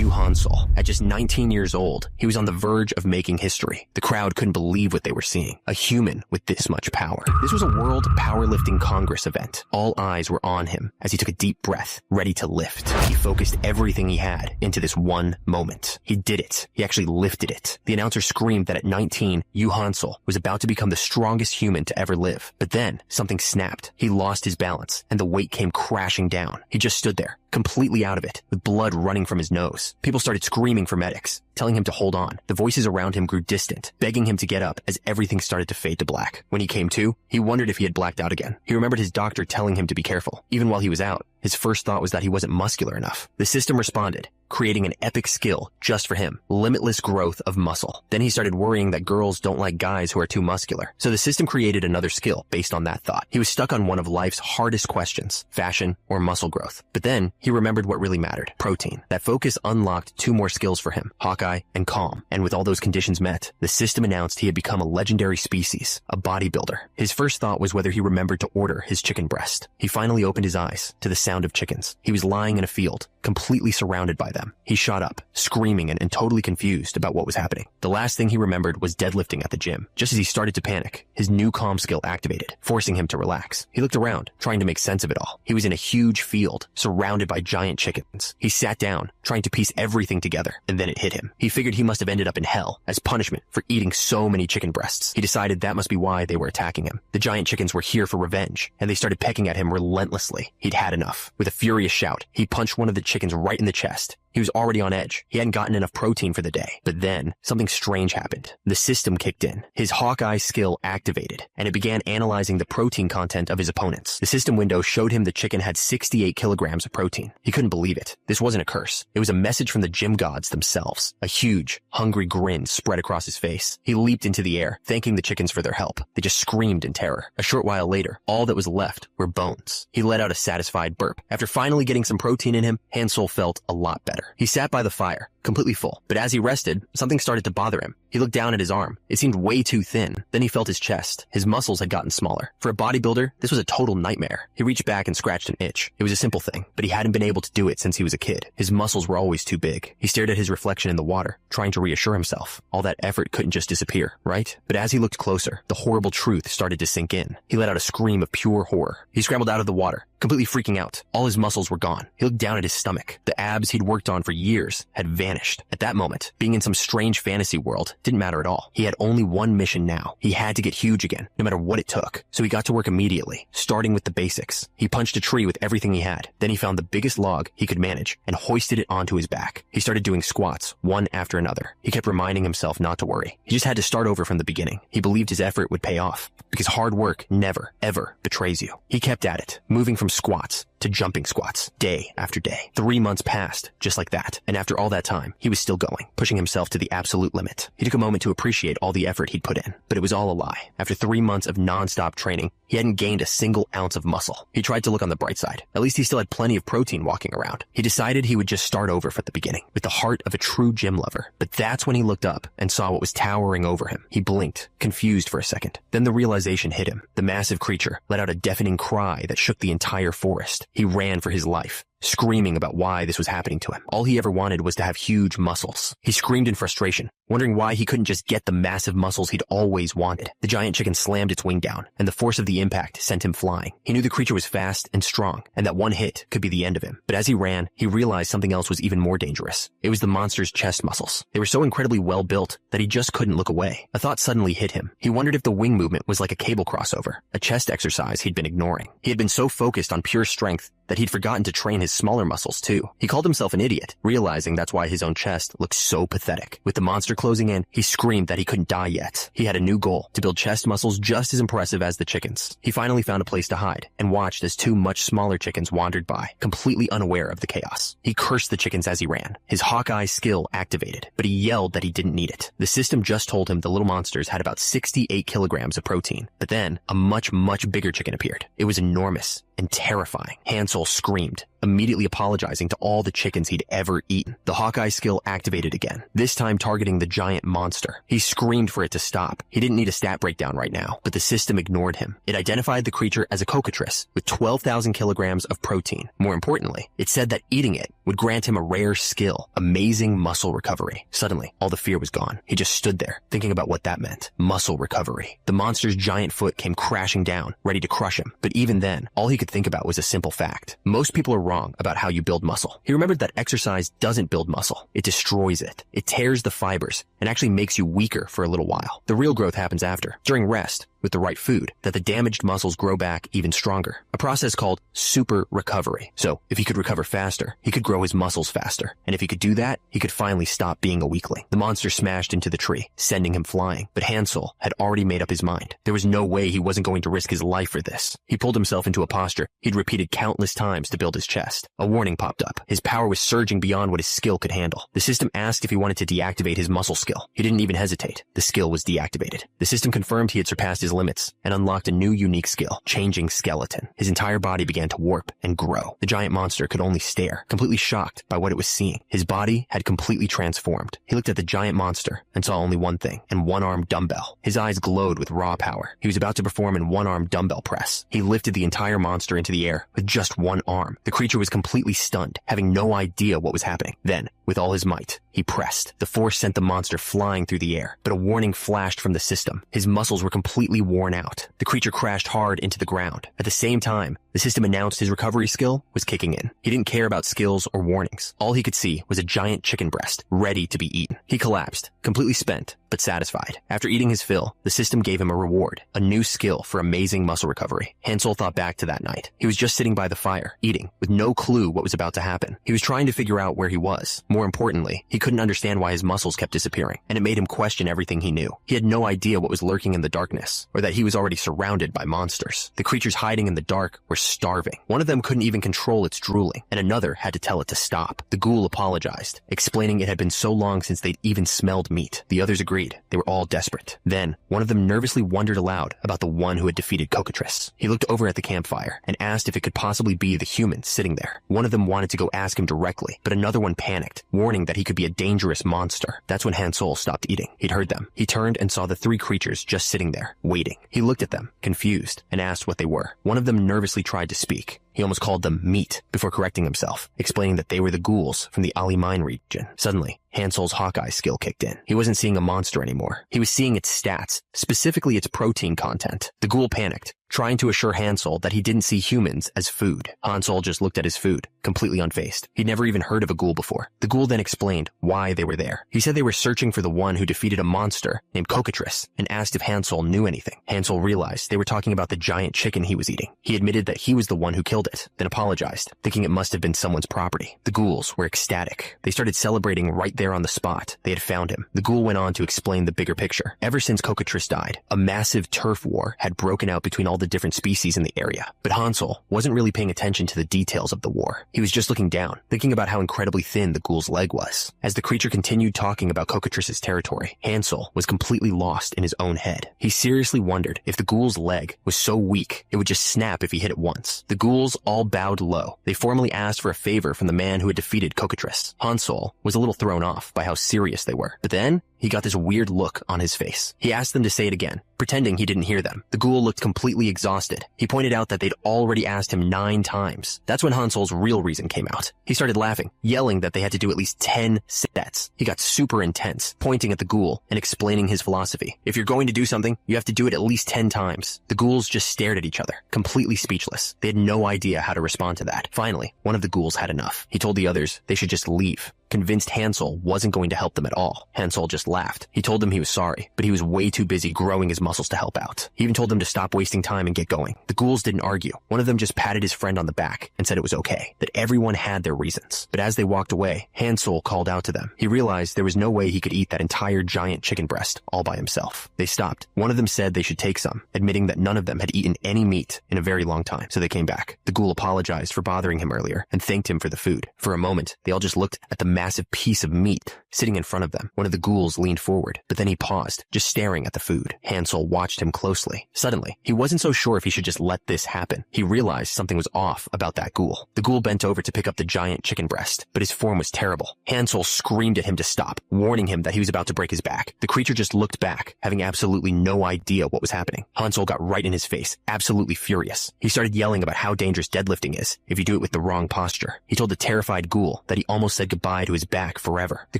Hansol. At just 19 years old, he was on the verge of making history. The crowd couldn't believe what they were seeing. A human with this much power. This was a World Powerlifting Congress event. All eyes were on him as he took a deep breath, ready to lift. He focused everything he had into this one moment. He did it. He actually lifted it. The announcer screamed that at 19, Hansol was about to become the strongest human to ever live. But then, something snapped. He lost his balance, and the weight came crashing down. He just stood there, completely out of it, with blood running from his nose. People started screaming for medics, telling him to hold on. The voices around him grew distant, begging him to get up as everything started to fade to black. When he came to, he wondered if he had blacked out again. He remembered his doctor telling him to be careful. Even while he was out, his first thought was that he wasn't muscular enough. The system responded, creating an epic skill just for him, limitless growth of muscle. Then he started worrying that girls don't like guys who are too muscular. So the system created another skill based on that thought. He was stuck on one of life's hardest questions, fashion or muscle growth. But then he remembered what really mattered, protein. That focus unlocked two more skills for him, Hawkeye and Calm. And with all those conditions met, the system announced he had become a legendary species, a bodybuilder. His first thought was whether he remembered to order his chicken breast. He finally opened his eyes to the sound of chickens. He was lying in a field, completely surrounded by them. He shot up, screaming and totally confused about what was happening. The last thing he remembered was deadlifting at the gym. Just as he started to panic, his new calm skill activated, forcing him to relax. He looked around, trying to make sense of it all. He was in a huge field, surrounded by giant chickens. He sat down, trying to piece everything together, and then it hit him. He figured he must have ended up in hell as punishment for eating so many chicken breasts. He decided that must be why they were attacking him. The giant chickens were here for revenge, and they started pecking at him relentlessly. He'd had enough. With a furious shout, he punched one of the chickens right in the chest. He was already on edge. He hadn't gotten enough protein for the day. But then, something strange happened. The system kicked in. His Hawkeye skill activated, and it began analyzing the protein content of his opponents. The system window showed him the chicken had 68 kilograms of protein. He couldn't believe it. This wasn't a curse. It was a message from the gym gods themselves. A huge, hungry grin spread across his face. He leaped into the air, thanking the chickens for their help. They just screamed in terror. A short while later, all that was left were bones. He let out a satisfied burp. After finally getting some protein in him, Hansol felt a lot better. He sat by the fire, completely full. But as he rested, something started to bother him. He looked down at his arm. It seemed way too thin. Then he felt his chest. His muscles had gotten smaller. For a bodybuilder, this was a total nightmare. He reached back and scratched an itch. It was a simple thing, but he hadn't been able to do it since he was a kid. His muscles were always too big. He stared at his reflection in the water, trying to reassure himself. All that effort couldn't just disappear, right? But as he looked closer, the horrible truth started to sink in. He let out a scream of pure horror. He scrambled out of the water, completely freaking out. All his muscles were gone. He looked down at his stomach. The abs he'd worked on for years had vanished. At that moment, being in some strange fantasy world didn't matter at all. He had only one mission now. He had to get huge again, no matter what it took. So he got to work immediately, starting with the basics. He punched a tree with everything he had. Then he found the biggest log he could manage and hoisted it onto his back. He started doing squats, one after another. He kept reminding himself not to worry. He just had to start over from the beginning. He believed his effort would pay off, because hard work never, ever betrays you. He kept at it, moving from squats to jumping squats, day after day. 3 months passed, just like that. And after all that time, he was still going, pushing himself to the absolute limit. He took a moment to appreciate all the effort he'd put in, but it was all a lie. After 3 months of non-stop training, he hadn't gained a single ounce of muscle. He tried to look on the bright side. At least he still had plenty of protein walking around. He decided he would just start over from the beginning, with the heart of a true gym lover. But that's when he looked up and saw what was towering over him. He blinked, confused for a second. Then the realization hit him. The massive creature let out a deafening cry that shook the entire forest. He ran for his life, screaming about why this was happening to him. All he ever wanted was to have huge muscles. He screamed in frustration, wondering why he couldn't just get the massive muscles he'd always wanted. The giant chicken slammed its wing down, and the force of the impact sent him flying. He knew the creature was fast and strong, and that one hit could be the end of him. But as he ran, he realized something else was even more dangerous. It was the monster's chest muscles. They were so incredibly well built that he just couldn't look away. A thought suddenly hit him. He wondered if the wing movement was like a cable crossover, a chest exercise he'd been ignoring. He had been so focused on pure strength that he'd forgotten to train his smaller muscles too. He called himself an idiot, realizing that's why his own chest looked so pathetic. With the monster closing in, he screamed that he couldn't die yet. He had a new goal, to build chest muscles just as impressive as the chickens. He finally found a place to hide and watched as two much smaller chickens wandered by, completely unaware of the chaos. He cursed the chickens as he ran. His Hawkeye skill activated, but he yelled that he didn't need it. The system just told him the little monsters had about 68 kilograms of protein. But then, a much bigger chicken appeared. It was enormous and terrifying. Hansol screamed. immediately apologizing to all the chickens he'd ever eaten. The Hawkeye skill activated again, this time targeting the giant monster. He screamed for it to stop. He didn't need a stat breakdown right now, but the system ignored him. It identified the creature as a cockatrice with 12,000 kilograms of protein. More importantly, it said that eating it would grant him a rare skill, amazing muscle recovery. Suddenly, all the fear was gone. He just stood there, thinking about what that meant. Muscle recovery. The monster's giant foot came crashing down, ready to crush him. But even then, all he could think about was a simple fact. Most people are wrong about how you build muscle. He remembered that exercise doesn't build muscle. It destroys it. It tears the fibers and actually makes you weaker for a little while. The real growth happens after, during rest, with the right food, that the damaged muscles grow back even stronger. A process called super recovery. So, if he could recover faster, he could grow his muscles faster. And if he could do that, he could finally stop being a weakling. The monster smashed into the tree, sending him flying. But Hansel had already made up his mind. There was no way he wasn't going to risk his life for this. He pulled himself into a posture he'd repeated countless times to build his chest. A warning popped up. His power was surging beyond what his skill could handle. The system asked if he wanted to deactivate his muscle skill. He didn't even hesitate. The skill was deactivated. The system confirmed he had surpassed his limits and unlocked a new unique skill, changing skeleton. His entire body began to warp and grow. The giant monster could only stare, completely shocked by what it was seeing. His body had completely transformed. He looked at the giant monster and saw only one thing, an one-armed dumbbell. His eyes glowed with raw power. He was about to perform an one-armed dumbbell press. He lifted the entire monster into the air with just one arm. The creature was completely stunned, having no idea what was happening. Then, with all his might, he pressed. The force sent the monster flying through the air, but a warning flashed from the system. His muscles were completely worn out. The creature crashed hard into the ground. At the same time, the system announced his recovery skill was kicking in. He didn't care about skills or warnings. All he could see was a giant chicken breast, ready to be eaten. He collapsed, completely spent, but satisfied. After eating his fill, the system gave him a reward, a new skill for amazing muscle recovery. Hansel thought back to that night. He was just sitting by the fire, eating, with no clue what was about to happen. He was trying to figure out where he was. More importantly, he couldn't understand why his muscles kept disappearing, and it made him question everything he knew. He had no idea what was lurking in the darkness, or that he was already surrounded by monsters. The creatures hiding in the dark were starving. One of them couldn't even control its drooling, and another had to tell it to stop. The ghoul apologized, explaining it had been so long since they'd even smelled meat. The others agreed. They were all desperate. Then, one of them nervously wondered aloud about the one who had defeated Cockatrice. He looked over at the campfire and asked if it could possibly be the human sitting there. One of them wanted to go ask him directly, but another one panicked, warning that he could be a dangerous monster. That's when Hansel stopped eating. He'd heard them. He turned and saw the three creatures just sitting there, waiting. He looked at them, confused, and asked what they were. One of them nervously tried to speak. He almost called them meat before correcting himself, explaining that they were the ghouls from the Ali Mine region. Suddenly, Hansel's Hawkeye skill kicked in. He wasn't seeing a monster anymore. He was seeing its stats, specifically its protein content. The ghoul panicked, trying to assure Hansel that he didn't see humans as food. Hansel just looked at his food, completely unfazed. He'd never even heard of a ghoul before. The ghoul then explained why they were there. He said they were searching for the one who defeated a monster named Cockatrice and asked if Hansel knew anything. Hansel realized they were talking about the giant chicken he was eating. He admitted that he was the one who killed it, then apologized, thinking it must have been someone's property. The ghouls were ecstatic. They started celebrating right there on the spot. They had found him. The ghoul went on to explain the bigger picture. Ever since Cockatrice died, a massive turf war had broken out between all the different species in the area. But Hansel wasn't really paying attention to the details of the war. He was just looking down, thinking about how incredibly thin the ghoul's leg was. As the creature continued talking about Cockatrice's territory, Hansel was completely lost in his own head. He seriously wondered if the ghoul's leg was so weak it would just snap if he hit it once. The ghouls all bowed low. They formally asked for a favor from the man who had defeated Cockatrice. Hansel was a little thrown off by how serious they were. But then, he got this weird look on his face. He asked them to say it again, pretending he didn't hear them. The ghoul looked completely exhausted. He pointed out that they'd already asked him 9 times. That's when Hansel's real reason came out. He started laughing, yelling that they had to do at least 10 sets. He got super intense, pointing at the ghoul and explaining his philosophy. If you're going to do something, you have to do it at least 10 times. The ghouls just stared at each other, completely speechless. They had no idea how to respond to that. Finally, one of the ghouls had enough. He told the others they should just leave, convinced Hansel wasn't going to help them at all. Hansel just laughed. He told them he was sorry, but he was way too busy growing his muscles to help out. He even told them to stop wasting time and get going. The ghouls didn't argue. One of them just patted his friend on the back and said it was okay, that everyone had their reasons. But as they walked away, Hansel called out to them. He realized there was no way he could eat that entire giant chicken breast all by himself. They stopped. One of them said they should take some, admitting that none of them had eaten any meat in a very long time, so they came back. The ghoul apologized for bothering him earlier and thanked him for the food. For a moment, they all just looked at the massive piece of meat sitting in front of them. One of the ghouls leaned forward, but then he paused, just staring at the food. Hansel watched him closely. Suddenly, he wasn't so sure if he should just let this happen. He realized something was off about that ghoul. The ghoul bent over to pick up the giant chicken breast, but his form was terrible. Hansel screamed at him to stop, warning him that he was about to break his back. The creature just looked back, having absolutely no idea what was happening. Hansel got right in his face, absolutely furious. He started yelling about how dangerous deadlifting is if you do it with the wrong posture. He told the terrified ghoul that he almost said goodbye to his back forever. The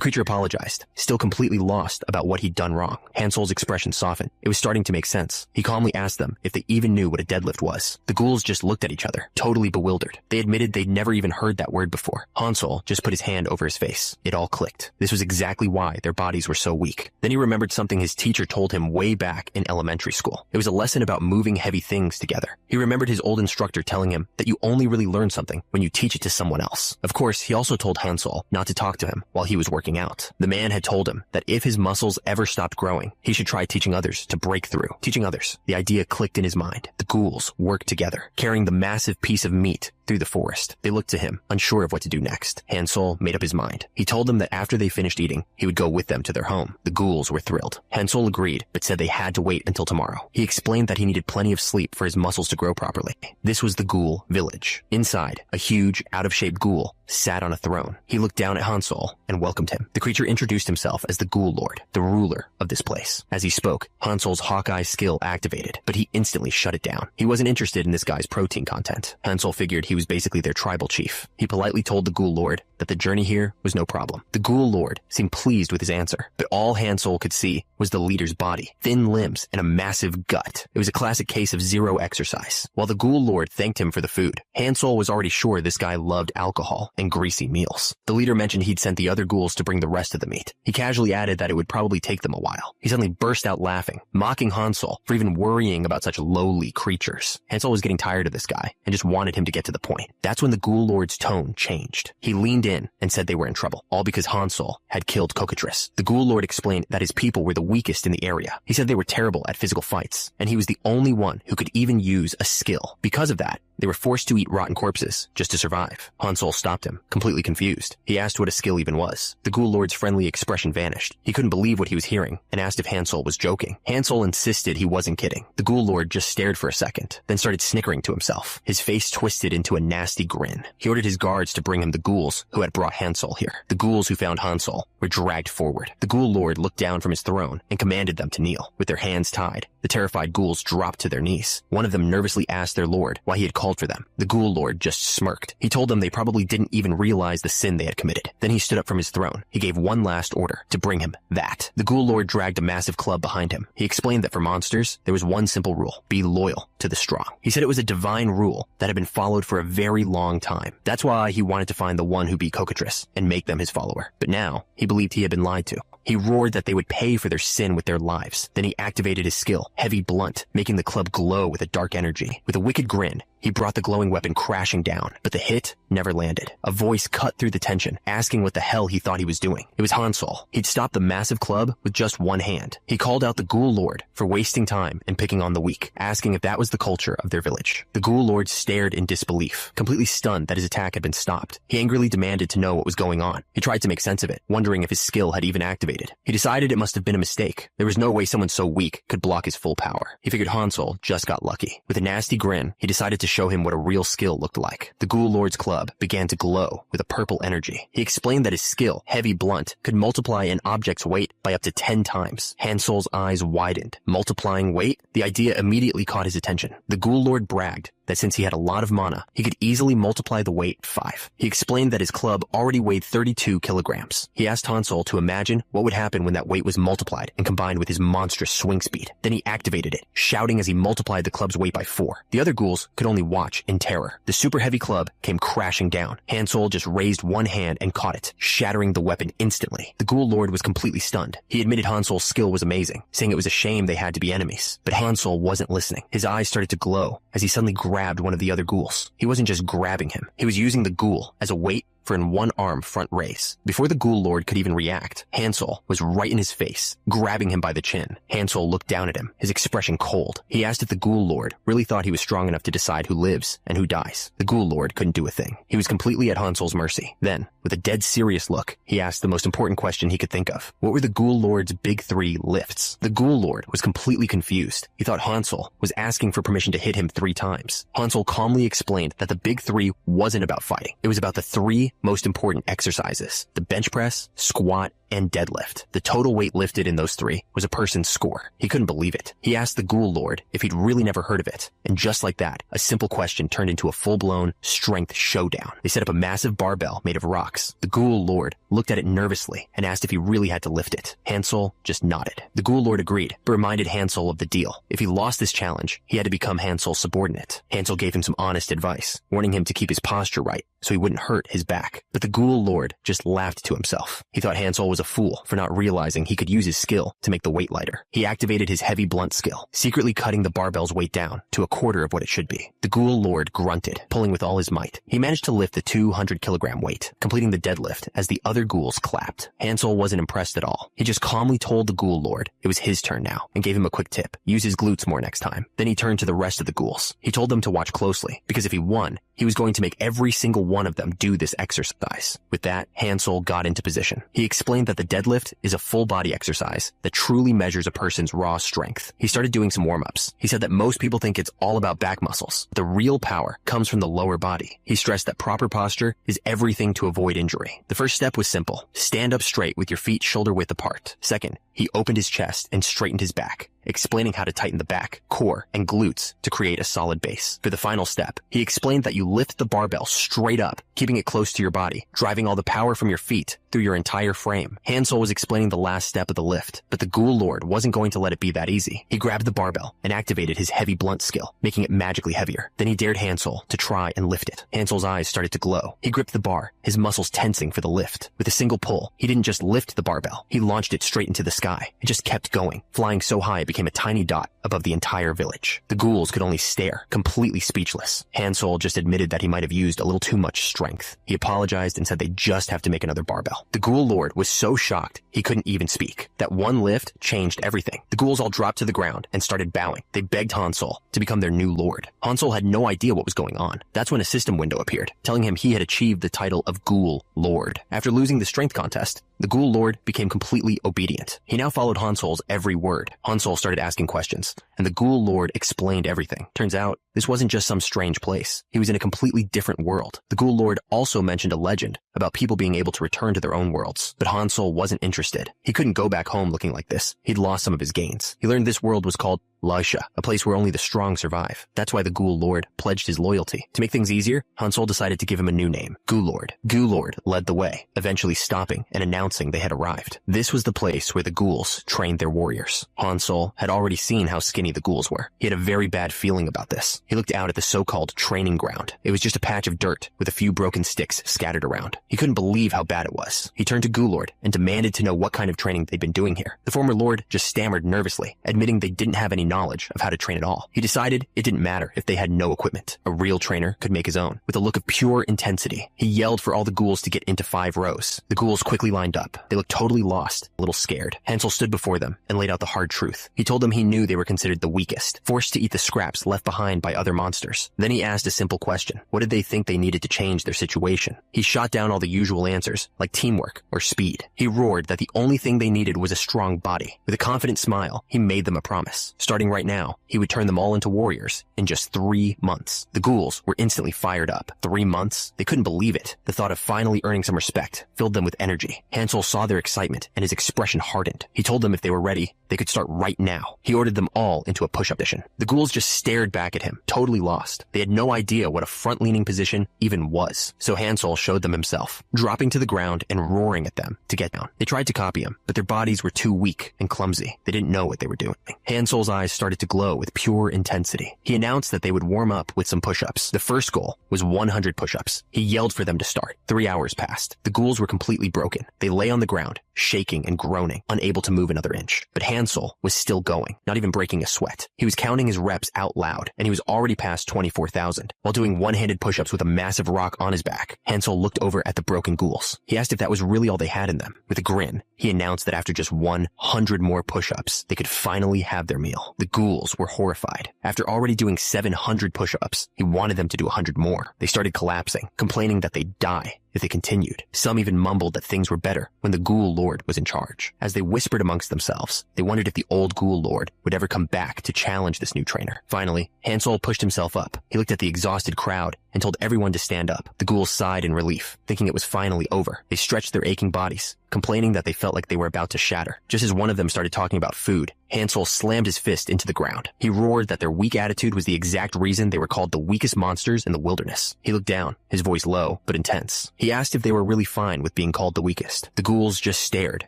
creature apologized, still completely lost about what he'd done wrong. Hansel's expression softened. It was starting to make sense. He calmly asked them if they even knew what a deadlift was. The ghouls just looked at each other, totally bewildered. They admitted they'd never even heard that word before. Hansel just put his hand over his face. It all clicked. This was exactly why their bodies were so weak. Then he remembered something his teacher told him way back in elementary school. It was a lesson about moving heavy things together. He remembered his old instructor telling him that you only really learn something when you teach it to someone else. Of course, he also told Hansel not to talk to him while he was working out. The man had told him that if his muscles ever stopped growing, he should try teaching others to break through. Teaching others. The idea clicked in his mind. The ghouls worked together, carrying the massive piece of meat through the forest. They looked to him, unsure of what to do next. Hansel made up his mind. He told them that after they finished eating, he would go with them to their home. The ghouls were thrilled. Hansel agreed, but said they had to wait until tomorrow. He explained that he needed plenty of sleep for his muscles to grow properly. This was the ghoul village. Inside, a huge, out-of-shape ghoul sat on a throne. He looked down at Hansel and welcomed him. The creature introduced himself as the Ghoul Lord, the ruler of this place. As he spoke, Hansel's Hawkeye skill activated, but he instantly shut it down. He wasn't interested in this guy's protein content. Hansel figured he was basically their tribal chief. He politely told the Ghoul Lord that the journey here was no problem. The Ghoul Lord seemed pleased with his answer, but all Hansel could see was the leader's body, thin limbs, and a massive gut. It was a classic case of zero exercise. While the Ghoul Lord thanked him for the food, Hansel was already sure this guy loved alcohol and greasy meals. The leader mentioned he'd sent the other ghouls to bring the rest of the meat. He casually added that it would probably take them a while. He suddenly burst out laughing, mocking Hansel for even worrying about such lowly creatures. Hansel was getting tired of this guy and just wanted him to get to the point. That's when the Ghoul Lord's tone changed. He leaned in and said they were in trouble, all because Hansel had killed Cockatrice. The Ghoul Lord explained that his people were the weakest in the area. He said they were terrible at physical fights, and he was the only one who could even use a skill. Because of that, they were forced to eat rotten corpses just to survive. Hansel stopped him, completely confused. He asked what a skill even was. The Ghoul Lord's friendly expression vanished. He couldn't believe what he was hearing and asked if Hansel was joking. Hansel insisted he wasn't kidding. The Ghoul Lord just stared for a second, then started snickering to himself. His face twisted into a nasty grin. He ordered his guards to bring him the ghouls who had brought Hansel here. The ghouls who found Hansel were dragged forward. The Ghoul Lord looked down from his throne and commanded them to kneel. With their hands tied, the terrified ghouls dropped to their knees. One of them nervously asked their lord why he had called for them. The Ghoul Lord just smirked. He told them they probably didn't even realize the sin they had committed. Then he stood up from his throne. He gave one last order to bring him that. The Ghoul Lord dragged a massive club behind him. He explained that for monsters, there was one simple rule: be loyal to the strong. He said it was a divine rule that had been followed for a very long time. That's why he wanted to find the one who beat Cockatrice and make them his follower. But now, he believed he had been lied to. He roared that they would pay for their sin with their lives. Then he activated his skill, Heavy Blunt, making the club glow with a dark energy. With a wicked grin, he brought the glowing weapon crashing down, but the hit never landed. A voice cut through the tension, asking what the hell he thought he was doing. It was Hansel. He'd stopped the massive club with just one hand. He called out the Ghoul Lord for wasting time and picking on the weak, asking if that was the culture of their village. The Ghoul Lord stared in disbelief, completely stunned that his attack had been stopped. He angrily demanded to know what was going on. He tried to make sense of it, wondering if his skill had even activated. He decided it must have been a mistake. There was no way someone so weak could block his full power. He figured Hansel just got lucky. With a nasty grin, he decided to show him what a real skill looked like. The Ghoul Lord's club began to glow with a purple energy. He explained that his skill, Heavy Blunt, could multiply an object's weight by up to 10 times. Hansel's eyes widened. Multiplying weight? The idea immediately caught his attention. The Ghoul Lord bragged that since he had a lot of mana, he could easily multiply the weight 5. He explained that his club already weighed 32 kilograms. He asked Hansel to imagine what would happen when that weight was multiplied and combined with his monstrous swing speed. Then he activated it, shouting as he multiplied the club's weight by 4. The other ghouls could only watch in terror. The super heavy club came crashing down. Hansel just raised one hand and caught it, shattering the weapon instantly. The Ghoul Lord was completely stunned. He admitted Hansel's skill was amazing, saying it was a shame they had to be enemies. But Hansel wasn't listening. His eyes started to glow as he suddenly grabbed one of the other ghouls. He wasn't just grabbing him. He was using the ghoul as a weight for an one-arm front raise. Before the Ghoul Lord could even react, Hansel was right in his face, grabbing him by the chin. Hansel looked down at him, his expression cold. He asked if the Ghoul Lord really thought he was strong enough to decide who lives and who dies. The Ghoul Lord couldn't do a thing. He was completely at Hansel's mercy. Then, with a dead serious look, he asked the most important question he could think of. What were the Ghoul Lord's big 3 lifts? The Ghoul Lord was completely confused. He thought Hansel was asking for permission to hit him 3 times. Hansel calmly explained that the big 3 wasn't about fighting. It was about the 3 most important exercises: the bench press, squat, and deadlift. The total weight lifted in those 3 was a person's score. He couldn't believe it. He asked the Ghoul Lord if he'd really never heard of it. And just like that, a simple question turned into a full-blown strength showdown. They set up a massive barbell made of rocks. The Ghoul Lord looked at it nervously and asked if he really had to lift it. Hansel just nodded. The Ghoul Lord agreed, but reminded Hansel of the deal. If he lost this challenge, he had to become Hansel's subordinate. Hansel gave him some honest advice, warning him to keep his posture right so he wouldn't hurt his back. But the Ghoul Lord just laughed to himself. He thought Hansel was a fool for not realizing he could use his skill to make the weight lighter. He activated his heavy blunt skill, secretly cutting the barbell's weight down to a quarter of what it should be. The Ghoul Lord grunted, pulling with all his might. He managed to lift the 200-kilogram weight, completing the deadlift as the other ghouls clapped. Hansel wasn't impressed at all. He just calmly told the Ghoul Lord it was his turn now and gave him a quick tip: use his glutes more next time. Then he turned to the rest of the ghouls. He told them to watch closely, because if he won, he was going to make every single one of them do this exercise. With that, Hansel got into position. He explained that the deadlift is a full-body exercise that truly measures a person's raw strength. He started doing some warm-ups. He said that most people think it's all about back muscles. The real power comes from the lower body. He stressed that proper posture is everything to avoid injury. The first step was simple: stand up straight with your feet shoulder-width apart. Second, he opened his chest and straightened his back, explaining how to tighten the back, core, and glutes to create a solid base. For the final step, he explained that you lift the barbell straight up, keeping it close to your body, driving all the power from your feet through your entire frame. Hansel was explaining the last step of the lift, but the Ghoul Lord wasn't going to let it be that easy. He grabbed the barbell and activated his heavy blunt skill, making it magically heavier. Then he dared Hansel to try and lift it. Hansel's eyes started to glow. He gripped the bar, his muscles tensing for the lift. With a single pull, he didn't just lift the barbell, he launched it straight into the sky. It just kept going, flying so high it became a tiny dot above the entire village. The ghouls could only stare, completely speechless. Hansel just admitted that he might have used a little too much strength. He apologized and said they just have to make another barbell. The Ghoul Lord was so shocked he couldn't even speak. That one lift changed everything. The ghouls all dropped to the ground and started bowing. They begged Hansel to become their new lord. Hansel had no idea what was going on. That's when a system window appeared, telling him he had achieved the title of Ghoul Lord. After losing the strength contest, the Ghoul Lord became completely obedient. He now followed Hansel's every word. Hansel started asking questions, and the Ghoul Lord explained everything. Turns out, this wasn't just some strange place. He was in a completely different world. The Ghoul Lord also mentioned a legend about people being able to return to their own worlds, but Hansel wasn't interested. He couldn't go back home looking like this. He'd lost some of his gains. He learned this world was called Laisha, a place where only the strong survive. That's why the Ghoul Lord pledged his loyalty. To make things easier, Hansel decided to give him a new name, Ghoul Lord. Ghoul Lord led the way, eventually stopping and announcing they had arrived. This was the place where the ghouls trained their warriors. Hansel had already seen how skinny the ghouls were. He had a very bad feeling about this. He looked out at the so-called training ground. It was just a patch of dirt with a few broken sticks scattered around. He couldn't believe how bad it was. He turned to Ghoul Lord and demanded to know what kind of training they'd been doing here. The former lord just stammered nervously, admitting they didn't have any knowledge of how to train at all. He decided it didn't matter if they had no equipment. A real trainer could make his own. With a look of pure intensity, he yelled for all the ghouls to get into 5 rows. The ghouls quickly lined up. They looked totally lost, a little scared. Hansel stood before them and laid out the hard truth. He told them he knew they were considered the weakest, forced to eat the scraps left behind by other monsters. Then he asked a simple question. What did they think they needed to change their situation? He shot down all the usual answers, like teamwork or speed. He roared that the only thing they needed was a strong body. With a confident smile, he made them a promise. Starting right now, he would turn them all into warriors in just 3 months. The ghouls were instantly fired up. 3 months? They couldn't believe it. The thought of finally earning some respect filled them with energy. Hansel saw their excitement and his expression hardened. He told them if they were ready, they could start right now. He ordered them all into a push-up position. The ghouls just stared back at him, totally lost. They had no idea what a front-leaning position even was. So Hansel showed them himself, dropping to the ground and roaring at them to get down. They tried to copy him, but their bodies were too weak and clumsy. They didn't know what they were doing. Hansel's eyes started to glow with pure intensity. He announced that they would warm up with some push-ups. The first goal was 100 push-ups. He yelled for them to start. 3 hours passed. The ghouls were completely broken. They lay on the ground, shaking and groaning, unable to move another inch. But Hansel was still going, not even breaking a sweat. He was counting his reps out loud, and he was already past 24,000. While doing one-handed push-ups with a massive rock on his back, Hansel looked over at the broken ghouls. He asked if that was really all they had in them. With a grin, he announced that after just 100 more push-ups, they could finally have their meal. The ghouls were horrified. After already doing 700 push-ups, he wanted them to do 100 more. They started collapsing, complaining that they'd die if they continued. Some even mumbled that things were better when the Ghoul Lord was in charge. As they whispered amongst themselves, they wondered if the old Ghoul Lord would ever come back to challenge this new trainer. Finally, Hansel pushed himself up. He looked at the exhausted crowd and told everyone to stand up. The ghouls sighed in relief, thinking it was finally over. They stretched their aching bodies, complaining that they felt like they were about to shatter. Just as one of them started talking about food, Hansel slammed his fist into the ground. He roared that their weak attitude was the exact reason they were called the weakest monsters in the wilderness. He looked down, his voice low but intense. He asked if they were really fine with being called the weakest. The ghouls just stared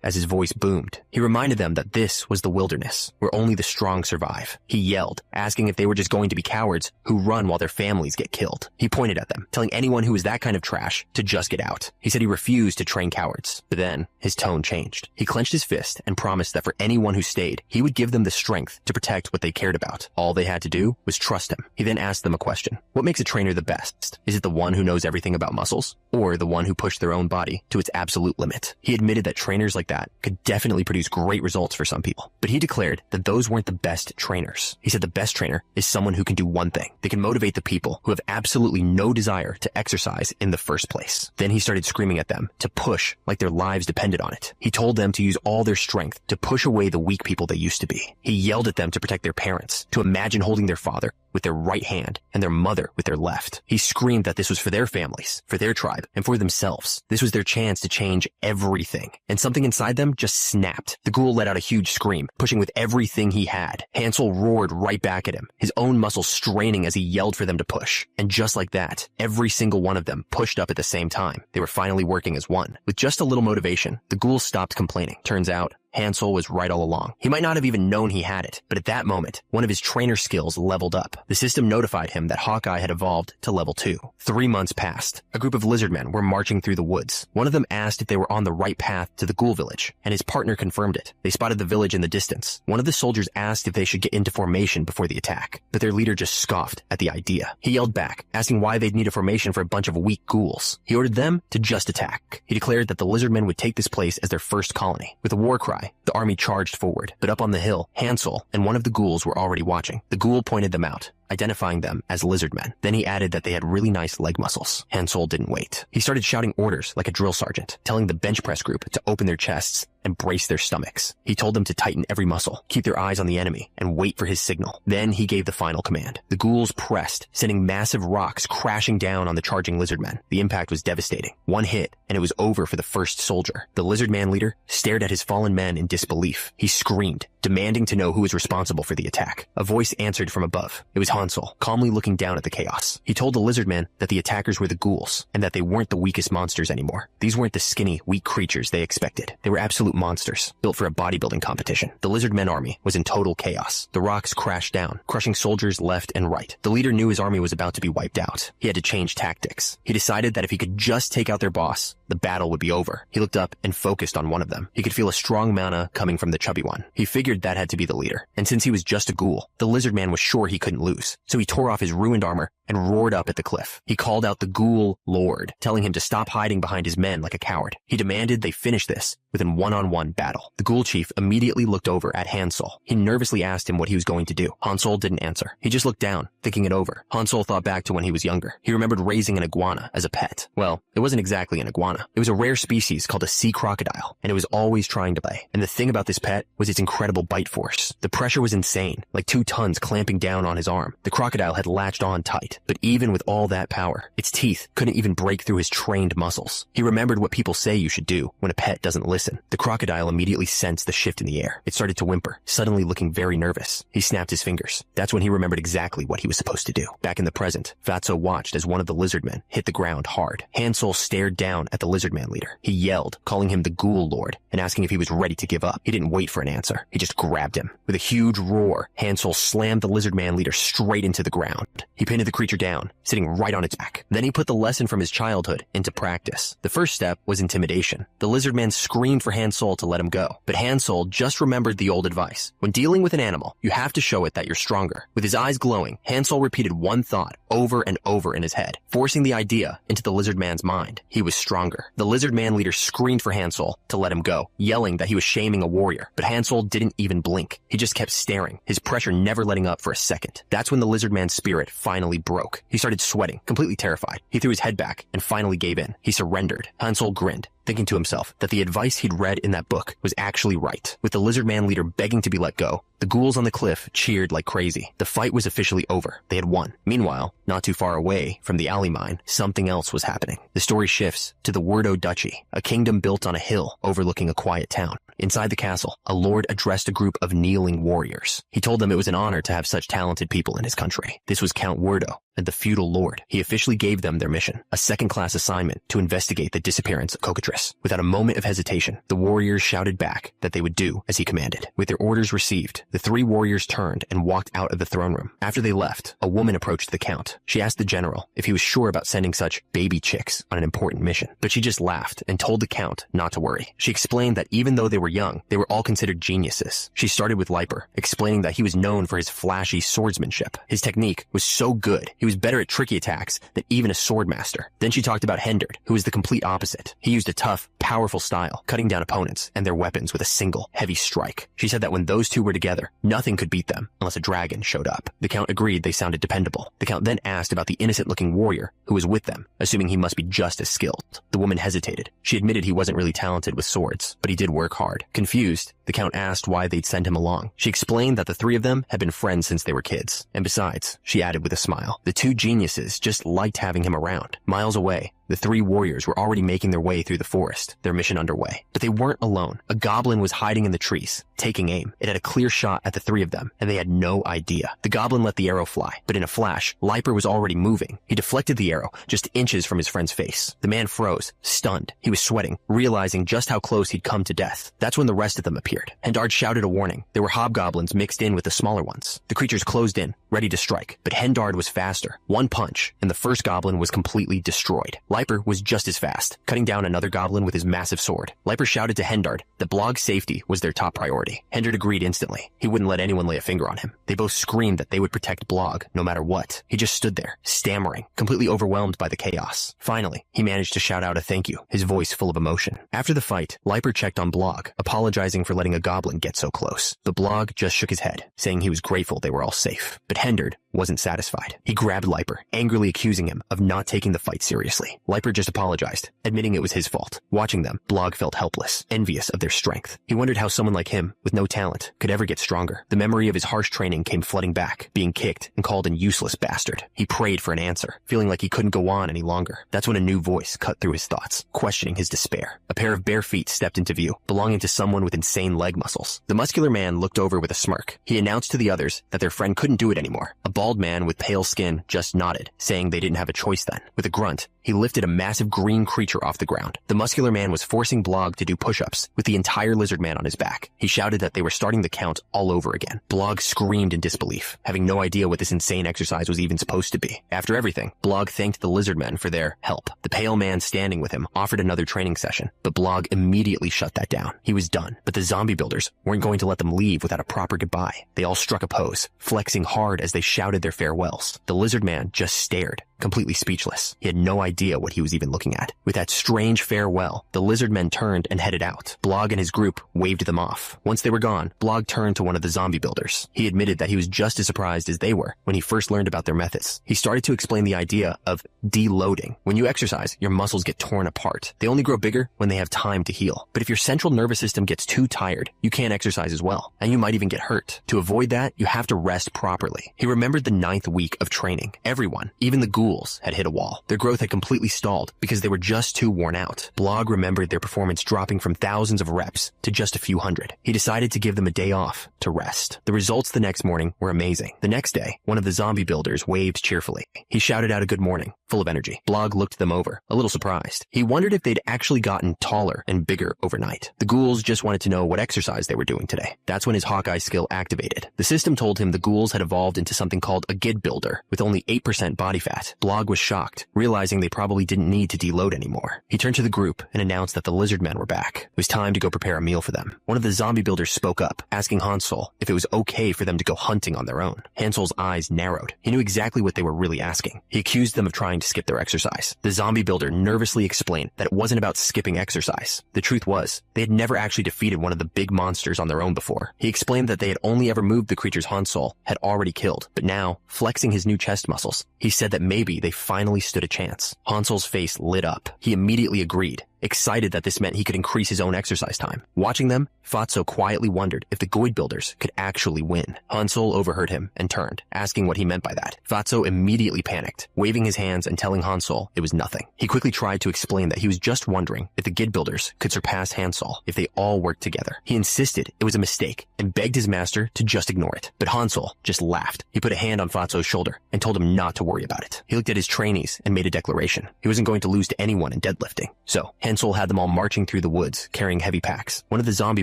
as his voice boomed. He reminded them that this was the wilderness, where only the strong survive. He yelled, asking if they were just going to be cowards who run while their families get killed. He pointed at them, telling anyone who was that kind of trash to just get out. He said he refused to train cowards. But then, his tone changed. He clenched his fist and promised that for anyone who stayed, he would give them the strength to protect what they cared about. All they had to do was trust him. He then asked them a question. What makes a trainer the best? Is it the one who knows everything about muscles? Or the one who pushed their own body to its absolute limit? He admitted that trainers like that could definitely produce great results for some people. But he declared that those weren't the best trainers. He said the best trainer is someone who can do one thing. They can motivate the people who have absolutely no desire to exercise in the first place. Then he started screaming at them to push like their lives depended on it. He told them to use all their strength to push away the weak people they used to be. He yelled at them to protect their parents, to imagine holding their father with their right hand and their mother with their left. He screamed that this was for their families, for their tribe, and for themselves. This was their chance to change everything. And something inside them just snapped. The ghoul let out a huge scream, pushing with everything he had. Hansel roared right back at him, his own muscles straining as he yelled for them to push. And just like that, every single one of them pushed up at the same time. They were finally working as one. With just a little motivation, the ghoul stopped complaining. Turns out, Hansel was right all along. He might not have even known he had it, but at that moment, one of his trainer skills leveled up. The system notified him that Hawkeye had evolved to level 2. 3 months passed. A group of lizardmen were marching through the woods. One of them asked if they were on the right path to the ghoul village, and his partner confirmed it. They spotted the village in the distance. One of the soldiers asked if they should get into formation before the attack, but their leader just scoffed at the idea. He yelled back, asking why they'd need a formation for a bunch of weak ghouls. He ordered them to just attack. He declared that the lizardmen would take this place as their first colony. With a war cry, the army charged forward, but up on the hill, Hansel and one of the ghouls were already watching. The ghoul pointed them out, identifying them as lizardmen. Then he added that they had really nice leg muscles. Hansel didn't wait. He started shouting orders like a drill sergeant, telling the bench press group to open their chests and brace their stomachs. He told them to tighten every muscle, keep their eyes on the enemy, and wait for his signal. Then he gave the final command. The ghouls pressed, sending massive rocks crashing down on the charging lizardmen. The impact was devastating. One hit, and it was over for the first soldier. The lizardman leader stared at his fallen men in disbelief. He screamed, demanding to know who was responsible for the attack. A voice answered from above. It was Hansel, calmly looking down at the chaos. He told the lizardman that the attackers were the ghouls, and that they weren't the weakest monsters anymore. These weren't the skinny, weak creatures they expected. They were absolute monsters, built for a bodybuilding competition. The lizardmen army was in total chaos. The rocks crashed down, crushing soldiers left and right. The leader knew his army was about to be wiped out. He had to change tactics. He decided that if he could just take out their boss, the battle would be over. He looked up and focused on one of them. He could feel a strong mana coming from the chubby one. He figured that had to be the leader. And since he was just a ghoul, the lizard man was sure he couldn't lose. So he tore off his ruined armor and roared up at the cliff. He called out the Ghoul Lord, telling him to stop hiding behind his men like a coward. He demanded they finish this within one-on-one battle. The Ghoul chief immediately looked over at Hansel. He nervously asked him what he was going to do. Hansel didn't answer. He just looked down, thinking it over. Hansel thought back to when he was younger. He remembered raising an iguana as a pet. Well, it wasn't exactly an iguana. It was a rare species called a sea crocodile, and it was always trying to play. And the thing about this pet was its incredible bite force. The pressure was insane, like 2 tons clamping down on his arm. The crocodile had latched on tight, but even with all that power, its teeth couldn't even break through his trained muscles. He remembered what people say you should do when a pet doesn't listen. The crocodile immediately sensed the shift in the air. It started to whimper, suddenly looking very nervous. He snapped his fingers. That's when he remembered exactly what he was supposed to do. Back in the present, Fatso watched as one of the lizardmen hit the ground hard. Hansel stared down at the lizardman leader. He yelled, calling him the Ghoul Lord, and asking if he was ready to give up. He didn't wait for an answer. He just grabbed him. With a huge roar, Hansel slammed the lizardman leader straight into the ground. He pinned the creature creature down, sitting right on its back. Then he put the lesson from his childhood into practice. The first step was intimidation. The lizard man screamed for Hansol to let him go, but Hansol just remembered the old advice. When dealing with an animal, you have to show it that you're stronger. With his eyes glowing, Hansol repeated one thought over and over in his head, forcing the idea into the lizard man's mind. He was stronger. The lizard man leader screamed for Hansol to let him go, yelling that he was shaming a warrior, but Hansol didn't even blink. He just kept staring, his pressure never letting up for a second. That's when the lizard man's spirit finally broke. He started sweating, completely terrified. He threw his head back and finally gave in. He surrendered. Hansol grinned, thinking to himself that the advice he'd read in that book was actually right. With the lizard man leader begging to be let go, the ghouls on the cliff cheered like crazy. The fight was officially over. They had won. Meanwhile, not too far away from the alley mine, something else was happening. The story shifts to the Wurdo Duchy, a kingdom built on a hill overlooking a quiet town. Inside the castle, a lord addressed a group of kneeling warriors. He told them it was an honor to have such talented people in his country. This was Count Wurdo, and the feudal lord. He officially gave them their mission, a second-class assignment to investigate the disappearance of Cockatrice. Without a moment of hesitation, the warriors shouted back that they would do as he commanded. With their orders received, the three warriors turned and walked out of the throne room. After they left, a woman approached the count. She asked the general if he was sure about sending such baby chicks on an important mission, but she just laughed and told the count not to worry. She explained that even though they were young, they were all considered geniuses. She started with Liper, explaining that he was known for his flashy swordsmanship. His technique was so good, he was better at tricky attacks than even a swordmaster. Then she talked about Hendard, who was the complete opposite. He used a tough, powerful style, cutting down opponents and their weapons with a single, heavy strike. She said that when those two were together, nothing could beat them unless a dragon showed up. The count agreed they sounded dependable. The count then asked about the innocent-looking warrior who was with them, assuming he must be just as skilled. The woman hesitated. She admitted he wasn't really talented with swords, but he did work hard. Confused, the count asked why they'd send him along. She explained that the three of them had been friends since they were kids. And besides, she added with a smile, the two geniuses just liked having him around. Miles away, the three warriors were already making their way through the forest, their mission underway. But they weren't alone. A goblin was hiding in the trees, taking aim. It had a clear shot at the three of them, and they had no idea. The goblin let the arrow fly, but in a flash, Liper was already moving. He deflected the arrow just inches from his friend's face. The man froze, stunned. He was sweating, realizing just how close he'd come to death. That's when the rest of them appeared. Hendard shouted a warning. There were hobgoblins mixed in with the smaller ones. The creatures closed in, ready to strike, but Hendard was faster. One punch, and the first goblin was completely destroyed. Liper was just as fast, cutting down another goblin with his massive sword. Liper shouted to Hendard that Blog's safety was their top priority. Hendard agreed instantly. He wouldn't let anyone lay a finger on him. They both screamed that they would protect Blog, no matter what. He just stood there, stammering, completely overwhelmed by the chaos. Finally, he managed to shout out a thank you, his voice full of emotion. After the fight, Liper checked on Blog, apologizing for letting a goblin get so close. But Blog just shook his head, saying he was grateful they were all safe. But Hendard wasn't satisfied. He grabbed Liper, angrily accusing him of not taking the fight seriously. Liper just apologized, admitting it was his fault. Watching them, Blog felt helpless, envious of their strength. He wondered how someone like him, with no talent, could ever get stronger. The memory of his harsh training came flooding back, being kicked and called an useless bastard. He prayed for an answer, feeling like he couldn't go on any longer. That's when a new voice cut through his thoughts, questioning his despair. A pair of bare feet stepped into view, belonging to someone with insane leg muscles. The muscular man looked over with a smirk. He announced to the others that their friend couldn't do it anymore. A bald man with pale skin just nodded, saying they didn't have a choice then. With a grunt, he lifted a massive green creature off the ground. The muscular man was forcing Blog to do push-ups with the entire lizard man on his back. He shouted that they were starting the count all over again. Blog screamed in disbelief, having no idea what this insane exercise was even supposed to be. After everything, Blog thanked the lizard men for their help. The pale man standing with him offered another training session, but Blog immediately shut that down. He was done, but the zombie builders weren't going to let them leave without a proper goodbye. They all struck a pose, flexing hard as they shouted their farewells. The lizard man just stared, completely speechless. He had no idea what he was even looking at. With that strange farewell, the lizard men turned and headed out. Blog and his group waved them off. Once they were gone, Blog turned to one of the zombie builders. He admitted that he was just as surprised as they were when he first learned about their methods. He started to explain the idea of deloading. When you exercise, your muscles get torn apart. They only grow bigger when they have time to heal. But if your central nervous system gets too tired, you can't exercise as well, and you might even get hurt. To avoid that, you have to rest properly. He remembered the 9th week of training. Everyone, even the ghouls, ghouls had hit a wall. Their growth had completely stalled because they were just too worn out. Blog remembered their performance dropping from thousands of reps to just a few hundred. He decided to give them a day off to rest. The results the next morning were amazing. The next day, one of the zombie builders waved cheerfully. He shouted out a good morning, full of energy. Blog looked them over, a little surprised. He wondered if they'd actually gotten taller and bigger overnight. The ghouls just wanted to know what exercise they were doing today. That's when his Hawkeye skill activated. The system told him the ghouls had evolved into something called a gid builder with only 8% body fat. Blog was shocked, realizing they probably didn't need to deload anymore. He turned to the group and announced that the lizard men were back. It was time to go prepare a meal for them. One of the zombie builders spoke up, asking Hansel if it was okay for them to go hunting on their own. Hansel's eyes narrowed. He knew exactly what they were really asking. He accused them of trying to skip their exercise. The zombie builder nervously explained that it wasn't about skipping exercise. The truth was, they had never actually defeated one of the big monsters on their own before. He explained that they had only ever moved the creatures Hansel had already killed, but now, flexing his new chest muscles, he said that maybe they finally stood a chance. Hansel's face lit up. He immediately agreed, excited that this meant he could increase his own exercise time. Watching them, Fatso quietly wondered if the Goid builders could actually win. Hansel overheard him and turned, asking what he meant by that. Fatso immediately panicked, waving his hands and telling Hansel it was nothing. He quickly tried to explain that he was just wondering if the Gid builders could surpass Hansel if they all worked together. He insisted it was a mistake and begged his master to just ignore it. But Hansel just laughed. He put a hand on Fatso's shoulder and told him not to worry about it. He looked at his trainees and made a declaration. He wasn't going to lose to anyone in deadlifting. So, Hansel had them all marching through the woods, carrying heavy packs. One of the zombie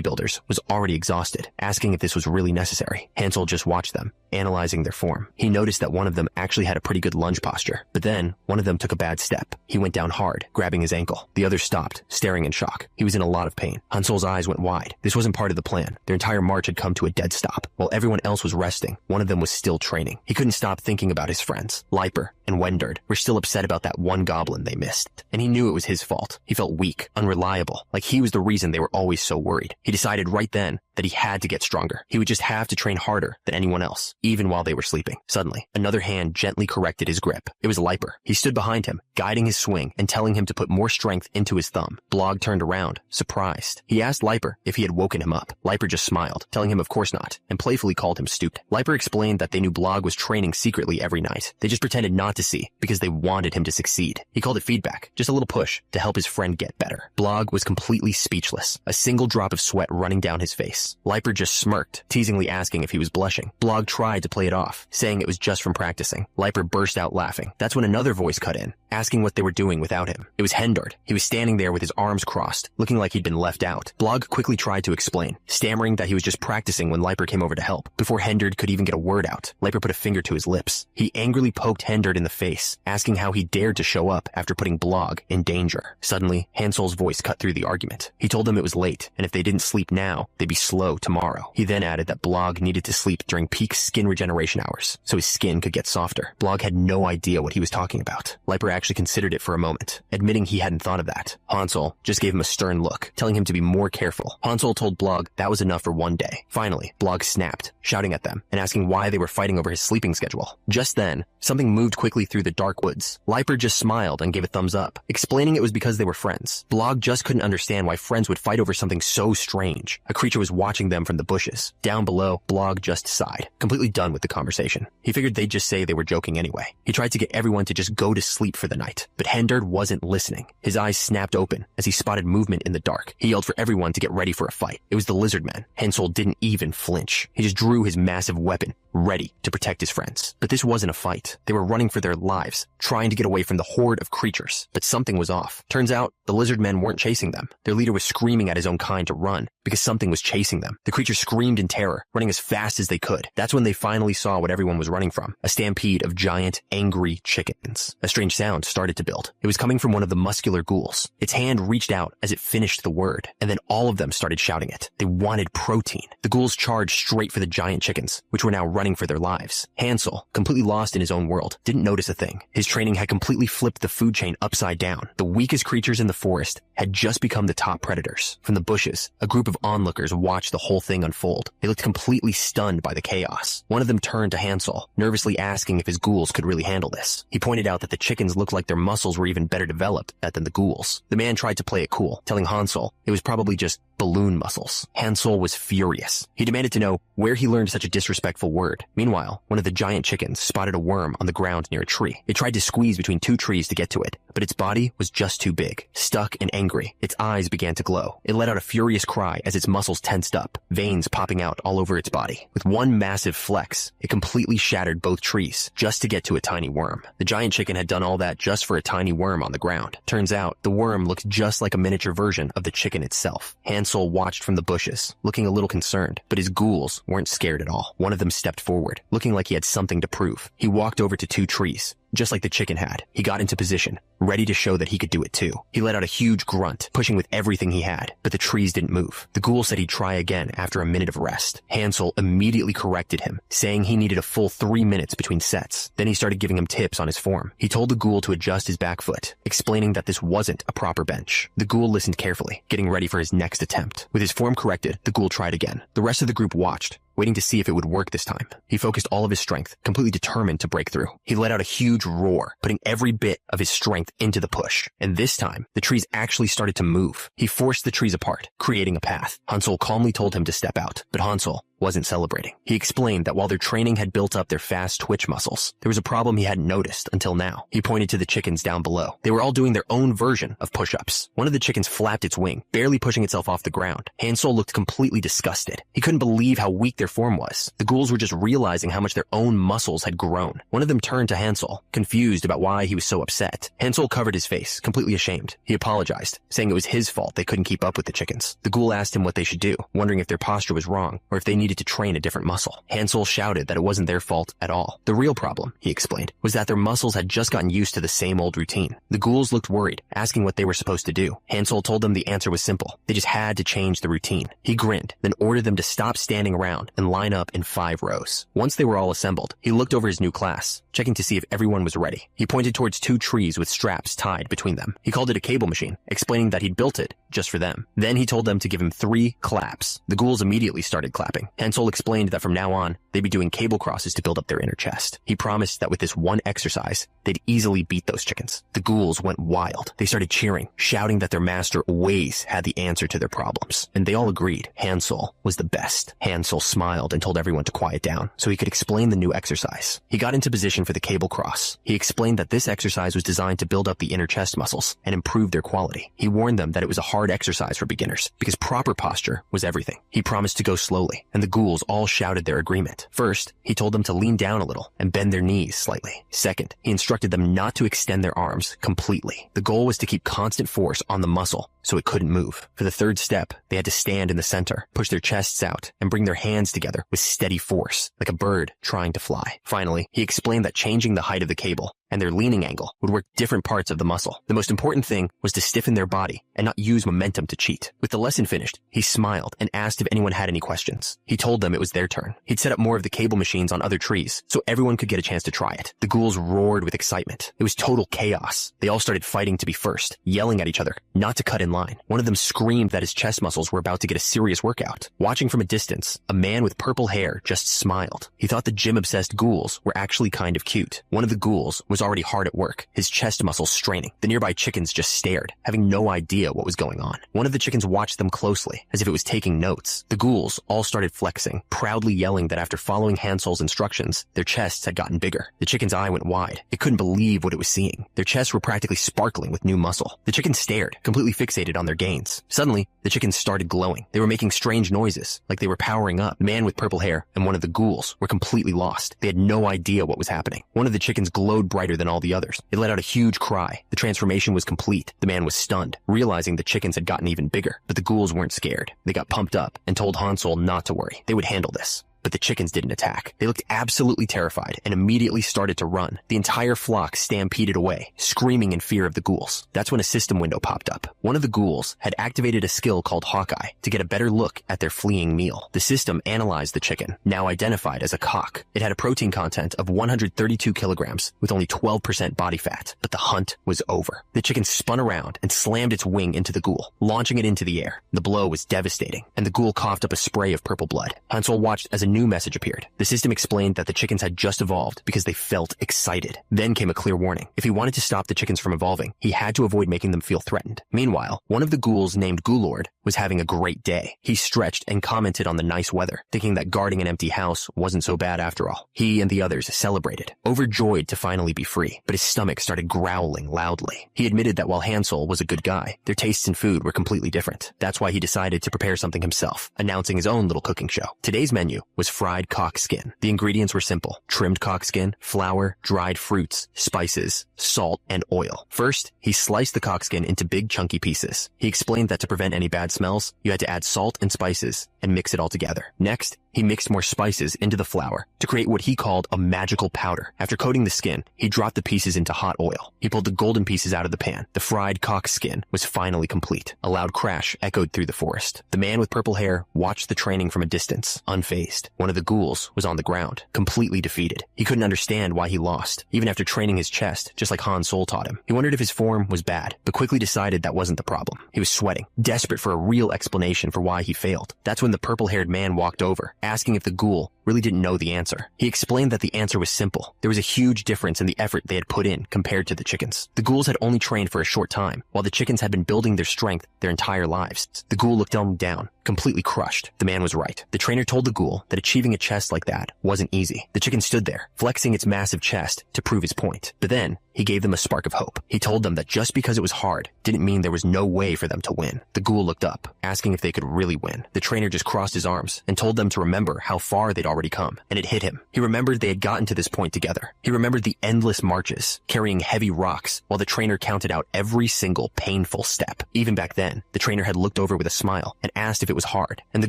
builders was already exhausted, asking if this was really necessary. Hansel just watched them, analyzing their form. He noticed that one of them actually had a pretty good lunge posture, but then one of them took a bad step. He went down hard, grabbing his ankle. The other stopped, staring in shock. He was in a lot of pain. Hansel's eyes went wide. This wasn't part of the plan. Their entire march had come to a dead stop. While everyone else was resting, one of them was still training. He couldn't stop thinking about his friends. Leiper and Wenderd were still upset about that one goblin they missed, and he knew it was his fault. He felt weak, unreliable, like he was the reason they were always so worried. He decided right then that he had to get stronger. He would just have to train harder than anyone else, even while they were sleeping. Suddenly, another hand gently corrected his grip. It was Leiper. He stood behind him, guiding his swing and telling him to put more strength into his thumb. Blog turned around, surprised. He asked Leiper if he had woken him up. Leiper just smiled, telling him of course not, and playfully called him stupid. Leiper explained that they knew Blog was training secretly every night. They just pretended not to see because they wanted him to succeed. He called it feedback, just a little push to help his friend get better. Blog was completely speechless, a single drop of sweat running down his face. Leiper just smirked, teasingly asking if he was blushing. Blog tried to play it off, saying it was just from practicing. Leiper burst out laughing. That's when another voice cut in, asking what they were doing without him. It was Hendard. He was standing there with his arms crossed, looking like he'd been left out. Blog quickly tried to explain, stammering that he was just practicing when Leiper came over to help. Before Hendard could even get a word out, Leiper put a finger to his lips. He angrily poked Hendard in the face, asking how he dared to show up after putting Blog in danger. Suddenly, Hansel's voice cut through the argument. He told them it was late, and if they didn't sleep now, they'd be slow tomorrow. He then added that Blog needed to sleep during peak skin regeneration hours, so his skin could get softer. Blog had no idea what he was talking about. Leiper actually considered it for a moment, admitting he hadn't thought of that. Hansel just gave him a stern look, telling him to be more careful. Hansel told Blog that was enough for one day. Finally, Blog snapped, shouting at them and asking why they were fighting over his sleeping schedule. Just then, something moved quickly through the dark woods. Leiper just smiled and gave a thumbs up, explaining it was because they were friends. Blog just couldn't understand why friends would fight over something so strange. A creature was watching them from the bushes. Down below, Blog just sighed, completely done with the conversation. He figured they'd just say they were joking anyway. He tried to get everyone to just go to sleep for the night, but Hendard wasn't listening. His eyes snapped open as he spotted movement in the dark. He yelled for everyone to get ready for a fight. It was the lizard man. Hansel didn't even flinch. He just drew his massive weapon, ready to protect his friends. But this wasn't a fight. They were running for their lives, trying to get away from the horde of creatures. But something was off. Turns out, the lizard men weren't chasing them. Their leader was screaming at his own kind to run, because something was chasing them. The creatures screamed in terror, running as fast as they could. That's when they finally saw what everyone was running from, a stampede of giant, angry chickens. A strange sound started to build. It was coming from one of the muscular ghouls. Its hand reached out as it finished the word, and then all of them started shouting it. They wanted protein. The ghouls charged straight for the giant chickens, which were now running for their lives. Hansel, completely lost in his own world, didn't notice a thing. His training had completely flipped the food chain upside down. The weakest creatures in the forest had just become the top predators. From the bushes, a group of onlookers watched the whole thing unfold. They looked completely stunned by the chaos. One of them turned to Hansel, nervously asking if his ghouls could really handle this. He pointed out that the chickens looked like their muscles were even better developed than the ghouls. The man tried to play it cool, telling Hansel it was probably just balloon muscles. Hansel was furious. He demanded to know where he learned such a disrespectful word. Meanwhile, one of the giant chickens spotted a worm on the ground near a tree. It tried to squeeze between two trees to get to it, but its body was just too big. Stuck and angry, its eyes began to glow. It let out a furious cry as its muscles tensed up, veins popping out all over its body. With one massive flex, it completely shattered both trees just to get to a tiny worm. The giant chicken had done all that just for a tiny worm on the ground. Turns out, the worm looked just like a miniature version of the chicken itself. Hansel watched from the bushes, looking a little concerned, but his ghouls weren't scared at all. One of them stepped forward, looking like he had something to prove. He walked over to two trees. Just like the chicken had, he got into position, ready to show that he could do it too. He let out a huge grunt, pushing with everything he had, but the trees didn't move. The ghoul said he'd try again after a minute of rest. Hansel immediately corrected him, saying he needed a full 3 minutes between sets. Then he started giving him tips on his form. He told the ghoul to adjust his back foot, explaining that this wasn't a proper bench. The ghoul listened carefully, getting ready for his next attempt. With his form corrected, the ghoul tried again. The rest of the group watched, waiting to see if it would work this time. He focused all of his strength, completely determined to break through. He let out a huge roar, putting every bit of his strength into the push. And this time, the trees actually started to move. He forced the trees apart, creating a path. Hansel calmly told him to step out, but Hansel wasn't celebrating. He explained that while their training had built up their fast twitch muscles, there was a problem he hadn't noticed until now. He pointed to the chickens down below. They were all doing their own version of push-ups. One of the chickens flapped its wing, barely pushing itself off the ground. Hansel looked completely disgusted. He couldn't believe how weak their form was. The ghouls were just realizing how much their own muscles had grown. One of them turned to Hansel, confused about why he was so upset. Hansel covered his face, completely ashamed. He apologized, saying it was his fault they couldn't keep up with the chickens. The ghoul asked him what they should do, wondering if their posture was wrong or if they needed to train a different muscle. Hansel shouted that it wasn't their fault at all. The real problem, he explained, was that their muscles had just gotten used to the same old routine. The ghouls looked worried, asking what they were supposed to do. Hansel told them the answer was simple. They just had to change the routine. He grinned, then ordered them to stop standing around and line up in 5 rows. Once they were all assembled, he looked over his new class, checking to see if everyone was ready. He pointed towards 2 trees with straps tied between them. He called it a cable machine, explaining that he'd built it just for them. Then he told them to give him 3 claps. The ghouls immediately started clapping. Hansel explained that from now on, they'd be doing cable crosses to build up their inner chest. He promised that with this one exercise, they'd easily beat those chickens. The ghouls went wild. They started cheering, shouting that their master always had the answer to their problems. And they all agreed Hansel was the best. Hansel smiled and told everyone to quiet down so he could explain the new exercise. He got into position for the cable cross. He explained that this exercise was designed to build up the inner chest muscles and improve their quality. He warned them that it was a hard exercise for beginners because proper posture was everything. He promised to go slowly, and the ghouls all shouted their agreement. First, he told them to lean down a little and bend their knees slightly. Second, he instructed them not to extend their arms completely. The goal was to keep constant force on the muscle so it couldn't move. For the third step, they had to stand in the center, push their chests out, and bring their hands together with steady force, like a bird trying to fly. Finally, he explained that changing the height of the cable and their leaning angle would work different parts of the muscle. The most important thing was to stiffen their body and not use momentum to cheat. With the lesson finished, he smiled and asked if anyone had any questions. He told them it was their turn. He'd set up more of the cable machines on other trees so everyone could get a chance to try it. The ghouls roared with excitement. It was total chaos. They all started fighting to be first, yelling at each other, not to cut in line. One of them screamed that his chest muscles were about to get a serious workout. Watching from a distance, a man with purple hair just smiled. He thought the gym-obsessed ghouls were actually kind of cute. One of the ghouls was already hard at work, his chest muscles straining. The nearby chickens just stared, having no idea what was going on. One of the chickens watched them closely, as if it was taking notes. The ghouls all started flexing, proudly yelling that after following Hansel's instructions, their chests had gotten bigger. The chicken's eye went wide. It couldn't believe what it was seeing. Their chests were practically sparkling with new muscle. The chickens stared, completely fixated on their gains. Suddenly, the chickens started glowing. They were making strange noises, like they were powering up. The man with purple hair and one of the ghouls were completely lost. They had no idea what was happening. One of the chickens glowed brighter than all the others. It let out a huge cry. The transformation was complete. The man was stunned, realizing the chickens had gotten even bigger. But the ghouls weren't scared. They got pumped up and told Hansel not to worry. They would handle this. But the chickens didn't attack. They looked absolutely terrified and immediately started to run. The entire flock stampeded away, screaming in fear of the ghouls. That's when a system window popped up. One of the ghouls had activated a skill called Hawkeye to get a better look at their fleeing meal. The system analyzed the chicken, now identified as a cock. It had a protein content of 132 kilograms with only 12% body fat. But the hunt was over. The chicken spun around and slammed its wing into the ghoul, launching it into the air. The blow was devastating, and the ghoul coughed up a spray of purple blood. Hansel watched as a new message appeared. The system explained that the chickens had just evolved because they felt excited. Then came a clear warning. If he wanted to stop the chickens from evolving, he had to avoid making them feel threatened. Meanwhile, one of the ghouls named Ghoulord was having a great day. He stretched and commented on the nice weather, thinking that guarding an empty house wasn't so bad after all. He and the others celebrated, overjoyed to finally be free, but his stomach started growling loudly. He admitted that while Hansel was a good guy, their tastes in food were completely different. That's why he decided to prepare something himself, announcing his own little cooking show. Today's menu was fried cock skin. The ingredients were simple: trimmed cock skin, flour, dried fruits, spices, salt, and oil. First, he sliced the cock skin into big chunky pieces. He explained that to prevent any bad smells, you had to add salt and spices and mix it all together. Next, he mixed more spices into the flour to create what he called a magical powder. After coating the skin, he dropped the pieces into hot oil. He pulled the golden pieces out of the pan. The fried cock skin was finally complete. A loud crash echoed through the forest. The man with purple hair watched the training from a distance, unfazed. One of the ghouls was on the ground, completely defeated. He couldn't understand why he lost, even after training his chest, just like Han Sol taught him. He wondered if his form was bad, but quickly decided that wasn't the problem. He was sweating, desperate for a real explanation for why he failed. That's when the purple-haired man walked over, asking if the ghoul really didn't know the answer. He explained that the answer was simple. There was a huge difference in the effort they had put in compared to the chickens. The ghouls had only trained for a short time, while the chickens had been building their strength their entire lives. The ghoul looked them down, completely crushed. The man was right. The trainer told the ghoul that achieving a chest like that wasn't easy. The chicken stood there, flexing its massive chest to prove his point. But then, he gave them a spark of hope. He told them that just because it was hard didn't mean there was no way for them to win. The ghoul looked up, asking if they could really win. The trainer just crossed his arms and told them to remember how far they'd already come, and it hit him. He remembered they had gotten to this point together. He remembered the endless marches, carrying heavy rocks, while the trainer counted out every single painful step. Even back then, the trainer had looked over with a smile and asked if it was hard, and the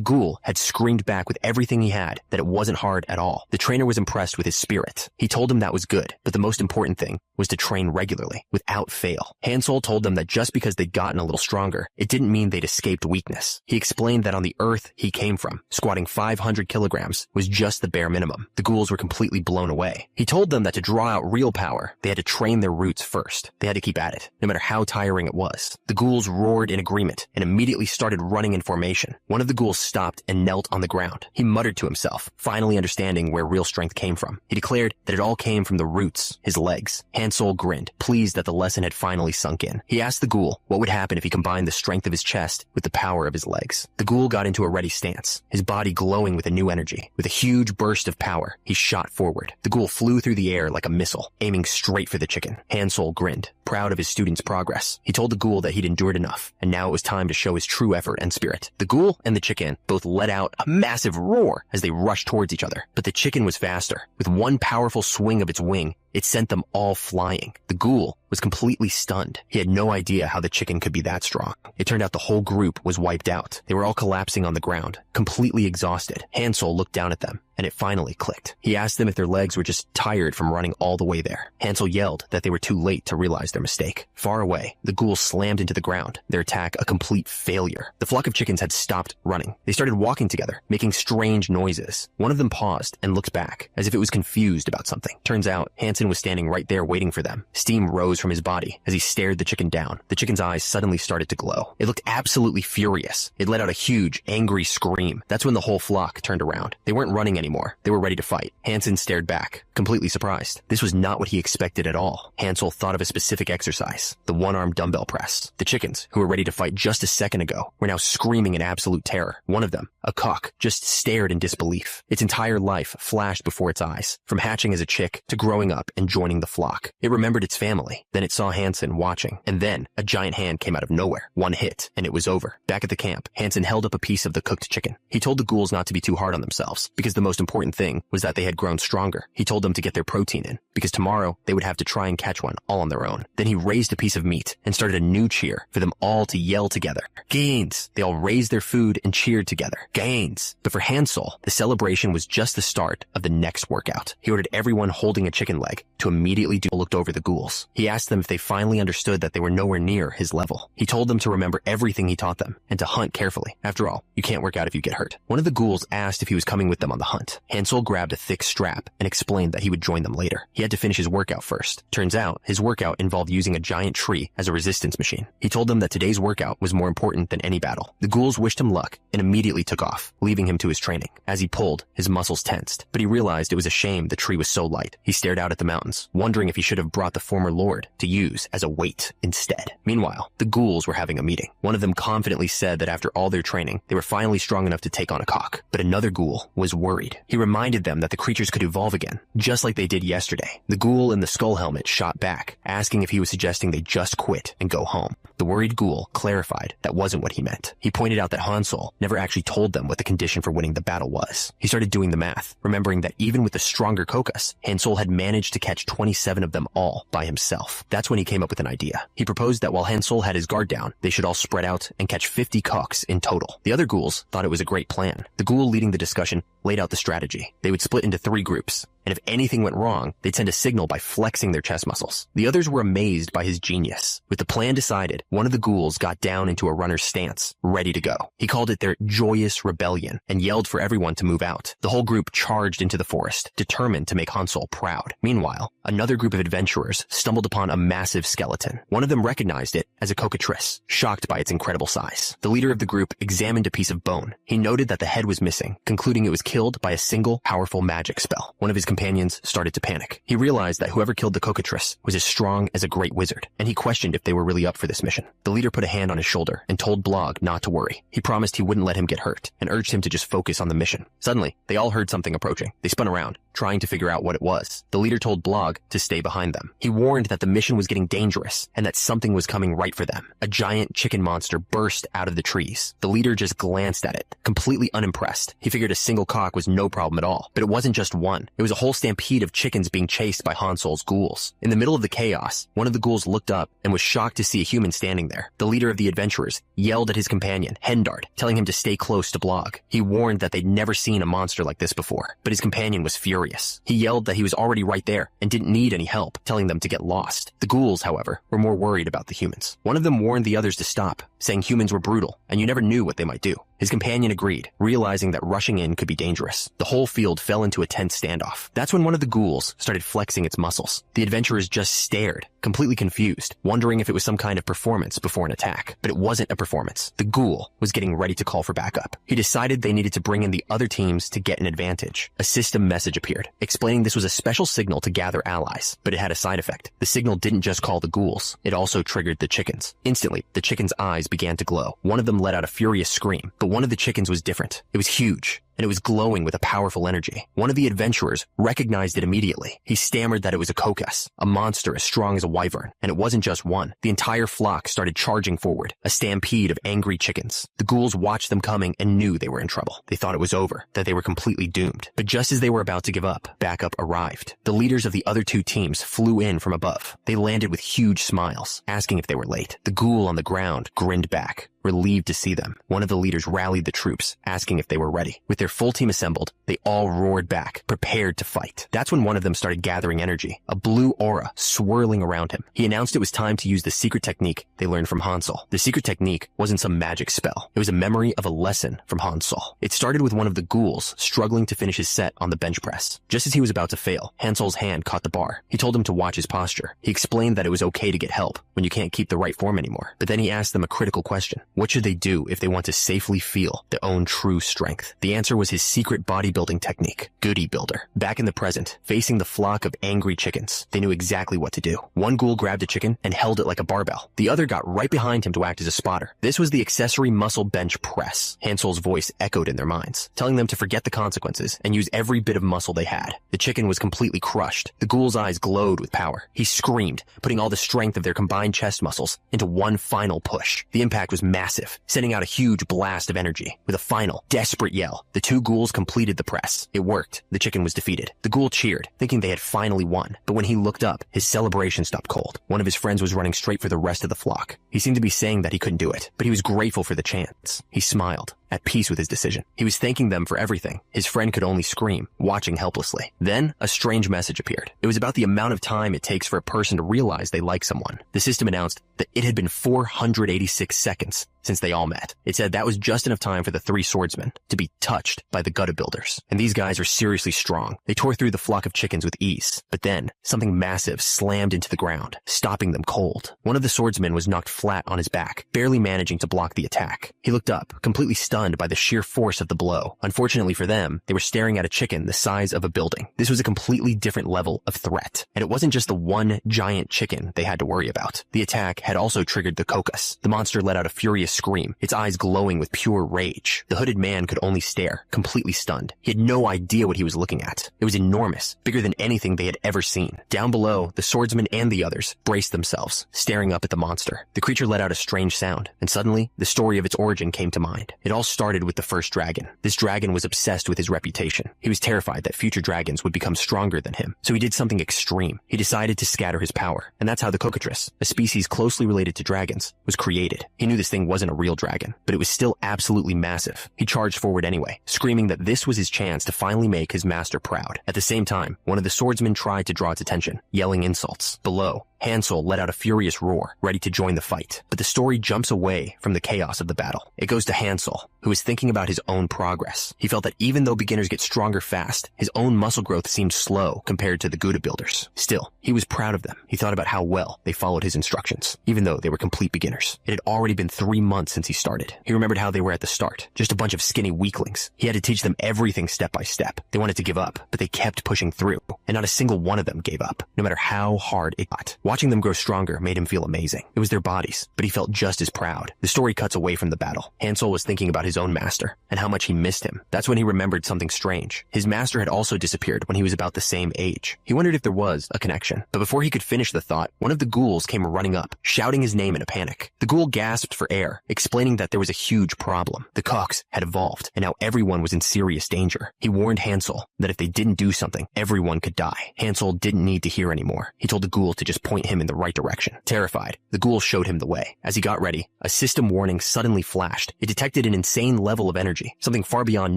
ghoul had screamed back with everything he had that it wasn't hard at all. The trainer was impressed with his spirit. He told him that was good, but the most important thing was to train regularly, without fail. Hansol told them that just because they'd gotten a little stronger, it didn't mean they'd escaped weakness. He explained that on the earth he came from, squatting 500 kilograms was just the bare minimum. The ghouls were completely blown away. He told them that to draw out real power, they had to train their roots first. They had to keep at it, no matter how tiring it was. The ghouls roared in agreement and immediately started running in formation. One of the ghouls stopped and knelt on the ground. He muttered to himself, finally understanding where real strength came from. He declared that it all came from the roots, his legs. Hansol grinned, pleased that the lesson had finally sunk in. He asked the ghoul what would happen if he combined the strength of his chest with the power of his legs. The ghoul got into a ready stance, his body glowing with a new energy. With a huge burst of power, he shot forward. The ghoul flew through the air like a missile, aiming straight for the chicken. Hansol grinned, proud of his student's progress. He told the ghoul that he'd endured enough, and now it was time to show his true effort and spirit. The ghoul and the chicken both let out a massive roar as they rushed towards each other, but the chicken was faster. With one powerful swing of its wing, it sent them all flying. The ghoul was completely stunned. He had no idea how the chicken could be that strong. It turned out the whole group was wiped out. They were all collapsing on the ground, completely exhausted. Hansol looked down at them, and it finally clicked. He asked them if their legs were just tired from running all the way there. Hansol yelled that they were too late to realize their mistake. Far away, the ghouls slammed into the ground, their attack a complete failure. The flock of chickens had stopped running. They started walking together, making strange noises. One of them paused and looked back, as if it was confused about something. Turns out, Hansen was standing right there waiting for them. Steam rose from his body as he stared the chicken down. The chicken's eyes suddenly started to glow. It looked absolutely furious. It let out a huge, angry scream. That's when the whole flock turned around. They weren't running anymore. They were ready to fight. Hansen stared back, completely surprised. This was not what he expected at all. Hansel thought of a specific exercise, the one-arm dumbbell press. The chickens, who were ready to fight just a second ago, were now screaming in absolute terror. One of them, a cock, just stared in disbelief. Its entire life flashed before its eyes, from hatching as a chick to growing up and joining the flock. It remembered its family. Then it saw Hansen watching, and then a giant hand came out of nowhere. One hit, and it was over. Back at the camp, Hansen held up a piece of the cooked chicken. He told the ghouls not to be too hard on themselves, because the most important thing was that they had grown stronger. He told them to get their protein in, because tomorrow they would have to try and catch one all on their own. Then he raised a piece of meat and started a new cheer for them all to yell together. Gains! They all raised their food and cheered together. Gains! But for Hansel, the celebration was just the start of the next workout. He ordered everyone holding a chicken leg to immediately looked over the ghouls. He asked them if they finally understood that they were nowhere near his level. He told them to remember everything he taught them and to hunt carefully. After all, you can't work out if you get hurt. One of the ghouls asked if he was coming with them on the hunt. Hansel grabbed a thick strap and explained that he would join them later. He had to finish his workout first. Turns out, his workout involved using a giant tree as a resistance machine. He told them that today's workout was more important than any battle. The ghouls wished him luck and immediately took off, leaving him to his training. As he pulled, his muscles tensed, but he realized it was a shame the tree was so light. He stared out at the mountains, wondering if he should have brought the former lord to use as a weight instead. Meanwhile, the ghouls were having a meeting. One of them confidently said that after all their training, they were finally strong enough to take on a cock. But another ghoul was worried. He reminded them that the creatures could evolve again, just like they did yesterday. The ghoul in the skull helmet shot back, asking if he was suggesting they just quit and go home. The worried ghoul clarified that wasn't what he meant. He pointed out that Hansol never actually told them what the condition for winning the battle was. He started doing the math, remembering that even with the stronger Kokas, Hansol had managed to catch 27 of them all by himself. That's when he came up with an idea. He proposed that while Hansol had his guard down, they should all spread out and catch 50 cocks in total. The other ghouls thought it was a great plan. The ghoul leading the discussion laid out the strategy. They would split into 3 groups, and if anything went wrong, they'd send a signal by flexing their chest muscles. The others were amazed by his genius. With the plan decided, one of the ghouls got down into a runner's stance, ready to go. He called it their joyous rebellion and yelled for everyone to move out. The whole group charged into the forest, determined to make Hansol proud. Meanwhile, another group of adventurers stumbled upon a massive skeleton. One of them recognized it as a cockatrice, shocked by its incredible size. The leader of the group examined a piece of bone. He noted that the head was missing, concluding it was killed by a single powerful magic spell. One of his companions started to panic. He realized that whoever killed the cockatrice was as strong as a great wizard, and he questioned if they were really up for this mission. The leader put a hand on his shoulder and told Blog not to worry. He promised he wouldn't let him get hurt and urged him to just focus on the mission. Suddenly, they all heard something approaching. They spun around, trying to figure out what it was. The leader told Blog to stay behind them. He warned that the mission was getting dangerous and that something was coming right for them. A giant chicken monster burst out of the trees. The leader just glanced at it, completely unimpressed. He figured a single cock was no problem at all. But it wasn't just one. It was a whole stampede of chickens being chased by Hansol's ghouls. In the middle of the chaos, one of the ghouls looked up and was shocked to see a human standing there. The leader of the adventurers yelled at his companion, Hendard, telling him to stay close to Blog. He warned that they'd never seen a monster like this before, but his companion was furious. He yelled that he was already right there and didn't need any help, telling them to get lost. The ghouls, however, were more worried about the humans. One of them warned the others to stop, saying humans were brutal and you never knew what they might do. His companion agreed, realizing that rushing in could be dangerous. The whole field fell into a tense standoff. That's when one of the ghouls started flexing its muscles. The adventurers just stared, completely confused, wondering if it was some kind of performance before an attack. But it wasn't a performance. The ghoul was getting ready to call for backup. He decided they needed to bring in the other teams to get an advantage. A system message appeared, explaining this was a special signal to gather allies, but it had a side effect. The signal didn't just call the ghouls, it also triggered the chickens. Instantly, the chickens' eyes began to glow. One of them let out a furious scream, but one of the chickens was different. It was huge, and it was glowing with a powerful energy. One of the adventurers recognized it immediately. He stammered that it was a kokas, a monster as strong as a wyvern, and it wasn't just one. The entire flock started charging forward, a stampede of angry chickens. The ghouls watched them coming and knew they were in trouble. They thought it was over, that they were completely doomed. But just as they were about to give up, backup arrived. The leaders of the other 2 teams flew in from above. They landed with huge smiles, asking if they were late. The ghoul on the ground grinned back, relieved to see them. One of the leaders rallied the troops, asking if they were ready. With their full team assembled, they all roared back, prepared to fight. That's when one of them started gathering energy, a blue aura swirling around him. He announced it was time to use the secret technique they learned from Hansol. The secret technique wasn't some magic spell. It was a memory of a lesson from Hansol. It started with one of the ghouls struggling to finish his set on the bench press. Just as he was about to fail, Hansol's hand caught the bar. He told him to watch his posture. He explained that it was okay to get help when you can't keep the right form anymore. But then he asked them a critical question. What should they do if they want to safely feel their own true strength? The answer was his secret bodybuilding technique, Goody Builder. Back in the present, facing the flock of angry chickens, they knew exactly what to do. One ghoul grabbed a chicken and held it like a barbell. The other got right behind him to act as a spotter. This was the accessory muscle bench press. Hansol's voice echoed in their minds, telling them to forget the consequences and use every bit of muscle they had. The chicken was completely crushed. The ghoul's eyes glowed with power. He screamed, putting all the strength of their combined chest muscles into one final push. The impact was massive, sending out a huge blast of energy. With a final, desperate yell, the 2 ghouls completed the press. It worked. The chicken was defeated. The ghoul cheered, thinking they had finally won. But when he looked up, his celebration stopped cold. One of his friends was running straight for the rest of the flock. He seemed to be saying that he couldn't do it, but he was grateful for the chance. He smiled, at peace with his decision. He was thanking them for everything. His friend could only scream, watching helplessly. Then, a strange message appeared. It was about the amount of time it takes for a person to realize they like someone. The system announced that it had been 486 seconds since they all met. It said that was just enough time for the 3 swordsmen to be touched by the Gutta Builders. And these guys are seriously strong. They tore through the flock of chickens with ease. But then, something massive slammed into the ground, stopping them cold. One of the swordsmen was knocked flat on his back, barely managing to block the attack. He looked up, completely stunned stunned by the sheer force of the blow. Unfortunately for them, they were staring at a chicken the size of a building. This was a completely different level of threat. And it wasn't just the one giant chicken they had to worry about. The attack had also triggered the cocos. The monster let out a furious scream, its eyes glowing with pure rage. The hooded man could only stare, completely stunned. He had no idea what he was looking at. It was enormous, bigger than anything they had ever seen. Down below, the swordsman and the others braced themselves, staring up at the monster. The creature let out a strange sound, and suddenly, the story of its origin came to mind. It all started with the first dragon. This dragon was obsessed with his reputation. He was terrified that future dragons would become stronger than him, so he did something extreme. He decided to scatter his power, and that's how the cockatrice, a species closely related to dragons, was created. He knew this thing wasn't a real dragon, but it was still absolutely massive. He charged forward anyway, screaming that this was his chance to finally make his master proud. At the same time, one of the swordsmen tried to draw its attention, yelling insults. Below, Hansel let out a furious roar, ready to join the fight. But the story jumps away from the chaos of the battle. It goes to Hansel, who is thinking about his own progress. He felt that even though beginners get stronger fast, his own muscle growth seemed slow compared to the Gouda builders. Still, he was proud of them. He thought about how well they followed his instructions, even though they were complete beginners. It had already been 3 months since he started. He remembered how they were at the start, just a bunch of skinny weaklings. He had to teach them everything step by step. They wanted to give up, but they kept pushing through, and not a single one of them gave up, no matter how hard it got. Watching them grow stronger made him feel amazing. It was their bodies, but he felt just as proud. The story cuts away from the battle. Hansel was thinking about his own master, and how much he missed him. That's when he remembered something strange. His master had also disappeared when he was about the same age. He wondered if there was a connection, but before he could finish the thought, one of the ghouls came running up, shouting his name in a panic. The ghoul gasped for air, explaining that there was a huge problem. The cocks had evolved, and now everyone was in serious danger. He warned Hansel that if they didn't do something, everyone could die. Hansel didn't need to hear anymore. He told the ghoul to just point him in the right direction. Terrified, the ghoul showed him the way. As he got ready, a system warning suddenly flashed. It detected an insane level of energy, something far beyond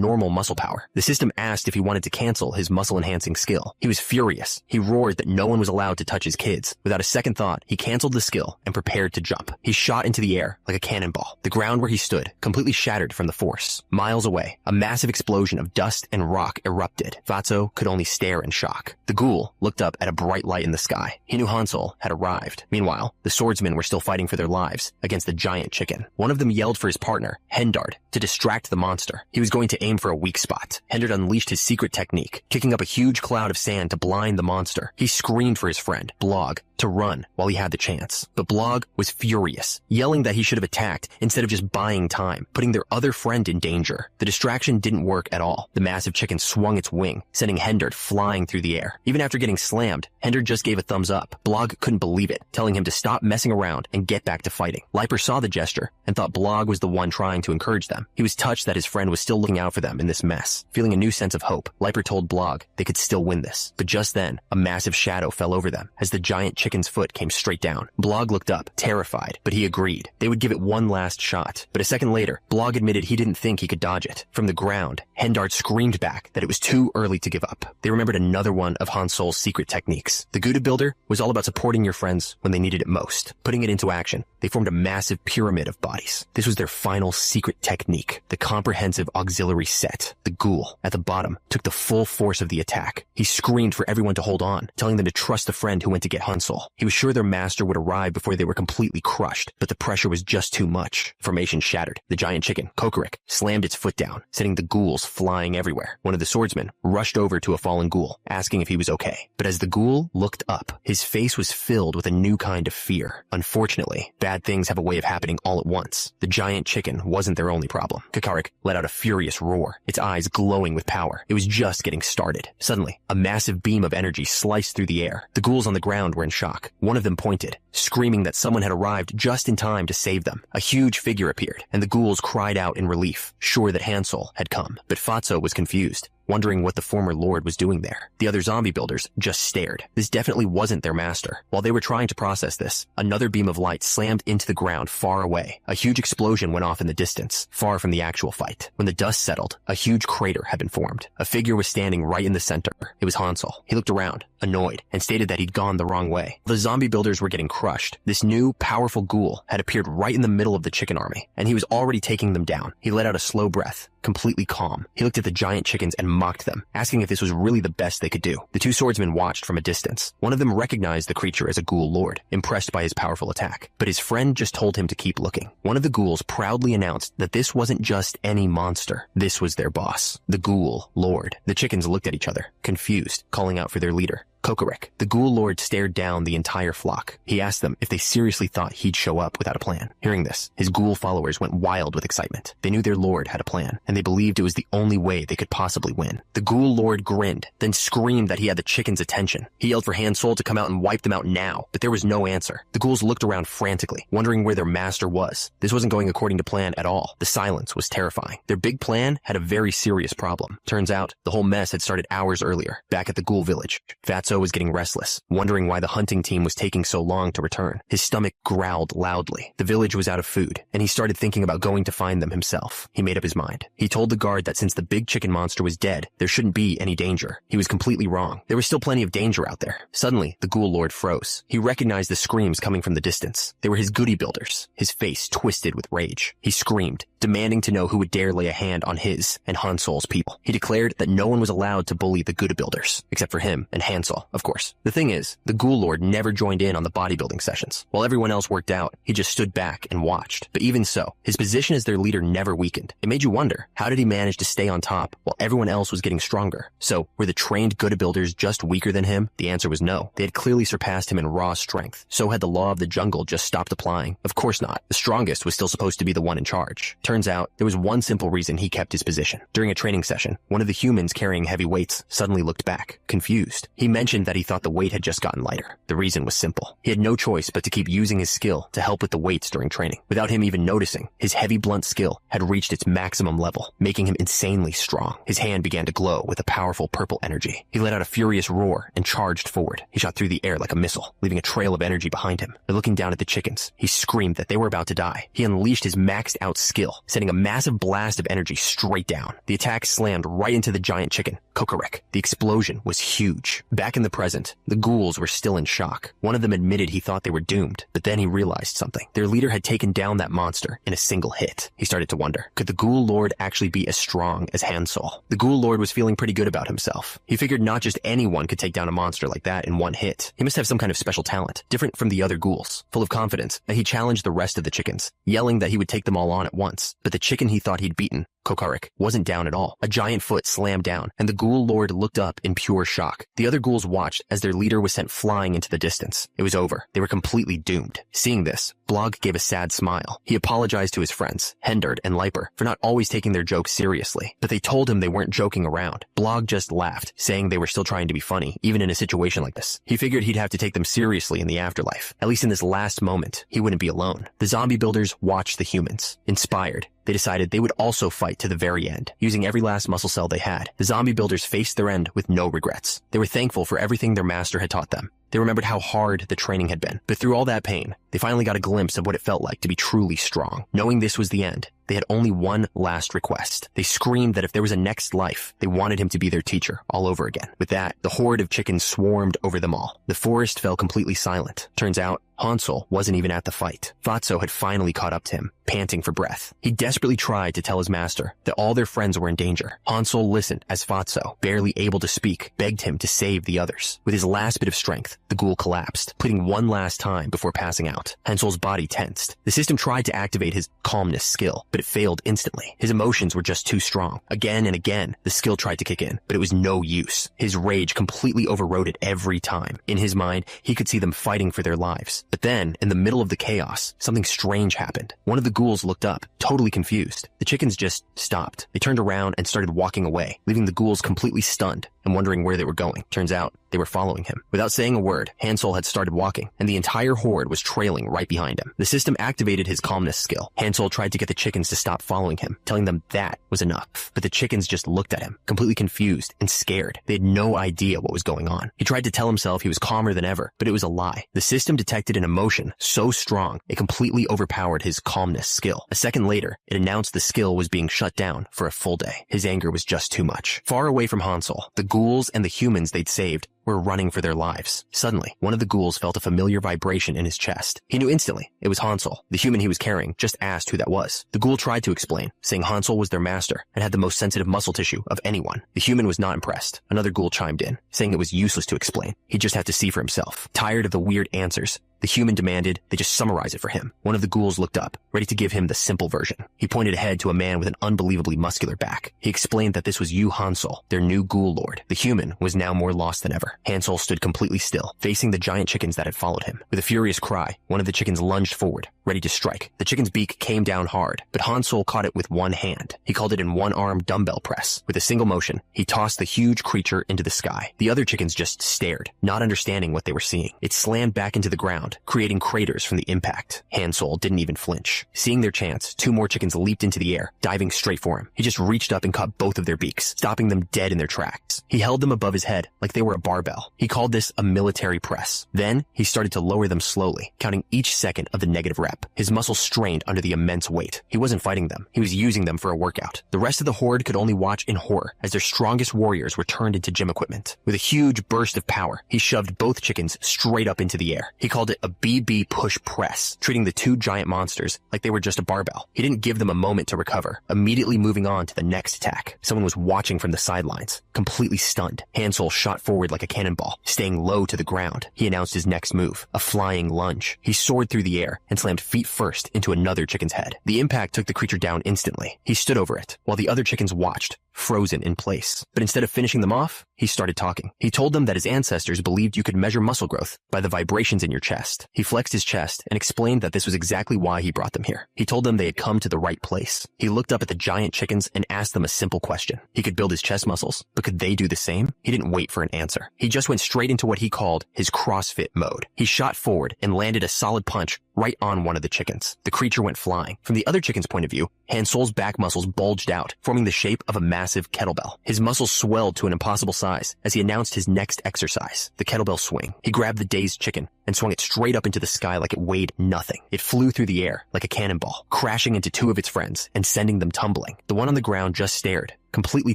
normal muscle power. The system asked if he wanted to cancel his muscle-enhancing skill. He was furious. He roared that no one was allowed to touch his kids. Without a second thought, he canceled the skill and prepared to jump. He shot into the air like a cannonball. The ground where he stood completely shattered from the force. Miles away, a massive explosion of dust and rock erupted. Fatso could only stare in shock. The ghoul looked up at a bright light in the sky. He knew Hansel had arrived. Meanwhile, the swordsmen were still fighting for their lives against the giant chicken. One of them yelled for his partner, Hendard, to distract the monster. He was going to aim for a weak spot. Hendard unleashed his secret technique, kicking up a huge cloud of sand to blind the monster. He screamed for his friend, Blog, to run while he had the chance. But Blog was furious, yelling that he should have attacked instead of just buying time, putting their other friend in danger. The distraction didn't work at all. The massive chicken swung its wing, sending Hendard flying through the air. Even after getting slammed, Hendard just gave a thumbs up. Blog couldn't believe it, telling him to stop messing around and get back to fighting. Liper saw the gesture and thought Blog was the one trying to encourage them. He was touched that his friend was still looking out for them in this mess. Feeling a new sense of hope, Liper told Blog they could still win this. But just then, a massive shadow fell over them as the giant chicken's foot came straight down. Blog looked up, terrified, but he agreed. They would give it one last shot. But a second later, Blog admitted he didn't think he could dodge it. From the ground, Hendard screamed back that it was too early to give up. They remembered another one of Hansol's secret techniques. The Gouda builder was all about supporting your friends when they needed it most. Putting it into action, they formed a massive pyramid of bodies. This was their final secret technique, the comprehensive auxiliary set. The ghoul, at the bottom, took the full force of the attack. He screamed for everyone to hold on, telling them to trust the friend who went to get Hansel. He was sure their master would arrive before they were completely crushed, but the pressure was just too much. Formation shattered. The giant chicken, Kokorik, slammed its foot down, sending the ghouls flying everywhere. One of the swordsmen rushed over to a fallen ghoul, asking if he was okay. But as the ghoul looked up, his face was filled with a new kind of fear. Unfortunately, bad things have a way of happening all at once. The giant chicken wasn't their only problem. Kokorik let out a furious roar, its eyes glowing with power. It was just getting started. Suddenly, a massive beam of energy sliced through the air. The ghouls on the ground were in shock. One of them pointed, screaming that someone had arrived just in time to save them. A huge figure appeared, and the ghouls cried out in relief, sure that Hansel had come. But Fatso was confused, wondering what the former lord was doing there. The other zombie builders just stared. This definitely wasn't their master. While they were trying to process this, another beam of light slammed into the ground far away. A huge explosion went off in the distance, far from the actual fight. When the dust settled, a huge crater had been formed. A figure was standing right in the center. It was Hansel. He looked around, annoyed, and stated that he'd gone the wrong way. The zombie builders were getting crushed. This new, powerful ghoul had appeared right in the middle of the chicken army, and he was already taking them down. He let out a slow breath, completely calm. He looked at the giant chickens and mocked them, asking if this was really the best they could do. The two swordsmen watched from a distance. One of them recognized the creature as a ghoul lord, impressed by his powerful attack. But his friend just told him to keep looking. One of the ghouls proudly announced that this wasn't just any monster. This was their boss, the ghoul lord. The chickens looked at each other, confused, calling out for their leader. Kokorik. The ghoul lord stared down the entire flock. He asked them if they seriously thought he'd show up without a plan. Hearing this, his ghoul followers went wild with excitement. They knew their lord had a plan, and they believed it was the only way they could possibly win. The ghoul lord grinned, then screamed that he had the chickens' attention. He yelled for Hansol to come out and wipe them out now, but there was no answer. The ghouls looked around frantically, wondering where their master was. This wasn't going according to plan at all. The silence was terrifying. Their big plan had a very serious problem. Turns out, the whole mess had started hours earlier, back at the ghoul village. Fatso was getting restless, wondering why the hunting team was taking so long to return. His stomach growled loudly. The village was out of food, and he started thinking about going to find them himself. He made up his mind. He told the guard that since the big chicken monster was dead, there shouldn't be any danger. He was completely wrong. There was still plenty of danger out there. Suddenly, the ghoul lord froze. He recognized the screams coming from the distance. They were his goody builders. His face twisted with rage. He screamed, demanding to know who would dare lay a hand on his and Hansol's people. He declared that no one was allowed to bully the goody builders, except for him and Hansol, of course. The thing is, the ghoul lord never joined in on the bodybuilding sessions. While everyone else worked out, he just stood back and watched. But even so, his position as their leader never weakened. It made you wonder, how did he manage to stay on top while everyone else was getting stronger? So, were the trained good builders just weaker than him? The answer was no. They had clearly surpassed him in raw strength. So had the law of the jungle just stopped applying? Of course not. The strongest was still supposed to be the one in charge. Turns out, there was one simple reason he kept his position. During a training session, one of the humans carrying heavy weights suddenly looked back, confused. He mentioned that he thought the weight had just gotten lighter. The reason was simple. He had no choice but to keep using his skill to help with the weights during training. Without him even noticing, his heavy blunt skill had reached its maximum level, making him insanely strong. His hand began to glow with a powerful purple energy. He let out a furious roar and charged forward. He shot through the air like a missile, leaving a trail of energy behind him. But looking down at the chickens, he screamed that they were about to die. He unleashed his maxed out skill, sending a massive blast of energy straight down. The attack slammed right into the giant chicken, Kokorek. The explosion was huge. Back in the present, the ghouls were still in shock. One of them admitted he thought they were doomed, but then he realized something. Their leader had taken down that monster in a single hit. He started to wonder, could the ghoul lord actually be as strong as Hansol? The ghoul lord was feeling pretty good about himself. He figured not just anyone could take down a monster like that in one hit. He must have some kind of special talent, different from the other ghouls. Full of confidence, he challenged the rest of the chickens, yelling that he would take them all on at once. But the chicken he thought he'd beaten, Kokarik, wasn't down at all. A giant foot slammed down, and the ghoul lord looked up in pure shock. The other ghouls watched as their leader was sent flying into the distance. It was over. They were completely doomed. Seeing this, Blog gave a sad smile. He apologized to his friends, Hendard and Liper, for not always taking their jokes seriously, but they told him they weren't joking around. Blog just laughed, saying they were still trying to be funny, even in a situation like this. He figured he'd have to take them seriously in the afterlife. At least in this last moment, he wouldn't be alone. The zombie builders watched the humans. Inspired, they decided they would also fight to the very end, using every last muscle cell they had. The zombie builders faced their end with no regrets. They were thankful for everything their master had taught them. They remembered how hard the training had been. But through all that pain, they finally got a glimpse of what it felt like to be truly strong. Knowing this was the end, they had only one last request. They screamed that if there was a next life, they wanted him to be their teacher all over again. With that, the horde of chickens swarmed over them all. The forest fell completely silent. Turns out, Hansol wasn't even at the fight. Fatso had finally caught up to him, panting for breath. He desperately tried to tell his master that all their friends were in danger. Hansol listened as Fatso, barely able to speak, begged him to save the others. With his last bit of strength, the ghoul collapsed, pleading one last time before passing out. Hansol's body tensed. The system tried to activate his calmness skill, but it failed instantly. His emotions were just too strong. Again and again, the skill tried to kick in, but it was no use. His rage completely overrode it every time. In his mind, he could see them fighting for their lives. But then, in the middle of the chaos, something strange happened. One of the ghouls looked up, totally confused. The chickens just stopped. They turned around and started walking away, leaving the ghouls completely stunned and wondering where they were going. Turns out, they were following him. Without saying a word, Hansol had started walking, and the entire horde was trailing right behind him. The system activated his calmness skill. Hansol tried to get the chickens to stop following him, telling them that was enough. But the chickens just looked at him, completely confused and scared. They had no idea what was going on. He tried to tell himself he was calmer than ever, but it was a lie. The system detected an emotion so strong, it completely overpowered his calmness skill. A second later, it announced the skill was being shut down for a full day. His anger was just too much. Far away from Hansol, the ghouls and the humans they'd saved were running for their lives. Suddenly, one of the ghouls felt a familiar vibration in his chest. He knew instantly it was Hansel. The human he was carrying just asked who that was. The ghoul tried to explain, saying Hansel was their master and had the most sensitive muscle tissue of anyone. The human was not impressed. Another ghoul chimed in, saying it was useless to explain. He'd just have to see for himself. Tired of the weird answers, the human demanded they just summarize it for him. One of the ghouls looked up, ready to give him the simple version. He pointed ahead to a man with an unbelievably muscular back. He explained that this was Hansel, their new ghoul lord. The human was now more lost than ever. Hansel stood completely still, facing the giant chickens that had followed him. With a furious cry, one of the chickens lunged forward, ready to strike. The chicken's beak came down hard, but Hansel caught it with one hand. He called it an one-arm dumbbell press. With a single motion, he tossed the huge creature into the sky. The other chickens just stared, not understanding what they were seeing. It slammed back into the ground, creating craters from the impact. Hansel didn't even flinch. Seeing their chance, two more chickens leaped into the air, diving straight for him. He just reached up and caught both of their beaks, stopping them dead in their tracks. He held them above his head like they were a barbell. He called this a military press. Then, he started to lower them slowly, counting each second of the negative rep. His muscles strained under the immense weight. He wasn't fighting them. He was using them for a workout. The rest of the horde could only watch in horror as their strongest warriors were turned into gym equipment. With a huge burst of power, he shoved both chickens straight up into the air. He called it a BB push press, treating the two giant monsters like they were just a barbell. He didn't give them a moment to recover, immediately moving on to the next attack. Someone was watching from the sidelines, completely stunned. Hansel shot forward like a cannonball, staying low to the ground. He announced his next move, a flying lunge. He soared through the air and slammed feet first into another chicken's head. The impact took the creature down instantly. He stood over it, while the other chickens watched, frozen in place. But instead of finishing them off, he started talking. He told them that his ancestors believed you could measure muscle growth by the vibrations in your chest. He flexed his chest and explained that this was exactly why he brought them here. He told them they had come to the right place. He looked up at the giant chickens and asked them a simple question. He could build his chest muscles, but could they do the same? He didn't wait for an answer. He just went straight into what he called his CrossFit mode. He shot forward and landed a solid punch right on one of the chickens. The creature went flying. From the other chicken's point of view, Hansel's back muscles bulged out, forming the shape of a massive kettlebell. His muscles swelled to an impossible size as he announced his next exercise, the kettlebell swing. He grabbed the dazed chicken and swung it straight up into the sky like it weighed nothing. It flew through the air like a cannonball, crashing into two of its friends and sending them tumbling. The one on the ground just stared, completely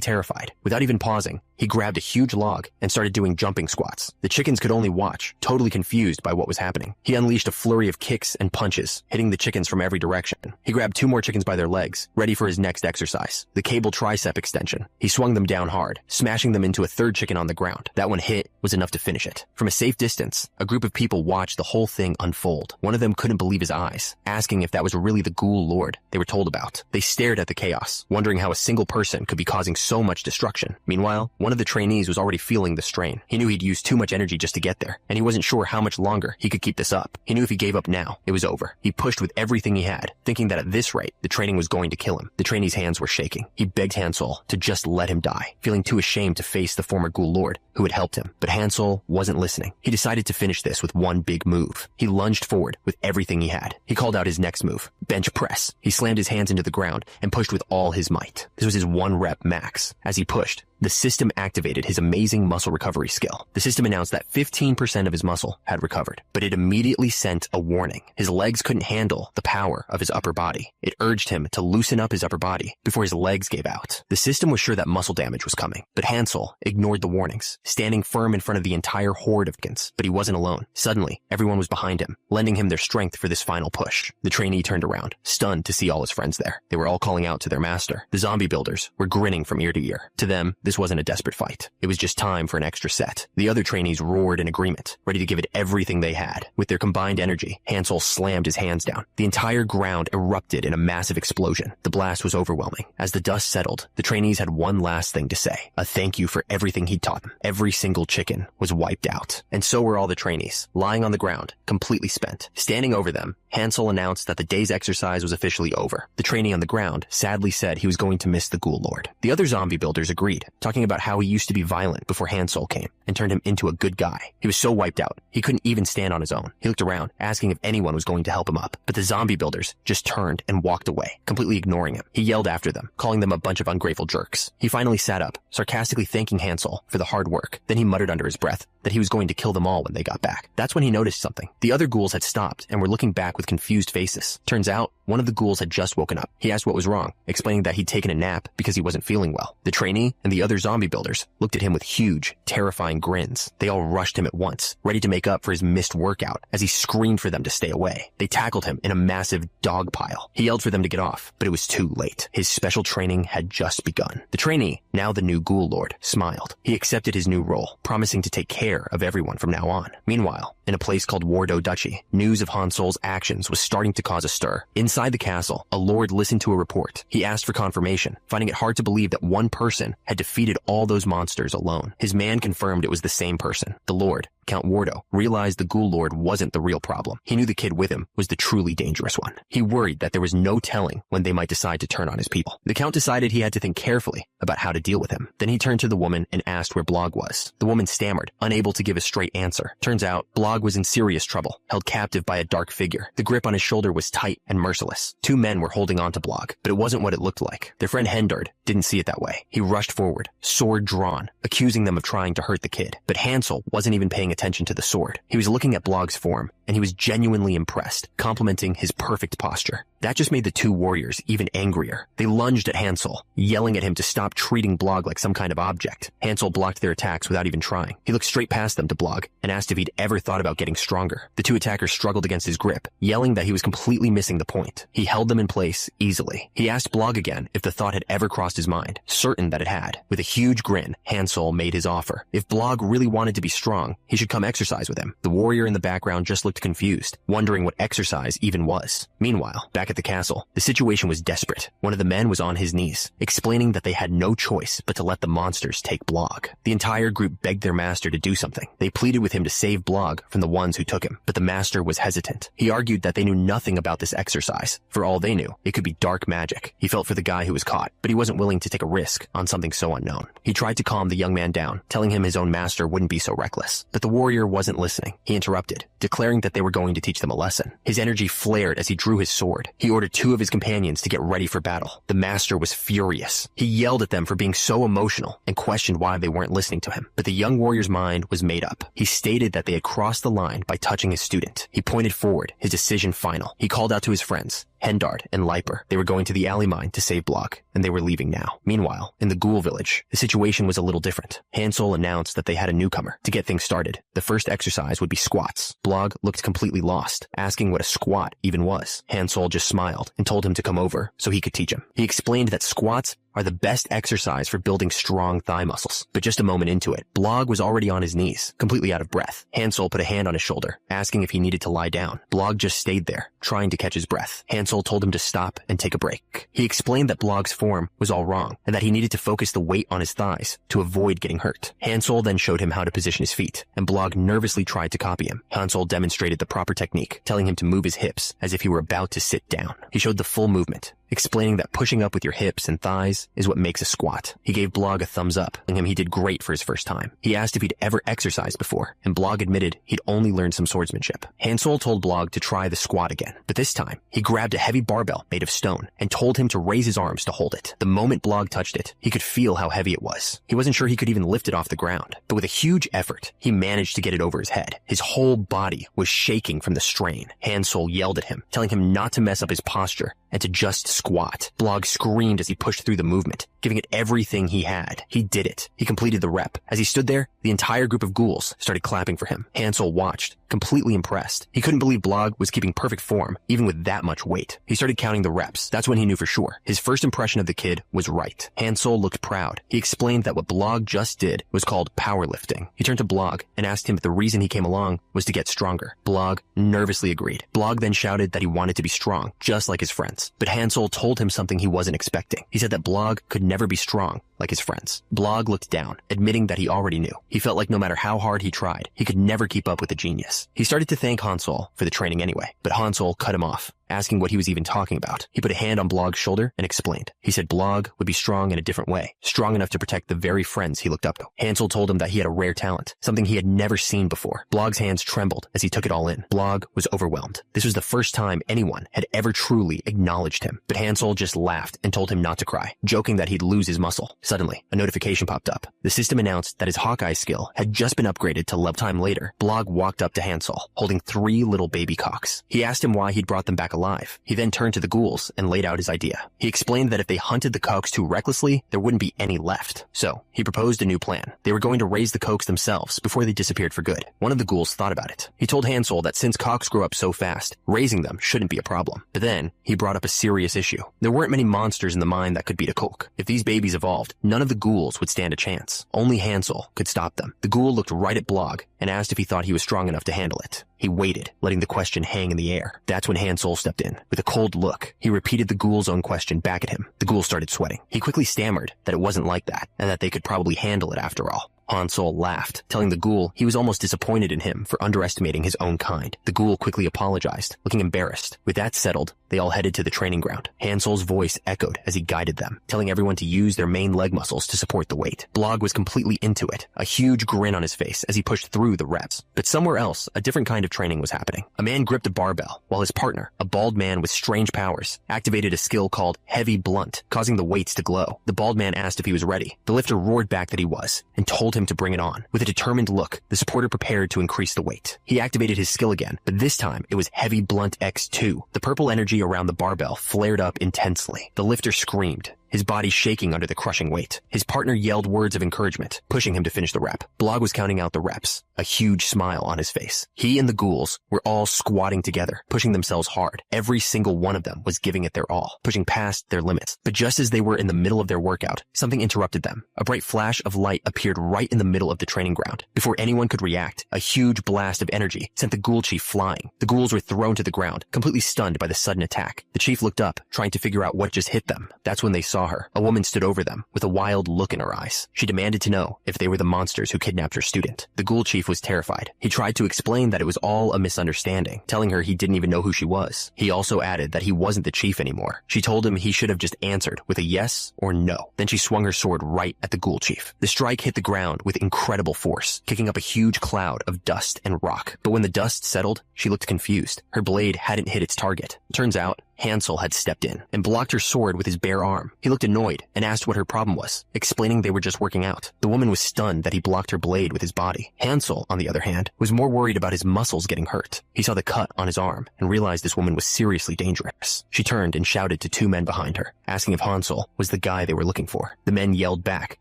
terrified. Without even pausing, he grabbed a huge log and started doing jumping squats. The chickens could only watch, totally confused by what was happening. He unleashed a flurry of kicks and punches, hitting the chickens from every direction. He grabbed two more chickens by their legs, ready for his next exercise, the cable tricep extension. He swung them down hard, smashing them into a third chicken on the ground. That one hit was enough to finish it. From a safe distance, a group of people watched the whole thing unfold. One of them couldn't believe his eyes, asking if that was really the ghoul lord they were told about. They stared at the chaos, wondering how a single person could be causing so much destruction. Meanwhile, one of the trainees was already feeling the strain. He knew he'd used too much energy just to get there, and he wasn't sure how much longer he could keep this up. He knew if he gave up now, it was over. He pushed with everything he had, thinking that at this rate, the training was going to kill him. The trainee's hands were shaking. He begged Hansel to just let him die, feeling too ashamed to face the former ghoul lord who had helped him. But Hansel wasn't listening. He decided to finish this with one big move. He lunged forward with everything he had. He called out his next move, bench press. He slammed his hands into the ground and pushed with all his might. This was his 1 rep max. As he pushed, the system activated his amazing muscle recovery skill. The system announced that 15% of his muscle had recovered, but it immediately sent a warning. His legs couldn't handle the power of his upper body. It urged him to loosen up his upper body before his legs gave out. The system was sure that muscle damage was coming, but Hansel ignored the warnings, standing firm in front of the entire horde of chickens. But he wasn't alone. Suddenly, everyone was behind him, lending him their strength for this final push. The trainee turned around, stunned to see all his friends there. They were all calling out to their master. The zombie builders were grinning from ear to ear. To them, this wasn't a desperate fight. It was just time for an extra set. The other trainees roared in agreement, ready to give it everything they had. With their combined energy, Hansel slammed his hands down. The entire ground erupted in a massive explosion. The blast was overwhelming. As the dust settled, the trainees had one last thing to say, a thank you for everything he'd taught them. Every single chicken was wiped out. And so were all the trainees, lying on the ground, completely spent. Standing over them, Hansel announced that the day's exercise was officially over. The trainee on the ground sadly said he was going to miss the ghoul lord. The other zombie builders agreed, talking about how he used to be violent before Hansel came and turned him into a good guy. He was so wiped out, he couldn't even stand on his own. He looked around, asking if anyone was going to help him up, but the zombie builders just turned and walked away, completely ignoring him. He yelled after them, calling them a bunch of ungrateful jerks. He finally sat up, sarcastically thanking Hansel for the hard work. Then he muttered under his breath that he was going to kill them all when they got back. That's when he noticed something. The other ghouls had stopped and were looking back with confused faces. Turns out, one of the ghouls had just woken up. He asked what was wrong, explaining that he'd taken a nap because he wasn't feeling well. The trainee and the other zombie builders looked at him with huge, terrifying grins. They all rushed him at once, ready to make up for his missed workout as he screamed for them to stay away. They tackled him in a massive dog pile. He yelled for them to get off, but it was too late. His special training had just begun. The trainee, now the new ghoul lord, smiled. He accepted his new role, promising to take care of everyone from now on. Meanwhile, in a place called Wardo Duchy, news of Hansel's actions was starting to cause a stir. Inside the castle, a lord listened to a report. He asked for confirmation, finding it hard to believe that one person had defeated all those monsters alone. His man confirmed it was the same person. The lord, Count Wardo, realized the ghoul lord wasn't the real problem. He knew the kid with him was the truly dangerous one. He worried that there was no telling when they might decide to turn on his people. The count decided he had to think carefully about how to deal with him. Then he turned to the woman and asked where Blog was. The woman stammered, unable to give a straight answer. Turns out, Blog was in serious trouble, held captive by a dark figure. The grip on his shoulder was tight and merciless. Two men were holding on to Blog, but it wasn't what it looked like. Their friend Hendard didn't see it that way. He rushed forward, sword drawn, accusing them of trying to hurt the kid. But Hansel wasn't even paying attention to the sword. He was looking at Blog's form, and he was genuinely impressed, complimenting his perfect posture. That just made the two warriors even angrier. They lunged at Hansel, yelling at him to stop treating Blog like some kind of object. Hansel blocked their attacks without even trying. He looked straight past them to Blog and asked if he'd ever thought about getting stronger. The two attackers struggled against his grip, yelling that he was completely missing the point. He held them in place easily. He asked Blog again if the thought had ever crossed his mind, certain that it had. With a huge grin, Hansel made his offer. If Blog really wanted to be strong, he should come exercise with him. The warrior in the background just looked confused, wondering what exercise even was. Meanwhile, back at the castle, the situation was desperate. One of the men was on his knees, explaining that they had no choice but to let the monsters take Blog. The entire group begged their master to do something. They pleaded with him to save Blog from the ones who took him, but the master was hesitant. He argued that they knew nothing about this exercise. For all they knew, it could be dark magic. He felt for the guy who was caught, but he wasn't willing to take a risk on something so unknown. He tried to calm the young man down, telling him his own master wouldn't be so reckless. But the warrior wasn't listening. He interrupted, declaring that they were going to teach them a lesson. His energy flared as he drew his sword. He ordered two of his companions to get ready for battle. The master was furious. He yelled at them for being so emotional and questioned why they weren't listening to him. But the young warrior's mind was made up. He stated that they had crossed the line by touching his student. He pointed forward, his decision final. He called out to his friends, Hendard and Leiper. They were going to the alley mine to save Blog, and they were leaving now. Meanwhile, in the ghoul village, the situation was a little different. Hansel announced that they had a newcomer. To get things started, the first exercise would be squats. Blog looked completely lost, asking what a squat even was. Hansel just smiled and told him to come over so he could teach him. He explained that squats are the best exercise for building strong thigh muscles. But just a moment into it, Blog was already on his knees, completely out of breath. Hansel put a hand on his shoulder, asking if he needed to lie down. Blog just stayed there, trying to catch his breath. Hansel told him to stop and take a break. He explained that Blog's form was all wrong, and that he needed to focus the weight on his thighs to avoid getting hurt. Hansel then showed him how to position his feet, and Blog nervously tried to copy him. Hansel demonstrated the proper technique, telling him to move his hips as if he were about to sit down. He showed the full movement, explaining that pushing up with your hips and thighs is what makes a squat. He gave Blog a thumbs up, telling him he did great for his first time. He asked if he'd ever exercised before, and Blog admitted he'd only learned some swordsmanship. Hansel told Blog to try the squat again, but this time, he grabbed a heavy barbell made of stone and told him to raise his arms to hold it. The moment Blog touched it, he could feel how heavy it was. He wasn't sure he could even lift it off the ground, but with a huge effort, he managed to get it over his head. His whole body was shaking from the strain. Hansel yelled at him, telling him not to mess up his posture and to just squat. Blog screamed as he pushed through the movement, giving it everything he had. He did it. He completed the rep. As he stood there, the entire group of ghouls started clapping for him. Hansel watched, completely impressed. He couldn't believe Blog was keeping perfect form, even with that much weight. He started counting the reps. That's when he knew for sure. His first impression of the kid was right. Hansel looked proud. He explained that what Blog just did was called powerlifting. He turned to Blog and asked him if the reason he came along was to get stronger. Blog nervously agreed. Blog then shouted that he wanted to be strong, just like his friends. But Hansel told him something he wasn't expecting. He said that Blog could never be strong like his friends. Blog looked down, admitting that he already knew. He felt like no matter how hard he tried, he could never keep up with the genius. He started to thank Hansel for the training anyway, but Hansel cut him off, asking what he was even talking about. He put a hand on Blog's shoulder and explained. He said Blog would be strong in a different way, strong enough to protect the very friends he looked up to. Hansel told him that he had a rare talent, something he had never seen before. Blog's hands trembled as he took it all in. Blog was overwhelmed. This was the first time anyone had ever truly acknowledged him, but Hansel just laughed and told him not to cry, joking that he'd lose his muscle. Suddenly, a notification popped up. The system announced that his Hawkeye skill had just been upgraded to level. Time later, Blog walked up to Hansel, holding 3 little baby cocks. He asked him why he'd brought them back alive. He then turned to the ghouls and laid out his idea. He explained that if they hunted the cocks too recklessly, there wouldn't be any left. So, he proposed a new plan. They were going to raise the cocks themselves before they disappeared for good. One of the ghouls thought about it. He told Hansel that since cocks grow up so fast, raising them shouldn't be a problem. But then, he brought up a serious issue. There weren't many monsters in the mine that could beat a coke. If these babies evolved, none of the ghouls would stand a chance. Only Hansel could stop them. The ghoul looked right at Blog and asked if he thought he was strong enough to handle it. He waited, letting the question hang in the air. That's when Hansel stepped in. With a cold look, he repeated the ghoul's own question back at him. The ghoul started sweating. He quickly stammered that it wasn't like that, and that they could probably handle it after all. Hansel laughed, telling the ghoul he was almost disappointed in him for underestimating his own kind. The ghoul quickly apologized, looking embarrassed. With that settled, they all headed to the training ground. Hansel's voice echoed as he guided them, telling everyone to use their main leg muscles to support the weight. Blog was completely into it, a huge grin on his face as he pushed through the reps. But somewhere else, a different kind of training was happening. A man gripped a barbell, while his partner, a bald man with strange powers, activated a skill called Heavy Blunt, causing the weights to glow. The bald man asked if he was ready. The lifter roared back that he was, and told him to bring it on. With a determined look, the supporter prepared to increase the weight. He activated his skill again, but this time it was Heavy Blunt X2. The purple energy around the barbell flared up intensely. The lifter screamed, his body shaking under the crushing weight. His partner yelled words of encouragement, pushing him to finish the rep. Blog was counting out the reps, a huge smile on his face. He and the ghouls were all squatting together, pushing themselves hard. Every single one of them was giving it their all, pushing past their limits. But just as they were in the middle of their workout, something interrupted them. A bright flash of light appeared right in the middle of the training ground. Before anyone could react, a huge blast of energy sent the ghoul chief flying. The ghouls were thrown to the ground, completely stunned by the sudden attack. The chief looked up, trying to figure out what just hit them. That's when they saw her. A woman stood over them with a wild look in her eyes. She demanded to know if they were the monsters who kidnapped her student. The ghoul chief was terrified. He tried to explain that it was all a misunderstanding, telling her he didn't even know who she was. He also added that he wasn't the chief anymore. She told him he should have just answered with a yes or no. Then she swung her sword right at the ghoul chief. The strike hit the ground with incredible force, kicking up a huge cloud of dust and rock. But when the dust settled, she looked confused. Her blade hadn't hit its target. Turns out, Hansel had stepped in and blocked her sword with his bare arm. He looked annoyed and asked what her problem was, explaining they were just working out. The woman was stunned that he blocked her blade with his body. Hansel, on the other hand, was more worried about his muscles getting hurt. He saw the cut on his arm and realized this woman was seriously dangerous. She turned and shouted to 2 men behind her, asking if Hansel was the guy they were looking for. The men yelled back,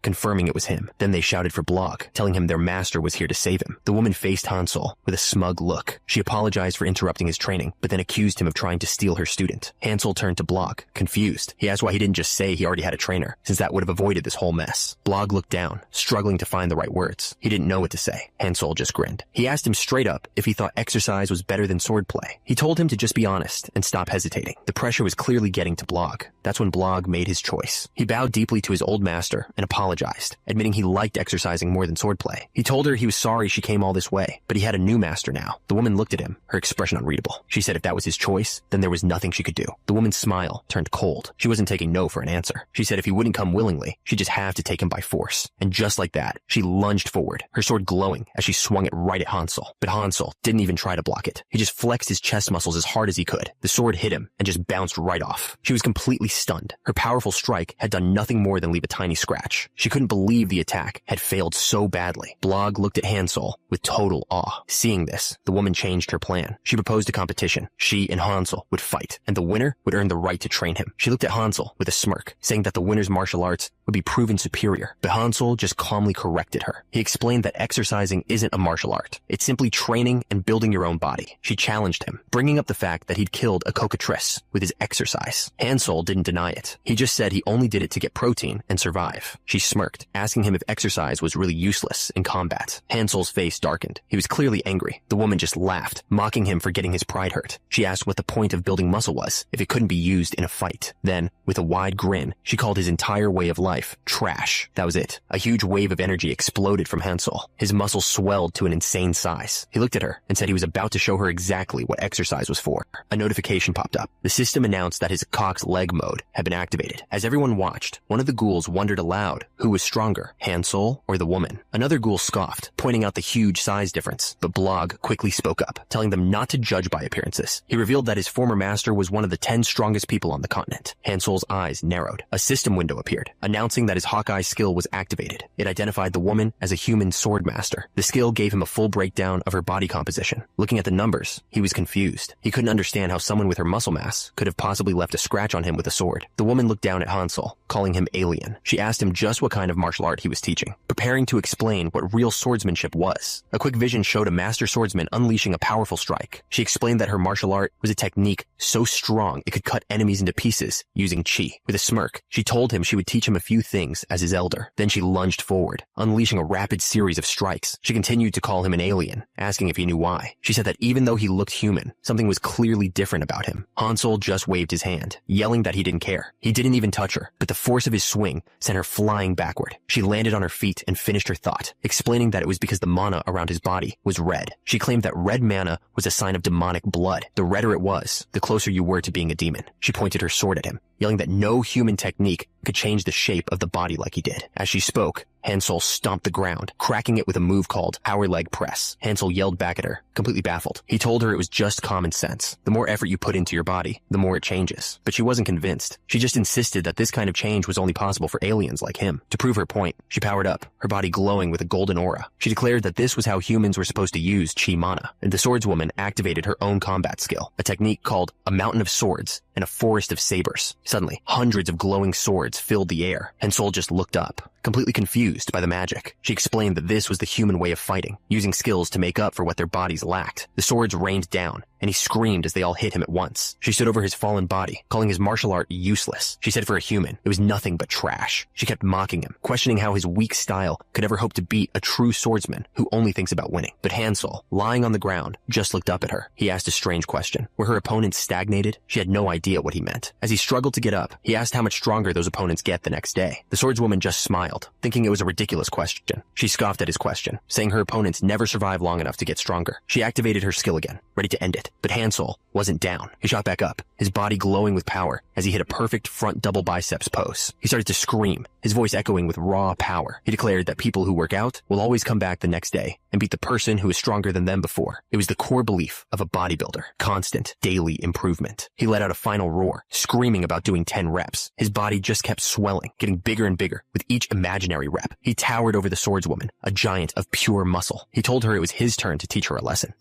confirming it was him. Then they shouted for Blog, telling him their master was here to save him. The woman faced Hansel with a smug look. She apologized for interrupting his training, but then accused him of trying to steal her student. Hansel turned to Blog, confused. He asked why he didn't just say he already had a trainer, since that would have avoided this whole mess. Blog looked down, struggling to find the right words. He didn't know what to say. Hansel just grinned. He asked him straight up if he thought exercise was better than swordplay. He told him to just be honest and stop hesitating. The pressure was clearly getting to Blog. That's when Blog made his choice. He bowed deeply to his old master and apologized, admitting he liked exercising more than swordplay. He told her he was sorry she came all this way, but he had a new master now. The woman looked at him, her expression unreadable. She said if that was his choice, then there was nothing she could do. The woman's smile turned cold. She wasn't taking no for an answer. She said if he wouldn't come willingly, she'd just have to take him by force. And just like that, she lunged forward, her sword glowing as she swung it right at Hansel. But Hansel didn't even try to block it. He just flexed his chest muscles as hard as he could. The sword hit him and just bounced right off. She was completely stunned. Her powerful strike had done nothing more than leave a tiny scratch. She couldn't believe the attack had failed so badly. Blog looked at Hansel with total awe. Seeing this, the woman changed her plan. She proposed a competition. She and Hansel would fight, and the winner would earn the right to train him. She looked at Hansel with a smirk, saying that the winner's martial arts would be proven superior. But Hansel just calmly corrected her. He explained that exercising isn't a martial art. It's simply training and building your own body. She challenged him, bringing up the fact that he'd killed a cockatrice with his exercise. Hansel didn't deny it. He just said he only did it to get protein and survive. She smirked, asking him if exercise was really useless in combat. Hansel's face darkened. He was clearly angry. The woman just laughed, mocking him for getting his pride hurt. She asked what the point of building muscle was if it couldn't be used in a fight. Then, with a wide grin, she called his entire way of life trash. That was it. A huge wave of energy exploded from Hansel. His muscles swelled to an insane size. He looked at her and said he was about to show her exactly what exercise was for. A notification popped up. The system announced that his cock's leg mode had been activated. As everyone watched, one of the ghouls wondered aloud who was stronger, Hansel or the woman. Another ghoul scoffed, pointing out the huge size difference, but Blog quickly spoke up, telling them not to judge by appearances. He revealed that his former master was one of the 10 strongest people on the continent. Hansel's eyes narrowed. A system window appeared, announcing announcing that his Hawkeye skill was activated. It identified the woman as a human sword master. The skill gave him a full breakdown of her body composition. Looking at the numbers, he was confused. He couldn't understand how someone with her muscle mass could have possibly left a scratch on him with a sword. The woman looked down at Hansel, calling him alien. She asked him just what kind of martial art he was teaching, preparing to explain what real swordsmanship was. A quick vision showed a master swordsman unleashing a powerful strike. She explained that her martial art was a technique so strong it could cut enemies into pieces using chi. With a smirk, she told him she would teach him a few things as his elder. Then she lunged forward, unleashing a rapid series of strikes. She continued to call him an alien, asking if he knew why. She said that even though he looked human, something was clearly different about him. Hansel just waved his hand, yelling that he didn't care. He didn't even touch her, but the force of his swing sent her flying backward. She landed on her feet and finished her thought, explaining that it was because the mana around his body was red. She claimed that red mana was a sign of demonic blood. The redder it was, the closer you were to being a demon. She pointed her sword at him, yelling that no human technique could change the shape of the body like he did. As she spoke, Hansel stomped the ground, cracking it with a move called power leg press. Hansel yelled back at her, completely baffled. He told her it was just common sense. The more effort you put into your body, the more it changes. But she wasn't convinced. She just insisted that this kind of change was only possible for aliens like him. To prove her point, she powered up, her body glowing with a golden aura. She declared that this was how humans were supposed to use chi mana, and the swordswoman activated her own combat skill, a technique called a mountain of swords and a forest of sabers. Suddenly, hundreds of glowing swords filled the air. Hansel just looked up, completely confused by the magic. She explained that this was the human way of fighting, using skills to make up for what their bodies lacked. The swords rained down, and he screamed as they all hit him at once. She stood over his fallen body, calling his martial art useless. She said for a human, it was nothing but trash. She kept mocking him, questioning how his weak style could ever hope to beat a true swordsman who only thinks about winning. But Hansel, lying on the ground, just looked up at her. He asked a strange question. Were her opponents stagnated? She had no idea what he meant. As he struggled to get up, he asked how much stronger those opponents get the next day. The swordswoman just smiled, thinking it was a ridiculous question. She scoffed at his question, saying her opponents never survive long enough to get stronger. She activated her skill again, ready to end it. But Hansel wasn't down. He shot back up, his body glowing with power as he hit a perfect front double biceps pose. He started to scream, his voice echoing with raw power. He declared that people who work out will always come back the next day and beat the person who is stronger than them before. It was the core belief of a bodybuilder, constant, daily improvement. He let out a final roar, screaming about doing 10 reps. His body just kept swelling, getting bigger and bigger with each imaginary rep. He towered over the swordswoman, a giant of pure muscle. He told her it was his turn to teach her a lesson.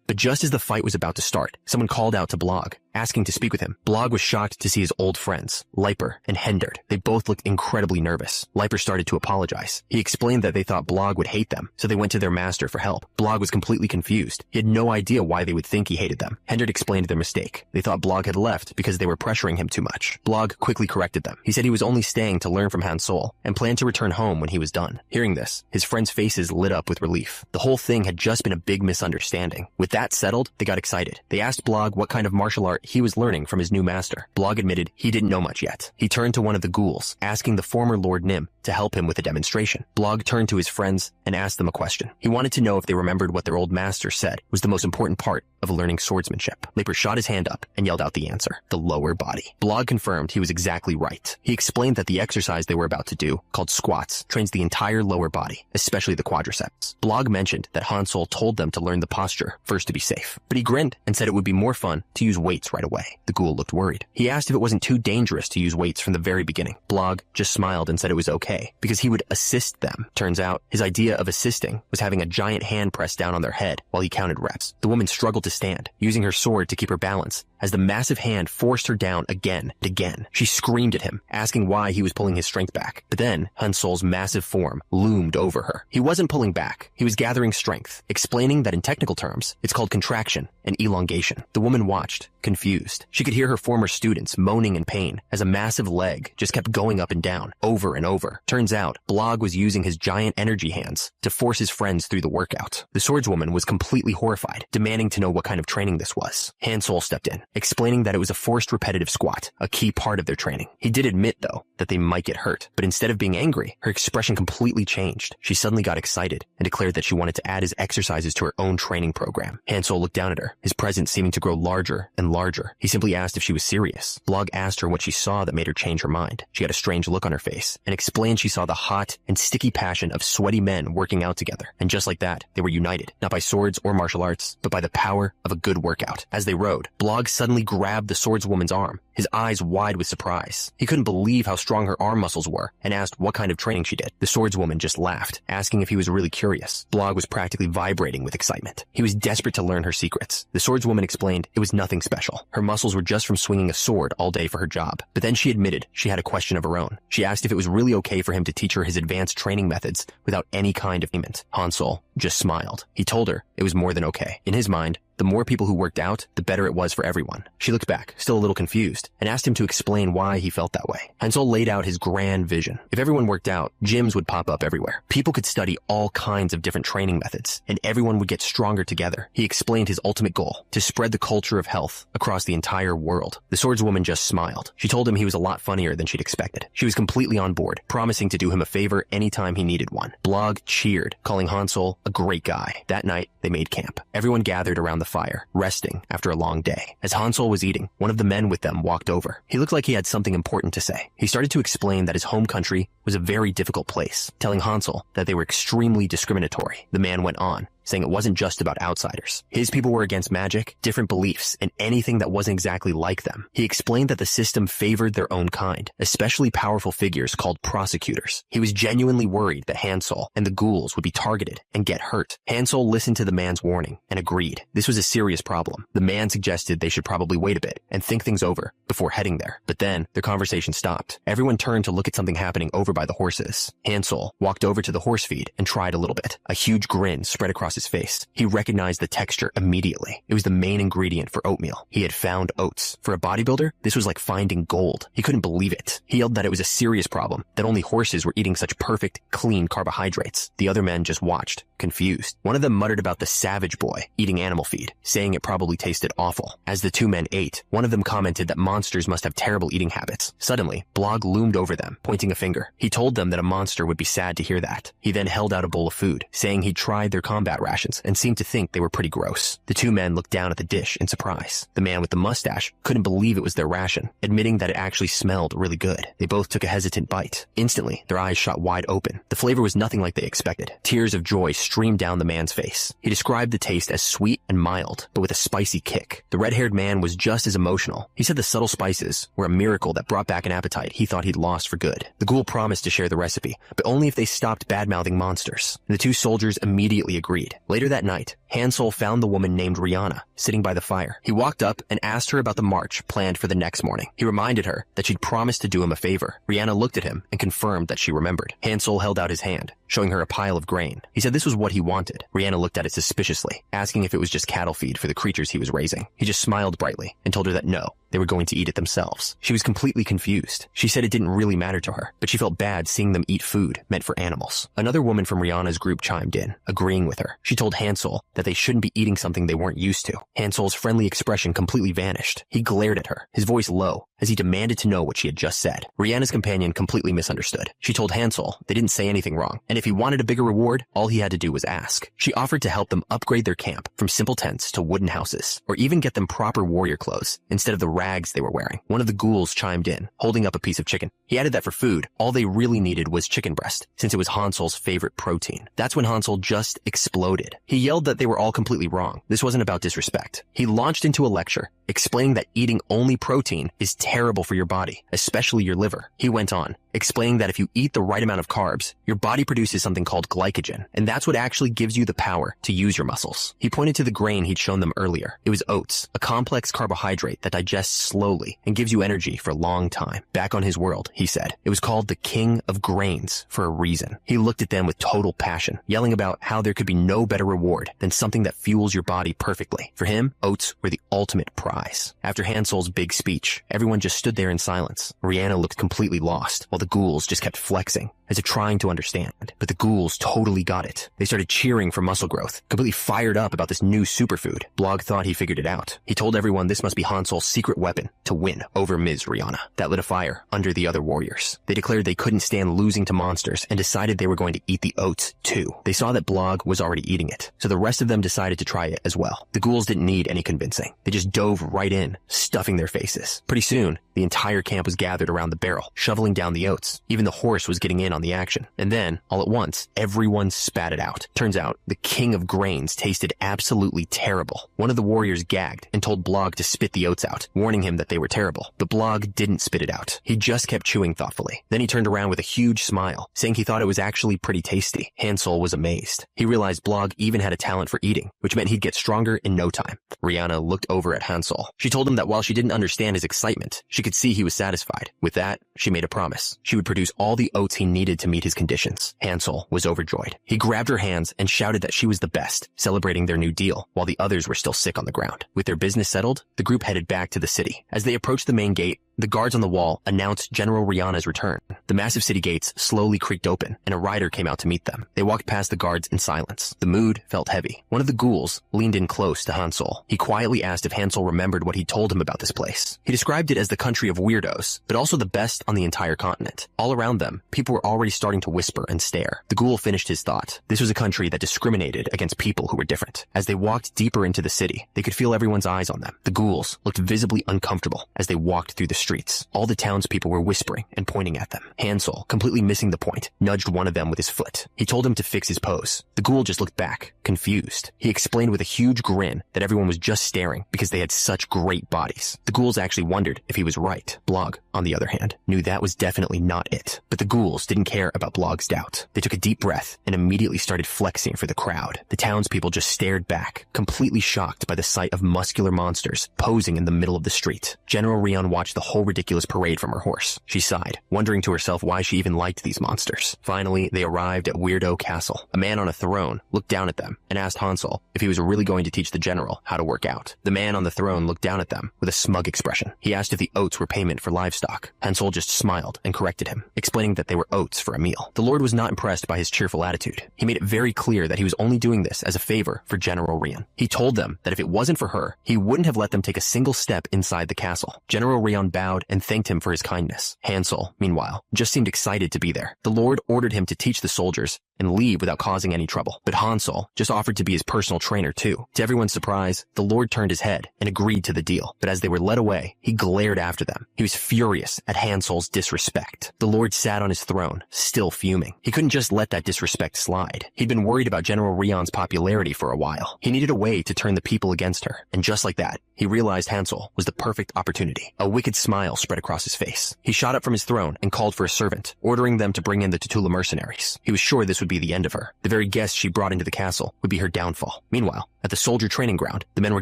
But just as the fight was about to start, someone called out to Blog, asking to speak with him. Blog was shocked to see his old friends, Leiper and Henderd. They both looked incredibly nervous. Leiper started to apologize. He explained that they thought Blog would hate them, so they went to their master for help. Blog was completely confused. He had no idea why they would think he hated them. Henderd explained their mistake. They thought Blog had left because they were pressuring him too much. Blog quickly corrected them. He said he was only staying to learn from Hansel and planned to return home when he was done. Hearing this, his friends' faces lit up with relief. The whole thing had just been a big misunderstanding. With that settled, they got excited. They asked Blog what kind of martial art he was learning from his new master. Blog admitted he didn't know much yet. He turned to one of the ghouls, asking the former Lord Nim to help him with a demonstration. Blog turned to his friends and asked them a question. He wanted to know if they remembered what their old master said was the most important part of learning swordsmanship. Leiper shot his hand up and yelled out the answer, the lower body. Blog confirmed he was exactly right. He explained that the exercise they were about to do, called squats, trains the entire lower body, especially the quadriceps. Blog mentioned that Hansel told them to learn the posture first to be safe, but he grinned and said it would be more fun to use weights right away. The ghoul looked worried. He asked if it wasn't too dangerous to use weights from the very beginning. Blog just smiled and said it was okay, because he would assist them. Turns out, his idea of assisting was having a giant hand pressed down on their head while he counted reps. The woman struggled to stand, using her sword to keep her balance, as the massive hand forced her down again and again. She screamed at him, asking why he was pulling his strength back. But then, Hansel's massive form loomed over her. He wasn't pulling back. He was gathering strength, explaining that in technical terms, it's called contraction and elongation. The woman watched, confused. She could hear her former students moaning in pain as a massive leg just kept going up and down, over and over. Turns out, Blog was using his giant energy hands to force his friends through the workout. The swordswoman was completely horrified, demanding to know what kind of training this was. Hansel stepped in, explaining that it was a forced repetitive squat, a key part of their training. He did admit, though, that they might get hurt, but instead of being angry, her expression completely changed. She suddenly got excited and declared that she wanted to add his exercises to her own training program. Hansel looked down at her, his presence seeming to grow larger and larger. He simply asked if she was serious. Blog asked her what she saw that made her change her mind. She had a strange look on her face and explained she saw the hot and sticky passion of sweaty men working out together. And just like that, they were united, not by swords or martial arts, but by the power of a good workout. As they rode, Blog suddenly grabbed the swordswoman's arm, his eyes wide with surprise. He couldn't believe how strong her arm muscles were and asked what kind of training she did. The swordswoman just laughed, asking if he was really curious. Blog was practically vibrating with excitement. He was desperate to learn her secrets. The swordswoman explained it was nothing special. Her muscles were just from swinging a sword all day for her job. But then she admitted she had a question of her own. She asked if it was really okay for him to teach her his advanced training methods without any kind of payment. Hansol just smiled. He told her it was more than okay. In his mind, the more people who worked out, the better it was for everyone. She looked back, still a little confused, and asked him to explain why he felt that way. Hansol laid out his grand vision. If everyone worked out, gyms would pop up everywhere. People could study all kinds of different training methods, and everyone would get stronger together. He explained his ultimate goal, to spread the culture of health across the entire world. The swordswoman just smiled. She told him he was a lot funnier than she'd expected. She was completely on board, promising to do him a favor anytime he needed one. Blog cheered, calling Hansol a great guy. That night, they made camp. Everyone gathered around the fire, resting after a long day. As Hansol was eating, one of the men with them walked over. He looked like he had something important to say. He started to explain that his home country was a very difficult place, telling Hansol that they were extremely discriminatory. The man went on, saying it wasn't just about outsiders. His people were against magic, different beliefs, and anything that wasn't exactly like them. He explained that the system favored their own kind, especially powerful figures called prosecutors. He was genuinely worried that Hansol and the ghouls would be targeted and get hurt. Hansol listened to the man's warning and agreed. This was a serious problem. The man suggested they should probably wait a bit and think things over before heading there. But then their conversation stopped. Everyone turned to look at something happening over by the horses. Hansol walked over to the horse feed and tried a little bit. A huge grin spread across his face. He recognized the texture immediately. It was the main ingredient for oatmeal. He had found oats. For a bodybuilder, this was like finding gold. He couldn't believe it. He yelled that it was a serious problem, that only horses were eating such perfect, clean carbohydrates. The other men just watched, confused. One of them muttered about the savage boy eating animal feed, saying it probably tasted awful. As the two men ate, one of them commented that monsters must have terrible eating habits. Suddenly, Blog loomed over them, pointing a finger. He told them that a monster would be sad to hear that. He then held out a bowl of food, saying he'd tried their combat rations and seemed to think they were pretty gross. The two men looked down at the dish in surprise. The man with the mustache couldn't believe it was their ration, admitting that it actually smelled really good. They both took a hesitant bite. Instantly, their eyes shot wide open. The flavor was nothing like they expected. Tears of joy streamed down the man's face. He described the taste as sweet and mild, but with a spicy kick. The red-haired man was just as emotional. He said the subtle spices were a miracle that brought back an appetite he thought he'd lost for good. The ghoul promised to share the recipe, but only if they stopped bad-mouthing monsters. The two soldiers immediately agreed. Later that night, Hansol found the woman named Rihanna sitting by the fire. He walked up and asked her about the march planned for the next morning. He reminded her that she'd promised to do him a favor. Rihanna looked at him and confirmed that she remembered. Hansol held out his hand, showing her a pile of grain. He said this was what he wanted. Rihanna looked at it suspiciously, asking if it was just cattle feed for the creatures he was raising. He just smiled brightly and told her that no, they were going to eat it themselves. She was completely confused. She said it didn't really matter to her, but she felt bad seeing them eat food meant for animals. Another woman from Rihanna's group chimed in, agreeing with her. She told Hansol that they shouldn't be eating something they weren't used to. Hansol's friendly expression completely vanished. He glared at her, his voice low, as he demanded to know what she had just said. Rihanna's companion completely misunderstood. She told Hansol they didn't say anything wrong, and if he wanted a bigger reward, all he had to do was ask. She offered to help them upgrade their camp from simple tents to wooden houses, or even get them proper warrior clothes instead of the rags they were wearing. One of the ghouls chimed in, holding up a piece of chicken. He added that for food, all they really needed was chicken breast, since it was Hansol's favorite protein. That's when Hansol just exploded. He yelled that they were all completely wrong. This wasn't about disrespect. He launched into a lecture, explaining that eating only protein is terrible for your body, especially your liver. He went on, explaining that if you eat the right amount of carbs, your body produces something called glycogen, and that's what actually gives you the power to use your muscles. He pointed to the grain he'd shown them earlier. It was oats, a complex carbohydrate that digests slowly and gives you energy for a long time. Back on his world, he said, it was called the king of grains for a reason. He looked at them with total passion, yelling about how there could be no better reward than something that fuels your body perfectly. For him, oats were the ultimate prize. After Hansol's big speech, everyone just stood there in silence. Rihanna looked completely lost, while the ghouls just kept flexing, as if trying to understand. But the ghouls totally got it. They started cheering for muscle growth, completely fired up about this new superfood. Blog thought he figured it out. He told everyone this must be Hansol's secret weapon to win over Ms. Rihanna. That lit a fire under the other warriors. They declared they couldn't stand losing to monsters and decided they were going to eat the oats too. They saw that Blog was already eating it, so the rest of them decided to try it as well. The ghouls didn't need any convincing. They just dove right in, stuffing their faces. Pretty soon, the entire camp was gathered around the barrel, shoveling down the oats oats. Even the horse was getting in on the action. And then, all at once, everyone spat it out. Turns out, the king of grains tasted absolutely terrible. One of the warriors gagged and told Blog to spit the oats out, warning him that they were terrible. But Blog didn't spit it out. He just kept chewing thoughtfully. Then he turned around with a huge smile, saying he thought it was actually pretty tasty. Hansel was amazed. He realized Blog even had a talent for eating, which meant he'd get stronger in no time. Rihanna looked over at Hansel. She told him that while she didn't understand his excitement, she could see he was satisfied. With that, she made a promise. She would produce all the oats he needed to meet his conditions. Hansel was overjoyed. He grabbed her hands and shouted that she was the best, celebrating their new deal, while the others were still sick on the ground. With their business settled, the group headed back to the city. As they approached the main gate, the guards on the wall announced General Rihanna's return. The massive city gates slowly creaked open, and a rider came out to meet them. They walked past the guards in silence. The mood felt heavy. One of the ghouls leaned in close to Hansel. He quietly asked if Hansel remembered what he told him about this place. He described it as the country of weirdos, but also the best on the entire continent. All around them, people were already starting to whisper and stare. The ghoul finished his thought. This was a country that discriminated against people who were different. As they walked deeper into the city, they could feel everyone's eyes on them. The ghouls looked visibly uncomfortable as they walked through the streets. All the townspeople were whispering and pointing at them. Hansel, completely missing the point, nudged one of them with his foot. He told him to fix his pose. The ghoul just looked back, confused. He explained with a huge grin that everyone was just staring because they had such great bodies. The ghouls actually wondered if he was right. Blog, on the other hand, knew that was definitely not it. But the ghouls didn't care about Blog's doubt. They took a deep breath and immediately started flexing for the crowd. The townspeople just stared back, completely shocked by the sight of muscular monsters posing in the middle of the street. General Rion watched the whole ridiculous parade from her horse. She sighed, wondering to herself why she even liked these monsters. Finally, they arrived at Weirdo Castle. A man on a throne looked down at them and asked Hansel if he was really going to teach the general how to work out. The man on the throne looked down at them with a smug expression. He asked if the oats were payment for livestock. Hansel just smiled and corrected him, explaining that they were oats for a meal. The Lord was not impressed by his cheerful attitude. He made it very clear that he was only doing this as a favor for General Rion. He told them that if it wasn't for her, he wouldn't have let them take a single step inside the castle. General Rion bowed and thanked him for his kindness. Hansel, meanwhile, just seemed excited to be there. The Lord ordered him to teach the soldiers and leave without causing any trouble. But Hansel just offered to be his personal trainer too. To everyone's surprise, the Lord turned his head and agreed to the deal. But as they were led away, he glared after them. He was furious at Hansel's disrespect. The Lord sat on his throne, still fuming. He couldn't just let that disrespect slide. He'd been worried about General Rion's popularity for a while. He needed a way to turn the people against her. And just like that, he realized Hansel was the perfect opportunity. A wicked smile spread across his face. He shot up from his throne and called for a servant, ordering them to bring in the Tutula mercenaries. He was sure this would be the end of her. The very guests she brought into the castle would be her downfall. Meanwhile, at the soldier training ground, the men were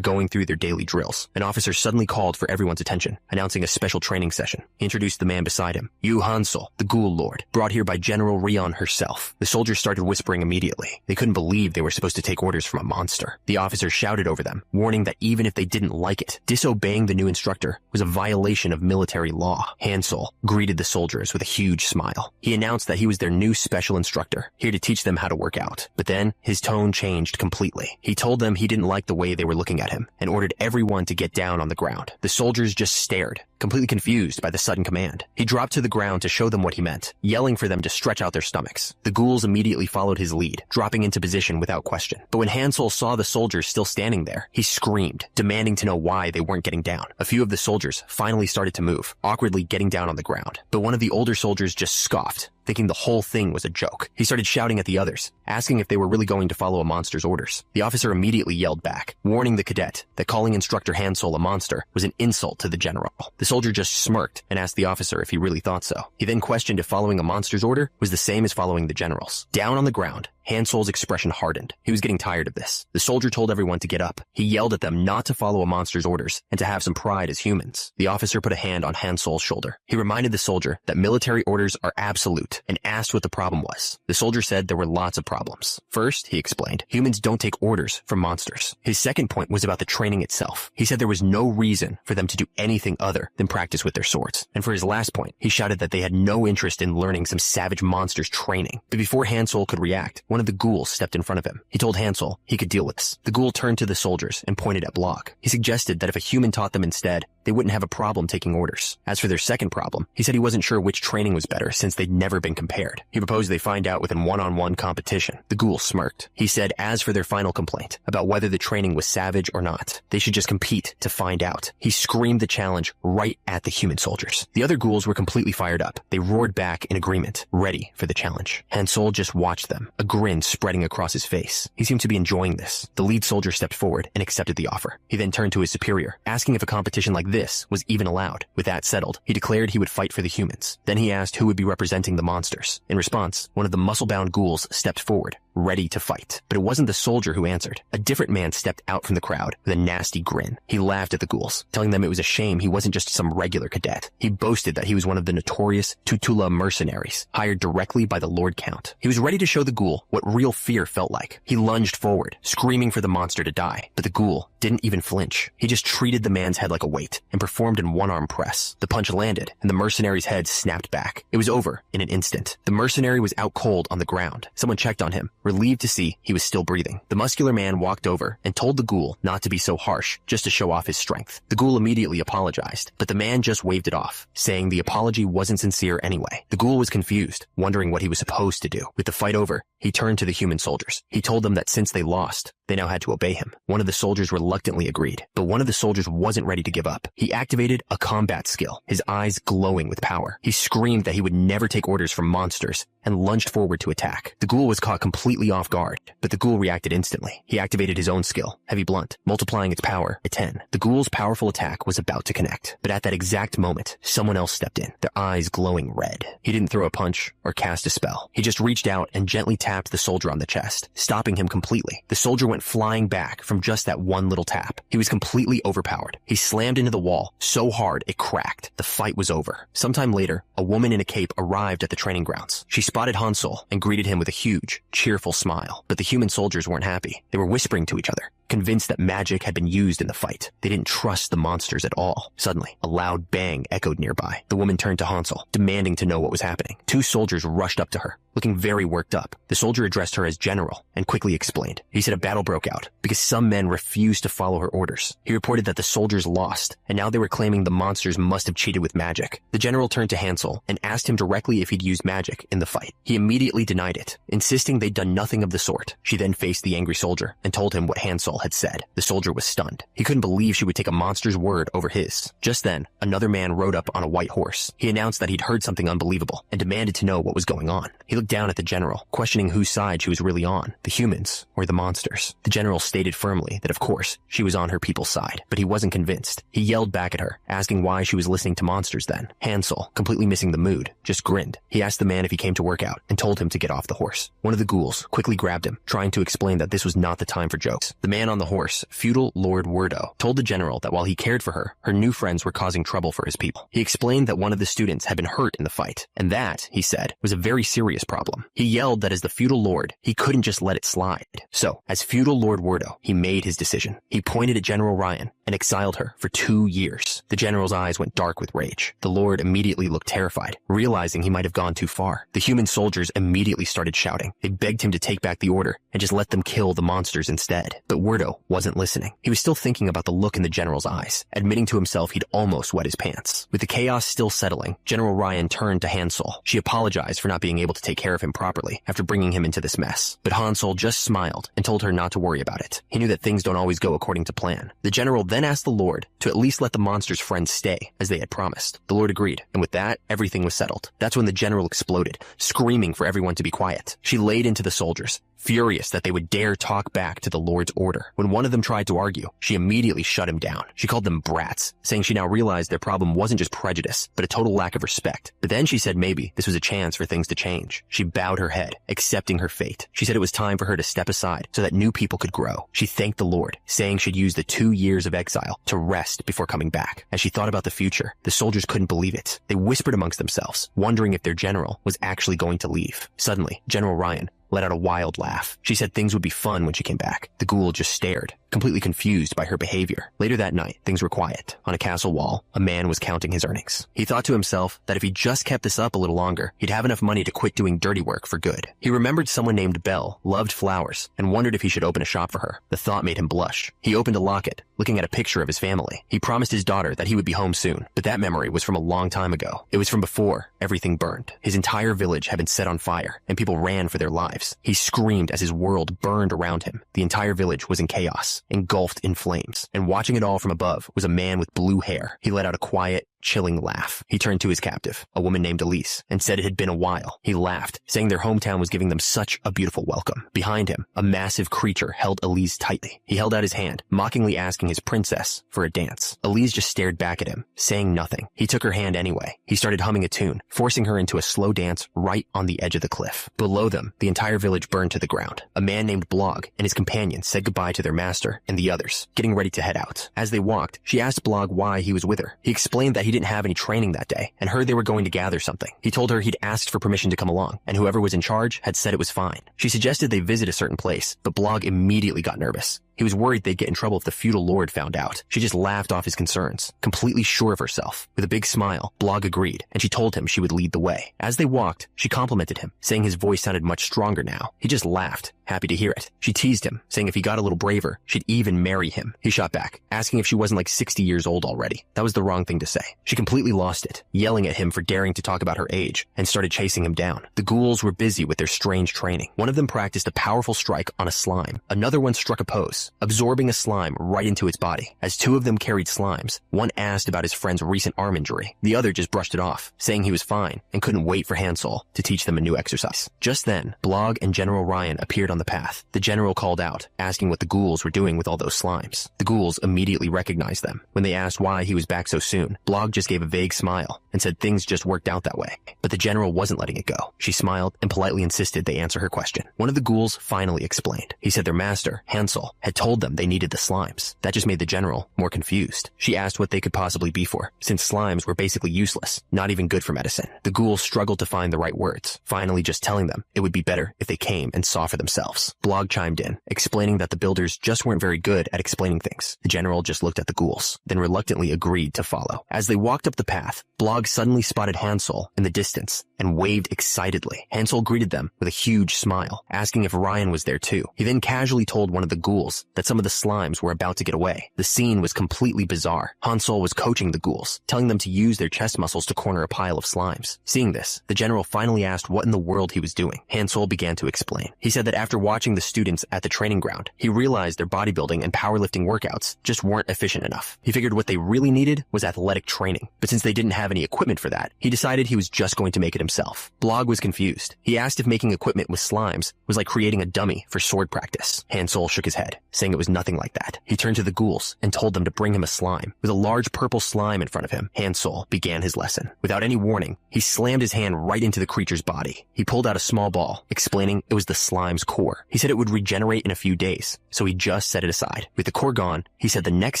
going through their daily drills. An officer suddenly called for everyone's attention, announcing a special training session. He introduced the man beside him. You Hansel, the ghoul lord, brought here by General Rion herself. The soldiers started whispering immediately. They couldn't believe they were supposed to take orders from a monster. The officer shouted over them, warning that even if they didn't like it, disobeying the new instructor was a violation of military law. Hansel greeted the soldiers with a huge smile. He announced that he was their new special instructor, here to teach them how to work out. But then, his tone changed completely. He told them he didn't like the way they were looking at him, and ordered everyone to get down on the ground. The soldiers just stared, completely confused by the sudden command. He dropped to the ground to show them what he meant, yelling for them to stretch out their stomachs. The ghouls immediately followed his lead, dropping into position without question. But when Hansel saw the soldiers still standing there, he screamed, demanding to know why they weren't getting down. A few of the soldiers finally started to move, awkwardly getting down on the ground. But one of the older soldiers just scoffed, thinking the whole thing was a joke. He started shouting at the others, asking if they were really going to follow a monster's orders. The officer immediately yelled back, warning the cadet that calling instructor Hansel a monster was an insult to the general. The soldier just smirked and asked the officer if he really thought so. He then questioned if following a monster's order was the same as following the general's. Down on the ground, Hansel's expression hardened. He was getting tired of this. The soldier told everyone to get up. He yelled at them not to follow a monster's orders and to have some pride as humans. The officer put a hand on Hansel's shoulder. He reminded the soldier that military orders are absolute and asked what the problem was. The soldier said there were lots of problems. First, he explained, humans don't take orders from monsters. His second point was about the training itself. He said there was no reason for them to do anything other than practice with their swords. And for his last point, he shouted that they had no interest in learning some savage monster's training. But before Hansel could react, one of the ghouls stepped in front of him. He told Hansel he could deal with this. The ghoul turned to the soldiers and pointed at Blog. He suggested that if a human taught them instead, they wouldn't have a problem taking orders. As for their second problem, he said he wasn't sure which training was better since they'd never been compared. He proposed they find out within one-on-one competition. The ghoul smirked. He said as for their final complaint, about whether the training was savage or not, they should just compete to find out. He screamed the challenge right at the human soldiers. The other ghouls were completely fired up. They roared back in agreement, ready for the challenge. Hansol just watched them, a grin spreading across his face. He seemed to be enjoying this. The lead soldier stepped forward and accepted the offer. He then turned to his superior, asking if a competition like this was even allowed. With that settled, he declared he would fight for the humans. Then he asked who would be representing the monsters. In response, one of the muscle-bound ghouls stepped forward, ready to fight. But it wasn't the soldier who answered. A different man stepped out from the crowd with a nasty grin. He laughed at the ghouls, telling them it was a shame he wasn't just some regular cadet. He boasted that he was one of the notorious Tutula mercenaries, hired directly by the Lord Count. He was ready to show the ghoul what real fear felt like. He lunged forward, screaming for the monster to die. But the ghoul didn't even flinch. He just treated the man's head like a weight and performed in one-arm press. The punch landed, and the mercenary's head snapped back. It was over in an instant. The mercenary was out cold on the ground. Someone checked on him, relieved to see he was still breathing. The muscular man walked over and told the ghoul not to be so harsh, just to show off his strength. The ghoul immediately apologized, but the man just waved it off, saying the apology wasn't sincere anyway. The ghoul was confused, wondering what he was supposed to do. With the fight over, he turned to the human soldiers. He told them that since they lost, they now had to obey him. One of the soldiers reluctantly agreed, but one of the soldiers wasn't ready to give up. He activated a combat skill, his eyes glowing with power. He screamed that he would never take orders from monsters and lunged forward to attack. The ghoul was caught completely off guard, but the ghoul reacted instantly. He activated his own skill, Heavy Blunt, multiplying its power to 10. The ghoul's powerful attack was about to connect, but at that exact moment, someone else stepped in, their eyes glowing red. He didn't throw a punch or cast a spell. He just reached out and gently tapped the soldier on the chest, stopping him completely. The soldier went flying back from just that one little tap. He was completely overpowered. He slammed into the wall so hard it cracked. The fight was over. Sometime later, a woman in a cape arrived at the training grounds. She spotted Hansol and greeted him with a huge, cheerful smile. But the human soldiers weren't happy. They were whispering to each other, convinced that magic had been used in the fight. They didn't trust the monsters at all. Suddenly, a loud bang echoed nearby. The woman turned to Hansol, demanding to know what was happening. Two soldiers rushed up to her, looking very worked up. The soldier addressed her as General and quickly explained. He said a battle broke out because some men refused to follow her orders. He reported that the soldiers lost, and now they were claiming the monsters must have cheated with magic. The general turned to Hansol and asked him directly if he'd used magic in the fight. He immediately denied it, insisting they'd done nothing of the sort. She then faced the angry soldier and told him what Hansol had said. The soldier was stunned. He couldn't believe she would take a monster's word over his. Just then, another man rode up on a white horse. He announced that he'd heard something unbelievable and demanded to know what was going on. He looked down at the general, questioning whose side she was really on, the humans or the monsters. The general stated firmly that of course she was on her people's side, but he wasn't convinced. He yelled back at her, asking why she was listening to monsters then. Hansol, completely missing the mood, just grinned. He asked the man if he came to work out and told him to get off the horse. One of the ghouls quickly grabbed him, trying to explain that this was not the time for jokes. The man on the horse, feudal Lord Wordo, told the general that while he cared for her, her new friends were causing trouble for his people. He explained that one of the students had been hurt in the fight, and that, he said, was a very serious problem. He yelled that as the feudal lord, he couldn't just let it slide. So, as feudal Lord Wordo, he made his decision. He pointed at General Ryan and exiled her for 2 years. The general's eyes went dark with rage. The lord immediately looked terrified, realizing he might have gone too far. The human soldiers immediately started shouting. They begged him to take back the order and just let them kill the monsters instead. But Wordo wasn't listening. He was still thinking about the look in the general's eyes, admitting to himself he'd almost wet his pants. With the chaos still settling, General Ryan turned to Hansol. She apologized for not being able to take care of him properly after bringing him into this mess. But Hansol just smiled and told her not to worry about it. He knew that things don't always go according to plan. The general then asked the lord to at least let the monster's friends stay, as they had promised. The lord agreed, and with that, everything was settled. That's when the general exploded, screaming for everyone to be quiet. She laid into the soldiers, furious that they would dare talk back to the Lord's order. When one of them tried to argue, she immediately shut him down. She called them brats, saying she now realized their problem wasn't just prejudice, but a total lack of respect. But then she said maybe this was a chance for things to change. She bowed her head, accepting her fate. She said it was time for her to step aside so that new people could grow. She thanked the Lord, saying she'd use the 2 years of exile to rest before coming back. As she thought about the future, the soldiers couldn't believe it. They whispered amongst themselves, wondering if their general was actually going to leave. Suddenly, General Ryan let out a wild laugh. She said things would be fun when she came back. The ghoul just stared, completely confused by her behavior. Later that night, things were quiet. On a castle wall, a man was counting his earnings. He thought to himself that if he just kept this up a little longer, he'd have enough money to quit doing dirty work for good. He remembered someone named Belle loved flowers and wondered if he should open a shop for her. The thought made him blush. He opened a locket, looking at a picture of his family. He promised his daughter that he would be home soon, but that memory was from a long time ago. It was from before everything burned. His entire village had been set on fire, and people ran for their lives. He screamed as his world burned around him. The entire village was in chaos, engulfed in flames, and watching it all from above was a man with blue hair. He let out a quiet, chilling laugh. He turned to his captive, a woman named Elise, and said it had been a while. He laughed, saying their hometown was giving them such a beautiful welcome. Behind him, a massive creature held Elise tightly. He held out his hand, mockingly asking his princess for a dance. Elise just stared back at him, saying nothing. He took her hand anyway. He started humming a tune, forcing her into a slow dance right on the edge of the cliff. Below them, the entire village burned to the ground. A man named Blog and his companion said goodbye to their master and the others, getting ready to head out. As they walked, she asked Blog why he was with her. He explained that he didn't have any training that day and heard they were going to gather something. He told her he'd asked for permission to come along, and whoever was in charge had said it was fine. She suggested they visit a certain place, but Blog immediately got nervous. He was worried they'd get in trouble if the feudal lord found out. She just laughed off his concerns, completely sure of herself. With a big smile, Blog agreed, and she told him she would lead the way. As they walked, she complimented him, saying his voice sounded much stronger now. He just laughed, happy to hear it. She teased him, saying if he got a little braver, she'd even marry him. He shot back, asking if she wasn't like 60 years old already. That was the wrong thing to say. She completely lost it, yelling at him for daring to talk about her age, and started chasing him down. The ghouls were busy with their strange training. One of them practiced a powerful strike on a slime. Another one struck a pose, absorbing a slime right into its body. As two of them carried slimes, one asked about his friend's recent arm injury. The other just brushed it off, saying he was fine and couldn't wait for Hansel to teach them a new exercise. Just then, Blog and General Ryan appeared on the path. The general called out, asking what the ghouls were doing with all those slimes. The ghouls immediately recognized them. When they asked why he was back so soon, Blog just gave a vague smile and said things just worked out that way. But the general wasn't letting it go. She smiled and politely insisted they answer her question. One of the ghouls finally explained. He said their master, Hansel, had told them they needed the slimes. That just made the general more confused. She asked what they could possibly be for, since slimes were basically useless, not even good for medicine. The ghouls struggled to find the right words, finally just telling them it would be better if they came and saw for themselves. Blog chimed in, explaining that the builders just weren't very good at explaining things. The general just looked at the ghouls, then reluctantly agreed to follow. As they walked up the path, Blog suddenly spotted Hansel in the distance and waved excitedly. Hansel greeted them with a huge smile, asking if Ryan was there too. He then casually told one of the ghouls that some of the slimes were about to get away. The scene was completely bizarre. Hansel was coaching the ghouls, telling them to use their chest muscles to corner a pile of slimes. Seeing this, the general finally asked what in the world he was doing. Hansel began to explain. He said that after watching the students at the training ground, he realized their bodybuilding and powerlifting workouts just weren't efficient enough. He figured what they really needed was athletic training, but since they didn't have any equipment for that, he decided he was just going to make it himself. Blog was confused. He asked if making equipment with slimes was like creating a dummy for sword practice. Hansel shook his head, saying it was nothing like that. He turned to the ghouls and told them to bring him a slime. With a large purple slime in front of him, Hansel began his lesson. Without any warning, he slammed his hand right into the creature's body. He pulled out a small ball, explaining it was the slime's core. He said it would regenerate in a few days, so he just set it aside. With the core gone, he said the next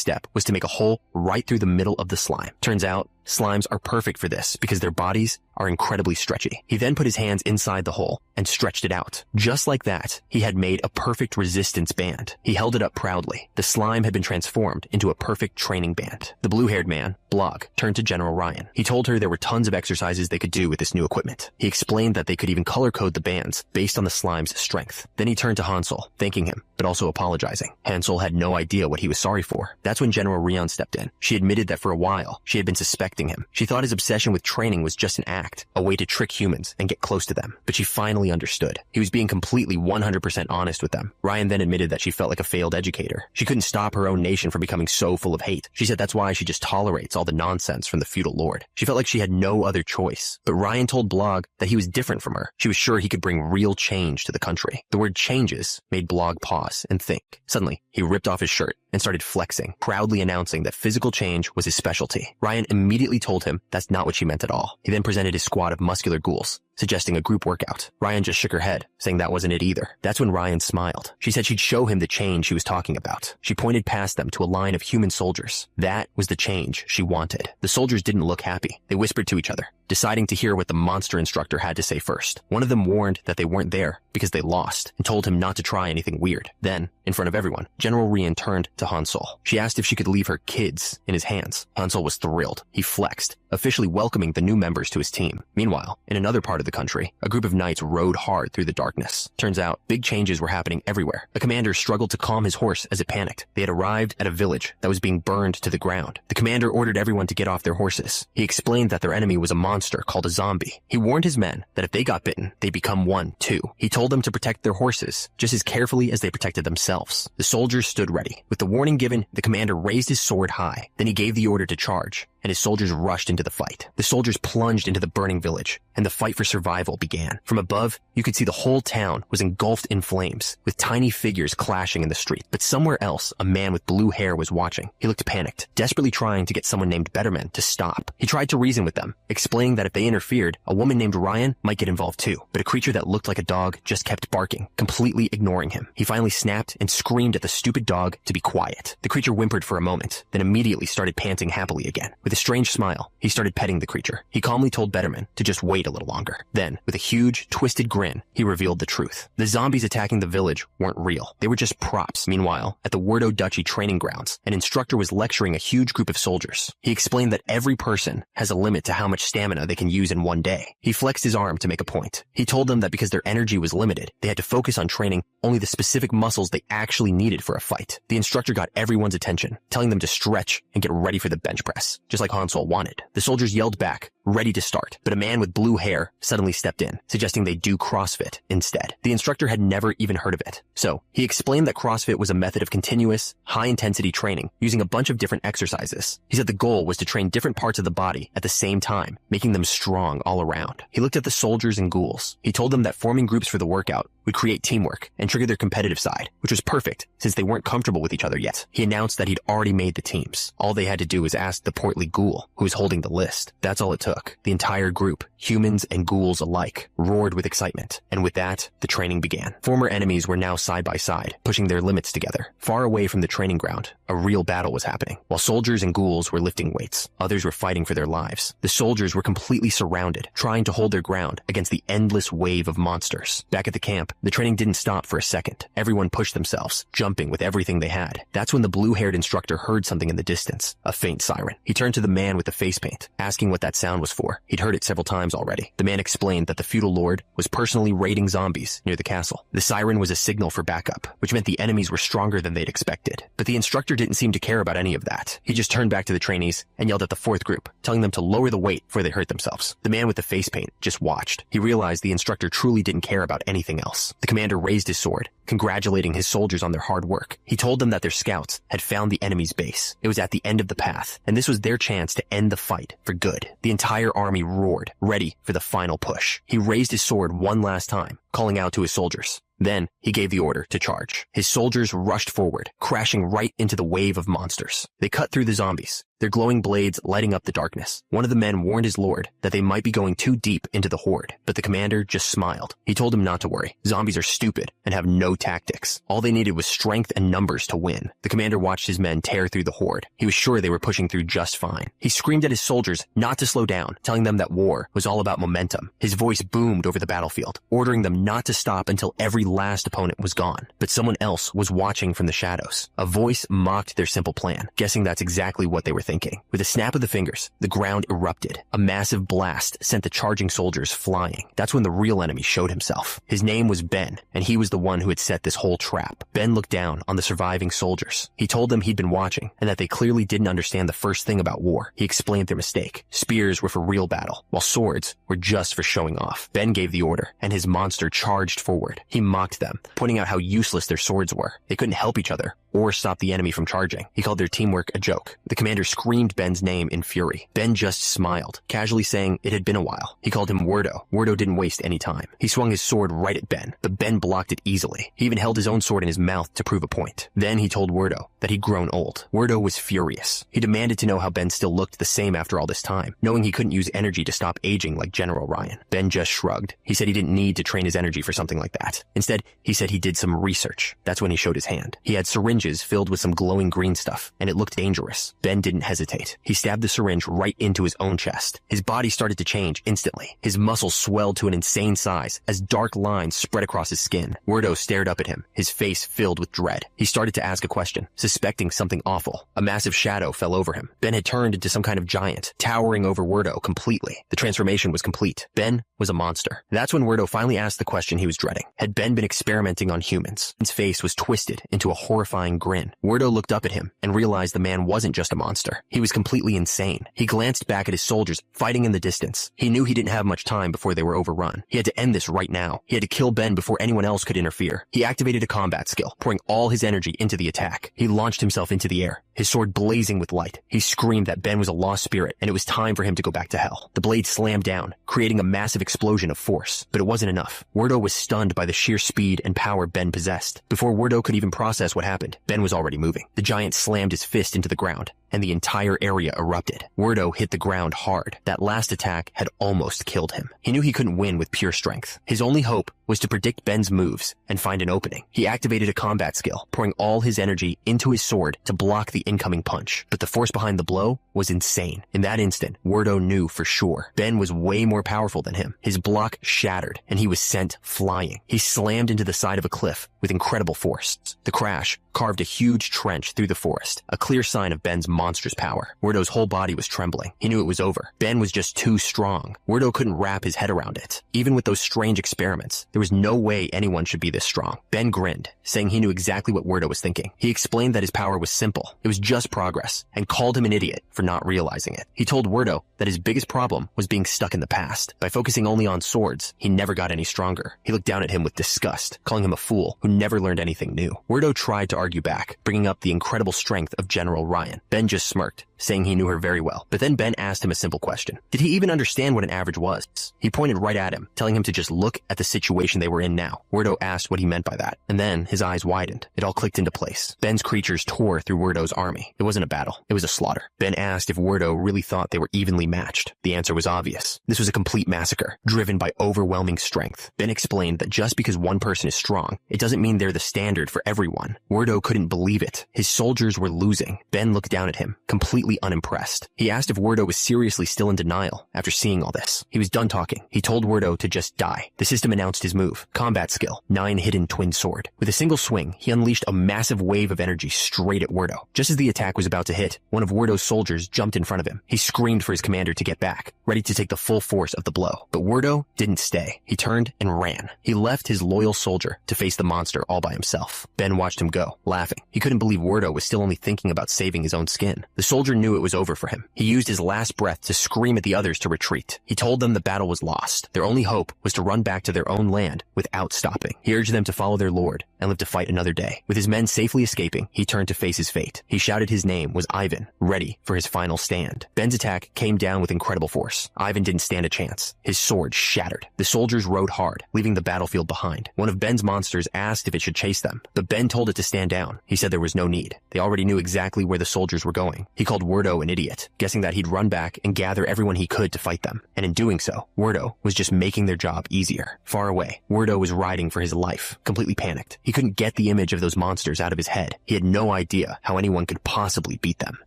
step was to make a hole right through the middle of the slime. Turns out, slimes are perfect for this because their bodies are incredibly stretchy. He then put his hands inside the hole and stretched it out. Just like that, he had made a perfect resistance band. He held it up proudly. The slime had been transformed into a perfect training band. The blue-haired man, Blog, turned to General Ryan. He told her there were tons of exercises they could do with this new equipment. He explained that they could even color code the bands based on the slime's strength. Then he turned to Hansel, thanking him, but also apologizing. Hansel had no idea what he was sorry for. That's when General Ryan stepped in. She admitted that for a while, she had been suspecting him. She thought his obsession with training was just an act, a way to trick humans and get close to them. But she finally understood. He was being completely 100% honest with them. Ryan then admitted that she felt like a failed educator. She couldn't stop her own nation from becoming so full of hate. She said that's why she just tolerates all the nonsense from the feudal lord. She felt like she had no other choice. But Ryan told Blog that he was different from her. She was sure he could bring real change to the country. The word changes made Blog pause and think. Suddenly, he ripped off his shirt and started flexing, proudly announcing that physical change was his specialty. Ryan immediately told him that's not what she meant at all. He then presented his squad of muscular ghouls, suggesting a group workout. Ryan just shook her head, saying that wasn't it either. That's when Ryan smiled. She said she'd show him the change she was talking about. She pointed past them to a line of human soldiers. That was the change she wanted. The soldiers didn't look happy. They whispered to each other, deciding to hear what the monster instructor had to say first. One of them warned that they weren't there because they lost and told him not to try anything weird. Then, in front of everyone, General Rian turned to Hansol. She asked if she could leave her kids in his hands. Hansol was thrilled. He flexed, officially welcoming the new members to his team. Meanwhile, in another part of the country, a group of knights rode hard through the darkness. Turns out, big changes were happening everywhere. A commander struggled to calm his horse as it panicked. They had arrived at a village that was being burned to the ground. The commander ordered everyone to get off their horses. He explained that their enemy was a monster called a zombie. He warned his men that if they got bitten, they'd become one, too. He told them to protect their horses just as carefully as they protected themselves. The soldiers stood ready. With the warning given, the commander raised his sword high. Then he gave the order to charge, and his soldiers rushed into the fight. The soldiers plunged into the burning village, and the fight for survival began. From above, you could see the whole town was engulfed in flames, with tiny figures clashing in the street. But somewhere else, a man with blue hair was watching. He looked panicked, desperately trying to get someone named Betterman to stop. He tried to reason with them, explaining that if they interfered, a woman named Ryan might get involved too. But a creature that looked like a dog just kept barking, completely ignoring him. He finally snapped and screamed at the stupid dog to be quiet. The creature whimpered for a moment, then immediately started panting happily again. With a strange smile, he started petting the creature. He calmly told Betterman to just wait a little longer. Then, with a huge, twisted grin, he revealed the truth. The zombies attacking the village weren't real. They were just props. Meanwhile, at the Wordo Duchy training grounds, an instructor was lecturing a huge group of soldiers. He explained that every person has a limit to how much stamina they can use in one day. He flexed his arm to make a point. He told them that because their energy was limited, they had to focus on training only the specific muscles they actually needed for a fight. The instructor got everyone's attention, telling them to stretch and get ready for the bench press, just like Hansol wanted. The soldiers yelled back, ready to start, but a man with blue hair suddenly stepped in, suggesting they do CrossFit instead. The instructor had never even heard of it, so he explained that CrossFit was a method of continuous, high-intensity training using a bunch of different exercises. He said the goal was to train different parts of the body at the same time, making them strong all around. He looked at the soldiers and ghouls. He told them that forming groups for the workout would create teamwork and trigger their competitive side, which was perfect since they weren't comfortable with each other yet. He announced that he'd already made the teams. All they had to do was ask the portly ghoul who was holding the list. That's all it took. The entire group, humans and ghouls alike, roared with excitement. And with that, the training began. Former enemies were now side by side, pushing their limits together. Far away from the training ground, a real battle was happening. While soldiers and ghouls were lifting weights, others were fighting for their lives. The soldiers were completely surrounded, trying to hold their ground against the endless wave of monsters. Back at the camp, the training didn't stop for a second. Everyone pushed themselves, jumping with everything they had. That's when the blue-haired instructor heard something in the distance, a faint siren. He turned to the man with the face paint, asking what that sound was for. He'd heard it several times already. The man explained that the feudal lord was personally raiding zombies near the castle. The siren was a signal for backup, which meant the enemies were stronger than they'd expected. But the instructor didn't seem to care about any of that. He just turned back to the trainees and yelled at the fourth group, telling them to lower the weight before they hurt themselves. The man with the face paint just watched. He realized the instructor truly didn't care about anything else. The commander raised his sword, congratulating his soldiers on their hard work. He told them that their scouts had found the enemy's base. It was at the end of the path, and this was their chance to end the fight for good. The entire army roared, ready for the final push. He raised his sword one last time, calling out to his soldiers. Then, he gave the order to charge. His soldiers rushed forward, crashing right into the wave of monsters. They cut through the zombies, their glowing blades lighting up the darkness. One of the men warned his lord that they might be going too deep into the horde, but the commander just smiled. He told him not to worry. Zombies are stupid and have no tactics. All they needed was strength and numbers to win. The commander watched his men tear through the horde. He was sure they were pushing through just fine. He screamed at his soldiers not to slow down, telling them that war was all about momentum. His voice boomed over the battlefield, ordering them not to stop until every last opponent was gone. But someone else was watching from the shadows. A voice mocked their simple plan, guessing that's exactly what they were thinking. With a snap of the fingers, the ground erupted. A massive blast sent the charging soldiers flying. That's when the real enemy showed himself. His name was Ben, and he was the one who had set this whole trap. Ben looked down on the surviving soldiers. He told them he'd been watching, and that they clearly didn't understand the first thing about war. He explained their mistake. Spears were for real battle, while swords were just for showing off. Ben gave the order, and his monster charged forward. He mocked them, pointing out how useless their swords were. They couldn't help each other or stop the enemy from charging. He called their teamwork a joke. The commander screamed Ben's name in fury. Ben just smiled, casually saying it had been a while. He called him Wordo. Wordo didn't waste any time. He swung his sword right at Ben, but Ben blocked it easily. He even held his own sword in his mouth to prove a point. Then he told Wordo that he'd grown old. Wordo was furious. He demanded to know how Ben still looked the same after all this time, knowing he couldn't use energy to stop aging like General Ryan. Ben just shrugged. He said he didn't need to train his energy for something like that. Instead, he said he did some research. That's when he showed his hand. He had syringes syringes filled with some glowing green stuff, and it looked dangerous. Ben didn't hesitate. He stabbed the syringe right into his own chest. His body started to change instantly. His muscles swelled to an insane size as dark lines spread across his skin. Werdo stared up at him, his face filled with dread. He started to ask a question, suspecting something awful. A massive shadow fell over him. Ben had turned into some kind of giant, towering over Werdo completely. The transformation was complete. Ben was a monster. That's when Werdo finally asked the question he was dreading. Had Ben been experimenting on humans? His face was twisted into a horrifying grin. Werdo looked up at him and realized the man wasn't just a monster. He was completely insane. He glanced back at his soldiers fighting in the distance. He knew he didn't have much time before they were overrun. He had to end this right now. He had to kill Ben before anyone else could interfere. He activated a combat skill, pouring all his energy into the attack. He launched himself into the air, his sword blazing with light. He screamed that Ben was a lost spirit and it was time for him to go back to hell. The blade slammed down, creating a massive explosion of force. But it wasn't enough. Werdo was stunned by the sheer speed and power Ben possessed. Before Werdo could even process what happened, Ben was already moving. The giant slammed his fist into the ground, and the entire area erupted. Werdo hit the ground hard. That last attack had almost killed him. He knew he couldn't win with pure strength. His only hope was to predict Ben's moves and find an opening. He activated a combat skill, pouring all his energy into his sword to block the incoming punch. But the force behind the blow was insane. In that instant, Werdo knew for sure Ben was way more powerful than him. His block shattered, and he was sent flying. He slammed into the side of a cliff with incredible force. The crash carved a huge trench through the forest, a clear sign of Ben's monstrous power. Werdo's whole body was trembling. He knew it was over. Ben was just too strong. Werdo couldn't wrap his head around it. Even with those strange experiments, there was no way anyone should be this strong. Ben grinned, saying he knew exactly what Werdo was thinking. He explained that his power was simple. It was just progress, and called him an idiot for not realizing it. He told Werdo that his biggest problem was being stuck in the past. By focusing only on swords, he never got any stronger. He looked down at him with disgust, calling him a fool who never learned anything new. Werdo tried to argue back, bringing up the incredible strength of General Ryan. Ben just smirked, saying he knew her very well. But then Ben asked him a simple question. Did he even understand what an average was? He pointed right at him, telling him to just look at the situation they were in now. Werdo asked what he meant by that, and then his eyes widened. It all clicked into place. Ben's creatures tore through Werdo's army. It wasn't a battle. It was a slaughter. Ben asked if Werdo really thought they were evenly matched. The answer was obvious. This was a complete massacre, driven by overwhelming strength. Ben explained that just because one person is strong, it doesn't mean they're the standard for everyone. Werdo couldn't believe it. His soldiers were losing. Ben looked down at him, completely unimpressed. He asked if Werdo was seriously still in denial after seeing all this. He was done talking. He told Werdo to just die. The system announced his move, combat skill, 9 hidden twin sword. With a single swing, he unleashed a massive wave of energy straight at Werdo. Just as the attack was about to hit, one of Werdo's soldiers jumped in front of him. He screamed for his commander to get back, ready to take the full force of the blow. But Werdo didn't stay. He turned and ran. He left his loyal soldier to face the monster all by himself. Ben watched him go, laughing. He couldn't believe Werdo was still only thinking about saving his own skin. The soldier knew it was over for him. He used his last breath to scream at the others to retreat. He told them the battle was lost. Their only hope was to run back to their own land without stopping. He urged them to follow their lord and live to fight another day. With his men safely escaping, he turned to face his fate. He shouted his name was Ivan, ready for his final stand. Ben's attack came down with incredible force. Ivan didn't stand a chance. His sword shattered. The soldiers rode hard, leaving the battlefield behind. One of Ben's monsters asked if it should chase them, but Ben told it to stand down. He said there was no need. They already knew exactly where the soldiers were going. He called Werdo an idiot, guessing that he'd run back and gather everyone he could to fight them. And in doing so, Werdo was just making their job easier. Far away, Werdo was riding for his life, completely panicked. He couldn't get the image of those monsters out of his head. He had no idea how anyone could possibly beat them.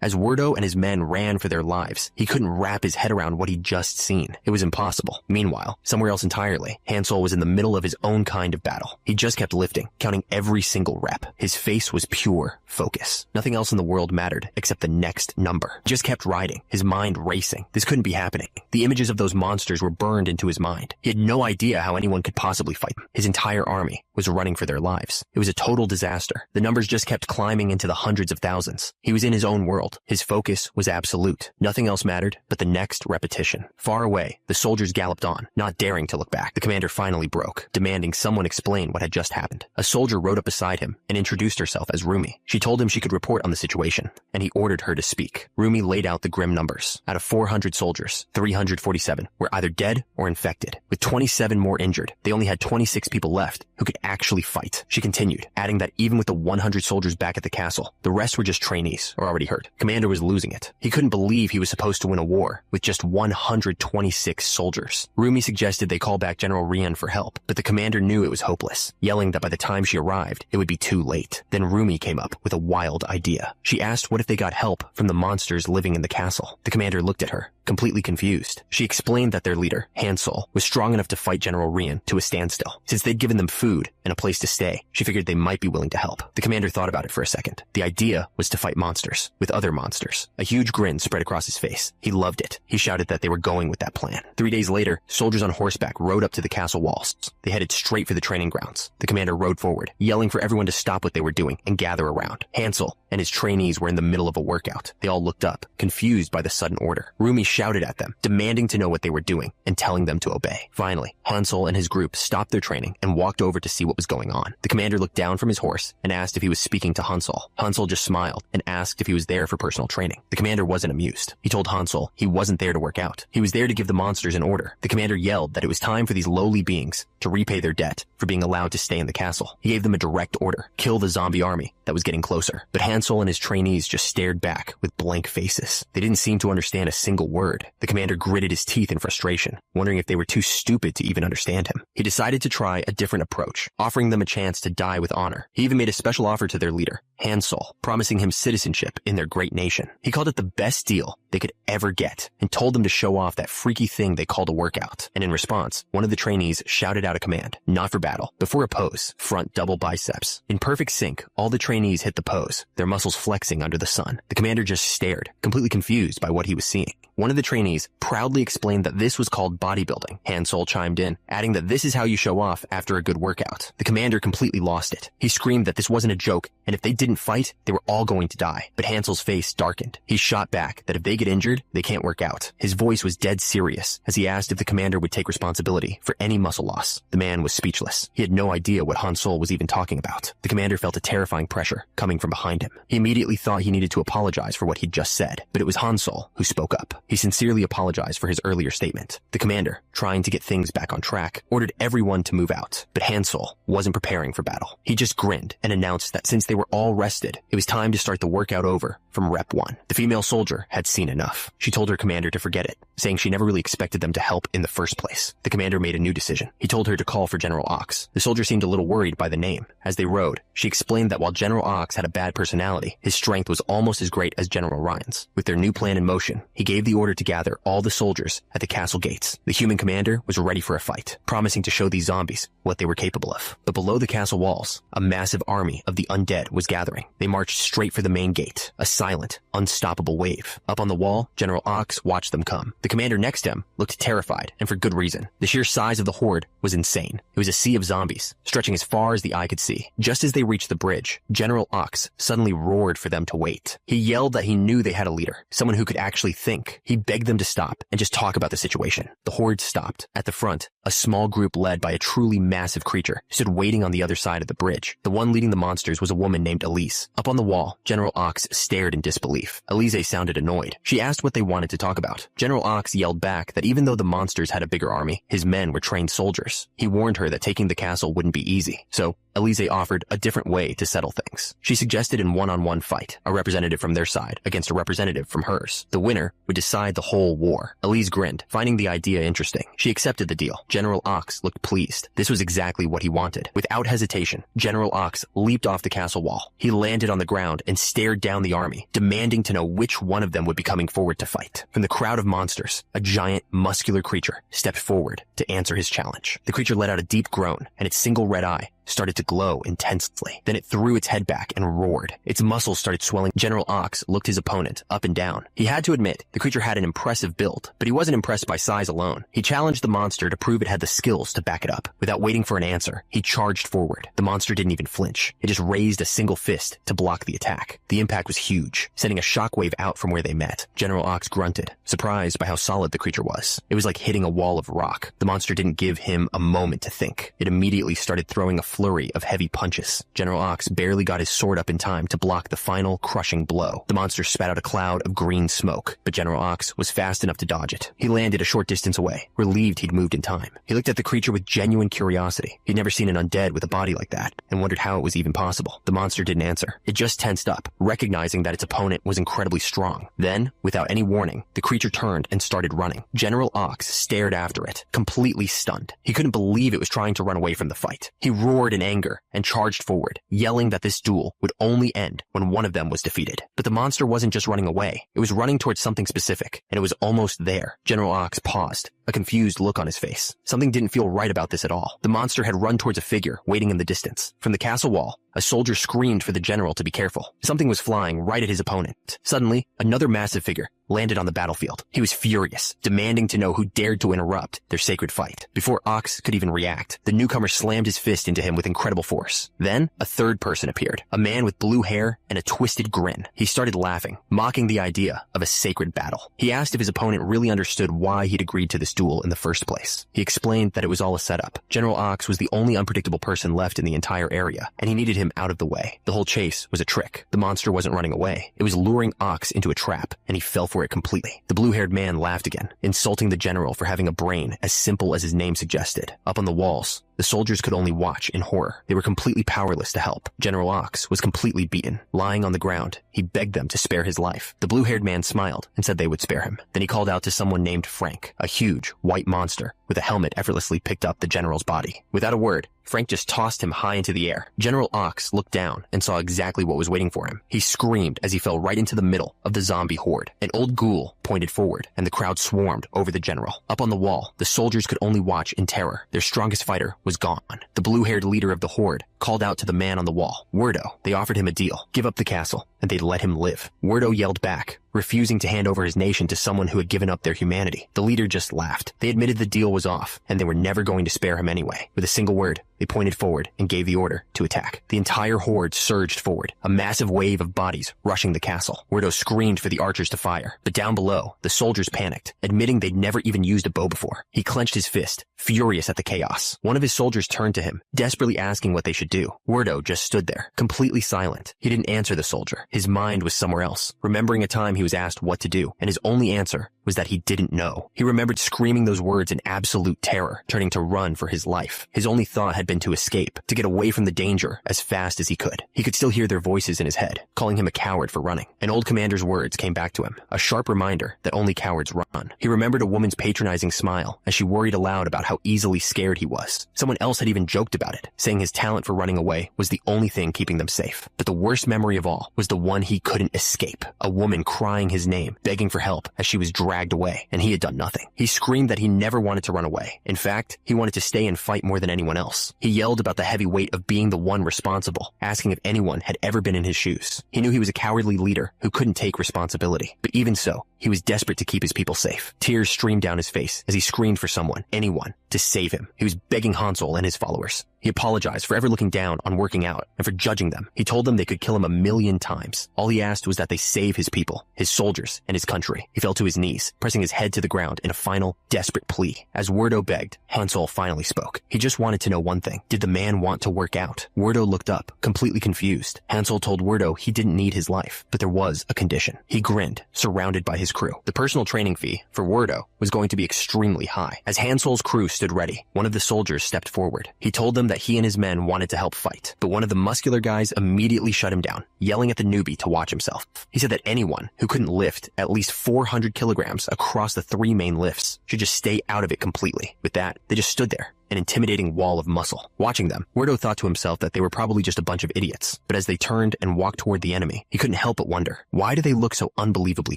As Werdo and his men ran for their lives, he couldn't wrap his head around what he'd just seen. It was impossible. Meanwhile, somewhere else entirely, Hansel was in the middle of his own kind of battle. He just kept lifting, counting every single rep. His face was pure focus. Nothing else in the world mattered except the next number. He just kept riding, his mind racing. This couldn't be happening. The images of those monsters were burned into his mind. He had no idea how anyone could possibly fight them. His entire army was running for their lives. It was a total disaster. The numbers just kept climbing into the hundreds of thousands. He was in his own world. His focus was absolute. Nothing else mattered but the next repetition. Far away, the soldiers galloped on, not daring to look back. The commander finally broke, demanding someone explain what had just happened. A soldier rode up beside him and introduced herself as Rumi. She told him she could report on the situation, and he ordered her to speak. week. Rumi laid out the grim numbers. Out of 400 soldiers, 347 were either dead or infected. With 27 more injured, they only had 26 people left who could actually fight. She continued, adding that even with the 100 soldiers back at the castle, the rest were just trainees or already hurt. Commander was losing it. He couldn't believe he was supposed to win a war with just 126 soldiers. Rumi suggested they call back General Rian for help, but the commander knew it was hopeless, yelling that by the time she arrived, it would be too late. Then Rumi came up with a wild idea. She asked what if they got help from the monsters living in the castle. The commander looked at her, completely confused. She explained that their leader, Hansel, was strong enough to fight General Rian to a standstill. Since they'd given them food and a place to stay, she figured they might be willing to help. The commander thought about it for a second. The idea was to fight monsters with other monsters. A huge grin spread across his face. He loved it. He shouted that they were going with that plan. 3 days later, soldiers on horseback rode up to the castle walls. They headed straight for the training grounds. The commander rode forward, yelling for everyone to stop what they were doing and gather around. Hansel and his trainees were in the middle of a workout. They all looked up, confused by the sudden order. Rumi shouted at them, demanding to know what they were doing and telling them to obey. Finally, Hansel and his group stopped their training and walked over to see what was going on. The commander looked down from his horse and asked if he was speaking to Hansel. Hansel just smiled and asked if he was there for personal training. The commander wasn't amused. He told Hansel he wasn't there to work out. He was there to give the monsters an order. The commander yelled that it was time for these lowly beings to repay their debt for being allowed to stay in the castle. He gave them a direct order: kill the zombie army that was getting closer. But Hansel and his trainees just stared back with blank faces. They didn't seem to understand a single word. The commander gritted his teeth in frustration, wondering if they were too stupid to even understand him. He decided to try a different approach, offering them a chance to die with honor. He even made a special offer to their leader, Hansel, promising him citizenship in their great nation. He called it the best deal they could ever get and told them to show off that freaky thing they called a workout. And in response, one of the trainees shouted out a command, not for battle, but for a pose: front double biceps. In perfect sync, all the trainees hit the pose, their muscles flexing under the sun. The commander just stared, completely confused by what he was seeing. One of the trainees proudly explained that this was called bodybuilding. Hansel chimed in, adding that this is how you show off after a good workout. The commander completely lost it. He screamed that this wasn't a joke, and if they didn't fight, they were all going to die. But Hansel's face darkened. He shot back that if they get injured, they can't work out. His voice was dead serious as he asked if the commander would take responsibility for any muscle loss. The man was speechless. He had no idea what Hansel was even talking about. The commander felt a terrifying pressure coming from behind him. He immediately thought he needed to apologize for what he'd just said, but it was Hansel who spoke up. He sincerely apologized for his earlier statement. The commander, trying to get things back on track, ordered everyone to move out, but Hansel wasn't preparing for battle. He just grinned and announced that since they were all rested, it was time to start the workout over from Rep 1. The female soldier had seen enough. She told her commander to forget it, saying she never really expected them to help in the first place. The commander made a new decision. He told her to call for General Ox. The soldier seemed a little worried by the name. As they rode, she explained that while General Ox had a bad personality, his strength was almost as great as General Ryan's. With their new plan in motion, he gave the order to gather all the soldiers at the castle gates. The human commander was ready for a fight, promising to show these zombies what they were capable of. But below the castle walls, a massive army of the undead was gathering. They marched straight for the main gate, a silent, unstoppable wave. Up on the wall, General Ox watched them come. The commander next to him looked terrified, and for good reason. The sheer size of the horde was insane. It was a sea of zombies, stretching as far as the eye could see. Just as they reached the bridge, General Ox suddenly roared for them to wait. He yelled that he knew they had a leader, someone who could actually think. He begged them to stop and just talk about the situation. The horde stopped. At the front, a small group led by a truly massive creature stood waiting on the other side of the bridge. The one leading the monsters was a woman named Elise. Up on the wall, General Ox stared in disbelief. Elise sounded annoyed. She asked what they wanted to talk about. General Ox yelled back that even though the monsters had a bigger army, his men were trained soldiers. He warned her that taking the castle wouldn't be easy. So, Elise offered a different way to settle things. She suggested a one-on-one fight, a representative from their side against a representative from hers. The winner would decide the whole war. Elise grinned, finding the idea interesting. She accepted the deal. General Ox looked pleased. This was exactly what he wanted. Without hesitation, General Ox leaped off the castle wall. He landed on the ground and stared down the army, demanding to know which one of them would be coming forward to fight. From the crowd of monsters, a giant, muscular creature stepped forward to answer his challenge. The creature let out a deep groan, and its single red eye started to glow intensely. Then it threw its head back and roared. Its muscles started swelling. General Ox looked his opponent up and down. He had to admit, the creature had an impressive build, but he wasn't impressed by size alone. He challenged the monster to prove it had the skills to back it up. Without waiting for an answer, he charged forward. The monster didn't even flinch. It just raised a single fist to block the attack. The impact was huge, sending a shockwave out from where they met. General Ox grunted, surprised by how solid the creature was. It was like hitting a wall of rock. The monster didn't give him a moment to think. It immediately started throwing a flurry of heavy punches. General Ox barely got his sword up in time to block the final crushing blow. The monster spat out a cloud of green smoke, but General Ox was fast enough to dodge it. He landed a short distance away, relieved he'd moved in time. He looked at the creature with genuine curiosity. He'd never seen an undead with a body like that, and wondered how it was even possible. The monster didn't answer. It just tensed up, recognizing that its opponent was incredibly strong. Then, without any warning, the creature turned and started running. General Ox stared after it, completely stunned. He couldn't believe it was trying to run away from the fight. He roared in anger and charged forward, yelling that this duel would only end when one of them was defeated. But the monster wasn't just running away. It was running towards something specific, and it was almost there. General Ox paused, a confused look on his face. Something didn't feel right about this at all. The monster had run towards a figure waiting in the distance. From the castle wall, a soldier screamed for the general to be careful. Something was flying right at his opponent. Suddenly, another massive figure landed on the battlefield. He was furious, demanding to know who dared to interrupt their sacred fight. Before Ox could even react, the newcomer slammed his fist into him with incredible force. Then, a third person appeared, a man with blue hair and a twisted grin. He started laughing, mocking the idea of a sacred battle. He asked if his opponent really understood why he'd agreed to this duel in the first place. He explained that it was all a setup. General Ox was the only unpredictable person left in the entire area, and he needed him out of the way. The whole chase was a trick. The monster wasn't running away. It was luring Ox into a trap, and he fell for it completely. The blue-haired man laughed again, insulting the general for having a brain as simple as his name suggested. Up on the walls, the soldiers could only watch in horror. They were completely powerless to help. General Ox was completely beaten. Lying on the ground, he begged them to spare his life. The blue-haired man smiled and said they would spare him. Then he called out to someone named Frank, a huge, white monster with a helmet effortlessly picked up the general's body. Without a word, Frank just tossed him high into the air. General Ox looked down and saw exactly what was waiting for him. He screamed as he fell right into the middle of the zombie horde. An old ghoul pointed forward, and the crowd swarmed over the general. Up on the wall, the soldiers could only watch in terror. Their strongest fighter was gone. The blue-haired leader of the horde called out to the man on the wall. Wordo, they offered him a deal. Give up the castle, and they'd let him live. Wordo yelled back, refusing to hand over his nation to someone who had given up their humanity. The leader just laughed. They admitted the deal was off, and they were never going to spare him anyway. With a single word, they pointed forward and gave the order to attack. The entire horde surged forward, a massive wave of bodies rushing the castle. Wordo screamed for the archers to fire, but down below, the soldiers panicked, admitting they'd never even used a bow before. He clenched his fist, furious at the chaos. One of his soldiers turned to him, desperately asking what they should do. Wordo just stood there, completely silent. He didn't answer the soldier. His mind was somewhere else, remembering a time he was asked what to do, and his only answer was that he didn't know. He remembered screaming those words in absolute terror, turning to run for his life. His only thought had been to escape, to get away from the danger as fast as he could. He could still hear their voices in his head, calling him a coward for running. An old commander's words came back to him, a sharp reminder that only cowards run. He remembered a woman's patronizing smile as she worried aloud about how easily scared he was. Someone else had even joked about it, saying his talent for running away was the only thing keeping them safe. But the worst memory of all was the one he couldn't escape. A woman crying his name, begging for help as she was dragged away, and he had done nothing. He screamed that he never wanted to run away. In fact, he wanted to stay and fight more than anyone else. He yelled about the heavy weight of being the one responsible, asking if anyone had ever been in his shoes. He knew he was a cowardly leader who couldn't take responsibility. But even so, he was desperate to keep his people safe. Tears streamed down his face as he screamed for someone, anyone, to save him. He was begging Hansel and his followers. He apologized for ever looking down on working out and for judging them. He told them they could kill him 1,000,000 times. All he asked was that they save his people, his soldiers, and his country. He fell to his knees, pressing his head to the ground in a final, desperate plea. As Wordo begged, Hansel finally spoke. He just wanted to know one thing. Did the man want to work out? Wordo looked up, completely confused. Hansel told Wordo he didn't need his life, but there was a condition. He grinned, surrounded by his crew. The personal training fee for Wordo was going to be extremely high. As Hansel's crew stood ready, one of the soldiers stepped forward. He told them that he and his men wanted to help fight, but one of the muscular guys immediately shut him down, yelling at the newbie to watch himself. He said that anyone who couldn't lift at least 400 kilograms across the 3 main lifts should just stay out of it completely. With that, they just stood there, an intimidating wall of muscle. Watching them, Wordo thought to himself that they were probably just a bunch of idiots. But as they turned and walked toward the enemy, he couldn't help but wonder, why do they look so unbelievably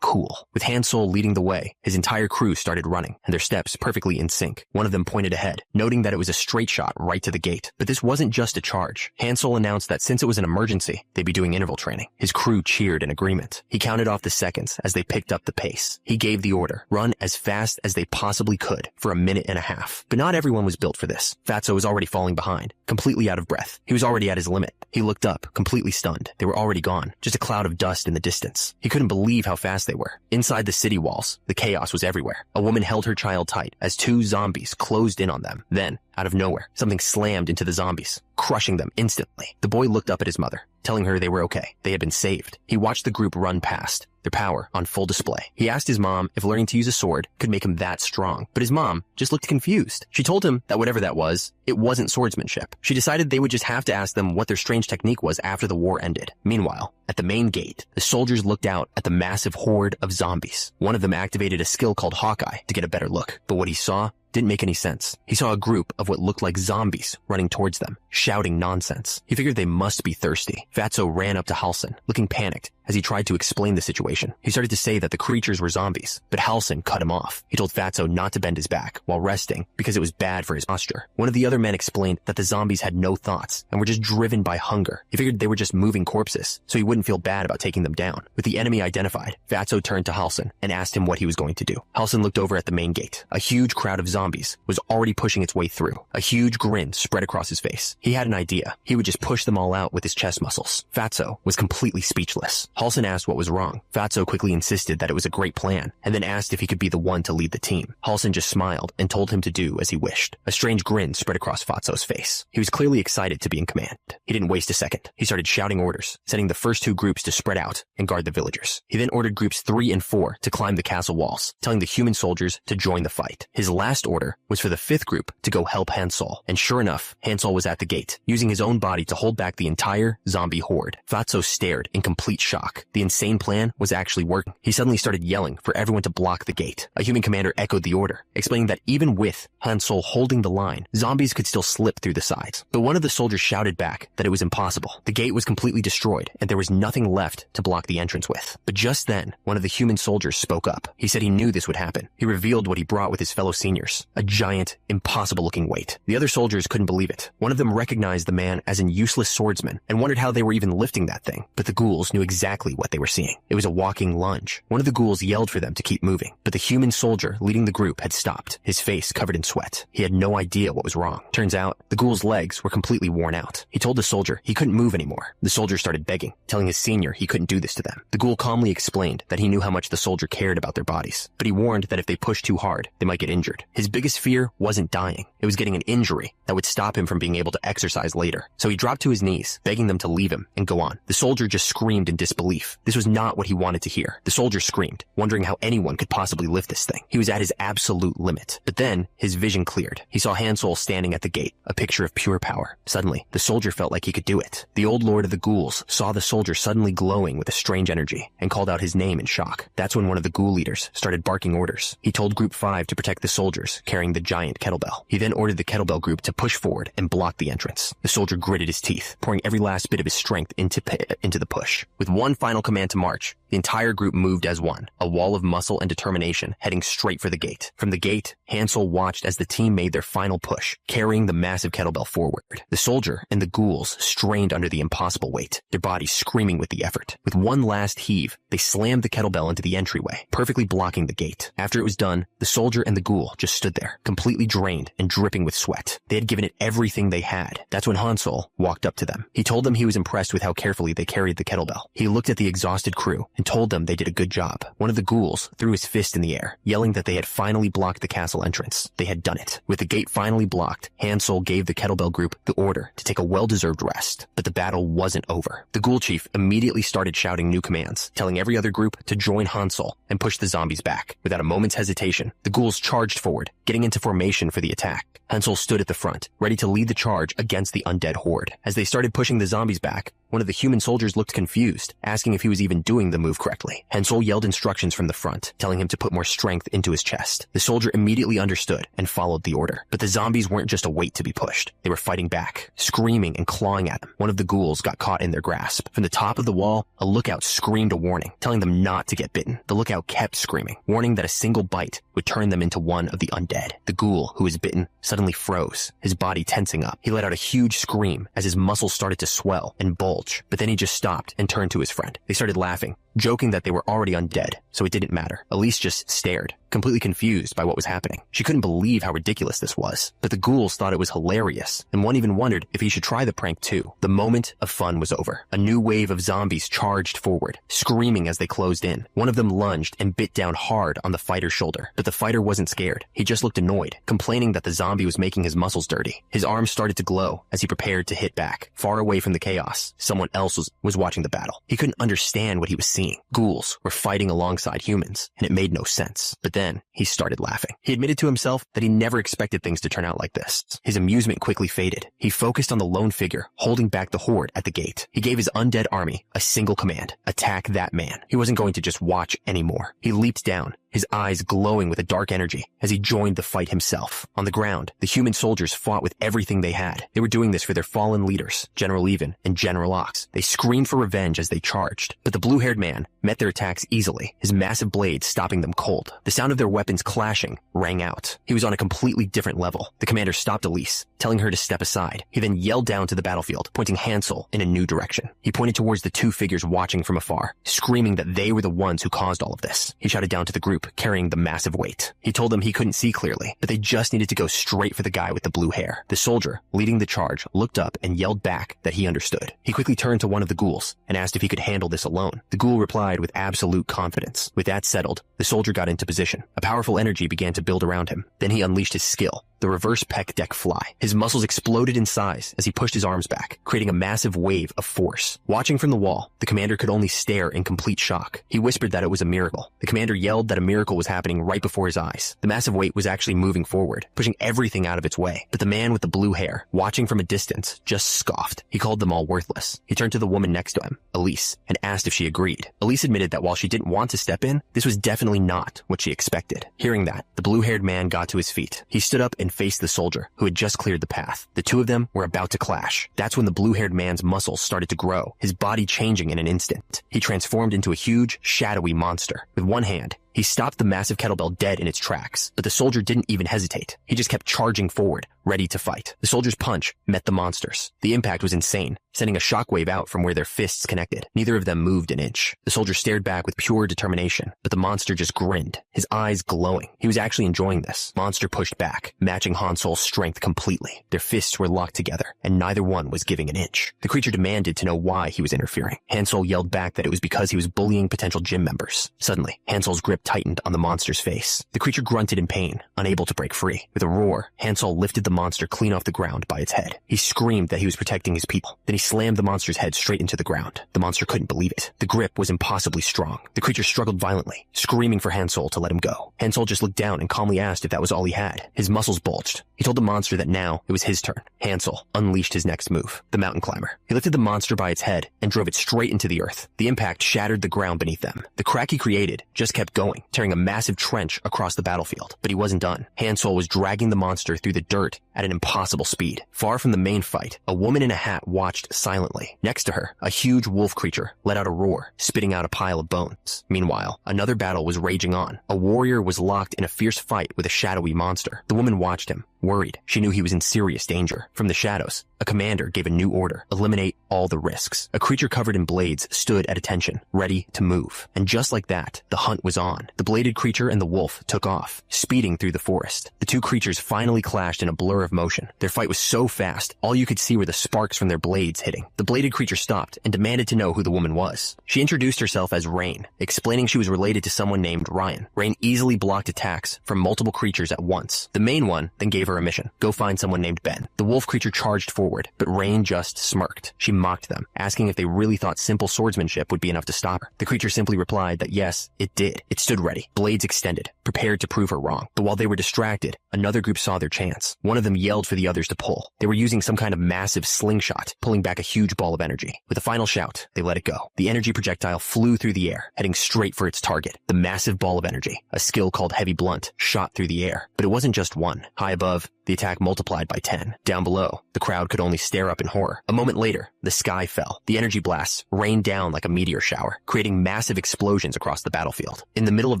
cool? With Hansel leading the way, his entire crew started running, and their steps perfectly in sync. One of them pointed ahead, noting that it was a straight shot right to the gate. But this wasn't just a charge. Hansel announced that since it was an emergency, they'd be doing interval training. His crew cheered in agreement. He counted off the seconds as they picked up the pace. He gave the order, run as fast as they possibly could for 1.5 minutes. But not everyone was built for this. Fatso was already falling behind, completely out of breath. He was already at his limit. He looked up, completely stunned. They were already gone, just a cloud of dust in the distance. He couldn't believe how fast they were. Inside the city walls, the chaos was everywhere. A woman held her child tight as 2 zombies closed in on them. Then, Out of nowhere, something slammed into the zombies, crushing them instantly. The boy looked up at his mother, telling her they were okay. They had been saved. He watched the group run past, their power on full display. He asked his mom if learning to use a sword could make him that strong, but his mom just looked confused. She told him that whatever that was, it wasn't swordsmanship. She decided they would just have to ask them what their strange technique was after the war ended. Meanwhile, at the main gate, the soldiers looked out at the massive horde of zombies. One of them activated a skill called Hawkeye to get a better look, but what he saw didn't make any sense. He saw a group of what looked like zombies running towards them, shouting nonsense. He figured they must be thirsty. Fatso ran up to Halsin, looking panicked as he tried to explain the situation. He started to say that the creatures were zombies, but Halsin cut him off. He told Fatso not to bend his back while resting because it was bad for his posture. One of the other men explained that the zombies had no thoughts and were just driven by hunger. He figured they were just moving corpses, so he wouldn't feel bad about taking them down. With the enemy identified, Fatso turned to Halsin and asked him what he was going to do. Halsin looked over at the main gate. A huge crowd of zombies was already pushing its way through. A huge grin spread across his face. He had an idea. He would just push them all out with his chest muscles. Fatso was completely speechless. Halsin asked what was wrong. Fatso quickly insisted that it was a great plan, and then asked if he could be the one to lead the team. Halsin just smiled and told him to do as he wished. A strange grin spread across Fatso's face. He was clearly excited to be in command. He didn't waste a second. He started shouting orders, sending the first two groups to spread out and guard the villagers. He then ordered groups 3 and 4 to climb the castle walls, telling the human soldiers to join the fight. His last order was for the 5th group to go help Hansol, and sure enough, Hansol was at the gate, using his own body to hold back the entire zombie horde. Fatso stared in complete shock. The insane plan was actually working. He suddenly started yelling for everyone to block the gate. A human commander echoed the order, explaining that even with Hansol holding the line, zombies could still slip through the sides. But one of the soldiers shouted back that it was impossible. The gate was completely destroyed, and there was nothing left to block the entrance with. But just then, one of the human soldiers spoke up. He said he knew this would happen. He revealed what he brought with his fellow seniors, a giant, impossible-looking weight. The other soldiers couldn't believe it. One of them recognized the man as an useless swordsman and wondered how they were even lifting that thing. But the ghouls knew exactly what they were seeing. It was a walking lunge. One of the ghouls yelled for them to keep moving, but the human soldier leading the group had stopped, his face covered in sweat. He had no idea what was wrong. Turns out, the ghoul's legs were completely worn out. He told the soldier he couldn't move anymore. The soldier started begging, telling his senior he couldn't do this to them. The ghoul calmly explained that he knew how much the soldier cared about their bodies, but he warned that if they pushed too hard, they might get injured. His biggest fear wasn't dying. It was getting an injury that would stop him from being able to exercise later. So he dropped to his knees, begging them to leave him and go on. The soldier just screamed in disbelief. This was not what he wanted to hear. The soldier screamed, wondering how anyone could possibly lift this thing. He was at his absolute limit. But then, his vision cleared. He saw Hansol standing at the gate, a picture of pure power. Suddenly, the soldier felt like he could do it. The old lord of the ghouls saw the soldier suddenly glowing with a strange energy and called out his name in shock. That's when one of the ghoul leaders started barking orders. He told Group 5 to protect the soldiers carrying the giant kettlebell. He then ordered the kettlebell group to push forward and block the entrance. The soldier gritted his teeth, pouring every last bit of his strength into the push. With one final command to march, the entire group moved as one, a wall of muscle and determination heading straight for the gate. From the gate, Hansol watched as the team made their final push, carrying the massive kettlebell forward. The soldier and the ghouls strained under the impossible weight, their bodies screaming with the effort. With one last heave, they slammed the kettlebell into the entryway, perfectly blocking the gate. After it was done, the soldier and the ghoul just stood there, completely drained and dripping with sweat. They had given it everything they had. That's when Hansol walked up to them. He told them he was impressed with how carefully they carried the kettlebell. He looked at the exhausted crew and told them they did a good job. One of the ghouls threw his fist in the air, yelling that they had finally blocked the castle entrance. They had done it. With the gate finally blocked, Hansol gave the kettlebell group the order to take a well-deserved rest. But the battle wasn't over. The ghoul chief immediately started shouting new commands, telling every other group to join Hansol and push the zombies back. Without a moment's hesitation, the ghouls charged forward, getting into formation for the attack. Hansol stood at the front, ready to lead the charge against the undead horde. As they started pushing the zombies back, one of the human soldiers looked confused, asking if he was even doing the move correctly. Hansol yelled instructions from the front, telling him to put more strength into his chest. The soldier immediately understood and followed the order. But the zombies weren't just a weight to be pushed. They were fighting back, screaming and clawing at them. One of the ghouls got caught in their grasp. From the top of the wall, a lookout screamed a warning, telling them not to get bitten. The lookout kept screaming, warning that a single bite would turn them into one of the undead. The ghoul, who was bitten, suddenly froze, his body tensing up. He let out a huge scream as his muscles started to swell and bulge, but then he just stopped and turned to his friend. They started laughing, joking that they were already undead, so it didn't matter. Elise just stared, completely confused by what was happening. She couldn't believe how ridiculous this was, but the ghouls thought it was hilarious, and one even wondered if he should try the prank too. The moment of fun was over. A new wave of zombies charged forward, screaming as they closed in. One of them lunged and bit down hard on the fighter's shoulder, but the fighter wasn't scared. He just looked annoyed, complaining that the zombie was making his muscles dirty. His arms started to glow as he prepared to hit back. Far away from the chaos, someone else was watching the battle. He couldn't understand what he was seeing. Ghouls were fighting alongside humans, and it made no sense. But then he started laughing. He admitted to himself that he never expected things to turn out like this. His amusement quickly faded. He focused on the lone figure holding back the horde at the gate. He gave his undead army a single command: attack that man. He wasn't going to just watch anymore. He leaped down, his eyes glowing with a dark energy as he joined the fight himself. On the ground, the human soldiers fought with everything they had. They were doing this for their fallen leaders, General Even and General Ox. They screamed for revenge as they charged, but the blue-haired man met their attacks easily, his massive blade stopping them cold. The sound of their weapons clashing rang out. He was on a completely different level. The commander stopped Elise, telling her to step aside. He then yelled down to the battlefield, pointing Hansel in a new direction. He pointed towards the two figures watching from afar, screaming that they were the ones who caused all of this. He shouted down to the group, carrying the massive weight. He told them he couldn't see clearly, but they just needed to go straight for the guy with the blue hair. The soldier, leading the charge, looked up and yelled back that he understood. He quickly turned to one of the ghouls and asked if he could handle this alone. The ghoul replied with absolute confidence. With that settled, the soldier got into position. A powerful energy began to build around him. Then he unleashed his skill, the reverse pec deck fly. His muscles exploded in size as he pushed his arms back, creating a massive wave of force. Watching from the wall, the commander could only stare in complete shock. He whispered that it was a miracle. The commander yelled that a miracle was happening right before his eyes. The massive weight was actually moving forward, pushing everything out of its way. But the man with the blue hair, watching from a distance, just scoffed. He called them all worthless. He turned to the woman next to him, Elise, and asked if she agreed. Elise admitted that while she didn't want to step in, this was definitely not what she expected. Hearing that, the blue-haired man got to his feet. He stood up and faced the soldier, who had just cleared the path. The two of them were about to clash. That's when the blue-haired man's muscles started to grow, his body changing in an instant. He transformed into a huge, shadowy monster. With one hand, he stopped the massive kettlebell dead in its tracks, but the soldier didn't even hesitate. He just kept charging forward, ready to fight. The soldier's punch met the monster's. The impact was insane, sending a shockwave out from where their fists connected. Neither of them moved an inch. The soldier stared back with pure determination, but the monster just grinned, his eyes glowing. He was actually enjoying this. Monster pushed back, matching Hansol's strength completely. Their fists were locked together, and neither one was giving an inch. The creature demanded to know why he was interfering. Hansol yelled back that it was because he was bullying potential gym members. Suddenly, Hansol's grip tightened on the monster's face. The creature grunted in pain, unable to break free. With a roar, Hansol lifted the monster clean off the ground by its head. He screamed that he was protecting his people. Then he slammed the monster's head straight into the ground. The monster couldn't believe it. The grip was impossibly strong. The creature struggled violently, screaming for Hansol to let him go. Hansol just looked down and calmly asked if that was all he had. His muscles bulged. He told the monster that now it was his turn. Hansol unleashed his next move, the mountain climber. He lifted the monster by its head and drove it straight into the earth. The impact shattered the ground beneath them. The crack he created just kept going, tearing a massive trench across the battlefield. But he wasn't done. Hansol was dragging the monster through the dirt at an impossible speed. Far from the main fight, a woman in a hat watched silently. Next to her, a huge wolf creature let out a roar, spitting out a pile of bones. Meanwhile, another battle was raging on. A warrior was locked in a fierce fight with a shadowy monster. The woman watched him, worried. She knew he was in serious danger. From the shadows, a commander gave a new order: eliminate all the risks. A creature covered in blades stood at attention, ready to move. And just like that, the hunt was on. The bladed creature and the wolf took off, speeding through the forest. The two creatures finally clashed in a blur of motion. Their fight was so fast, all you could see were the sparks from their blades hitting. The bladed creature stopped and demanded to know who the woman was. She introduced herself as Rain, explaining she was related to someone named Ryan. Rain easily blocked attacks from multiple creatures at once. The main one then gave her a mission: go find someone named Ben. The wolf creature charged forward, but Rain just smirked. She mocked them, asking if they really thought simple swordsmanship would be enough to stop her. The creature simply replied that yes, it did. It stood ready, blades extended, prepared to prove her wrong. But while they were distracted, another group saw their chance. One of them yelled for the others to pull. They were using some kind of massive slingshot, pulling back a huge ball of energy. With a final shout, they let it go. The energy projectile flew through the air, heading straight for its target. The massive ball of energy, a skill called Heavy Blunt, shot through the air. But it wasn't just one. High above, the attack multiplied by 10. Down below, the crowd could only stare up in horror. A moment later, the sky fell. The energy blasts rained down like a meteor shower, creating massive explosions across the battlefield. In the middle of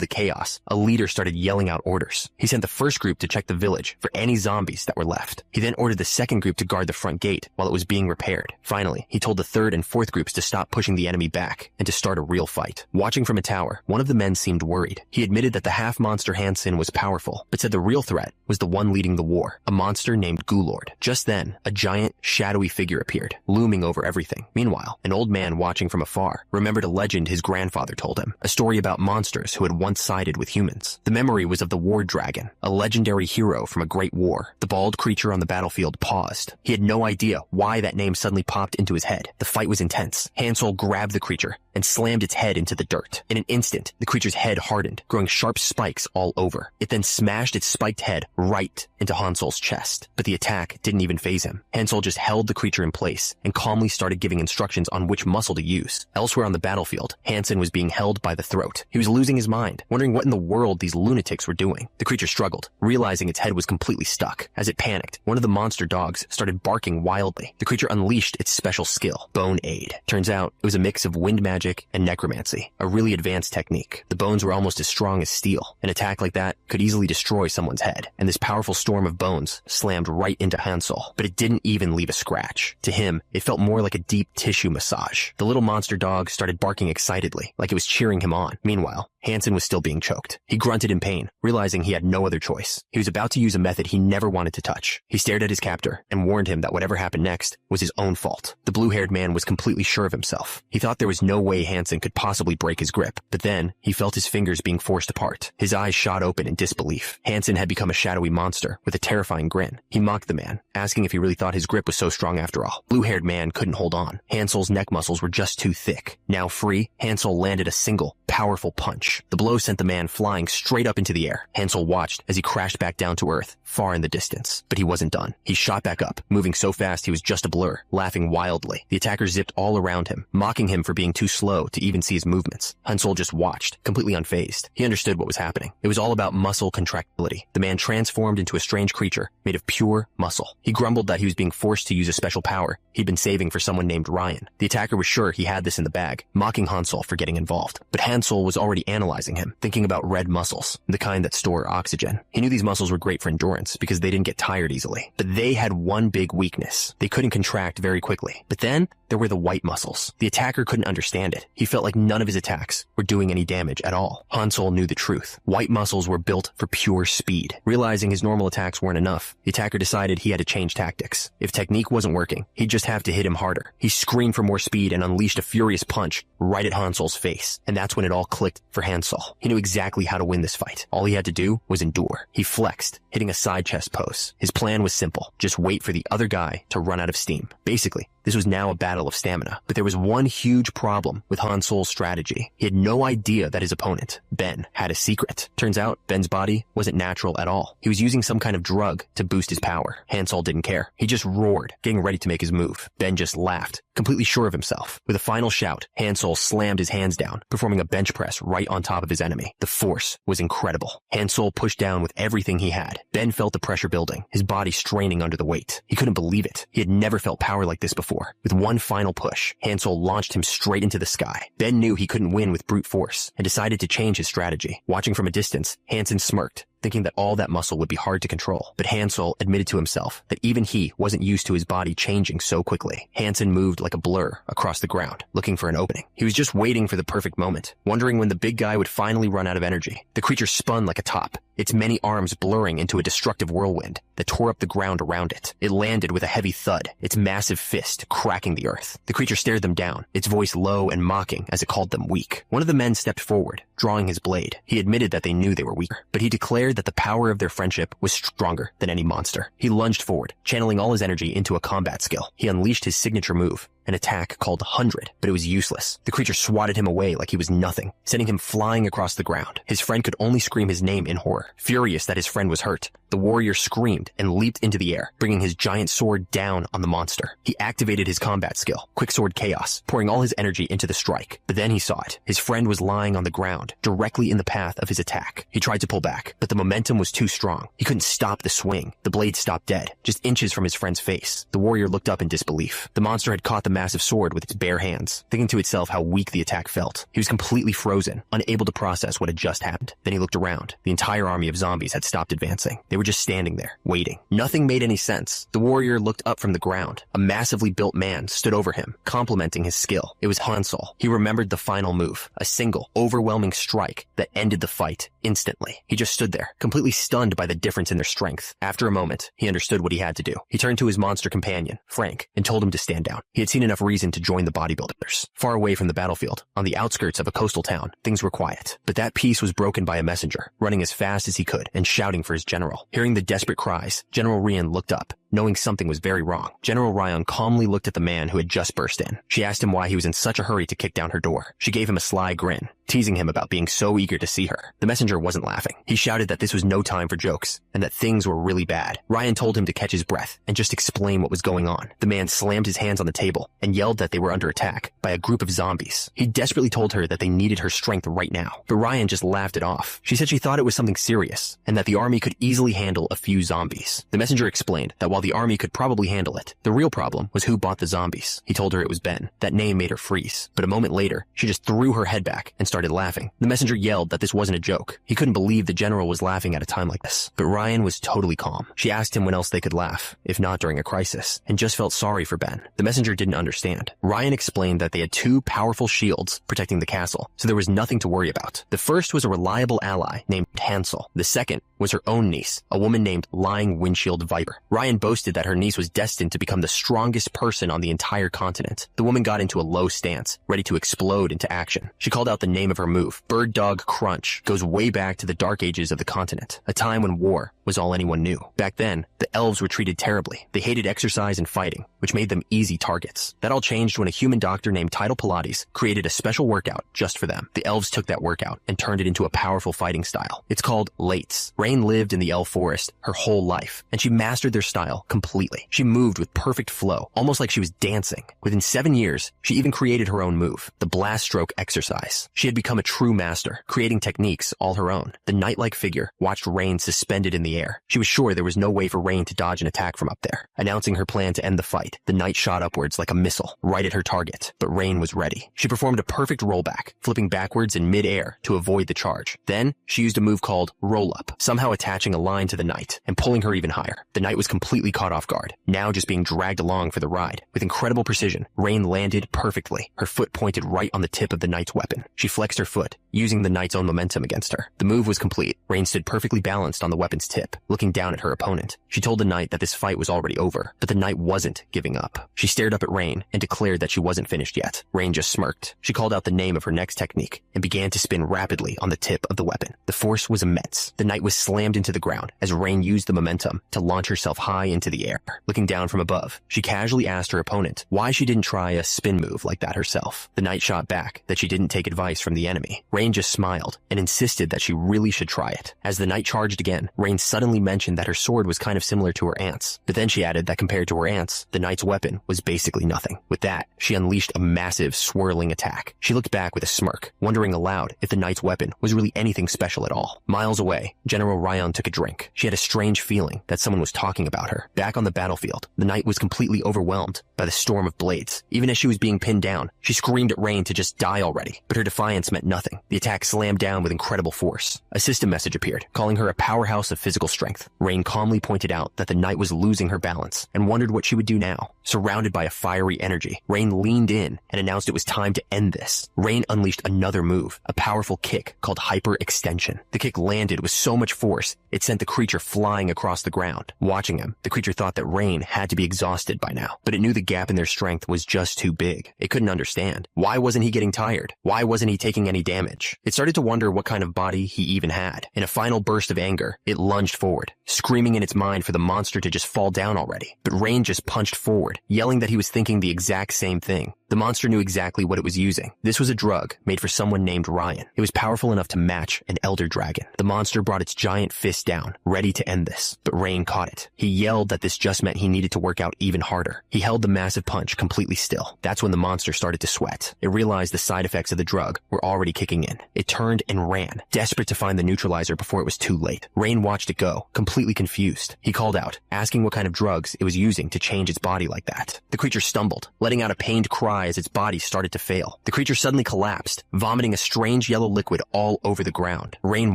the chaos, a leader started yelling out orders. He sent the first group to check the village for any zombies that were left. He then ordered the second group to guard the front gate while it was being repaired. Finally, he told the third and fourth groups to stop pushing the enemy back and to start a real fight. Watching from a tower, one of the men seemed worried. He admitted that the half-monster Hansen was powerful, but said the real threat was the one leading the war, a monster named Gulord. Just then, a giant, shadowy figure appeared, looming over everything. Meanwhile, an old man watching from afar remembered a legend his grandfather told him, a story about monsters who had once sided with humans. The memory was of the War Dragon, a legendary hero from a great war. The bald creature on the battlefield paused. He had no idea why that name suddenly popped into his head. The fight was intense. Hansel grabbed the creature and slammed its head into the dirt. In an instant, the creature's head hardened, growing sharp spikes all over. It then smashed its spiked head right into Hansel's chest. But the attack didn't even faze him. Hansel just held the creature in place and calmly started giving instructions on which muscle to use. Elsewhere on the battlefield, Hansen was being held by the throat. He was losing his mind, wondering what in the world these lunatics were doing. The creature struggled, realizing its head was completely stuck. As it panicked, one of the monster dogs started barking wildly. The creature unleashed its special skill, Bone Aid. Turns out, it was a mix of wind magic and necromancy, a really advanced technique. The bones were almost as strong as steel. An attack like that could easily destroy someone's head, and this powerful storm of bones slammed right into Hansel, but it didn't even leave a scratch. To him, it felt more like a deep tissue massage. The little monster dog started barking excitedly, like it was cheering him on. Meanwhile, Hansen was still being choked. He grunted in pain, realizing he had no other choice. He was about to use a method he never wanted to touch. He stared at his captor and warned him that whatever happened next was his own fault. The blue-haired man was completely sure of himself. He thought there was no way Hansen could possibly break his grip, but then he felt his fingers being forced apart. His eyes shot open in disbelief. Hansen had become a shadowy monster with a terrifying grin. He mocked the man, asking if he really thought his grip was so strong after all. Blue-haired man couldn't hold on. Hansel's neck muscles were just too thick. Now free, Hansel landed a single, powerful punch. The blow sent the man flying straight up into the air. Hansel watched as he crashed back down to earth, far in the distance. But he wasn't done. He shot back up, moving so fast he was just a blur, laughing wildly. The attacker zipped all around him, mocking him for being too slow to even see his movements. Hansel just watched, completely unfazed. He understood what was happening. It was all about muscle contractility. The man transformed into a strange creature made of pure muscle. He grumbled that he was being forced to use a special power he'd been saving for someone named Ryan. The attacker was sure he had this in the bag, mocking Hansel for getting involved. But Hansel was already analyzing him, thinking about red muscles, the kind that store oxygen. He knew these muscles were great for endurance because they didn't get tired easily. But they had one big weakness. They couldn't contract very quickly. But then, there were the white muscles. The attacker couldn't understand it. He felt like none of his attacks were doing any damage at all. Hansel knew the truth. White muscles were built for pure speed. Realizing his normal attacks weren't enough, the attacker decided he had to change tactics. If technique wasn't working, he'd just have to hit him harder. He screamed for more speed and unleashed a furious punch right at Hansel's face. And that's when it all clicked for Hansel. He knew exactly how to win this fight. All he had to do was endure. He flexed, hitting a side chest pose. His plan was simple. Just wait for the other guy to run out of steam. Basically, this was now a battle of stamina. But there was one huge problem with Hansel's strategy. He had no idea that his opponent, Ben, had a secret. Turns out, Ben's body wasn't natural at all. He was using some kind of drug to boost his power. Hansel didn't care. He just roared, getting ready to make his move. Ben just laughed, completely sure of himself. With a final shout, Hansel slammed his hands down, performing a bench press right on top of his enemy. The force was incredible. Hansel pushed down with everything he had. Ben felt the pressure building, his body straining under the weight. He couldn't believe it. He had never felt power like this before. With one final push, Hansel launched him straight into the sky. Ben knew he couldn't win with brute force and decided to change his strategy. Watching from a distance, Hansen smirked, thinking that all that muscle would be hard to control. But Hansel admitted to himself that even he wasn't used to his body changing so quickly. Hansen moved like a blur across the ground, looking for an opening. He was just waiting for the perfect moment, wondering when the big guy would finally run out of energy. The creature spun like a top, its many arms blurring into a destructive whirlwind that tore up the ground around it. It landed with a heavy thud, its massive fist cracking the earth. The creature stared them down, its voice low and mocking as it called them weak. One of the men stepped forward, drawing his blade. He admitted that they knew they were weaker, but he declared that the power of their friendship was stronger than any monster. He lunged forward, channeling all his energy into a combat skill. He unleashed his signature move an attack called 100, but it was useless. The creature swatted him away like he was nothing, sending him flying across the ground. His friend could only scream his name in horror. Furious that his friend was hurt, the warrior screamed and leaped into the air, bringing his giant sword down on the monster. He activated his combat skill, Quicksword Chaos, pouring all his energy into the strike. But then he saw it. His friend was lying on the ground, directly in the path of his attack. He tried to pull back, but the momentum was too strong. He couldn't stop the swing. The blade stopped dead, just inches from his friend's face. The warrior looked up in disbelief. The monster had caught the massive sword with its bare hands, thinking to itself how weak the attack felt. He was completely frozen, unable to process what had just happened. Then he looked around. The entire army of zombies had stopped advancing. They were just standing there, waiting. Nothing made any sense. The warrior looked up from the ground. A massively built man stood over him, complimenting his skill. It was Hansel. He remembered the final move, a single, overwhelming strike that ended the fight instantly. He just stood there, completely stunned by the difference in their strength. After a moment, he understood what he had to do. He turned to his monster companion, Frank, and told him to stand down. He had seen enough reason to join the bodybuilders. Far away from the battlefield, on the outskirts of a coastal town, things were quiet. But that peace was broken by a messenger, running as fast as he could and shouting for his general. Hearing the desperate cries, General Rian looked up, knowing something was very wrong. General Ryan calmly looked at the man who had just burst in. She asked him why he was in such a hurry to kick down her door. She gave him a sly grin, teasing him about being so eager to see her. The messenger wasn't laughing. He shouted that this was no time for jokes, and that things were really bad. Ryan told him to catch his breath and just explain what was going on. The man slammed his hands on the table and yelled that they were under attack by a group of zombies. He desperately told her that they needed her strength right now, but Ryan just laughed it off. She said she thought it was something serious, and that the army could easily handle a few zombies. The messenger explained that while the army could probably handle it, the real problem was who bought the zombies. He told her it was Ben. That name made her freeze, but a moment later, she just threw her head back and started laughing. The messenger yelled that this wasn't a joke. He couldn't believe the general was laughing at a time like this, but Ryan was totally calm. She asked him when else they could laugh, if not during a crisis, and just felt sorry for Ben. The messenger didn't understand. Ryan explained that they had two powerful shields protecting the castle, so there was nothing to worry about. The first was a reliable ally named Hansel. The second was her own niece, a woman named Lying Windshield Viper. Ryan boasted that her niece was destined to become the strongest person on the entire continent. The woman got into a low stance, ready to explode into action. She called out the name of her move. Bird Dog Crunch goes way back to the dark ages of the continent, a time when war was all anyone knew. Back then, the elves were treated terribly. They hated exercise and fighting, which made them easy targets. That all changed when a human doctor named Tidal Pilates created a special workout just for them. The elves took that workout and turned it into a powerful fighting style. It's called Lates. Rain lived in the elf forest her whole life, and she mastered their style completely. She moved with perfect flow, almost like she was dancing. Within 7 years, she even created her own move, the blast stroke exercise. She had become a true master, creating techniques all her own. The knight-like figure watched Rain suspended in the air. She was sure there was no way for Rain to dodge an attack from up there. Announcing her plan to end the fight, the knight shot upwards like a missile, right at her target, but Rain was ready. She performed a perfect rollback, flipping backwards in mid-air to avoid the charge. Then, she used a move called roll-up, somehow attaching a line to the knight and pulling her even higher. The knight was completely caught off guard, now just being dragged along for the ride. With incredible precision, Rain landed perfectly, her foot pointed right on the tip of the knight's weapon. She flexed her foot, using the knight's own momentum against her. The move was complete. Rain stood perfectly balanced on the weapon's tip, looking down at her opponent. She told the knight that this fight was already over, but the knight wasn't giving up. She stared up at Rain and declared that she wasn't finished yet. Rain just smirked. She called out the name of her next technique and began to spin rapidly on the tip of the weapon. The force was immense. The knight was slammed into the ground as Rain used the momentum to launch herself high into the air. Looking down from above, she casually asked her opponent why she didn't try a spin move like that herself. The knight shot back that she didn't take advice from the enemy. Rain just smiled and insisted that she really should try it. As the knight charged again, Rain suddenly mentioned that her sword was kind of similar to her aunt's, but then she added that compared to her aunt's, the knight's weapon was basically nothing. With that, she unleashed a massive, swirling attack. She looked back with a smirk, wondering aloud if the knight's weapon was really anything special at all. Miles away, General Ryan took a drink. She had a strange feeling that someone was talking about her. Back on the battlefield, the knight was completely overwhelmed by the storm of blades. Even as she was being pinned down, she screamed at Rain to just die already, but her defiance meant nothing. The attack slammed down with incredible force. A system message appeared, calling her a powerhouse of physical strength. Rain calmly pointed out that the knight was losing her balance and wondered what she would do now. Surrounded by a fiery energy, Rain leaned in and announced it was time to end this. Rain unleashed another move, a powerful kick called Hyper Extension. The kick landed with so much force, it sent the creature flying across the ground. Watching him, the creature creature thought that Rain had to be exhausted by now, but it knew the gap in their strength was just too big. It couldn't understand. Why wasn't he getting tired? Why wasn't he taking any damage? It started to wonder what kind of body he even had. In a final burst of anger, it lunged forward, screaming in its mind for the monster to just fall down already. But Rain just punched forward, yelling that he was thinking the exact same thing. The monster knew exactly what it was using. This was a drug made for someone named Ryan. It was powerful enough to match an elder dragon. The monster brought its giant fist down, ready to end this, but Rain caught it. He yelled that this just meant he needed to work out even harder. He held the massive punch completely still. That's when the monster started to sweat. It realized the side effects of the drug were already kicking in. It turned and ran, desperate to find the neutralizer before it was too late. Rain watched it go, completely confused. He called out, asking what kind of drugs it was using to change its body like that. The creature stumbled, letting out a pained cry as its body started to fail. The creature suddenly collapsed, vomiting a strange yellow liquid all over the ground. Rain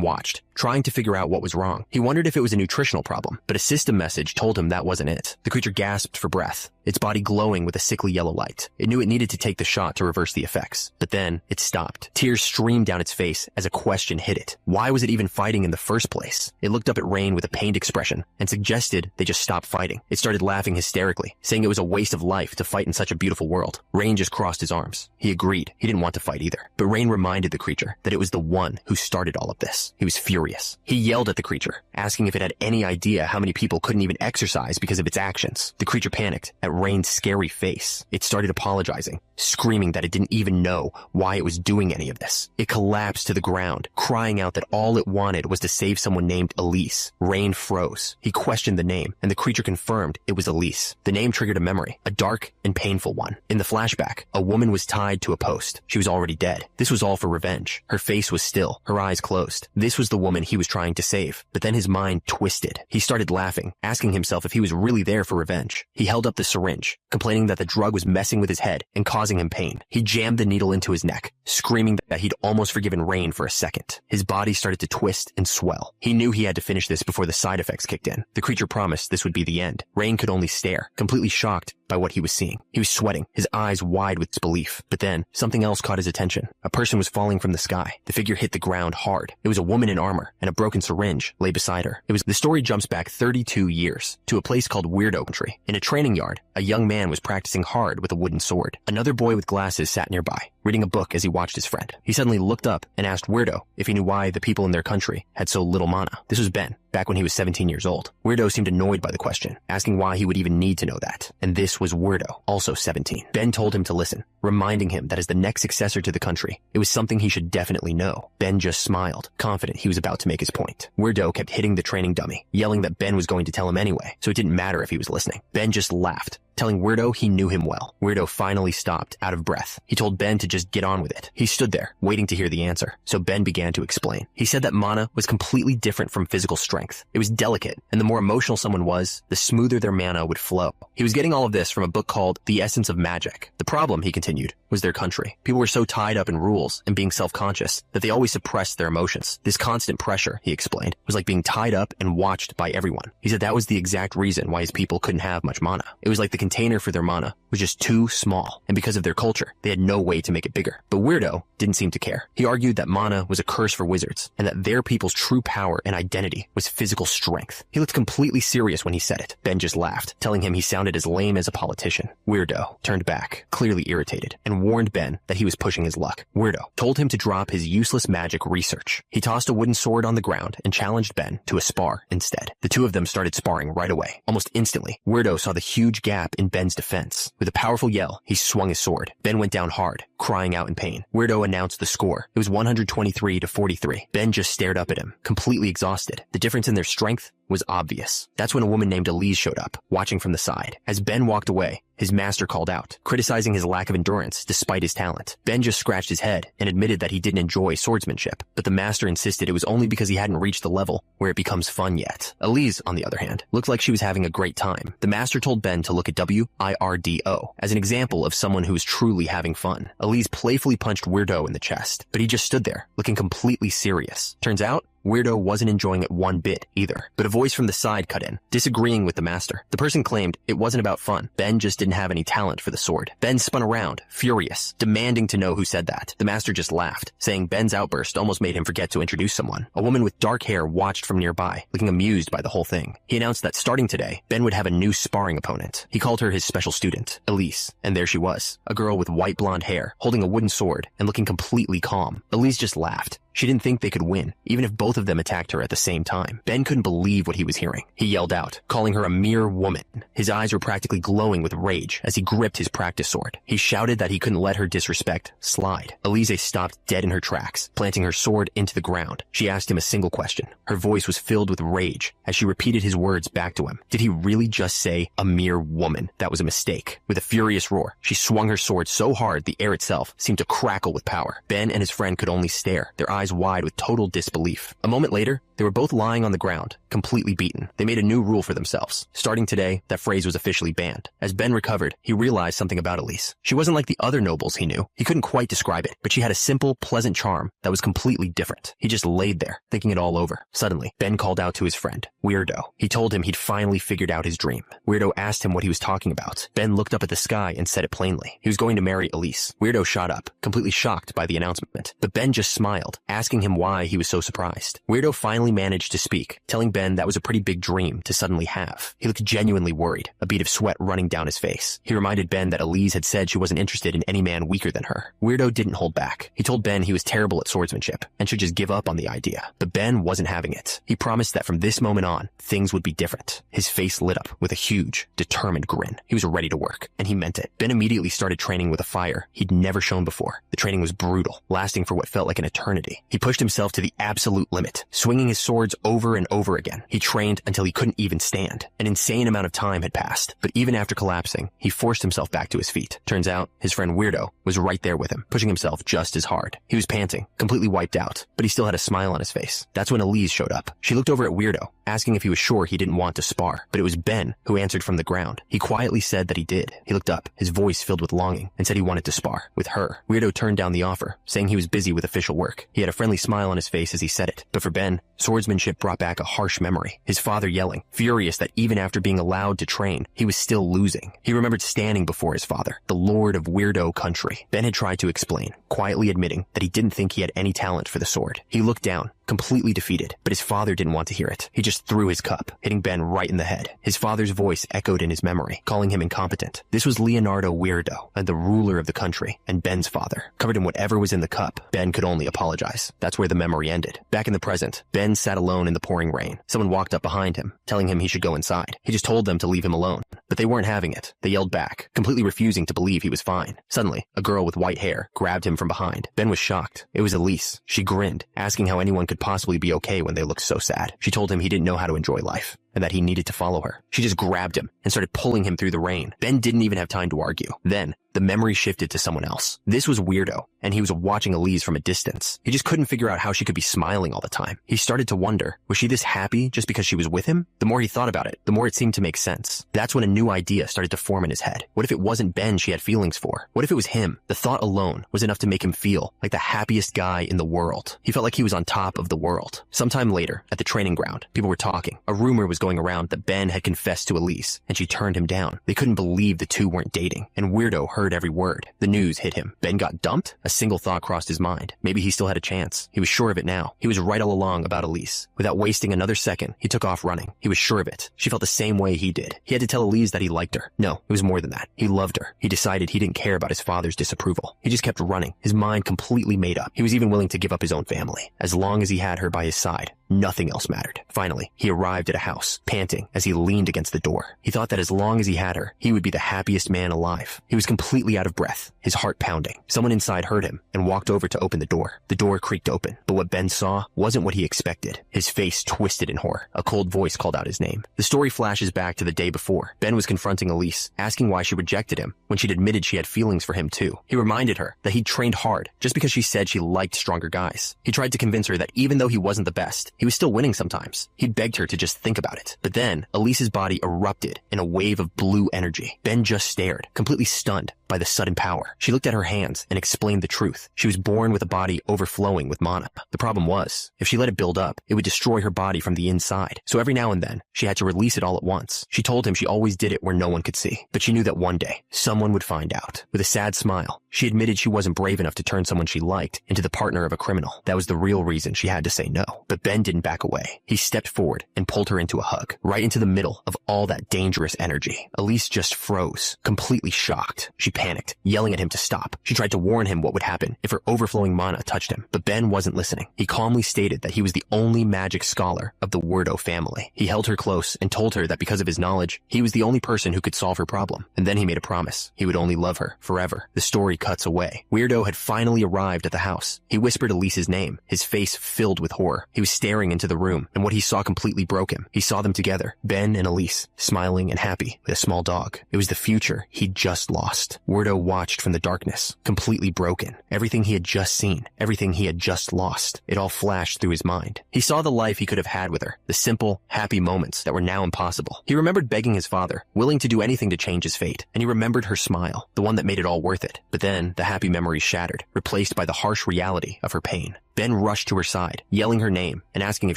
watched, trying to figure out what was wrong. He wondered if it was a nutritional problem, but a system message told him that wasn't it. The creature gasped for breath, its body glowing with a sickly yellow light. It knew it needed to take the shot to reverse the effects, but then it stopped. Tears streamed down its face as a question hit it. Why was it even fighting in the first place? It looked up at Rain with a pained expression and suggested they just stop fighting. It started laughing hysterically, saying it was a waste of life to fight in such a beautiful world. Rain just crossed his arms. He agreed. He didn't want to fight either. But Rain reminded the creature that it was the one who started all of this. He was furious. He yelled at the creature, asking if it had any idea how many people couldn't even exercise because of its actions. The creature panicked at Rain's scary face. It started apologizing, screaming that it didn't even know why it was doing any of this. It collapsed to the ground, crying out that all it wanted was to save someone named Elise. Rain froze. He questioned the name, and the creature confirmed it was Elise. The name triggered a memory, a dark and painful one. In the flashback, a woman was tied to a post. She was already dead. This was all for revenge. Her face was still, her eyes closed. This was the woman he was trying to save. But then his mind twisted. He started laughing, asking himself if he was really there for revenge. He held up the syringe, complaining that the drug was messing with his head and causing him pain. He jammed the needle into his neck, screaming that he'd almost forgiven Rain for a second. His body started to twist and swell. He knew he had to finish this before the side effects kicked in. The creature promised this would be the end. Rain could only stare, completely shocked by what he was seeing. He was sweating, his eyes wide with disbelief. But then, something else caught his attention. A person was falling from the sky. The figure hit the ground hard. It was a woman in armor, and a broken syringe lay beside her. The story jumps back 32 years, to a place called Weirdo Country. In a training yard, a young man was practicing hard with a wooden sword. Another boy with glasses sat nearby, reading a book as he watched his friend. He suddenly looked up and asked Weirdo if he knew why the people in their country had so little mana. This was Ben, back when he was 17 years old. Weirdo seemed annoyed by the question, asking why he would even need to know that. And this was Weirdo, also 17. Ben told him to listen, reminding him that as the next successor to the country, it was something he should definitely know. Ben just smiled, confident he was about to make his point. Weirdo kept hitting the training dummy, yelling that Ben was going to tell him anyway, so it didn't matter if he was listening. Ben just laughed, telling Weirdo he knew him well. Weirdo finally stopped, out of breath. He told Ben to just get on with it. He stood there, waiting to hear the answer, so Ben began to explain. He said that mana was completely different from physical strength. It was delicate, and the more emotional someone was, the smoother their mana would flow. He was getting all of this from a book called The Essence of Magic. The problem, he continued, was their country. People were so tied up in rules and being self-conscious that they always suppressed their emotions. This constant pressure, he explained, was like being tied up and watched by everyone. He said that was the exact reason why his people couldn't have much mana. It was like the container for their mana was just too small, and because of their culture, they had no way to make it bigger. But Weirdo didn't seem to care. He argued that mana was a curse for wizards, and that their people's true power and identity was physical strength. He looked completely serious when he said it. Ben just laughed, telling him he sounded as lame as a politician. Weirdo turned back, clearly irritated, and warned Ben that he was pushing his luck. Weirdo told him to drop his useless magic research. He tossed a wooden sword on the ground and challenged Ben to a spar instead. The two of them started sparring right away. Almost instantly, Weirdo saw the huge gap in Ben's defense. With a powerful yell, he swung his sword. Ben went down hard, crying out in pain. Weirdo announced the score. It was 123 to 43. Ben just stared up at him, completely exhausted. The difference in their strength was obvious. That's when a woman named Elise showed up, watching from the side. As Ben walked away, his master called out, criticizing his lack of endurance despite his talent. Ben just scratched his head and admitted that he didn't enjoy swordsmanship, but the master insisted it was only because he hadn't reached the level where it becomes fun yet. Elise, on the other hand, looked like she was having a great time. The master told Ben to look at WIRDO as an example of someone who was truly having fun. Elise playfully punched Weirdo in the chest, but he just stood there, looking completely serious. Turns out, Weirdo wasn't enjoying it one bit either, but a voice from the side cut in, disagreeing with the master. The person claimed it wasn't about fun. Ben just didn't have any talent for the sword. Ben spun around, furious, demanding to know who said that. The master just laughed, saying Ben's outburst almost made him forget to introduce someone. A woman with dark hair watched from nearby, looking amused by the whole thing. He announced that starting today, Ben would have a new sparring opponent. He called her his special student, Elise, and there she was, a girl with white blonde hair, holding a wooden sword and looking completely calm. Elise just laughed. She didn't think they could win, even if both of them attacked her at the same time. Ben couldn't believe what he was hearing. He yelled out, calling her a mere woman. His eyes were practically glowing with rage as he gripped his practice sword. He shouted that he couldn't let her disrespect slide. Elise stopped dead in her tracks, planting her sword into the ground. She asked him a single question. Her voice was filled with rage as she repeated his words back to him. Did he really just say a mere woman? That was a mistake. With a furious roar, she swung her sword so hard the air itself seemed to crackle with power. Ben and his friend could only stare, their eyes wide with total disbelief. A moment later, they were both lying on the ground, completely beaten. They made a new rule for themselves. Starting today, that phrase was officially banned. As Ben recovered, he realized something about Elise. She wasn't like the other nobles he knew. He couldn't quite describe it, but she had a simple, pleasant charm that was completely different. He just laid there, thinking it all over. Suddenly, Ben called out to his friend, Weirdo. He told him he'd finally figured out his dream. Weirdo asked him what he was talking about. Ben looked up at the sky and said it plainly. He was going to marry Elise. Weirdo shot up, completely shocked by the announcement. But Ben just smiled, asking him why he was so surprised. Weirdo finally managed to speak, telling Ben that was a pretty big dream to suddenly have. He looked genuinely worried, a bead of sweat running down his face. He reminded Ben that Elise had said she wasn't interested in any man weaker than her. Weirdo didn't hold back. He told Ben he was terrible at swordsmanship and should just give up on the idea. But Ben wasn't having it. He promised that from this moment on, things would be different. His face lit up with a huge, determined grin. He was ready to work, and he meant it. Ben immediately started training with a fire he'd never shown before. The training was brutal, lasting for what felt like an eternity. He pushed himself to the absolute limit, swinging his swords over and over again. He trained until he couldn't even stand. An insane amount of time had passed, but even after collapsing, he forced himself back to his feet. Turns out, his friend Weirdo was right there with him, pushing himself just as hard. He was panting, completely wiped out, but he still had a smile on his face. That's when Elise showed up. She looked over at Weirdo, asking if he was sure he didn't want to spar, but it was Ben who answered from the ground. He quietly said that he did. He looked up, his voice filled with longing, and said he wanted to spar with her. Weirdo turned down the offer, saying he was busy with official work. He had a friendly smile on his face as he said it, but for Ben, swordsmanship brought back a harsh memory. His father yelling, furious that even after being allowed to train, he was still losing. He remembered standing before his father, the lord of Weirdo country. Ben had tried to explain, quietly admitting that he didn't think he had any talent for the sword. He looked down, completely defeated, but his father didn't want to hear it. He just threw his cup, hitting Ben right in the head. His father's voice echoed in his memory, calling him incompetent. This was Leonardo Weirdo, and the ruler of the country, and Ben's father. Covered in whatever was in the cup, Ben could only apologize. That's where the memory ended. Back in the present, Ben sat alone in the pouring rain. Someone walked up behind him, telling him he should go inside. He just told them to leave him alone, but they weren't having it. They yelled back, completely refusing to believe he was fine. Suddenly, a girl with white hair grabbed him from behind. Ben was shocked. It was Elise. She grinned, asking how anyone could possibly be okay when they looked so sad. She told him he didn't know how to enjoy life, and that he needed to follow her. She just grabbed him and started pulling him through the rain. Ben didn't even have time to argue. Then, the memory shifted to someone else. This was Weirdo, and he was watching Elise from a distance. He just couldn't figure out how she could be smiling all the time. He started to wonder, was she this happy just because she was with him? The more he thought about it, the more it seemed to make sense. That's when a new idea started to form in his head. What if it wasn't Ben she had feelings for? What if it was him? The thought alone was enough to make him feel like the happiest guy in the world. He felt like he was on top of the world. Sometime later, at the training ground, people were talking. A rumor was going around that Ben had confessed to Elise, and she turned him down. They couldn't believe the two weren't dating, and Weirdo heard every word. The news hit him. Ben got dumped? A single thought crossed his mind. Maybe he still had a chance. He was sure of it now. He was right all along about Elise. Without wasting another second, he took off running. He was sure of it. She felt the same way he did. He had to tell Elise that he liked her. No, it was more than that. He loved her. He decided he didn't care about his father's disapproval. He just kept running, his mind completely made up. He was even willing to give up his own family. As long as he had her by his side, nothing else mattered. Finally, he arrived at a house, panting as he leaned against the door. He thought that as long as he had her, he would be the happiest man alive. He was completely out of breath, his heart pounding. Someone inside heard him and walked over to open the door. The door creaked open, but what Ben saw wasn't what he expected. His face twisted in horror. A cold voice called out his name. The story flashes back to the day before. Ben was confronting Elise, asking why she rejected him when she'd admitted she had feelings for him too. He reminded her that he'd trained hard just because she said she liked stronger guys. He tried to convince her that even though he wasn't the best, he was still winning sometimes. He begged her to just think about it. But then, Elise's body erupted in a wave of blue energy. Ben just stared, completely stunned, by the sudden power. She looked at her hands and explained the truth. She was born with a body overflowing with mana. The problem was, if she let it build up, it would destroy her body from the inside. So every now and then, she had to release it all at once. She told him she always did it where no one could see. But she knew that one day, someone would find out. With a sad smile, she admitted she wasn't brave enough to turn someone she liked into the partner of a criminal. That was the real reason she had to say no. But Ben didn't back away. He stepped forward and pulled her into a hug, right into the middle of all that dangerous energy. Elise just froze, completely shocked. She panicked, yelling at him to stop. She tried to warn him what would happen if her overflowing mana touched him. But Ben wasn't listening. He calmly stated that he was the only magic scholar of the Weirdo family. He held her close and told her that because of his knowledge, he was the only person who could solve her problem. And then he made a promise. He would only love her forever. The story cuts away. Weirdo had finally arrived at the house. He whispered Elise's name, his face filled with horror. He was staring into the room, and what he saw completely broke him. He saw them together, Ben and Elise, smiling and happy with a small dog. It was the future he'd just lost. Weirdo watched from the darkness, completely broken. Everything he had just seen, everything he had just lost, it all flashed through his mind. He saw the life he could have had with her, the simple, happy moments that were now impossible. He remembered begging his father, willing to do anything to change his fate, and he remembered her smile, the one that made it all worth it. But then, the happy memories shattered, replaced by the harsh reality of her pain. Ben rushed to her side, yelling her name and asking if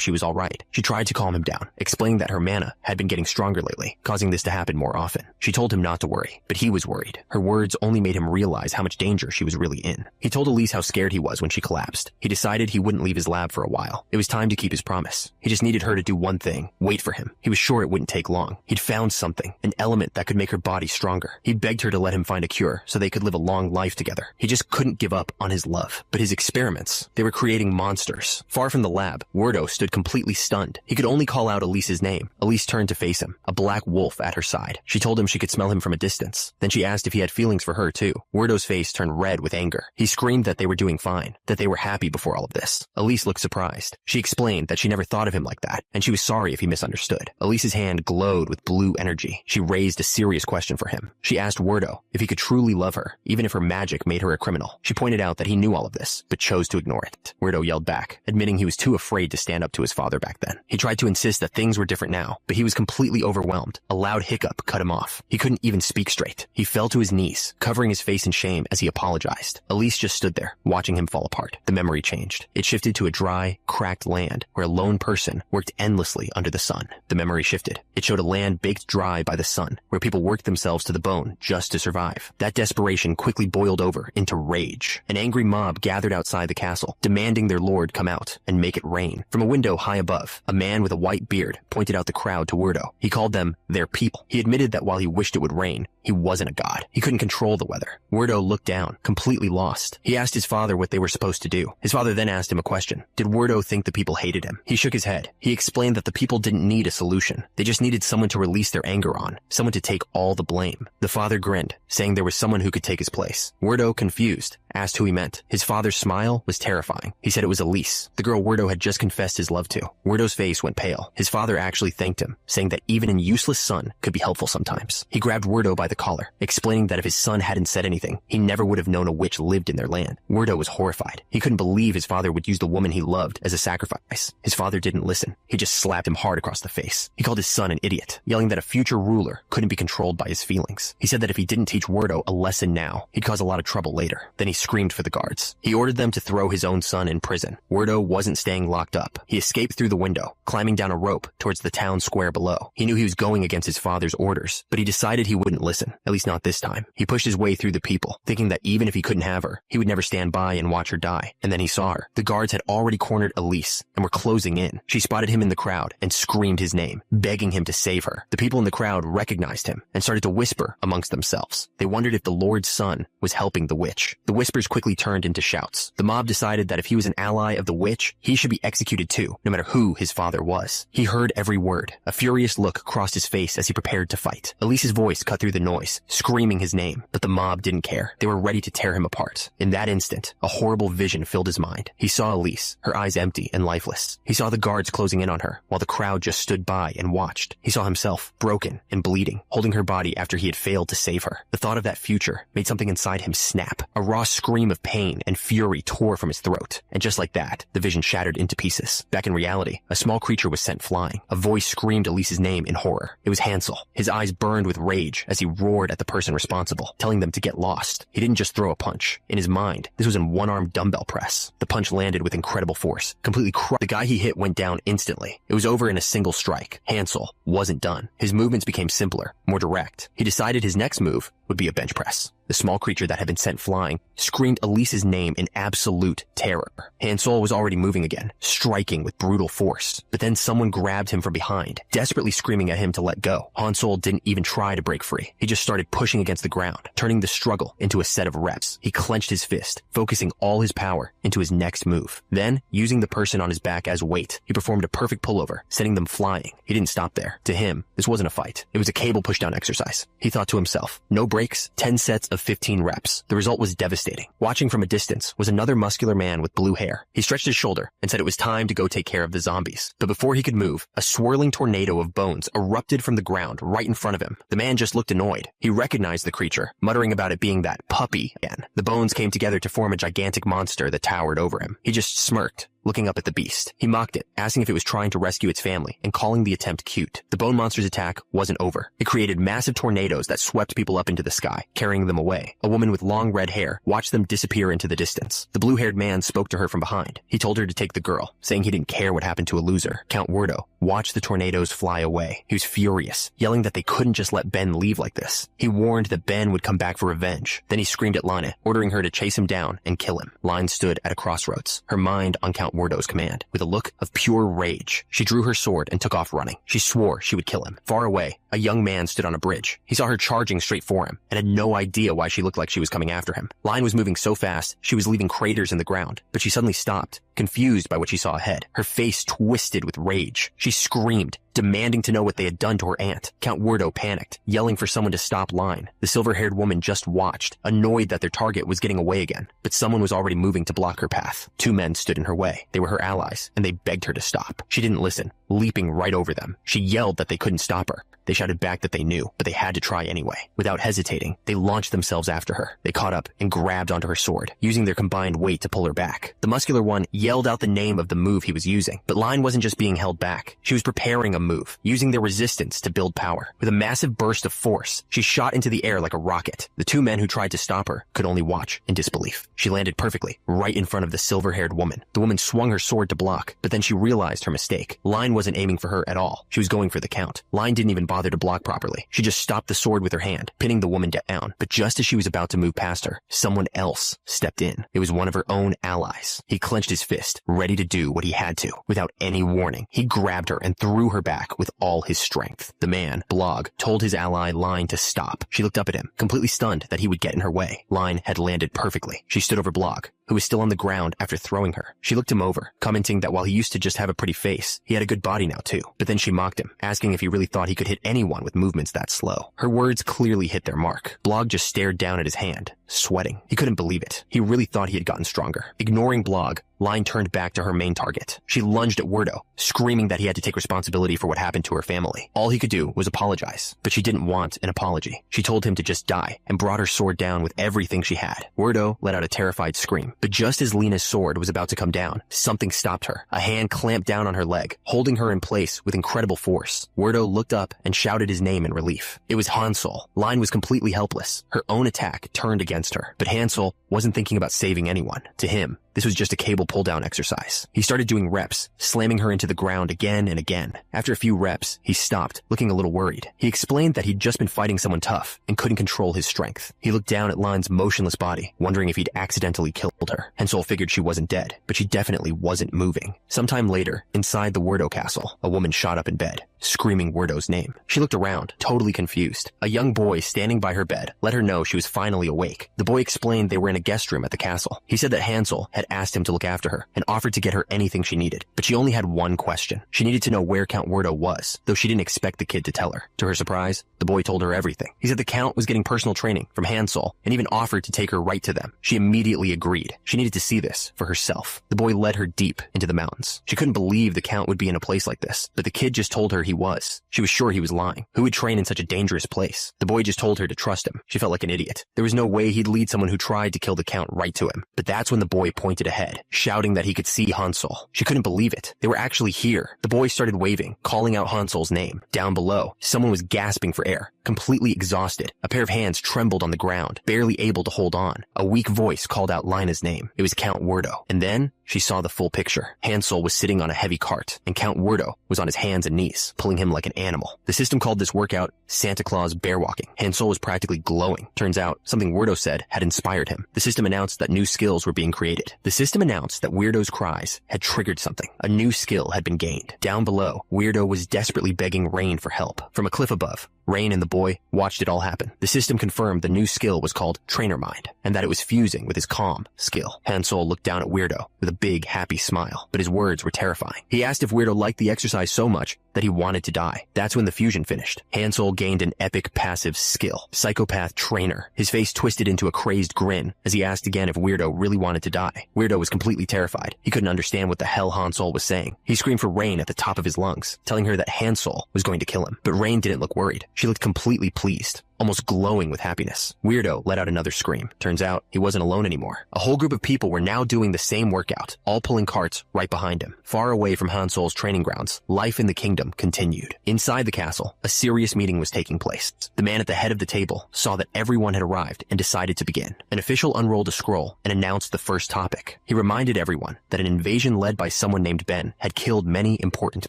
she was all right. She tried to calm him down, explaining that her mana had been getting stronger lately, causing this to happen more often. She told him not to worry, but he was worried. Her words only made him realize how much danger she was really in. He told Elise how scared he was when she collapsed. He decided he wouldn't leave his lab for a while. It was time to keep his promise. He just needed her to do one thing, wait for him. He was sure it wouldn't take long. He'd found something, an element that could make her body stronger. He begged her to let him find a cure so they could live a long life together. He just couldn't give up on his love. But his experiments, they were creating monsters. Far from the lab, Weirdo stood completely stunned. He could only call out Elise's name. Elise turned to face him, a black wolf at her side. She told him she could smell him from a distance. Then she asked if he had feelings for her too. Weirdo's face turned red with anger. He screamed that they were doing fine, that they were happy before all of this. Elise looked surprised. She explained that she never thought of him like that, and she was sorry if he misunderstood. Elise's hand glowed with blue energy. She raised a serious question for him. She asked Weirdo if he could truly love her, even if her magic made her a criminal. She pointed out that he knew all of this, but chose to ignore it. Weirdo yelled back, admitting he was too afraid to stand up to his father back then. He tried to insist that things were different now, but he was completely overwhelmed. A loud hiccup cut him off. He couldn't even speak straight. He fell to his knees, covering his face in shame as he apologized. Elise just stood there, watching him fall apart. The memory changed. It shifted to a dry, cracked land where a lone person worked endlessly under the sun. The memory shifted. It showed a land baked dry by the sun, where people worked themselves to the bone just to survive. That desperation quickly boiled over into rage. An angry mob gathered outside the castle, demanding their lord come out and make it rain. From a window high above, a man with a white beard pointed out the crowd to Weirdo. He called them their people. He admitted that while he wished it would rain, he wasn't a god. He couldn't control the weather. Weirdo looked down, completely lost. He asked his father what they were supposed to do. His father then asked him a question. Did Weirdo think the people hated him? He shook his head. He explained that the people didn't need a solution. They just needed someone to release their anger on, someone to take all the blame. The father grinned, saying there was someone who could take his place. Weirdo, confused, asked who he meant. His father's smile was terrifying. He said it was Elise, the girl Weirdo had just confessed his love to. Weirdo's face went pale. His father actually thanked him, saying that even a useless son could be helpful sometimes. He grabbed Weirdo by the collar, explaining that if his son hadn't said anything, he never would have known a witch lived in their land. Weirdo was horrified. He couldn't believe his father would use the woman he loved as a sacrifice. His father didn't listen. He just slapped him hard across the face. He called his son an idiot, yelling that a future ruler couldn't be controlled by his feelings. He said that if he didn't teach Weirdo a lesson now, he'd cause a lot of trouble later. Then he screamed for the guards. He ordered them to throw his own son in prison. Weirdo wasn't staying locked up. He escaped through the window, climbing down a rope towards the town square below. He knew he was going against his father's orders, but he decided he wouldn't listen, at least not this time. He pushed his way through the people, thinking that even if he couldn't have her, he would never stand by and watch her die. And then he saw her. The guards had already cornered Elise and were closing in. She spotted him in the crowd and screamed his name, begging him to save her. The people in the crowd recognized him and started to whisper amongst themselves. They wondered if the Lord's son was helping the witch. The whispers quickly turned into shouts. The mob decided that if he was an ally of the witch, he should be executed too, no matter who his father was. He heard every word. A furious look crossed his face as he prepared to fight. Elise's voice cut through the noise, screaming his name, but the mob didn't care. They were ready to tear him apart. In that instant, a horrible vision filled his mind. He saw Elise, her eyes empty and lifeless. He saw the guards closing in on her, while the crowd just stood by and watched. He saw himself, broken and bleeding, holding her body after he had failed to save her. The thought of that future made something inside him snap. A raw scream of pain and fury tore from his throat, and just like that, the vision shattered into pieces. Back in reality, a small creature was sent flying. A voice screamed Elise's name in horror. It was Hansel. His eyes burned with rage as he roared at the person responsible, telling them to get lost. He didn't just throw a punch. In his mind, this was a one-arm dumbbell press. The punch landed with incredible force, completely crushed. The guy he hit went down instantly. It was over in a single strike. Hansel wasn't done. His movements became simpler, more direct. He decided his next move would be a bench press. The small creature that had been sent flying screamed Elise's name in absolute terror. Hansel was already moving again, striking with brutal force. But then someone grabbed him from behind, desperately screaming at him to let go. Hansel didn't even try to break free. He just started pushing against the ground, turning the struggle into a set of reps. He clenched his fist, focusing all his power into his next move. Then, using the person on his back as weight, he performed a perfect pullover, sending them flying. He didn't stop there. To him, this wasn't a fight. It was a cable pushdown exercise. He thought to himself, no breaks, 10 sets of 15 reps. The result was devastating. Watching from a distance was another muscular man with blue hair. He stretched his shoulder and said it was time to go take care of the zombies. But before he could move, a swirling tornado of bones erupted from the ground right in front of him. The man just looked annoyed. He recognized the creature, muttering about it being that puppy again. The bones came together to form a gigantic monster that towered over him. He just smirked, looking up at the beast. He mocked it, asking if it was trying to rescue its family and calling the attempt cute. The bone monster's attack wasn't over. It created massive tornadoes that swept people up into the sky, carrying them away. A woman with long red hair watched them disappear into the distance. The blue-haired man spoke to her from behind. He told her to take the girl, saying he didn't care what happened to a loser. Count Werdo watched the tornadoes fly away. He was furious, yelling that they couldn't just let Ben leave like this. He warned that Ben would come back for revenge. Then he screamed at Lana, ordering her to chase him down and kill him. Line stood at a crossroads, her mind on Count Werdo's command. With a look of pure rage, she drew her sword and took off running. She swore she would kill him. Far away, a young man stood on a bridge. He saw her charging straight for him and had no idea why she looked like she was coming after him. Line was moving so fast, she was leaving craters in the ground, but she suddenly stopped, confused by what she saw ahead. Her face twisted with rage. She screamed, demanding to know what they had done to her aunt. Count Werdo panicked, yelling for someone to stop Line. The silver-haired woman just watched, annoyed that their target was getting away again, but someone was already moving to block her path. Two men stood in her way. They were her allies, and they begged her to stop. She didn't listen, leaping right over them. She yelled that they couldn't stop her. They shouted back that they knew, but they had to try anyway. Without hesitating, they launched themselves after her. They caught up and grabbed onto her sword, using their combined weight to pull her back. The muscular one yelled out the name of the move he was using, but Line wasn't just being held back. She was preparing a move, using their resistance to build power. With a massive burst of force, she shot into the air like a rocket. The two men who tried to stop her could only watch in disbelief. She landed perfectly, right in front of the silver-haired woman. The woman swung her sword to block, but then she realized her mistake. Line wasn't aiming for her at all. She was going for the Count. Line didn't even bother to block properly. She just stopped the sword with her hand, pinning the woman down. But just as she was about to move past her, someone else stepped in. It was one of her own allies. He clenched his fist, ready to do what he had to. Without any warning, he grabbed her and threw her back with all his strength. The man, Blog, told his ally Line to stop. She looked up at him, completely stunned that he would get in her way. Line had landed perfectly. She stood over Blog, who was still on the ground after throwing her. She looked him over, commenting that while he used to just have a pretty face, he had a good body now too. But then she mocked him, asking if he really thought he could hit anyone with movements that slow. Her words clearly hit their mark. Blog just stared down at his hand, sweating. He couldn't believe it. He really thought he had gotten stronger. Ignoring Blog, Line turned back to her main target. She lunged at Werdo, screaming that he had to take responsibility for what happened to her family. All he could do was apologize, but she didn't want an apology. She told him to just die and brought her sword down with everything she had. Werdo let out a terrified scream, but just as Lena's sword was about to come down, something stopped her. A hand clamped down on her leg, holding her in place with incredible force. Werdo looked up and shouted his name in relief. It was Hansel. Line was completely helpless. Her own attack turned against her, but Hansel wasn't thinking about saving anyone. To him, this was just a cable pull-down exercise. He started doing reps, slamming her into the ground again and again. After a few reps, he stopped, looking a little worried. He explained that he'd just been fighting someone tough and couldn't control his strength. He looked down at Line's motionless body, wondering if he'd accidentally killed her. Hansel figured she wasn't dead, but she definitely wasn't moving. Sometime later, inside the Werdo castle, a woman shot up in bed, screaming Werdo's name. She looked around, totally confused. A young boy standing by her bed let her know she was finally awake. The boy explained they were in a guest room at the castle. He said that Hansel had asked him to look after her and offered to get her anything she needed, but she only had one question. She needed to know where Count Werdo was, though she didn't expect the kid to tell her. To her surprise, the boy told her everything. He said the Count was getting personal training from Hansel and even offered to take her right to them. She immediately agreed. She needed to see this for herself. The boy led her deep into the mountains. She couldn't believe the Count would be in a place like this, but the kid just told her he was. She was sure he was lying. Who would train in such a dangerous place? The boy just told her to trust him. She felt like an idiot. There was no way he'd lead someone who tried to kill the Count right to him. But that's when the boy pointed ahead, shouting that he could see Hansol. She couldn't believe it. They were actually here. The boy started waving, calling out Hansol's name. Down below, someone was gasping for air, completely exhausted. A pair of hands trembled on the ground, barely able to hold on. A weak voice called out Lina's name. It was Count Werdo. And then she saw the full picture. Hansol was sitting on a heavy cart, and Count Werdo was on his hands and knees, pulling him like an animal. The system called this workout Santa Claus bear walking. Hansol was practically glowing. Turns out, something Werdo said had inspired him. The system announced that new skills were being created. The system announced that Weirdo's cries had triggered something. A new skill had been gained. Down below, Weirdo was desperately begging Rain for help. From a cliff above, Rain and the boy watched it all happen. The system confirmed the new skill was called Trainer Mind, and that it was fusing with his Calm skill. Hansol looked down at Weirdo with a big, happy smile, but his words were terrifying. He asked if Weirdo liked the exercise so much that he wanted to die. That's when the fusion finished. Hansol gained an epic passive skill, Psychopath Trainer. His face twisted into a crazed grin as he asked again if Weirdo really wanted to die. Weirdo was completely terrified. He couldn't understand what the hell Hansol was saying. He screamed for Rain at the top of his lungs, telling her that Hansol was going to kill him. But Rain didn't look worried. She looked completely pleased, almost glowing with happiness. Weirdo let out another scream. Turns out he wasn't alone anymore. A whole group of people were now doing the same workout, all pulling carts right behind him. Far away from Hansol's training grounds, life in the kingdom continued. Inside the castle, a serious meeting was taking place. The man at the head of the table saw that everyone had arrived and decided to begin. An official unrolled a scroll and announced the first topic. He reminded everyone that an invasion led by someone named Ben had killed many important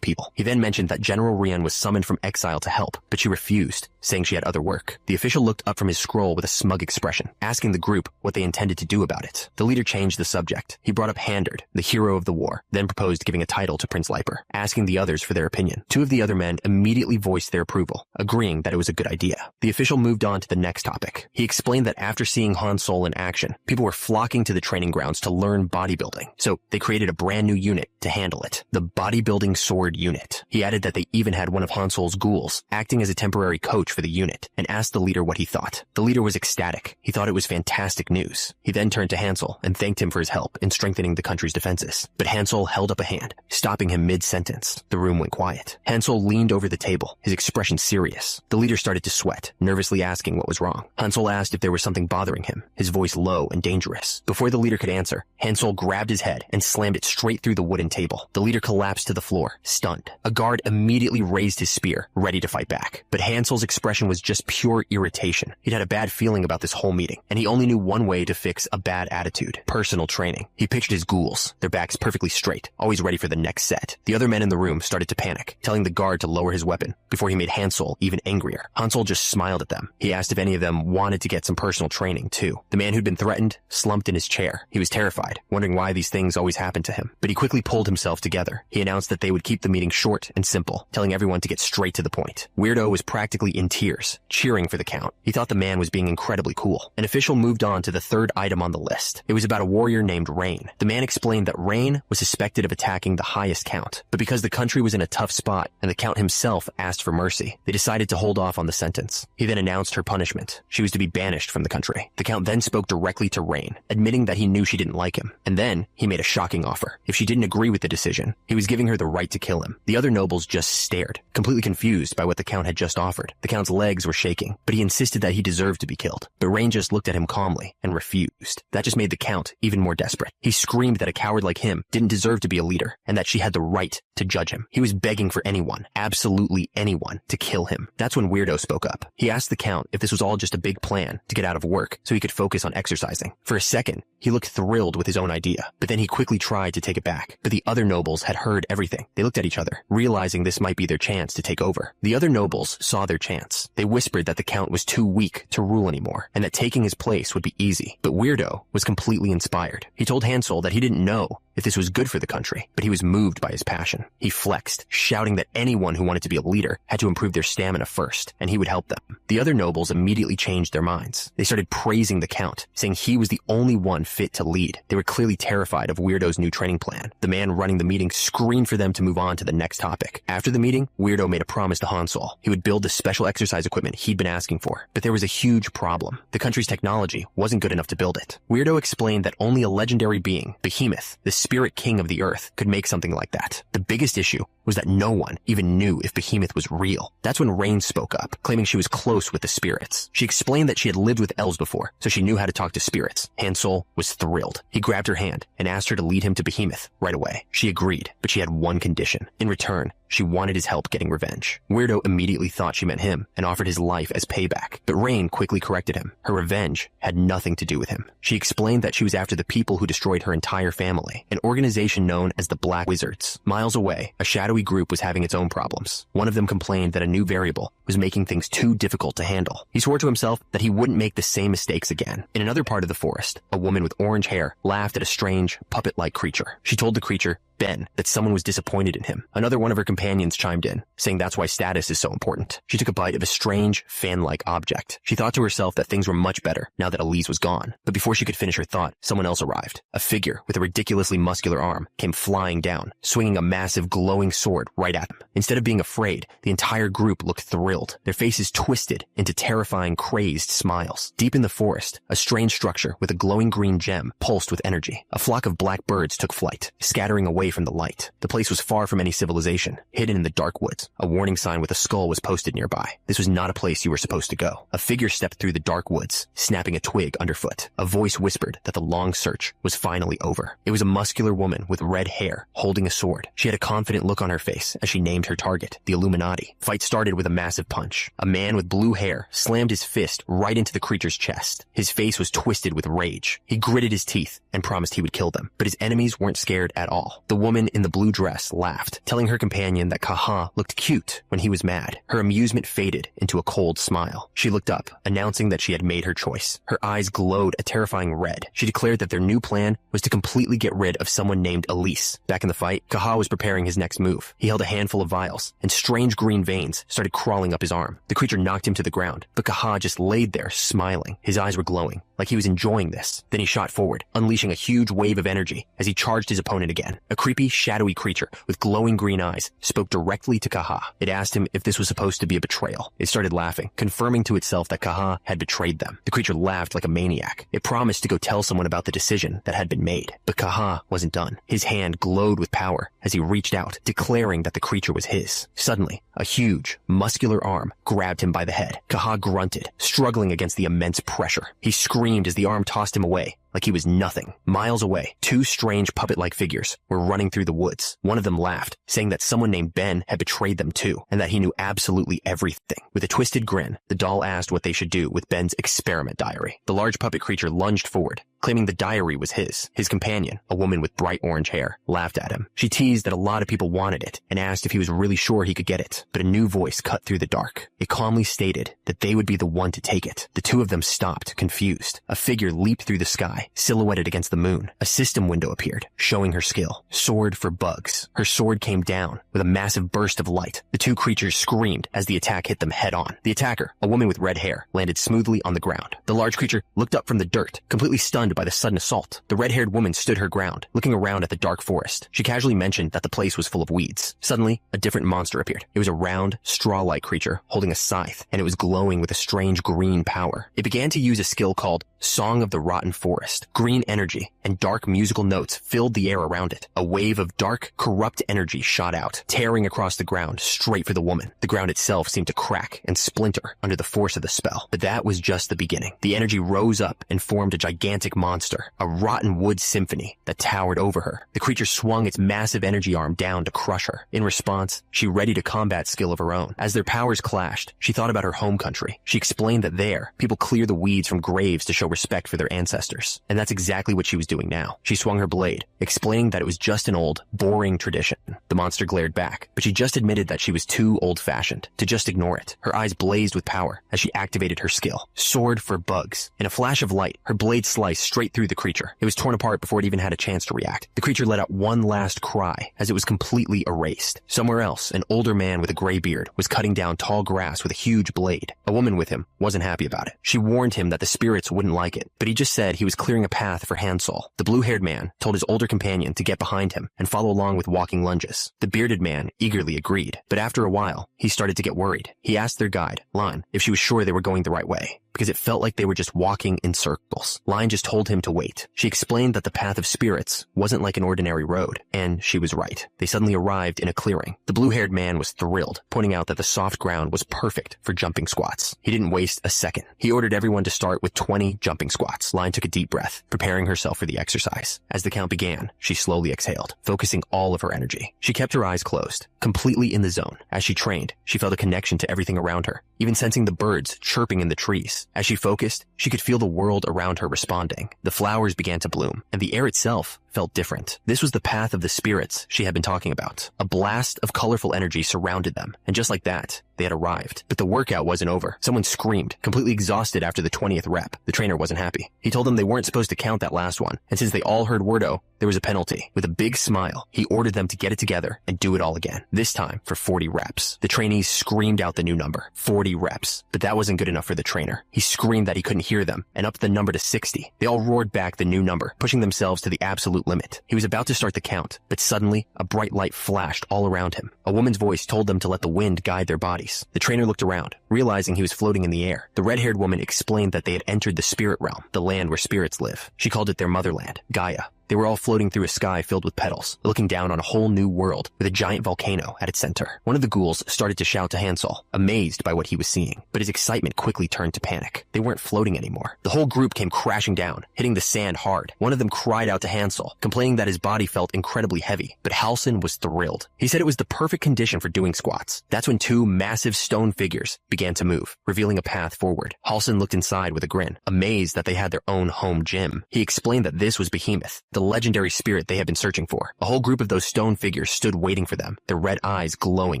people. He then mentioned that General Rian was summoned from exile to help, but she refused, saying she had other work. The official looked up from his scroll with a smug expression, asking the group what they intended to do about it. The leader changed the subject. He brought up Handerd, the hero of the war, then proposed giving a title to Prince Leiper, asking the others for their opinion. Two of the other men immediately voiced their approval, agreeing that it was a good idea. The official moved on to the next topic. He explained that after seeing Hansol in action, people were flocking to the training grounds to learn bodybuilding, so they created a brand new unit to handle it, the Bodybuilding Sword Unit. He added that they even had one of Hansol's ghouls acting as a temporary coach for the unit, and asked the leader what he thought. The leader was ecstatic. He thought it was fantastic news. He then turned to Hansol and thanked him for his help in strengthening the country's defenses. But Hansol held up a hand, stopping him mid-sentence. The room went quiet. Hansol leaned over the table, his expression serious. The leader started to sweat, nervously asking what was wrong. Hansol asked if there was something bothering him, his voice low and dangerous. Before the leader could answer, Hansol grabbed his head and slammed it straight through the wooden table. The leader collapsed to the floor, stunned. A guard immediately raised his spear, ready to fight back. But Hansol's expression was just pure irritation. He'd had a bad feeling about this whole meeting, and he only knew one way to fix a bad attitude: personal training. He pictured his ghouls, their backs perfectly straight, always ready for the next set. The other men in the room started to panic, telling the guard to lower his weapon before he made Hansol even angrier. Hansol just smiled at them. He asked if any of them wanted to get some personal training too. The man who'd been threatened slumped in his chair. He was terrified, wondering why these things always happened to him. But he quickly pulled himself together. He announced that they would keep the meeting short and simple, telling everyone to get straight to the point. Weirdo was practically in tears, cheering for the Count. He thought the man was being incredibly cool. An official moved on to the third item on the list. It was about a warrior named Rain. The man explained that Rain was suspected of attacking the highest Count, but because the country was in a tough spot and the Count himself asked for mercy, they decided to hold off on the sentence. He then announced her punishment. She was to be banished from the country. The Count then spoke directly to Rain, admitting that he knew she didn't like him. And then he made a shocking offer. If she didn't agree with the decision, he was giving her the right to kill him. The other nobles just stared, completely confused by what the Count had just offered. The Count's legs were shaking, but he insisted that he deserved to be killed. But Rain just looked at him calmly and refused. That just made the Count even more desperate. He screamed that a coward like him didn't deserve to be a leader, and that she had the right to judge him. He was begging for anyone, absolutely anyone, to kill him. That's when Weirdo spoke up. He asked the Count if this was all just a big plan to get out of work so he could focus on exercising. For a second, he looked thrilled with his own idea, but then he quickly tried to take it back. But the other nobles had heard everything. They looked at each other, realizing this might be their chance to take over. The other nobles saw their chance. They whispered that the Count was too weak to rule anymore, and that taking his place would be easy. But Weirdo was completely inspired. He told Hansol that he didn't know if this was good for the country, but he was moved by his passion. He flexed, shouting that anyone who wanted to be a leader had to improve their stamina first, and he would help them. The other nobles immediately changed their minds. They started praising the Count, saying he was the only one fit to lead. They were clearly terrified of Weirdo's new training plan. The man running the meeting screamed for them to move on to the next topic. After the meeting, Weirdo made a promise to Hansol. He would build the special exercise equipment he'd been asking for, but there was a huge problem. The country's technology wasn't good enough to build it. Weirdo explained that only a legendary being, Behemoth, the spirit king of the earth, could make something like that. The biggest issue was was that no one even knew if Behemoth was real. That's when Rain spoke up, claiming she was close with the spirits. She explained that she had lived with elves before, so she knew how to talk to spirits. Hansol was thrilled. He grabbed her hand and asked her to lead him to Behemoth right away. She agreed, but she had one condition. In return, she wanted his help getting revenge. Weirdo immediately thought she meant him and offered his life as payback, but Rain quickly corrected him. Her revenge had nothing to do with him. She explained that she was after the people who destroyed her entire family, an organization known as the Black Wizards. Miles away, a shadowy group was having its own problems. One of them complained that a new variable was making things too difficult to handle. He swore to himself that he wouldn't make the same mistakes again. In another part of the forest, a woman with orange hair laughed at a strange, puppet-like creature. She told the creature, Ben, that someone was disappointed in him. Another one of her companions chimed in, saying that's why status is so important. She took a bite of a strange, fan-like object. She thought to herself that things were much better now that Elise was gone. But before she could finish her thought, someone else arrived. A figure with a ridiculously muscular arm came flying down, swinging a massive glowing sword right at them. Instead of being afraid, the entire group looked thrilled, their faces twisted into terrifying, crazed smiles. Deep in the forest, a strange structure with a glowing green gem pulsed with energy. A flock of black birds took flight, scattering away from the light. The place was far from any civilization, hidden in the dark woods. A warning sign with a skull was posted nearby. This was not a place you were supposed to go. A figure stepped through the dark woods, snapping a twig underfoot. A voice whispered that the long search was finally over. It was a muscular woman with red hair, holding a sword. She had a confident look on her face as she named her target, the Illuminati. Fight started with a massive punch. A man with blue hair slammed his fist right into the creature's chest. His face was twisted with rage. He gritted his teeth and promised he would kill them. But his enemies weren't scared at all. The woman in the blue dress laughed, telling her companion that Kaha looked cute when he was mad. Her amusement faded into a cold smile. She looked up, announcing that she had made her choice. Her eyes glowed a terrifying red. She declared that their new plan was to completely get rid of someone named Elise. Back in the fight, Kaha was preparing his next move. He held a handful of vials, and strange green veins started crawling up his arm. The creature knocked him to the ground, but Kaha just laid there, smiling. His eyes were glowing, like he was enjoying this. Then he shot forward, unleashing a huge wave of energy as he charged his opponent again. A creepy, shadowy creature with glowing green eyes spoke directly to Kaha. It asked him if this was supposed to be a betrayal. It started laughing, confirming to itself that Kaha had betrayed them. The creature laughed like a maniac. It promised to go tell someone about the decision that had been made. But Kaha wasn't done. His hand glowed with power as he reached out, declaring that the creature was his. Suddenly, a huge, muscular arm grabbed him by the head. Kaha grunted, struggling against the immense pressure. He screamed as the arm tossed him away, like he was nothing. Miles away, two strange puppet-like figures were running through the woods. One of them laughed, saying that someone named Ben had betrayed them too, and that he knew absolutely everything. With a twisted grin, the doll asked what they should do with Ben's experiment diary. The large puppet creature lunged forward, claiming the diary was his. His companion, a woman with bright orange hair, laughed at him. She teased that a lot of people wanted it and asked if he was really sure he could get it. But a new voice cut through the dark. It calmly stated that they would be the one to take it. The two of them stopped, confused. A figure leaped through the sky, silhouetted against the moon. A system window appeared, showing her skill. Sword for bugs. Her sword came down with a massive burst of light. The two creatures screamed as the attack hit them head on. The attacker, a woman with red hair, landed smoothly on the ground. The large creature looked up from the dirt, completely stunned by the sudden assault. The red-haired woman stood her ground, looking around at the dark forest. She casually mentioned that the place was full of weeds. Suddenly, a different monster appeared. It was a round, straw-like creature holding a scythe, and it was glowing with a strange green power. It began to use a skill called Song of the Rotten Forest. Green energy and dark musical notes filled the air around it. A wave of dark, corrupt energy shot out, tearing across the ground straight for the woman. The ground itself seemed to crack and splinter under the force of the spell. But that was just the beginning. The energy rose up and formed a gigantic monster, a rotten wood symphony that towered over her. The creature swung its massive energy arm down to crush her. In response, she readied a combat skill of her own. As their powers clashed, she thought about her home country. She explained that there, people clear the weeds from graves to show respect for their ancestors. And that's exactly what she was doing now. She swung her blade, explaining that it was just an old, boring tradition. The monster glared back, but she just admitted that she was too old-fashioned to just ignore it. Her eyes blazed with power as she activated her skill. Sword for bugs. In a flash of light, her blade sliced straight through the creature. It was torn apart before it even had a chance to react. The creature let out one last cry as it was completely erased. Somewhere else, an older man with a gray beard was cutting down tall grass with a huge blade. A woman with him wasn't happy about it. She warned him that the spirits wouldn't like it, but he just said he was clearing a path for Hansol. The blue-haired man told his older companion to get behind him and follow along with walking lunges. The bearded man eagerly agreed, but after a while, he started to get worried. He asked their guide, Lan, if she was sure they were going the right way, because it felt like they were just walking in circles. Lion just told told him to wait. She explained that the path of spirits wasn't like an ordinary road, and she was right. They suddenly arrived in a clearing. The blue-haired man was thrilled, pointing out that the soft ground was perfect for jumping squats. He didn't waste a second. He ordered everyone to start with 20 jumping squats. Lion took a deep breath, preparing herself for the exercise. As the count began, she slowly exhaled, focusing all of her energy. She kept her eyes closed, completely in the zone. As she trained, she felt a connection to everything around her, even sensing the birds chirping in the trees. As she focused, she could feel the world around her responding. The flowers began to bloom, and the air itself felt different. This was the path of the spirits she had been talking about. A blast of colorful energy surrounded them, and just like that, they had arrived. But the workout wasn't over. Someone screamed, completely exhausted after the 20th rep. The trainer wasn't happy. He told them they weren't supposed to count that last one, and since they all heard wordo, there was a penalty. With a big smile, he ordered them to get it together and do it all again, this time for 40 reps. The trainees screamed out the new number, 40 reps. But that wasn't good enough for the trainer. He screamed that he couldn't hear them and upped the number to 60. They all roared back the new number, pushing themselves to the absolute limit. He was about to start the count, but suddenly, a bright light flashed all around him. A woman's voice told them to let the wind guide their bodies. The trainer looked around, realizing he was floating in the air. The red-haired woman explained that they had entered the spirit realm, the land where spirits live. She called it their motherland, Gaia. They were all floating through a sky filled with petals, looking down on a whole new world with a giant volcano at its center. One of the ghouls started to shout to Hansel, amazed by what he was seeing, but his excitement quickly turned to panic. They weren't floating anymore. The whole group came crashing down, hitting the sand hard. One of them cried out to Hansel, complaining that his body felt incredibly heavy, but Halsin was thrilled. He said it was the perfect condition for doing squats. That's when two massive stone figures began to move, revealing a path forward. Halsin looked inside with a grin, amazed that they had their own home gym. He explained that this was Behemoth, the legendary spirit they had been searching for. A whole group of those stone figures stood waiting for them, their red eyes glowing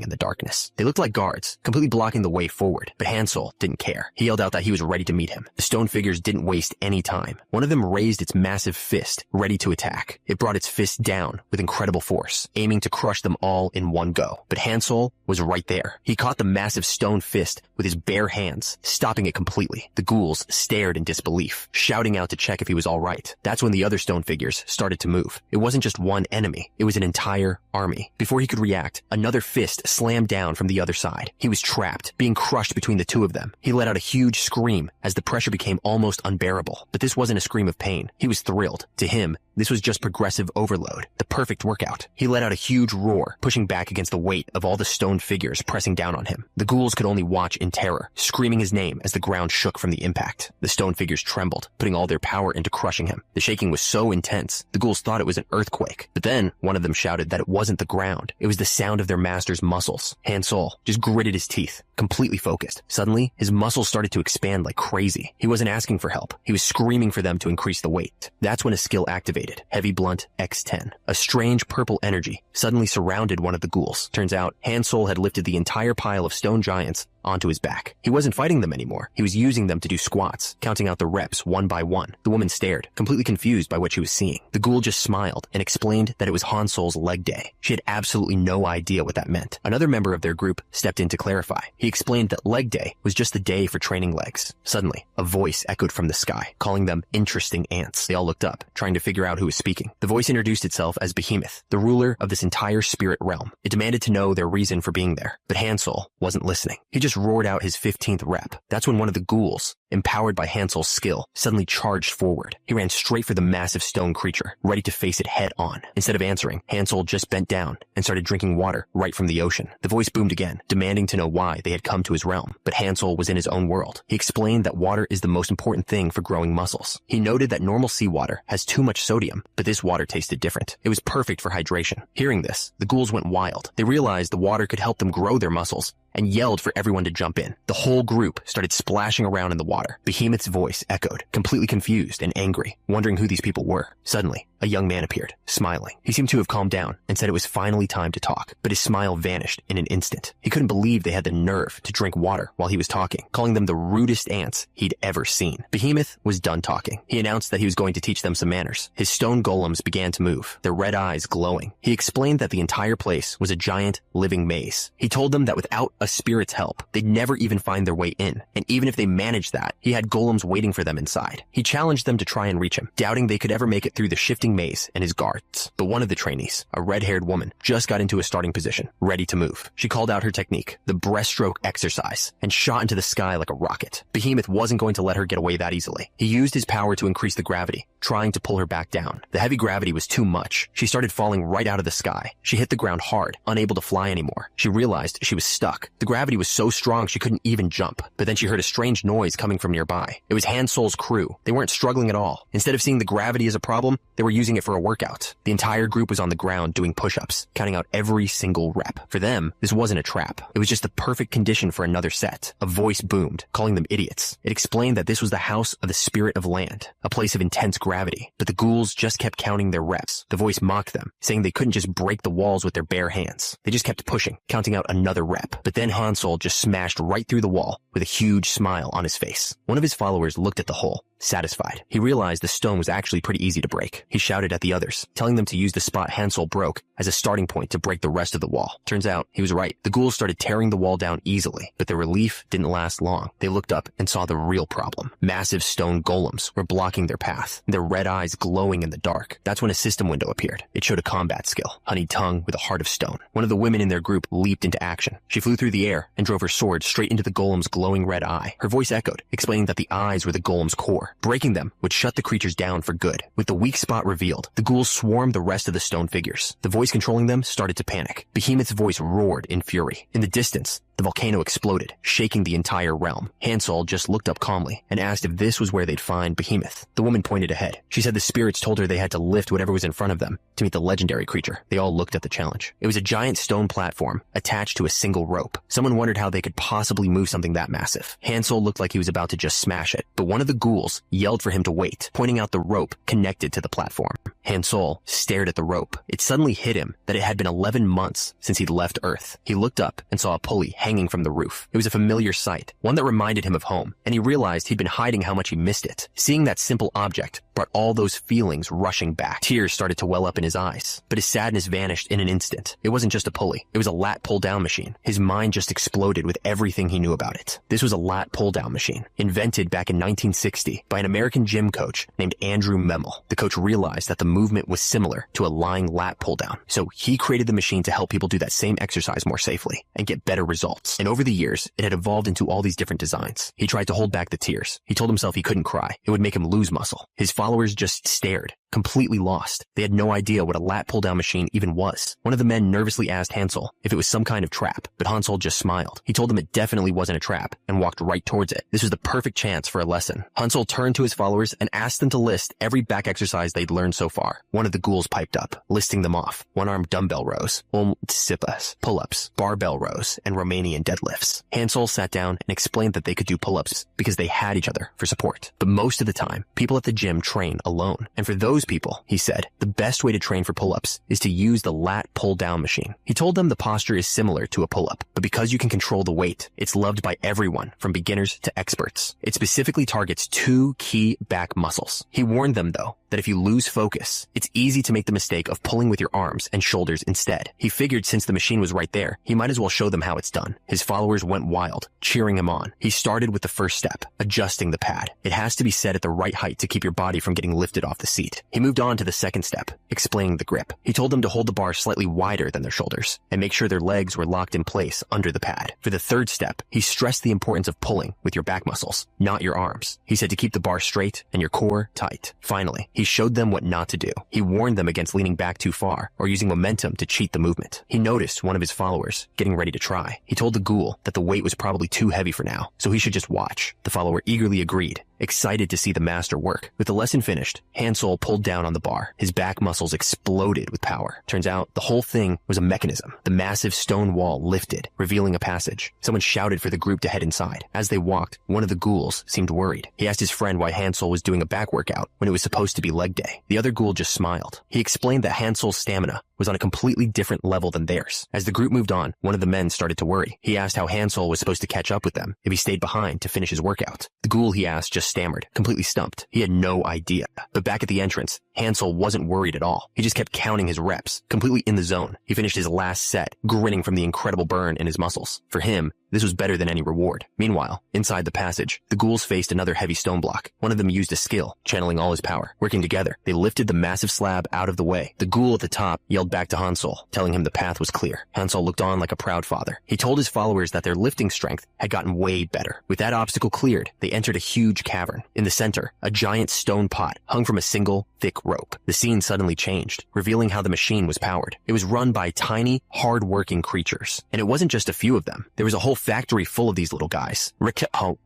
in the darkness. They looked like guards, completely blocking the way forward, but Hansel didn't care. He yelled out that he was ready to meet him. The stone figures didn't waste any time. One of them raised its massive fist, ready to attack. It brought its fist down with incredible force, aiming to crush them all in one go. But Hansel was right there. He caught the massive stone fist with his bare hands, stopping it completely. The ghouls stared in disbelief, shouting out to check if he was all right. That's when the other stone figures started to move. It wasn't just one enemy, it was an entire army. Before he could react, another fist slammed down from the other side. He was trapped, being crushed between the two of them. He let out a huge scream as the pressure became almost unbearable. But this wasn't a scream of pain. He was thrilled. To him, this was just progressive overload, the perfect workout. He let out a huge roar, pushing back against the weight of all the stone figures pressing down on him. The ghouls could only watch in terror, screaming his name as the ground shook from the impact. The stone figures trembled, putting all their power into crushing him. The shaking was so intense, the ghouls thought it was an earthquake. But then, one of them shouted that it wasn't the ground. It was the sound of their master's muscles. Hansel just gritted his teeth, completely focused. Suddenly, his muscles started to expand like crazy. He wasn't asking for help. He was screaming for them to increase the weight. That's when a skill activated, Heavy Blunt X10. A strange purple energy suddenly surrounded one of the ghouls. Turns out, Hansel had lifted the entire pile of stone giants onto his back. He wasn't fighting them anymore. He was using them to do squats, counting out the reps one by one. The woman stared, completely confused by what she was seeing. The ghoul just smiled and explained that it was Hansel's leg day. She had absolutely no idea what that meant. Another member of their group stepped in to clarify. He explained that leg day was just the day for training legs. Suddenly, a voice echoed from the sky, calling them interesting ants. They all looked up, trying to figure out who was speaking. The voice introduced itself as Behemoth, the ruler of this entire spirit realm. It demanded to know their reason for being there. But Hansel wasn't listening. He just roared out his 15th rep. That's when one of the ghouls, empowered by Hansel's skill, suddenly charged forward. He ran straight for the massive stone creature, ready to face it head on. Instead of answering, Hansel just bent down and started drinking water right from the ocean. The voice boomed again, demanding to know why they had come to his realm. But Hansel was in his own world. He explained that water is the most important thing for growing muscles. He noted that normal seawater has too much sodium, but this water tasted different. It was perfect for hydration. Hearing this, the ghouls went wild. They realized the water could help them grow their muscles and yelled for everyone to jump in. The whole group started splashing around in the water. Behemoth's voice echoed, completely confused and angry, wondering who these people were. Suddenly, a young man appeared, smiling. He seemed to have calmed down and said it was finally time to talk, but his smile vanished in an instant. He couldn't believe they had the nerve to drink water while he was talking, calling them the rudest ants he'd ever seen. Behemoth was done talking. He announced that he was going to teach them some manners. His stone golems began to move, their red eyes glowing. He explained that the entire place was a giant, living maze. He told them that without a spirit's help, they'd never even find their way in, and even if they managed that, he had golems waiting for them inside. He challenged them to try and reach him, doubting they could ever make it through the shifting shaking maze and his guards. But one of the trainees, a red-haired woman, just got into a starting position, ready to move. She called out her technique, the breaststroke exercise, and shot into the sky like a rocket. Behemoth wasn't going to let her get away that easily. He used his power to increase the gravity, trying to pull her back down. The heavy gravity was too much. She started falling right out of the sky. She hit the ground hard, unable to fly anymore. She realized she was stuck. The gravity was so strong she couldn't even jump. But then she heard a strange noise coming from nearby. It was Han Sol's crew. They weren't struggling at all. Instead of seeing the gravity as a problem, they were using it for a workout. The entire group was on the ground doing push-ups, counting out every single rep. For them, this wasn't a trap. It was just the perfect condition for another set. A voice boomed, calling them idiots. It explained that this was the house of the spirit of land, a place of intense gravity. But the ghouls just kept counting their reps. The voice mocked them, saying they couldn't just break the walls with their bare hands. They just kept pushing, counting out another rep. But then Han Sol just smashed right through the wall with a huge smile on his face. One of his followers looked at the hole, satisfied. He realized the stone was actually pretty easy to break. He shouted at the others, telling them to use the spot Han Sol broke as a starting point to break the rest of the wall. Turns out, he was right. The ghouls started tearing the wall down easily, but their relief didn't last long. They looked up and saw the real problem. Massive stone golems were blocking their path, their red eyes glowing in the dark. That's when a system window appeared. It showed a combat skill, honey tongue with a heart of stone. One of the women in their group leaped into action. She flew through the air and drove her sword straight into the golem's glowing red eye. Her voice echoed, explaining that the eyes were the golem's core. Breaking them would shut the creatures down for good. With the weak spot revealed, the ghouls swarmed the rest of the stone figures. The voice controlling them started to panic. Behemoth's voice roared in fury. In the distance, the volcano exploded, shaking the entire realm. Han Sol just looked up calmly and asked if this was where they'd find Behemoth. The woman pointed ahead. She said the spirits told her they had to lift whatever was in front of them to meet the legendary creature. They all looked at the challenge. It was a giant stone platform attached to a single rope. Someone wondered how they could possibly move something that massive. Han Sol looked like he was about to just smash it, but one of the ghouls yelled for him to wait, pointing out the rope connected to the platform. Han Sol stared at the rope. It suddenly hit him that it had been 11 months since he'd left Earth. He looked up and saw a pulley hanging from the roof. It was a familiar sight, one that reminded him of home, and he realized he'd been hiding how much he missed it. Seeing that simple object brought all those feelings rushing back. Tears started to well up in his eyes, but his sadness vanished in an instant. It wasn't just a pulley. It was a lat pull-down machine. His mind just exploded with everything he knew about it. This was a lat pull-down machine, invented back in 1960 by an American gym coach named Andrew Memel. The coach realized that the movement was similar to a lying lat pull-down, so he created the machine to help people do that same exercise more safely and get better results. And over the years, it had evolved into all these different designs. He tried to hold back the tears. He told himself he couldn't cry. It would make him lose muscle. His followers just stared, completely lost. They had no idea what a lat pull-down machine even was. One of the men nervously asked Han Sol if it was some kind of trap, but Han Sol just smiled. He told them it definitely wasn't a trap and walked right towards it. This was the perfect chance for a lesson. Han Sol turned to his followers and asked them to list every back exercise they'd learned so far. One of the ghouls piped up, listing them off. One-arm dumbbell rows, sipas, pull-ups, barbell rows, and Romanian deadlifts. Han Sol sat down and explained that they could do pull-ups because they had each other for support. But most of the time, people at the gym train alone. And for those people, he said, the best way to train for pull-ups is to use the lat pull-down machine. He told them the posture is similar to a pull-up, but because you can control the weight, it's loved by everyone, from beginners to experts. It specifically targets two key back muscles. He warned them, though, that if you lose focus, it's easy to make the mistake of pulling with your arms and shoulders instead. He figured since the machine was right there, he might as well show them how it's done. His followers went wild, cheering him on. He started with the first step, adjusting the pad. It has to be set at the right height to keep your body from getting lifted off the seat. He moved on to the second step, explaining the grip. He told them to hold the bar slightly wider than their shoulders and make sure their legs were locked in place under the pad. For the third step, he stressed the importance of pulling with your back muscles, not your arms. He said to keep the bar straight and your core tight. Finally, he showed them what not to do. He warned them against leaning back too far or using momentum to cheat the movement. He noticed one of his followers getting ready to try. He told the ghoul that the weight was probably too heavy for now, so he should just watch. The follower eagerly agreed, excited to see the master work. With the lesson finished, Han Sol pulled down on the bar. His back muscles exploded with power. Turns out, the whole thing was a mechanism. The massive stone wall lifted, revealing a passage. Someone shouted for the group to head inside. As they walked, one of the ghouls seemed worried. He asked his friend why Han Sol was doing a back workout when it was supposed to be leg day. The other ghoul just smiled. He explained that Han Sol's stamina was on a completely different level than theirs. As the group moved on, one of the men started to worry. He asked how Han Sol was supposed to catch up with them if he stayed behind to finish his workout. The ghoul he asked just stammered, completely stumped. He had no idea. But back at the entrance, Hansel wasn't worried at all. He just kept counting his reps, completely in the zone. He finished his last set, grinning from the incredible burn in his muscles. For him, this was better than any reward. Meanwhile, inside the passage, the ghouls faced another heavy stone block. One of them used a skill, channeling all his power. Working together, they lifted the massive slab out of the way. The ghoul at the top yelled back to Hansel, telling him the path was clear. Hansel looked on like a proud father. He told his followers that their lifting strength had gotten way better. With that obstacle cleared, they entered a huge cavern. In the center, a giant stone pot hung from a single, thick rope. The scene suddenly changed, revealing how the machine was powered. It was run by tiny, hard-working creatures. And it wasn't just a few of them. There was a whole factory full of these little guys,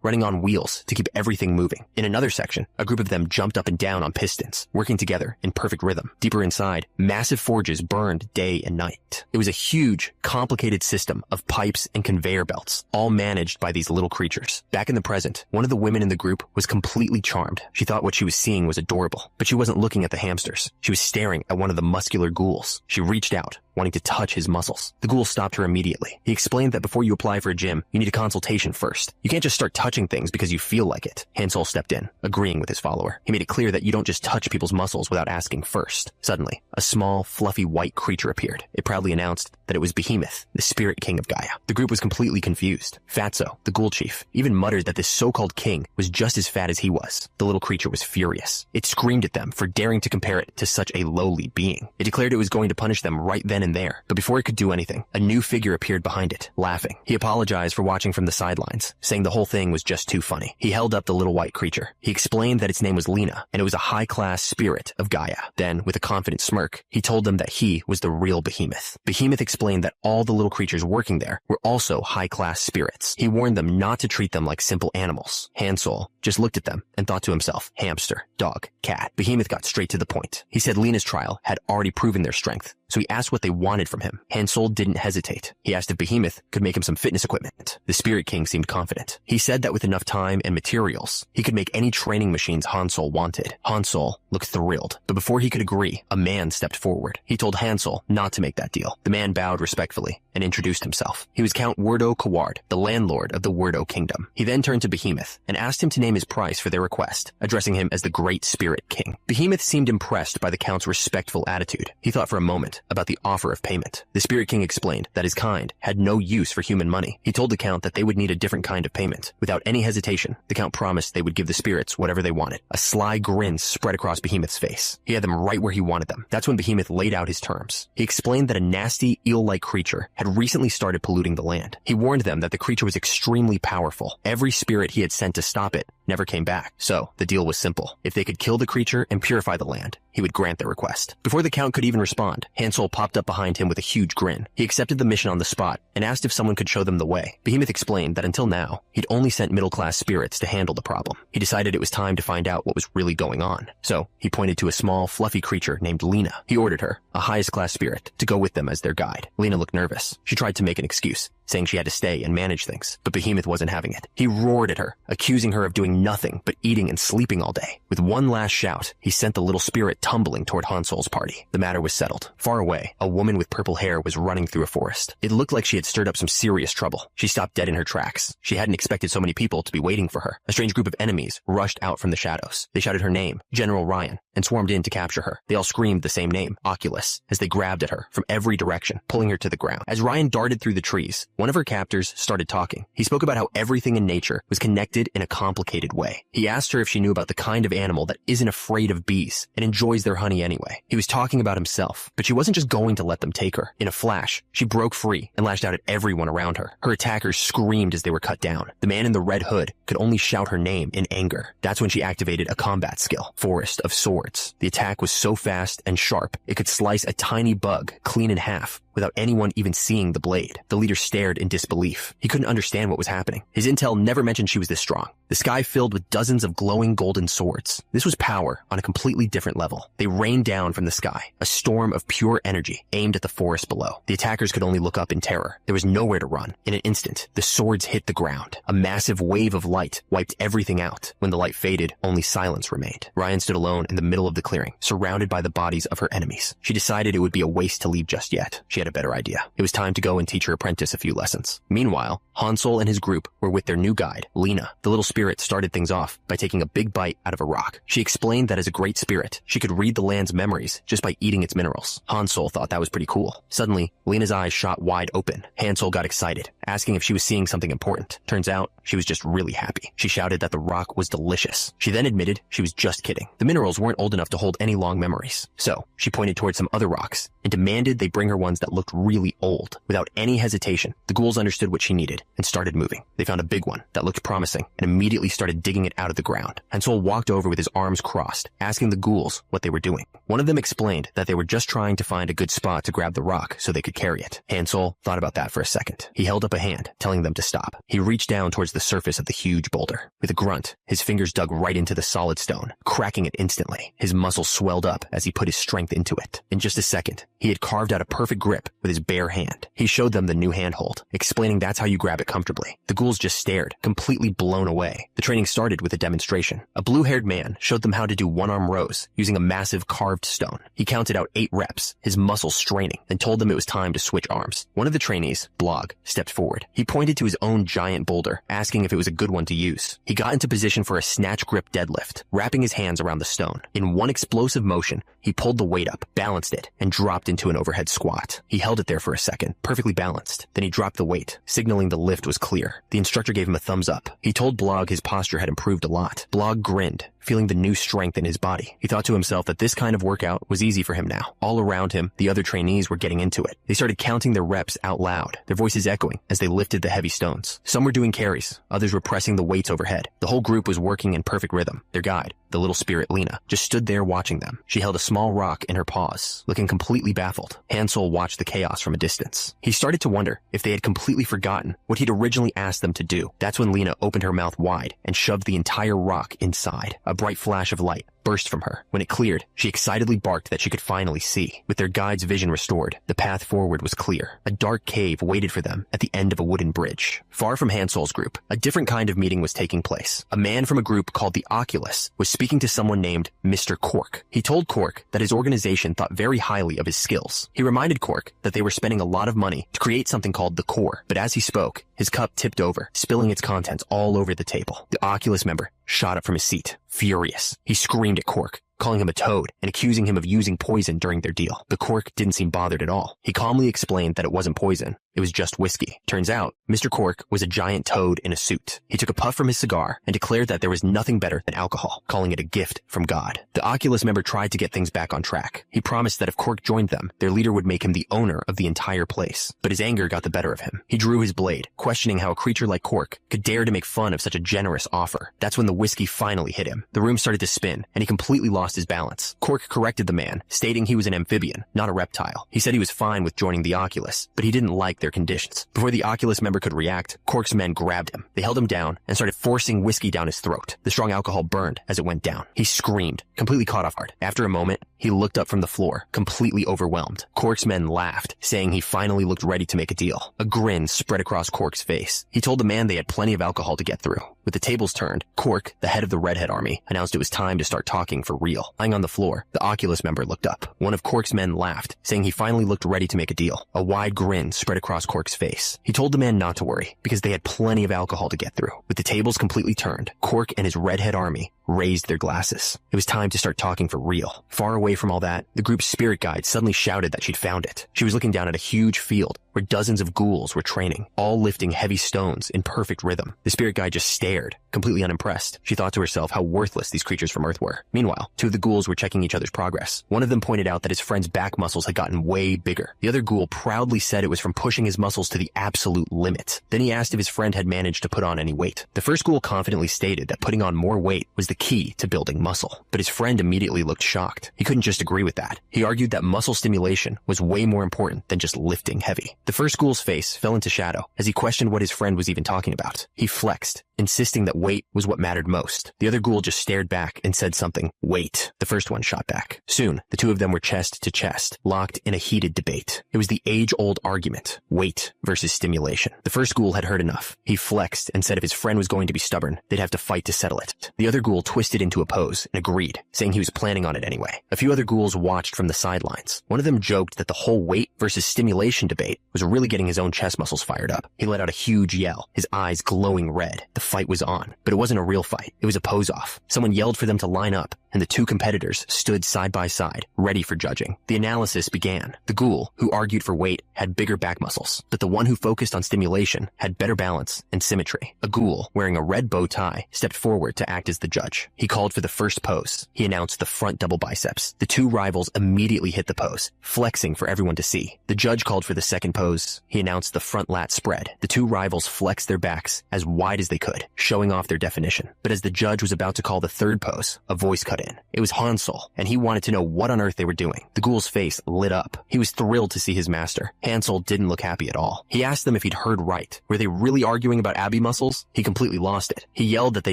running on wheels to keep everything moving. In another section, a group of them jumped up and down on pistons, working together in perfect rhythm. Deeper inside, massive forges burned day and night. It was a huge, complicated system of pipes and conveyor belts, all managed by these little creatures. Back in the present, one of the women in the group was completely charmed. She thought what she was seeing was adorable, but she wasn't looking at the hamsters. She was staring at one of the muscular ghouls. She reached out, wanting to touch his muscles. The ghoul stopped her immediately. He explained that before you apply for a gym, you need a consultation first. You can't just start touching things because you feel like it. Hansel stepped in, agreeing with his follower. He made it clear that you don't just touch people's muscles without asking first. Suddenly, a small, fluffy white creature appeared. It proudly announced that it was Behemoth, the spirit king of Gaia. The group was completely confused. Fatso, the ghoul chief, even muttered that this so-called king was just as fat as he was. The little creature was furious. It screamed at them for daring to compare it to such a lowly being. It declared it was going to punish them right then and there. But before it could do anything, a new figure appeared behind it, laughing. He apologized for watching from the sidelines, saying the whole thing was just too funny. He held up the little white creature. He explained that its name was Lena, and it was a high-class spirit of Gaia. Then, with a confident smirk, he told them that he was the real Behemoth. Behemoth explained that all the little creatures working there were also high-class spirits. He warned them not to treat them like simple animals. Hansel just looked at them and thought to himself, hamster, dog, cat. Behemoth got straight to the point. He said Lena's trial had already proven their strength, so he asked what they wanted from him. Hansel didn't hesitate. He asked if Behemoth could make him some fitness equipment. The Spirit King seemed confident. He said that with enough time and materials, he could make any training machines Hansel wanted. Hansel looked thrilled, but before he could agree, a man stepped forward. He told Hansel not to make that deal. The man bowed respectfully and introduced himself. He was Count Werdo Kaward, the landlord of the Werdo Kingdom. He then turned to Behemoth and asked him to name his price for their request, addressing him as the Great Spirit King. Behemoth seemed impressed by the Count's respectful attitude. He thought for a moment about the offer of payment. The Spirit King explained that his kind had no use for human money. He told the Count that they would need a different kind of payment. Without any hesitation, the Count promised they would give the spirits whatever they wanted. A sly grin spread across Behemoth's face. He had them right where he wanted them. That's when Behemoth laid out his terms. He explained that a nasty, eel-like creature had recently started polluting the land. He warned them that the creature was extremely powerful. Every spirit he had sent to stop it never came back. So, the deal was simple. If they could kill the creature and purify the land, he would grant their request. Before the Count could even respond, Hansel popped up behind him with a huge grin. He accepted the mission on the spot and asked if someone could show them the way. Behemoth explained that until now, he'd only sent middle-class spirits to handle the problem. He decided it was time to find out what was really going on. So, he pointed to a small, fluffy creature named Lena. He ordered her, a highest-class spirit, to go with them as their guide. Lena looked nervous. She tried to make an excuse, saying she had to stay and manage things, but Behemoth wasn't having it. He roared at her, accusing her of doing nothing but eating and sleeping all day. With one last shout, he sent the little spirit tumbling toward Hansel's party. The matter was settled. Far away, a woman with purple hair was running through a forest. It looked like she had stirred up some serious trouble. She stopped dead in her tracks. She hadn't expected so many people to be waiting for her. A strange group of enemies rushed out from the shadows. They shouted her name, General Ryan, and swarmed in to capture her. They all screamed the same name, Oculus, as they grabbed at her from every direction, pulling her to the ground. As Ryan darted through the trees, one of her captors started talking. He spoke about how everything in nature was connected in a complicated way. He asked her if she knew about the kind of animal that isn't afraid of bees and enjoys their honey anyway. He was talking about himself, but she wasn't just going to let them take her. In a flash, she broke free and lashed out at everyone around her. Her attackers screamed as they were cut down. The man in the red hood could only shout her name in anger. That's when she activated a combat skill, Forest of Swords. The attack was so fast and sharp, it could slice a tiny bug clean in half without anyone even seeing the blade. The leader stared in disbelief. He couldn't understand what was happening. His intel never mentioned she was this strong. The sky filled with dozens of glowing golden swords. This was power on a completely different level. They rained down from the sky, a storm of pure energy aimed at the forest below. The attackers could only look up in terror. There was nowhere to run. In an instant, the swords hit the ground. A massive wave of light wiped everything out. When the light faded, only silence remained. Ryan stood alone in the middle of the clearing, surrounded by the bodies of her enemies. She decided it would be a waste to leave just yet. She had had a better idea. It was time to go and teach her apprentice a few lessons. Meanwhile, Hansol and his group were with their new guide, Lena. The little spirit started things off by taking a big bite out of a rock. She explained that as a great spirit, she could read the land's memories just by eating its minerals. Hansol thought that was pretty cool. Suddenly, Lena's eyes shot wide open. Hansol got excited, asking if she was seeing something important. Turns out, she was just really happy. She shouted that the rock was delicious. She then admitted she was just kidding. The minerals weren't old enough to hold any long memories. So, she pointed towards some other rocks and demanded they bring her ones that looked really old. Without any hesitation, the ghouls understood what she needed and started moving. They found a big one that looked promising and immediately started digging it out of the ground. Hansol walked over with his arms crossed, asking the ghouls what they were doing. One of them explained that they were just trying to find a good spot to grab the rock so they could carry it. Hansol thought about that for a second. He held up a hand, telling them to stop. He reached down towards the surface of the huge boulder. With a grunt, his fingers dug right into the solid stone, cracking it instantly. His muscles swelled up as he put his strength into it. In just a second, he had carved out a perfect grip with his bare hand. He showed them the new handhold, explaining that's how you grab it comfortably. The ghouls just stared, completely blown away. The training started with a demonstration. A blue-haired man showed them how to do one-arm rows using a massive carved stone. He counted out 8 reps, his muscles straining, and told them it was time to switch arms. One of the trainees, Blog, stepped forward. He pointed to his own giant boulder, asking if it was a good one to use. He got into position for a snatch grip deadlift, wrapping his hands around the stone. In one explosive motion, he pulled the weight up, balanced it, and dropped into an overhead squat. He held it there for a second, perfectly balanced. Then he dropped the weight, signaling the lift was clear. The instructor gave him a thumbs up. He told Blog his posture had improved a lot. Blog grinned, feeling the new strength in his body. He thought to himself that this kind of workout was easy for him now. All around him, the other trainees were getting into it. They started counting their reps out loud, their voices echoing as they lifted the heavy stones. Some were doing carries, others were pressing the weights overhead. The whole group was working in perfect rhythm. Their guide, the little spirit Lena, just stood there watching them. She held a small rock in her paws, looking completely baffled. Hansol watched the chaos from a distance. He started to wonder if they had completely forgotten what he'd originally asked them to do. That's when Lena opened her mouth wide and shoved the entire rock inside. A bright flash of light burst from her. When it cleared, she excitedly barked that she could finally see. With their guide's vision restored, the path forward was clear. A dark cave waited for them at the end of a wooden bridge. Far from Hansol's group, a different kind of meeting was taking place. A man from a group called the Oculus was speaking to someone named Mr. Cork. He told Cork that his organization thought very highly of his skills. He reminded Cork that they were spending a lot of money to create something called the core. But as he spoke, his cup tipped over, spilling its contents all over the table. The Oculus member shot up from his seat, furious. He screamed at Cork, calling him a toad and accusing him of using poison during their deal. But Cork didn't seem bothered at all. He calmly explained that it wasn't poison. It was just whiskey. Turns out, Mr. Cork was a giant toad in a suit. He took a puff from his cigar and declared that there was nothing better than alcohol, calling it a gift from God. The Oculus member tried to get things back on track. He promised that if Cork joined them, their leader would make him the owner of the entire place. But his anger got the better of him. He drew his blade, questioning how a creature like Cork could dare to make fun of such a generous offer. That's when the whiskey finally hit him. The room started to spin, and he completely lost his balance. Cork corrected the man, stating he was an amphibian, not a reptile. He said he was fine with joining the Oculus, but he didn't like their conditions. Before the Oculus member could react, Cork's men grabbed him. They held him down and started forcing whiskey down his throat. The strong alcohol burned as it went down. He screamed, completely caught off guard. After a moment, he looked up from the floor, completely overwhelmed. Cork's men laughed, saying he finally looked ready to make a deal. A grin spread across Cork's face. He told the man they had plenty of alcohol to get through. With the tables turned, Cork, the head of the Redhead Army, announced it was time to start talking for real. Lying on the floor, the Oculus member looked up. One of Cork's men laughed, saying he finally looked ready to make a deal. A wide grin spread across Cork's face. He told the man not to worry, because they had plenty of alcohol to get through. With the tables completely turned, Cork and his Redhead Army raised their glasses. It was time to start talking for real. Far away from all that, the group's spirit guide suddenly shouted that she'd found it. She was looking down at a huge field where dozens of ghouls were training, all lifting heavy stones in perfect rhythm. The spirit guide just stared, completely unimpressed. She thought to herself how worthless these creatures from Earth were. Meanwhile, 2 of the ghouls were checking each other's progress. One of them pointed out that his friend's back muscles had gotten way bigger. The other ghoul proudly said it was from pushing his muscles to the absolute limit. Then he asked if his friend had managed to put on any weight. The first ghoul confidently stated that putting on more weight was the key to building muscle. But his friend immediately looked shocked. He couldn't just agree with that. He argued that muscle stimulation was way more important than just lifting heavy. The first ghoul's face fell into shadow as he questioned what his friend was even talking about. He flexed, insisting that weight was what mattered most. The other ghoul just stared back and said something. Wait. The first one shot back. Soon, the two of them were chest to chest, locked in a heated debate. It was the age-old argument. Weight versus stimulation. The first ghoul had heard enough. He flexed and said if his friend was going to be stubborn, they'd have to fight to settle it. The other ghoul twisted into a pose and agreed, saying he was planning on it anyway. A few other ghouls watched from the sidelines. One of them joked that the whole weight versus stimulation debate was really getting his own chest muscles fired up. He let out a huge yell, his eyes glowing red. The fight was on, but it wasn't a real fight. It was a pose-off. Someone yelled for them to line up, and the two competitors stood side by side, ready for judging. The analysis began. The ghoul, who argued for weight, had bigger back muscles, but the one who focused on stimulation had better balance and symmetry. A ghoul, wearing a red bow tie, stepped forward to act as the judge. He called for the first pose. He announced the front double biceps. The two rivals immediately hit the pose, flexing for everyone to see. The judge called for the second pose. He announced the front lat spread. The two rivals flexed their backs as wide as they could, showing off their definition. But as the judge was about to call the third pose, a voice cut in. It was Hansel, and he wanted to know what on earth they were doing. The ghoul's face lit up. He was thrilled to see his master. Hansel didn't look happy at all. He asked them if he'd heard right. Were they really arguing about Abby muscles? He completely lost it. He yelled that they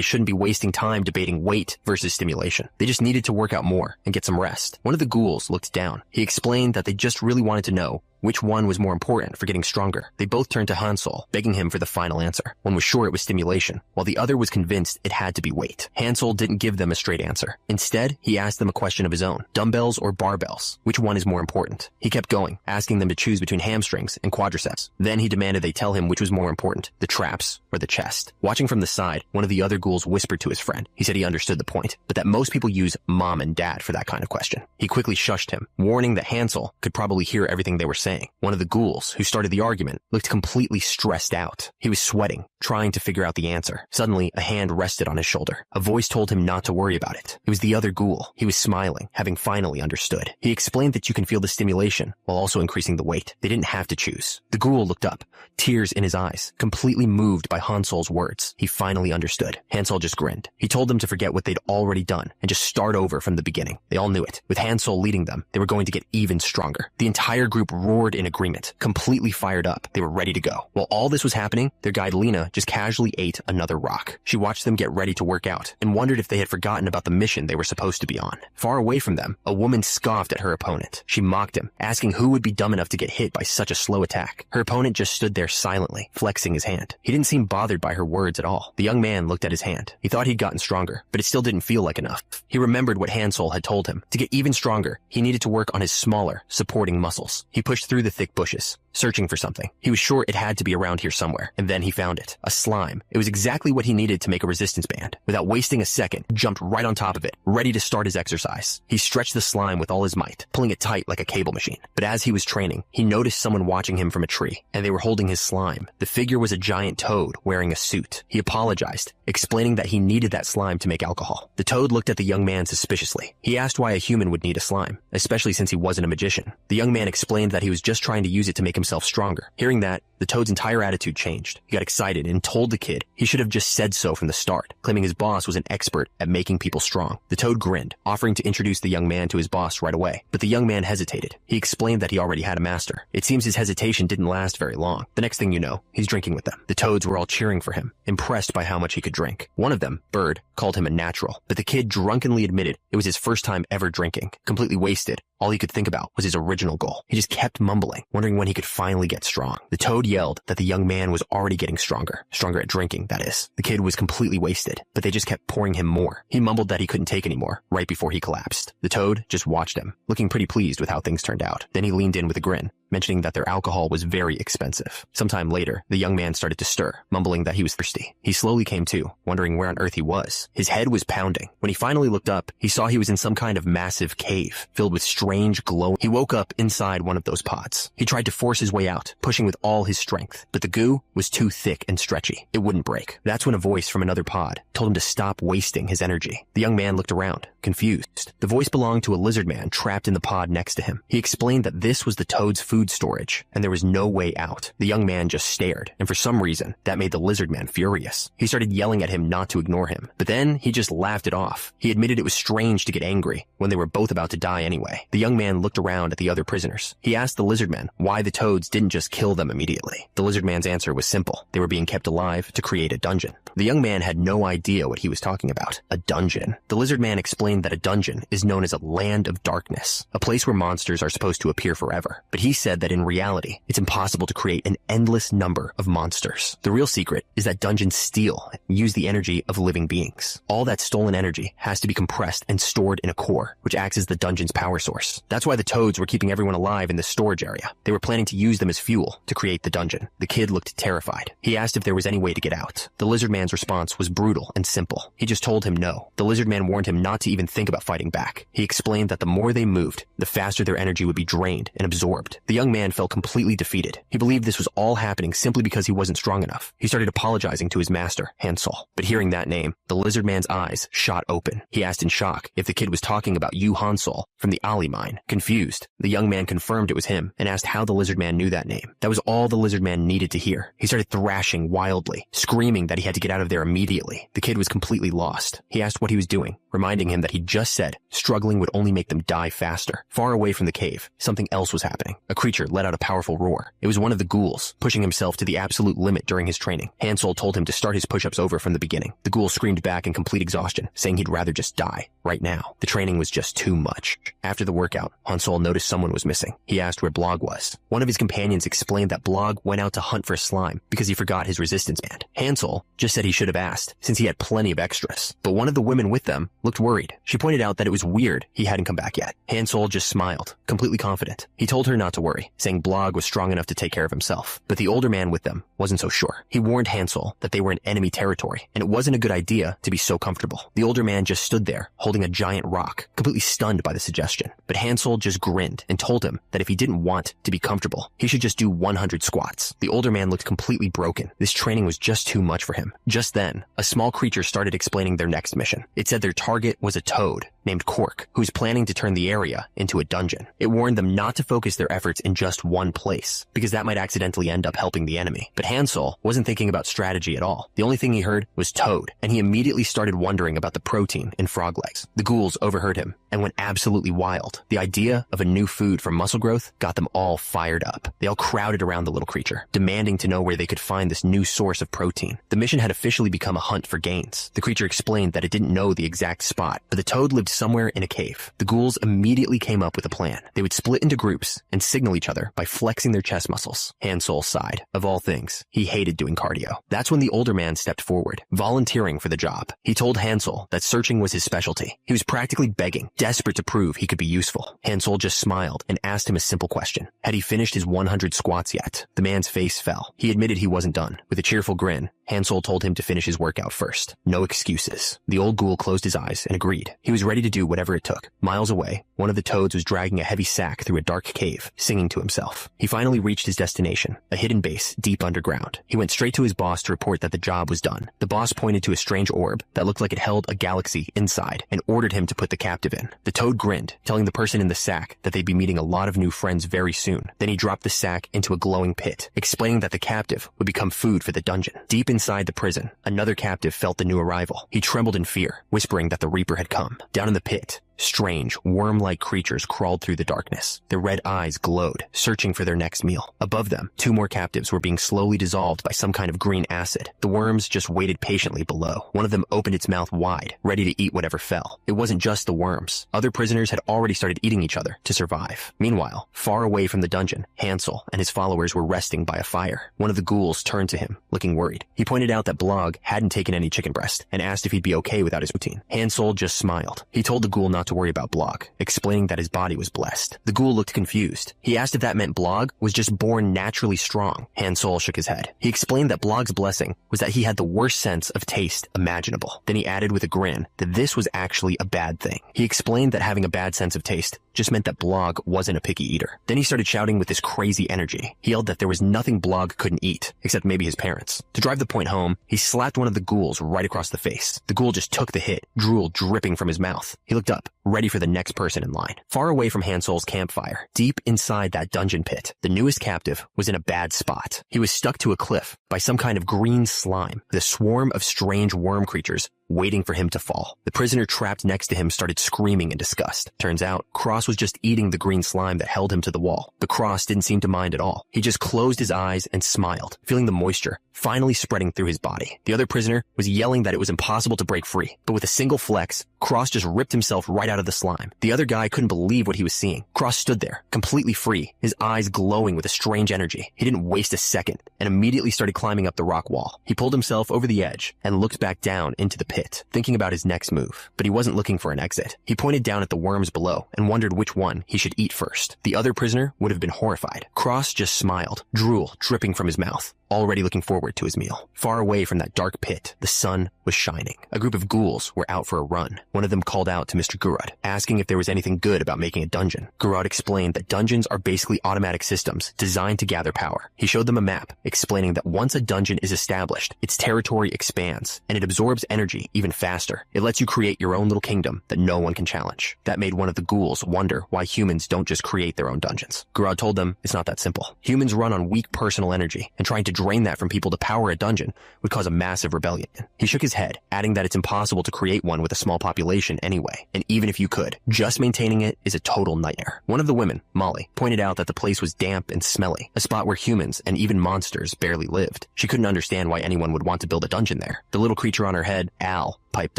shouldn't be wasting time debating weight versus stimulation. They just needed to work out more and get some rest. One of the ghouls looked down. He explained that they just really wanted to know which one was more important for getting stronger. They both turned to Hansel, begging him for the final answer. One was sure it was stimulation, while the other was convinced it had to be weight. Hansel didn't give them a straight answer. Instead, he asked them a question of his own. Dumbbells or barbells? Which one is more important? He kept going, asking them to choose between hamstrings and quadriceps. Then he demanded they tell him which was more important, the traps or the chest. Watching from the side, one of the other ghouls whispered to his friend. He said he understood the point, but that most people use mom and dad for that kind of question. He quickly shushed him, warning that Hansel could probably hear everything they were saying. One of the ghouls, who started the argument, looked completely stressed out. He was sweating, trying to figure out the answer. Suddenly, a hand rested on his shoulder. A voice told him not to worry about it. It was the other ghoul. He was smiling, having finally understood. He explained that you can feel the stimulation while also increasing the weight. They didn't have to choose. The ghoul looked up, tears in his eyes, completely moved by Hansel's words. He finally understood. Hansel just grinned. He told them to forget what they'd already done and just start over from the beginning. They all knew it. With Hansel leading them, they were going to get even stronger. The entire group roared in agreement, completely fired up. They were ready to go. While all this was happening, their guide Lena just casually ate another rock. She watched them get ready to work out and wondered if they had forgotten about the mission they were supposed to be on. Far away from them, a woman scoffed at her opponent. She mocked him, asking who would be dumb enough to get hit by such a slow attack. Her opponent just stood there silently, flexing his hand. He didn't seem bothered by her words at all. The young man looked at his hand. He thought he'd gotten stronger, but it still didn't feel like enough. He remembered what Hansel had told him. To get even stronger, he needed to work on his smaller, supporting muscles. He pushed through the thick bushes, searching for something. He was sure it had to be around here somewhere, and then he found it. A slime. It was exactly what he needed to make a resistance band. Without wasting a second, he jumped right on top of it, ready to start his exercise. He stretched the slime with all his might, pulling it tight like a cable machine. But as he was training, he noticed someone watching him from a tree, and they were holding his slime. The figure was a giant toad wearing a suit. He apologized, explaining that he needed that slime to make alcohol. The toad looked at the young man suspiciously. He asked why a human would need a slime, especially since he wasn't a magician. The young man explained that he was just trying to use it to make himself stronger. Hearing that, the toad's entire attitude changed. He got excited and told the kid he should have just said so from the start, claiming his boss was an expert at making people strong. The toad grinned, offering to introduce the young man to his boss right away, but the young man hesitated. He explained that he already had a master. It seems his hesitation didn't last very long. The next thing you know, he's drinking with them. The toads were all cheering for him, impressed by how much he could drink. One of them, Bird, called him a natural, but the kid drunkenly admitted it was his first time ever drinking. Completely wasted, all he could think about was his original goal. He just kept mumbling, wondering when he could finally get strong. The toad yelled that the young man was already getting stronger at drinking, that is. The kid was completely wasted, but they just kept pouring him more. He mumbled that he couldn't take anymore, right before he collapsed. The toad just watched him, looking pretty pleased with how things turned out. Then he leaned in with a grin, mentioning that their alcohol was very expensive. Sometime later, the young man started to stir, mumbling that he was thirsty. He slowly came to, wondering where on earth he was. His head was pounding. When he finally looked up, he saw he was in some kind of massive cave, filled with strange glow. He woke up inside one of those pods. He tried to force his way out, pushing with all his strength, but the goo was too thick and stretchy. It wouldn't break. That's when a voice from another pod told him to stop wasting his energy. The young man looked around, confused. The voice belonged to a lizard man trapped in the pod next to him. He explained that this was the toad's food storage, and there was no way out. The young man just stared, and for some reason, that made the lizard man furious. He started yelling at him not to ignore him, but then he just laughed it off. He admitted it was strange to get angry when they were both about to die anyway. The young man looked around at the other prisoners. He asked the lizard man why the toads didn't just kill them immediately. The lizard man's answer was simple. They were being kept alive to create a dungeon. The young man had no idea what he was talking about. A dungeon. The lizard man explained that a dungeon is known as a land of darkness, a place where monsters are supposed to appear forever. But he said that in reality, it's impossible to create an endless number of monsters. The real secret is that dungeons steal and use the energy of living beings. All that stolen energy has to be compressed and stored in a core, which acts as the dungeon's power source. That's why the toads were keeping everyone alive in the storage area. They were planning to use them as fuel to create the dungeon. The kid looked terrified. He asked if there was any way to get out. The lizard man's response was brutal and simple. He just told him no. The lizard man warned him not to even think about fighting back. He explained that the more they moved, the faster their energy would be drained and absorbed. The young man felt completely defeated. He believed this was all happening simply because he wasn't strong enough. He started apologizing to his master, Hansol. But hearing that name, the lizard man's eyes shot open. He asked in shock if the kid was talking about Yu Hansol from the Ali mine. Confused, the young man confirmed it was him and asked how the lizard man knew that name. That was all the lizard man needed to hear. He started thrashing wildly, screaming that he had to get out of there immediately. The kid was completely lost. He asked what he was doing, reminding him that he just said struggling would only make them die faster. Far away from the cave, something else was happening. A creature let out a powerful roar. It was one of the ghouls, pushing himself to the absolute limit during his training. Hansol told him to start his push-ups over from the beginning. The ghoul screamed back in complete exhaustion, saying he'd rather just die right now. The training was just too much. After the workout, Hansol noticed someone was missing. He asked where Blog was. One of his companions explained that Blog went out to hunt for slime because he forgot his resistance band. Hansol just said he should have asked, since he had plenty of extras. But one of the women with them looked worried. She pointed out that it was weird he hadn't come back yet. Hansol just smiled, completely confident. He told her not to worry, saying Blog was strong enough to take care of himself. But the older man with them wasn't so sure. He warned Hansol that they were in enemy territory, and it wasn't a good idea to be so comfortable. The older man just stood there, holding a giant rock, completely stunned by the suggestion. But Hansol just grinned and told him that if he didn't want to be comfortable, he should just do 100 squats. The older man looked completely broken. This training was just too much for him. Just then, a small creature started explaining their next mission. It said their target was a toad named Cork, who's planning to turn the area into a dungeon. It warned them not to focus their efforts in just one place, because that might accidentally end up helping the enemy. But Hansol wasn't thinking about strategy at all. The only thing he heard was toad, and he immediately started wondering about the protein in frog legs. The ghouls overheard him and went absolutely wild. The idea of a new food for muscle growth got them all fired up. They all crowded around the little creature, demanding to know where they could find this new source of protein. The mission had officially become a hunt for gains. The creature explained that it didn't know the exact spot, but the toad lived somewhere in a cave. The ghouls immediately came up with a plan. They would split into groups and signal each other by flexing their chest muscles. Hansol sighed. Of all things, he hated doing cardio. That's when the older man stepped forward, volunteering for the job. He told Hansol that searching was his specialty. He was practically begging, desperate to prove he could be useful. Hansol just smiled and asked him a simple question. Had he finished his 100 squats yet? The man's face fell. He admitted he wasn't done. With a cheerful grin, Hansol told him to finish his workout first. No excuses. The old ghoul closed his eyes and agreed. He was ready to do whatever it took. Miles away, one of the toads was dragging a heavy sack through a dark cave, singing to himself. He finally reached his destination, a hidden base deep underground. He went straight to his boss to report that the job was done. The boss pointed to a strange orb that looked like it held a galaxy inside and ordered him to put the captive in. The toad grinned, telling the person in the sack that they'd be meeting a lot of new friends very soon. Then he dropped the sack into a glowing pit, explaining that the captive would become food for the dungeon. Deep inside the prison, another captive felt the new arrival. He trembled in fear, whispering that the Reaper had come. Down in the pit, strange, worm-like creatures crawled through the darkness. Their red eyes glowed, searching for their next meal. Above them, 2 more captives were being slowly dissolved by some kind of green acid. The worms just waited patiently below. One of them opened its mouth wide, ready to eat whatever fell. It wasn't just the worms. Other prisoners had already started eating each other to survive. Meanwhile, far away from the dungeon, Hansol and his followers were resting by a fire. One of the ghouls turned to him, looking worried. He pointed out that Blog hadn't taken any chicken breast and asked if he'd be okay without his routine. Hansol just smiled. He told the ghoul not to to worry about Blog, explaining that his body was blessed. The ghoul looked confused. He asked if that meant Blog was just born naturally strong. Hansol shook his head. He explained that Blog's blessing was that he had the worst sense of taste imaginable. Then he added with a grin that this was actually a bad thing. He explained that having a bad sense of taste just meant that Blog wasn't a picky eater. Then he started shouting with this crazy energy. He yelled that there was nothing Blog couldn't eat, except maybe his parents. To drive the point home, he slapped one of the ghouls right across the face. The ghoul just took the hit, drool dripping from his mouth. He looked up, ready for the next person in line. Far away from Hansol's campfire, deep inside that dungeon pit, the newest captive was in a bad spot. He was stuck to a cliff by some kind of green slime, with a swarm of strange worm creatures waiting for him to fall. The prisoner trapped next to him started screaming in disgust. Turns out, Cross was just eating the green slime that held him to the wall. But Cross didn't seem to mind at all. He just closed his eyes and smiled, feeling the moisture finally spreading through his body. The other prisoner was yelling that it was impossible to break free, but with a single flex, Cross just ripped himself right out of the slime. The other guy couldn't believe what he was seeing. Cross stood there, completely free, his eyes glowing with a strange energy. He didn't waste a second and immediately started climbing up the rock wall. He pulled himself over the edge and looked back down into the pit, thinking about his next move. But he wasn't looking for an exit. He pointed down at the worms below and wondered which one he should eat first. The other prisoner would have been horrified. Cross just smiled, drool dripping from his mouth, already looking forward to his meal. Far away from that dark pit, the sun was shining. A group of ghouls were out for a run. One of them called out to Mr. Gurud, asking if there was anything good about making a dungeon. Gurud explained that dungeons are basically automatic systems designed to gather power. He showed them a map, explaining that once a dungeon is established, its territory expands, and it absorbs energy even faster. It lets you create your own little kingdom that no one can challenge. That made one of the ghouls wonder why humans don't just create their own dungeons. Gurud told them it's not that simple. Humans run on weak personal energy, and trying to drain that from people to power a dungeon would cause a massive rebellion. He shook his head, adding that it's impossible to create one with a small population anyway, and even if you could, just maintaining it is a total nightmare. One of the women, Molly, pointed out that the place was damp and smelly, a spot where humans and even monsters barely lived. She couldn't understand why anyone would want to build a dungeon there. The little creature on her head, Al, piped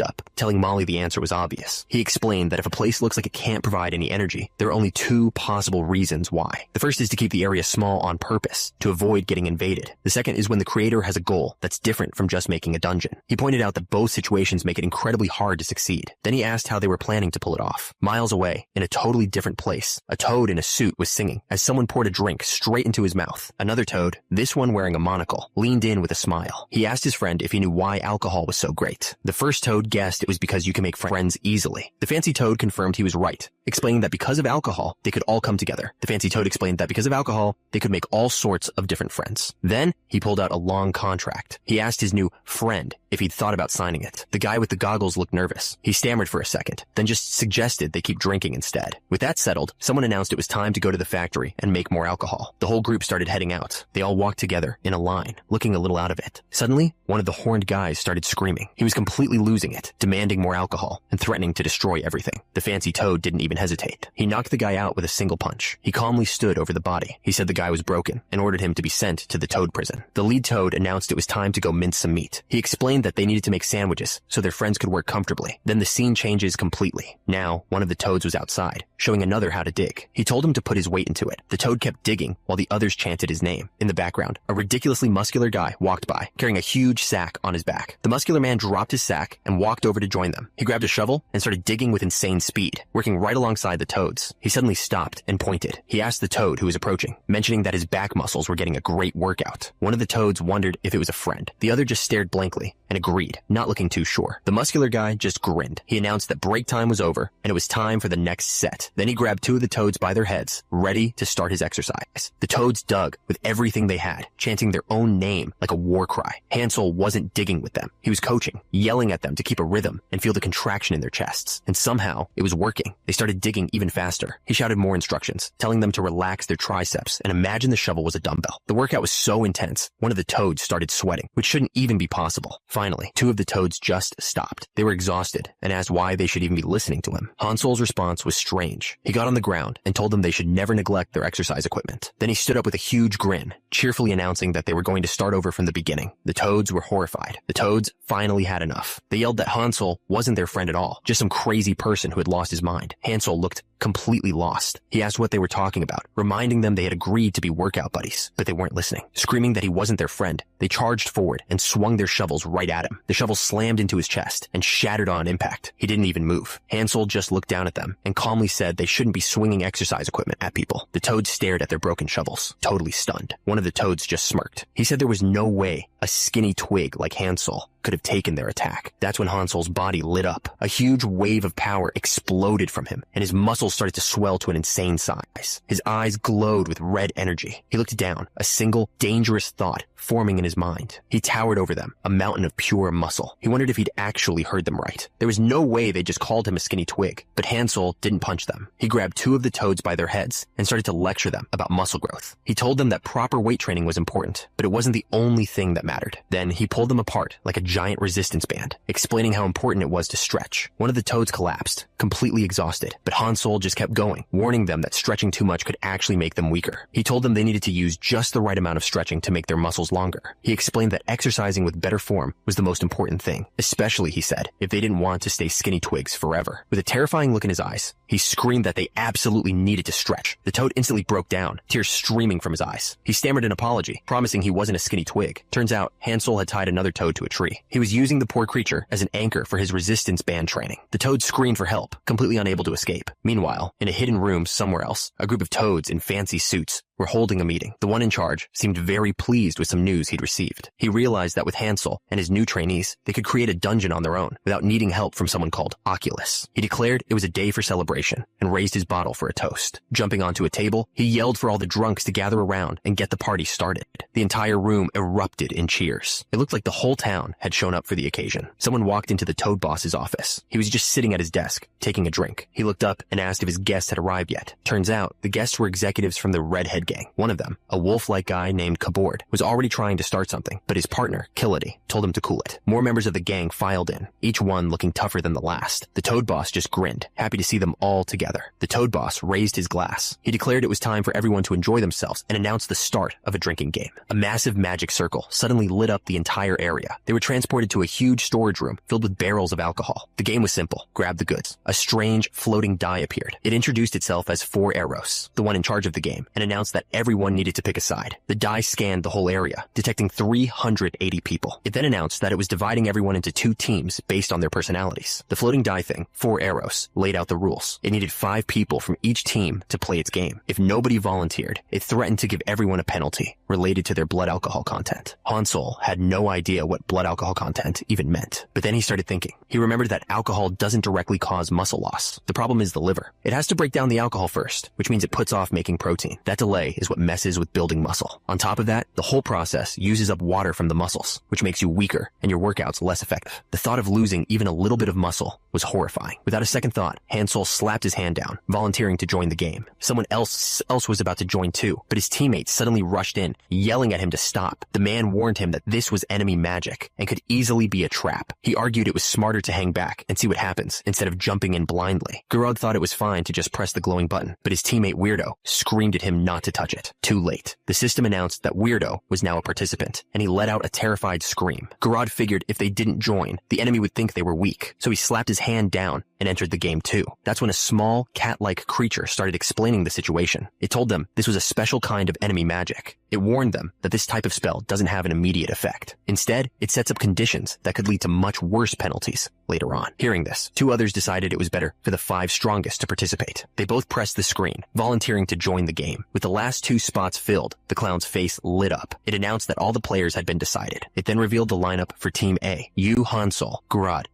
up, telling Molly the answer was obvious. He explained that if a place looks like it can't provide any energy, there are only two possible reasons why. The first is to keep the area small on purpose, to avoid getting invaded. The second is when the creator has a goal that's different from just making a dungeon. He pointed out that both situations make it incredibly hard to succeed. Then he asked how they were planning to pull it off. Miles away, in a totally different place, a toad in a suit was singing as someone poured a drink straight into his mouth. Another toad, this one wearing a monocle, leaned in with a smile. He asked his friend if he knew why alcohol was so great. The first toad guessed it was because you can make friends easily. The fancy toad confirmed he was right, explaining that because of alcohol, they could all come together. The fancy toad explained that because of alcohol, they could make all sorts of different friends. Then, he pulled out a long contract. He asked his new friend if he'd thought about signing it. The guy with the goggles looked nervous. He stammered for a second, then just suggested they keep drinking instead. With that settled, someone announced it was time to go to the factory and make more alcohol. The whole group started heading out. They all walked together in a line, looking a little out of it. Suddenly, one of the horned guys started screaming. He was completely losing it, demanding more alcohol and threatening to destroy everything. The fancy toad didn't even hesitate. He knocked the guy out with a single punch. He calmly stood over the body. He said the guy was broken and ordered him to be sent to the toad prison. The lead toad announced it was time to go mince some meat. He explained that they needed to make sandwiches so their friends could work comfortably. Then the scene changes completely. Now, one of the toads was outside, showing another how to dig. He told him to put his weight into it. The toad kept digging while the others chanted his name. In the background, a ridiculously muscular guy walked by, carrying a huge sack on his back. The muscular man dropped his sack and walked over to join them. He grabbed a shovel and started digging with insane speed, working right alongside the toads. He suddenly stopped and pointed. He asked the toad who was approaching, mentioning that his back muscles were getting a great workout. One of the toads wondered if it was a friend. The other just stared blankly and agreed, not looking too sure. The muscular guy just grinned. He announced that break time was over and it was time for the next set. Then he grabbed two of the toads by their heads, ready to start his exercise. The toads dug with everything they had, chanting their own name like a war cry. Hansol wasn't digging with them. He was coaching, yelling at them to keep a rhythm and feel the contraction in their chests. And somehow, it was working. They started digging even faster. He shouted more instructions, telling them to relax their triceps and imagine the shovel was a dumbbell. The workout was so intense, one of the toads started sweating, which shouldn't even be possible. Finally, two of the toads just stopped. They were exhausted and asked why they should even be listening to him. Hansol's response was strange. He got on the ground and told them they should never neglect their exercise equipment. Then he stood up with a huge grin, cheerfully announcing that they were going to start over from the beginning. The toads were horrified. The toads finally had enough. They yelled that Hansol wasn't their friend at all, just some crazy person who had lost his mind. Hansol looked completely lost. He asked what they were talking about, reminding them they had agreed to be workout buddies, but they weren't listening. Screaming Knowing that he wasn't their friend, they charged forward and swung their shovels right at him. The shovel slammed into his chest and shattered on impact. He didn't even move. Hansel just looked down at them and calmly said they shouldn't be swinging exercise equipment at people. The toads stared at their broken shovels, totally stunned. One of the toads just smirked. He said there was no way a skinny twig like Hansel could have taken their attack. That's when Hansel's body lit up. A huge wave of power exploded from him, and his muscles started to swell to an insane size. His eyes glowed with red energy. He looked down, a single, dangerous thought forming in his mind. He towered over them, a mountain of pure muscle. He wondered if he'd actually heard them right. There was no way they just called him a skinny twig, but Hansel didn't punch them. He grabbed two of the toads by their heads and started to lecture them about muscle growth. He told them that proper weight training was important, but it wasn't the only thing that mattered. Then he pulled them apart like a giant resistance band, explaining how important it was to stretch. One of the toads collapsed, completely exhausted, but Hansel just kept going, warning them that stretching too much could actually make them weaker. He told them they needed to use just the right amount of stretching to make their muscles longer. He explained that exercising with better form was the most important thing, especially, he said, if they didn't want to stay skinny twigs forever. With a terrifying look in his eyes, he screamed that they absolutely needed to stretch. The toad instantly broke down, tears streaming from his eyes. He stammered an apology, promising he wasn't a skinny twig. Turns out, Hansel had tied another toad to a tree. He was using the poor creature as an anchor for his resistance band training. The toad screamed for help, completely unable to escape. Meanwhile, in a hidden room somewhere else, a group of toads in fancy suits were holding a meeting. The one in charge seemed very pleased with some news he'd received. He realized that with Hansel and his new trainees, they could create a dungeon on their own without needing help from someone called Oculus. He declared it was a day for celebration and raised his bottle for a toast. Jumping onto a table, he yelled for all the drunks to gather around and get the party started. The entire room erupted in cheers. It looked like the whole town had shown up for the occasion. Someone walked into the toad boss's office. He was just sitting at his desk, taking a drink. He looked up and asked if his guests had arrived yet. Turns out, the guests were executives from the Redhead Gang. One of them, a wolf-like guy named Kabord, was already trying to start something, but his partner, Killity, told him to cool it. More members of the gang filed in, each one looking tougher than the last. The toad boss just grinned, happy to see them all together. The toad boss raised his glass. He declared it was time for everyone to enjoy themselves and announced the start of a drinking game. A massive magic circle suddenly lit up the entire area. They were transported to a huge storage room filled with barrels of alcohol. The game was simple. Grab the goods. A strange, floating die appeared. It introduced itself as 4 Eros, the one in charge of the game, and announced that everyone needed to pick a side. The die scanned the whole area, detecting 380 people. It then announced that it was dividing everyone into 2 teams based on their personalities. The floating die thing, 4 Eros, laid out the rules. It needed 5 people from each team to play its game. If nobody volunteered, it threatened to give everyone a penalty related to their blood alcohol content. Hansel had no idea what blood alcohol content even meant. But then he started thinking. He remembered that alcohol doesn't directly cause muscle loss. The problem is the liver. It has to break down the alcohol first, which means it puts off making protein. That delay is what messes with building muscle. On top of that, the whole process uses up water from the muscles, which makes you weaker and your workouts less effective. The thought of losing even a little bit of muscle was horrifying. Without a second thought, Hansel slapped his hand down, volunteering to join the game. Someone else was about to join too, but his teammates suddenly rushed in, yelling at him to stop. The man warned him that this was enemy magic and could easily be a trap. He argued it was smarter to hang back and see what happens instead of jumping in blindly. Gurad thought it was fine to just press the glowing button, but his teammate Weirdo screamed at him not to touch it. Too late. The system announced that Weirdo was now a participant, and he let out a terrified scream. Gurad figured if they didn't join, the enemy would think they were weak, so he slapped his hand down and entered the game too. That's when a small, cat-like creature started explaining the situation. It told them this was a special kind of enemy magic. It warned them that this type of spell doesn't have an immediate effect. Instead, it sets up conditions that could lead to much worse penalties later on. Hearing this, 2 others decided it was better for the 5 strongest to participate. They both pressed the screen, volunteering to join the game. With the last 2 spots filled, the clown's face lit up. It announced that all the players had been decided. It then revealed the lineup for Team A: Yu, Hansel, Gurad,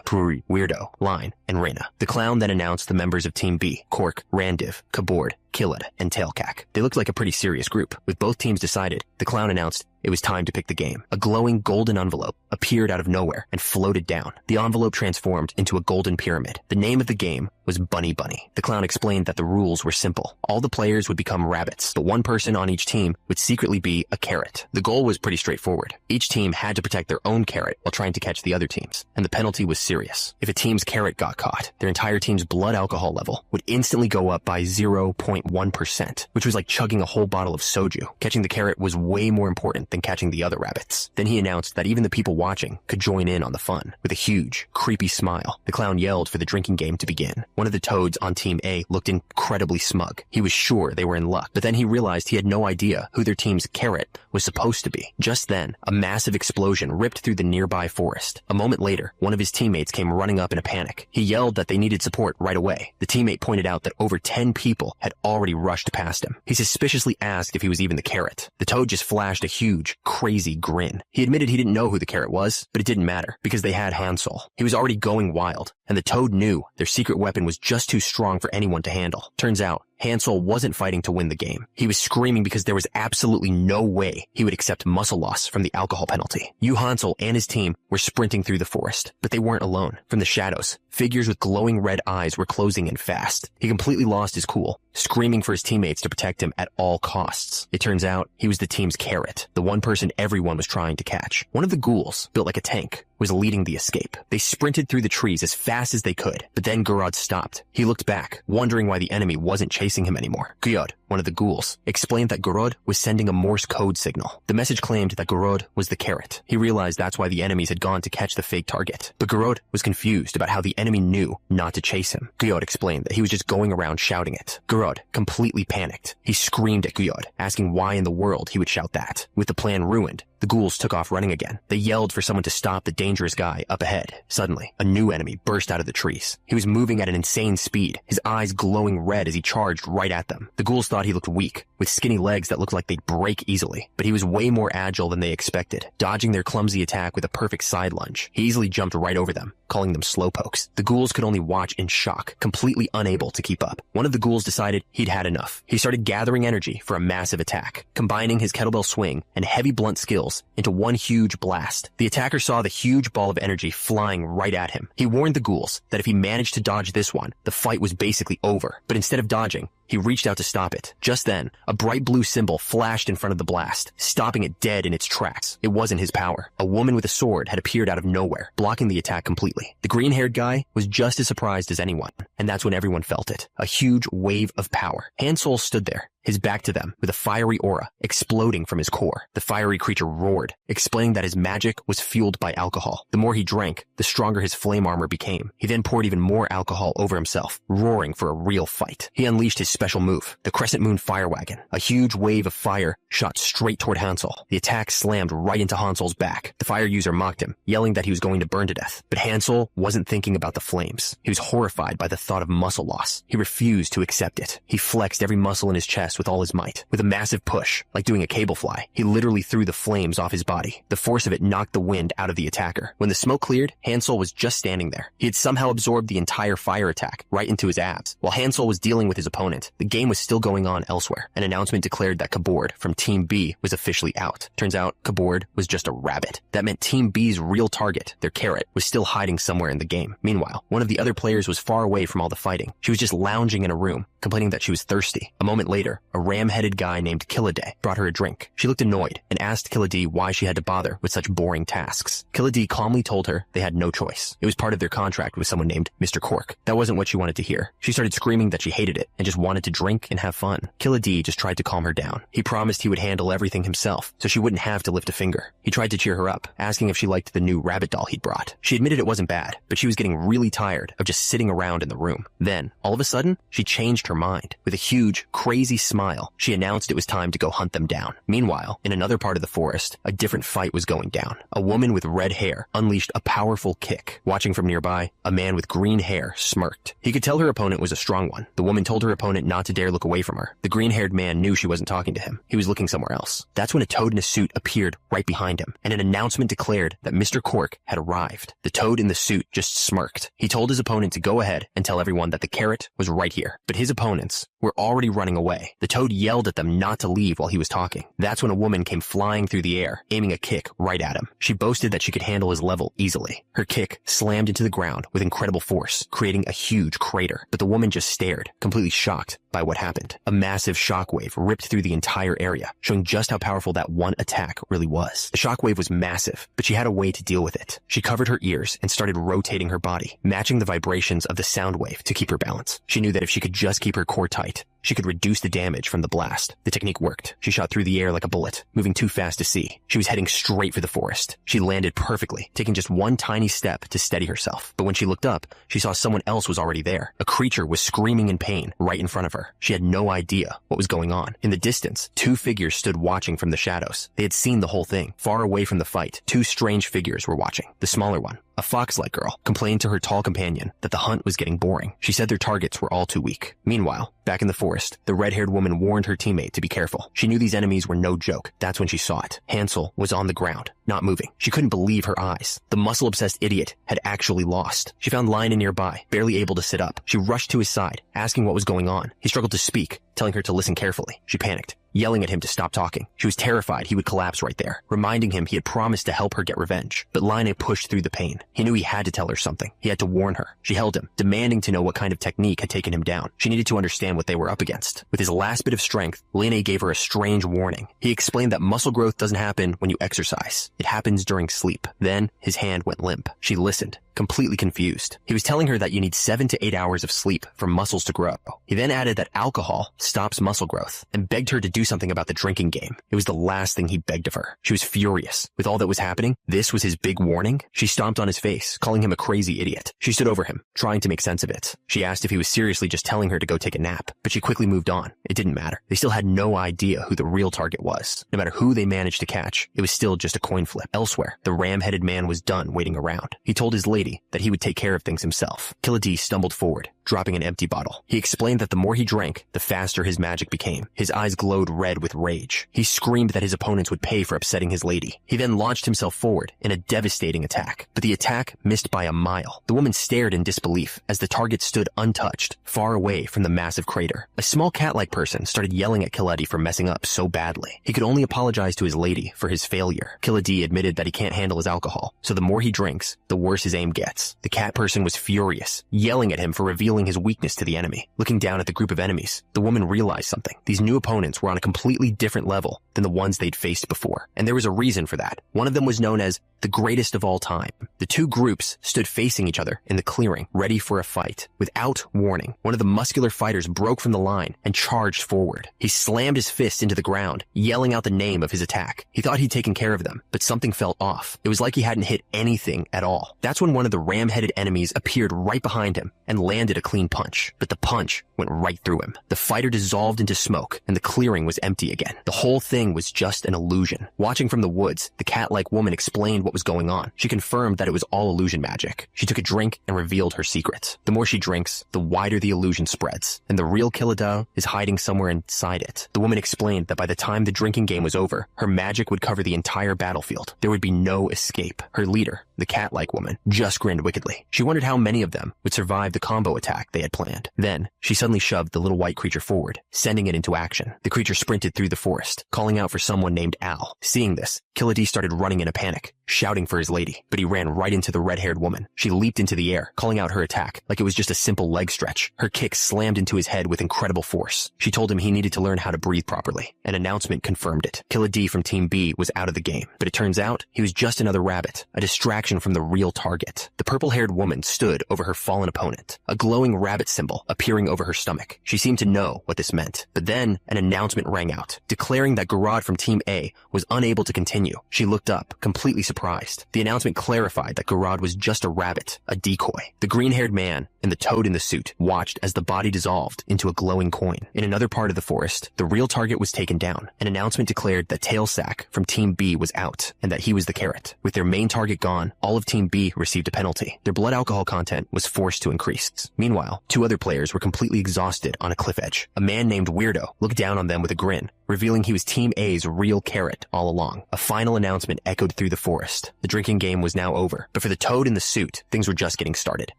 Puri, Weirdo, Line, and Reyna. The clown then announced the members of Team B: Cork, Randiv, Kabord, Killid, and Tailcack. They looked like a pretty serious group. With both teams decided, the clown announced it was time to pick the game. A glowing golden envelope appeared out of nowhere and floated down. The envelope transformed into a golden pyramid. The name of the game was Bunny Bunny. The clown explained that the rules were simple. All the players would become rabbits, but one person on each team would secretly be a carrot. The goal was pretty straightforward. Each team had to protect their own carrot while trying to catch the other teams, and the penalty was serious. If a team's carrot got caught, their entire team's blood alcohol level would instantly go up by 0.1 0.1%, which was like chugging a whole bottle of soju. Catching the carrot was way more important than catching the other rabbits. Then he announced that even the people watching could join in on the fun. With a huge, creepy smile, the clown yelled for the drinking game to begin. One of the toads on Team A looked incredibly smug. He was sure they were in luck, but then he realized he had no idea who their team's carrot was supposed to be. Just then, a massive explosion ripped through the nearby forest. A moment later, one of his teammates came running up in a panic. He yelled that they needed support right away. The teammate pointed out that over 10 people had already rushed past him. He suspiciously asked if he was even the carrot. The toad just flashed a huge, crazy grin. He admitted he didn't know who the carrot was, but it didn't matter because they had Hansel. He was already going wild, and the toad knew their secret weapon was just too strong for anyone to handle. Turns out, Hansel wasn't fighting to win the game. He was screaming because there was absolutely no way he would accept muscle loss from the alcohol penalty. Hansel and his team were sprinting through the forest, but they weren't alone. From the shadows, figures with glowing red eyes were closing in fast. He completely lost his cool, screaming for his teammates to protect him at all costs. It turns out he was the team's carrot, the one person everyone was trying to catch. One of the ghouls, built like a tank, was leading the escape. They sprinted through the trees as fast as they could, but then Gurod stopped. He looked back, wondering why the enemy wasn't chasing him anymore. Guyod, one of the ghouls, explained that Gurod was sending a Morse code signal. The message claimed that Gurod was the carrot. He realized that's why the enemies had gone to catch the fake target. But Gurod was confused about how the enemy knew not to chase him. Guyod explained that he was just going around shouting it. Gurod completely panicked. He screamed at Guyod, asking why in the world he would shout that. With the plan ruined, the ghouls took off running again. They yelled for someone to stop the dangerous guy up ahead. Suddenly, a new enemy burst out of the trees. He was moving at an insane speed, his eyes glowing red as he charged right at them. The ghouls thought he looked weak, with skinny legs that looked like they'd break easily. But he was way more agile than they expected, dodging their clumsy attack with a perfect side lunge. He easily jumped right over them, calling them slowpokes. The ghouls could only watch in shock, completely unable to keep up. One of the ghouls decided he'd had enough. He started gathering energy for a massive attack, combining his kettlebell swing and heavy blunt skills into one huge blast. The attacker saw the huge ball of energy flying right at him. He warned the ghouls that if he managed to dodge this one, the fight was basically over. But instead of dodging, he reached out to stop it. Just then, a bright blue symbol flashed in front of the blast, stopping it dead in its tracks. It wasn't his power. A woman with a sword had appeared out of nowhere, blocking the attack completely. The green-haired guy was just as surprised as anyone, and that's when everyone felt it. A huge wave of power. Hansel stood there, his back to them, with a fiery aura exploding from his core. The fiery creature roared, explaining that his magic was fueled by alcohol. The more he drank, the stronger his flame armor became. He then poured even more alcohol over himself, roaring for a real fight. He unleashed his special move, the Crescent Moon Fire Wagon. A huge wave of fire shot straight toward Hansel. The attack slammed right into Hansel's back. The fire user mocked him, yelling that he was going to burn to death. But Hansel wasn't thinking about the flames. He was horrified by the thought of muscle loss. He refused to accept it. He flexed every muscle in his chest with all his might. With a massive push, like doing a cable fly, he literally threw the flames off his body. The force of it knocked the wind out of the attacker. When the smoke cleared, Hansel was just standing there. He had somehow absorbed the entire fire attack right into his abs. While Hansel was dealing with his opponent, the game was still going on elsewhere. An announcement declared that Kabord from Team B was officially out. Turns out, Kabord was just a rabbit. That meant Team B's real target, their carrot, was still hiding somewhere in the game. Meanwhile, one of the other players was far away from all the fighting. She was just lounging in a room, complaining that she was thirsty. A moment later, a ram-headed guy named Kilade brought her a drink. She looked annoyed and asked Kilade why she had to bother with such boring tasks. Kilade calmly told her they had no choice. It was part of their contract with someone named Mr. Cork. That wasn't what she wanted to hear. She started screaming that she hated it and just wanted to drink and have fun. Kilade just tried to calm her down. He promised he would handle everything himself, so she wouldn't have to lift a finger. He tried to cheer her up, asking if she liked the new rabbit doll he'd brought. She admitted it wasn't bad, but she was getting really tired of just sitting around in the room. Then, all of a sudden, she changed her mind. With a huge, crazy smile, she announced it was time to go hunt them down. Meanwhile, in another part of the forest, a different fight was going down. A woman with red hair unleashed a powerful kick. Watching from nearby, a man with green hair smirked. He could tell her opponent was a strong one. The woman told her opponent not to dare look away from her. The green-haired man knew she wasn't talking to him. He was looking somewhere else. That's when a toad in a suit appeared right behind him, and an announcement declared that Mr. Cork had arrived. The toad in the suit just smirked. He told his opponent to go ahead and tell everyone that the carrot was right here. But his opponents were already running away. The toad yelled at them not to leave while he was talking. That's when a woman came flying through the air, aiming a kick right at him. She boasted that she could handle his level easily. Her kick slammed into the ground with incredible force, creating a huge crater. But the woman just stared, completely shocked by what happened. A massive shockwave ripped through the entire area, showing just how powerful that one attack really was. The shockwave was massive, but she had a way to deal with it. She covered her ears and started rotating her body, matching the vibrations of the sound wave to keep her balance. She knew that if she could just keep her core tight, She could reduce the damage from the blast. The technique worked. She shot through the air like a bullet, moving too fast to see. She was heading straight for the forest. She landed perfectly, taking just one tiny step to steady herself. But when she looked up, she saw someone else was already there. A creature was screaming in pain right in front of her. She had no idea what was going on. In the distance, two figures stood watching from the shadows. They had seen the whole thing. Far away from the fight, two strange figures were watching. The smaller one, a fox-like girl, complained to her tall companion that the hunt was getting boring. She said their targets were all too weak. Meanwhile, back in the forest, the red-haired woman warned her teammate to be careful. She knew these enemies were no joke. That's when she saw it. Hansel was on the ground, not moving. She couldn't believe her eyes. The muscle-obsessed idiot had actually lost. She found Lina nearby, barely able to sit up. She rushed to his side, asking what was going on. He struggled to speak, telling her to listen carefully. She panicked, yelling at him to stop talking. She was terrified he would collapse right there, reminding him he had promised to help her get revenge. But Lina pushed through the pain. He knew he had to tell her something. He had to warn her. She held him, demanding to know what kind of technique had taken him down. She needed to understand what they were up against. With his last bit of strength, Lina gave her a strange warning. He explained that muscle growth doesn't happen when you exercise. It happens during sleep. Then, his hand went limp. She listened, completely confused. He was telling her that you need 7 to 8 hours of sleep for muscles to grow. He then added that alcohol stops muscle growth and begged her to do something about the drinking game. It was the last thing he begged of her. She was furious. With all that was happening, this was his big warning. She stomped on his face, calling him a crazy idiot. She stood over him, trying to make sense of it. She asked if he was seriously just telling her to go take a nap, but she quickly moved on. It didn't matter. They still had no idea who the real target was. No matter who they managed to catch, it was still just a coin flip. Elsewhere, the ram-headed man was done waiting around. He told his lady that he would take care of things himself. Kiladi stumbled forward, dropping an empty bottle. He explained that the more he drank, the faster his magic became. His eyes glowed red with rage. He screamed that his opponents would pay for upsetting his lady. He then launched himself forward in a devastating attack. But the attack missed by a mile. The woman stared in disbelief as the target stood untouched, far away from the massive crater. A small cat-like person started yelling at Kiladi for messing up so badly. He could only apologize to his lady for his failure. Kiladi admitted that he can't handle his alcohol, so the more he drinks, the worse his aim gets. The cat person was furious, yelling at him for revealing his weakness to the enemy. Looking down at the group of enemies, the woman realized something. These new opponents were on a completely different level than the ones they'd faced before, and there was a reason for that. One of them was known as the greatest of all time. The two groups stood facing each other in the clearing, ready for a fight. Without warning, one of the muscular fighters broke from the line and charged forward. He slammed his fist into the ground, yelling out the name of his attack. He thought he'd taken care of them, but something felt off. It was like he hadn't hit anything at all. That's when one of the ram-headed enemies appeared right behind him and landed a clean punch. But the punch went right through him. The fighter dissolved into smoke, and the clearing was empty again. The whole thing was just an illusion. Watching from the woods, the cat-like woman explained what was going on. She confirmed that it was all illusion magic. She took a drink and revealed her secrets. The more she drinks, the wider the illusion spreads, and the real Kilada is hiding somewhere inside it. The woman explained that by the time the drinking game was over, her magic would cover the entire battlefield. There would be no escape. Her leader, the cat-like woman, just grinned wickedly. She wondered how many of them would survive the combo attack they had planned. Then, she suddenly shoved the little white creature forward, sending it into action. The creature sprinted through the forest, calling out for someone named Al. Seeing this, Kiladi started running in a panic, shouting for his lady, but he ran right into the red-haired woman. She leaped into the air, calling out her attack like it was just a simple leg stretch. Her kick slammed into his head with incredible force. She told him he needed to learn how to breathe properly. An announcement confirmed it. Kiladi from Team B was out of the game, but it turns out he was just another rabbit, a distraction from the real target. The purple-haired woman stood over her fallen opponent, a glowing rabbit symbol appearing over her stomach. She seemed to know what this meant. But then, an announcement rang out, declaring that Garad from Team A was unable to continue. She looked up, completely surprised. The announcement clarified that Garad was just a rabbit, a decoy. The green-haired man and the toad in the suit watched as the body dissolved into a glowing coin. In another part of the forest, the real target was taken down. An announcement declared that Tailsack from Team B was out, and that he was the carrot. With their main target gone, all of Team B received a penalty. Their blood alcohol content was forced to increase. Meanwhile, two other players were completely exhausted on a cliff edge. A man named Weirdo looked down on them with a grin, revealing he was Team A's real carrot all along. A final announcement echoed through the forest. The drinking game was now over, but for the toad in the suit, things were just getting started.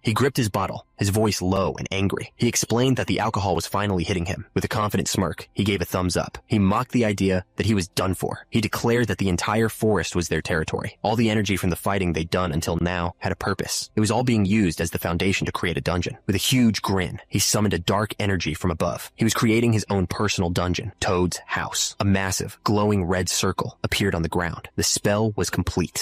He gripped his bottle, his voice low and angry. He explained that the alcohol was finally hitting him. With a confident smirk, he gave a thumbs up. He mocked the idea that he was done for. He declared that the entire forest was their territory. All the energy from the fighting they'd done until now had a purpose. It was all being used as the foundation to create a dungeon. With a huge grin, he summoned a dark energy from above. He was creating his own personal dungeon, Toad's house. A massive, glowing red circle appeared on the ground. The spell was complete.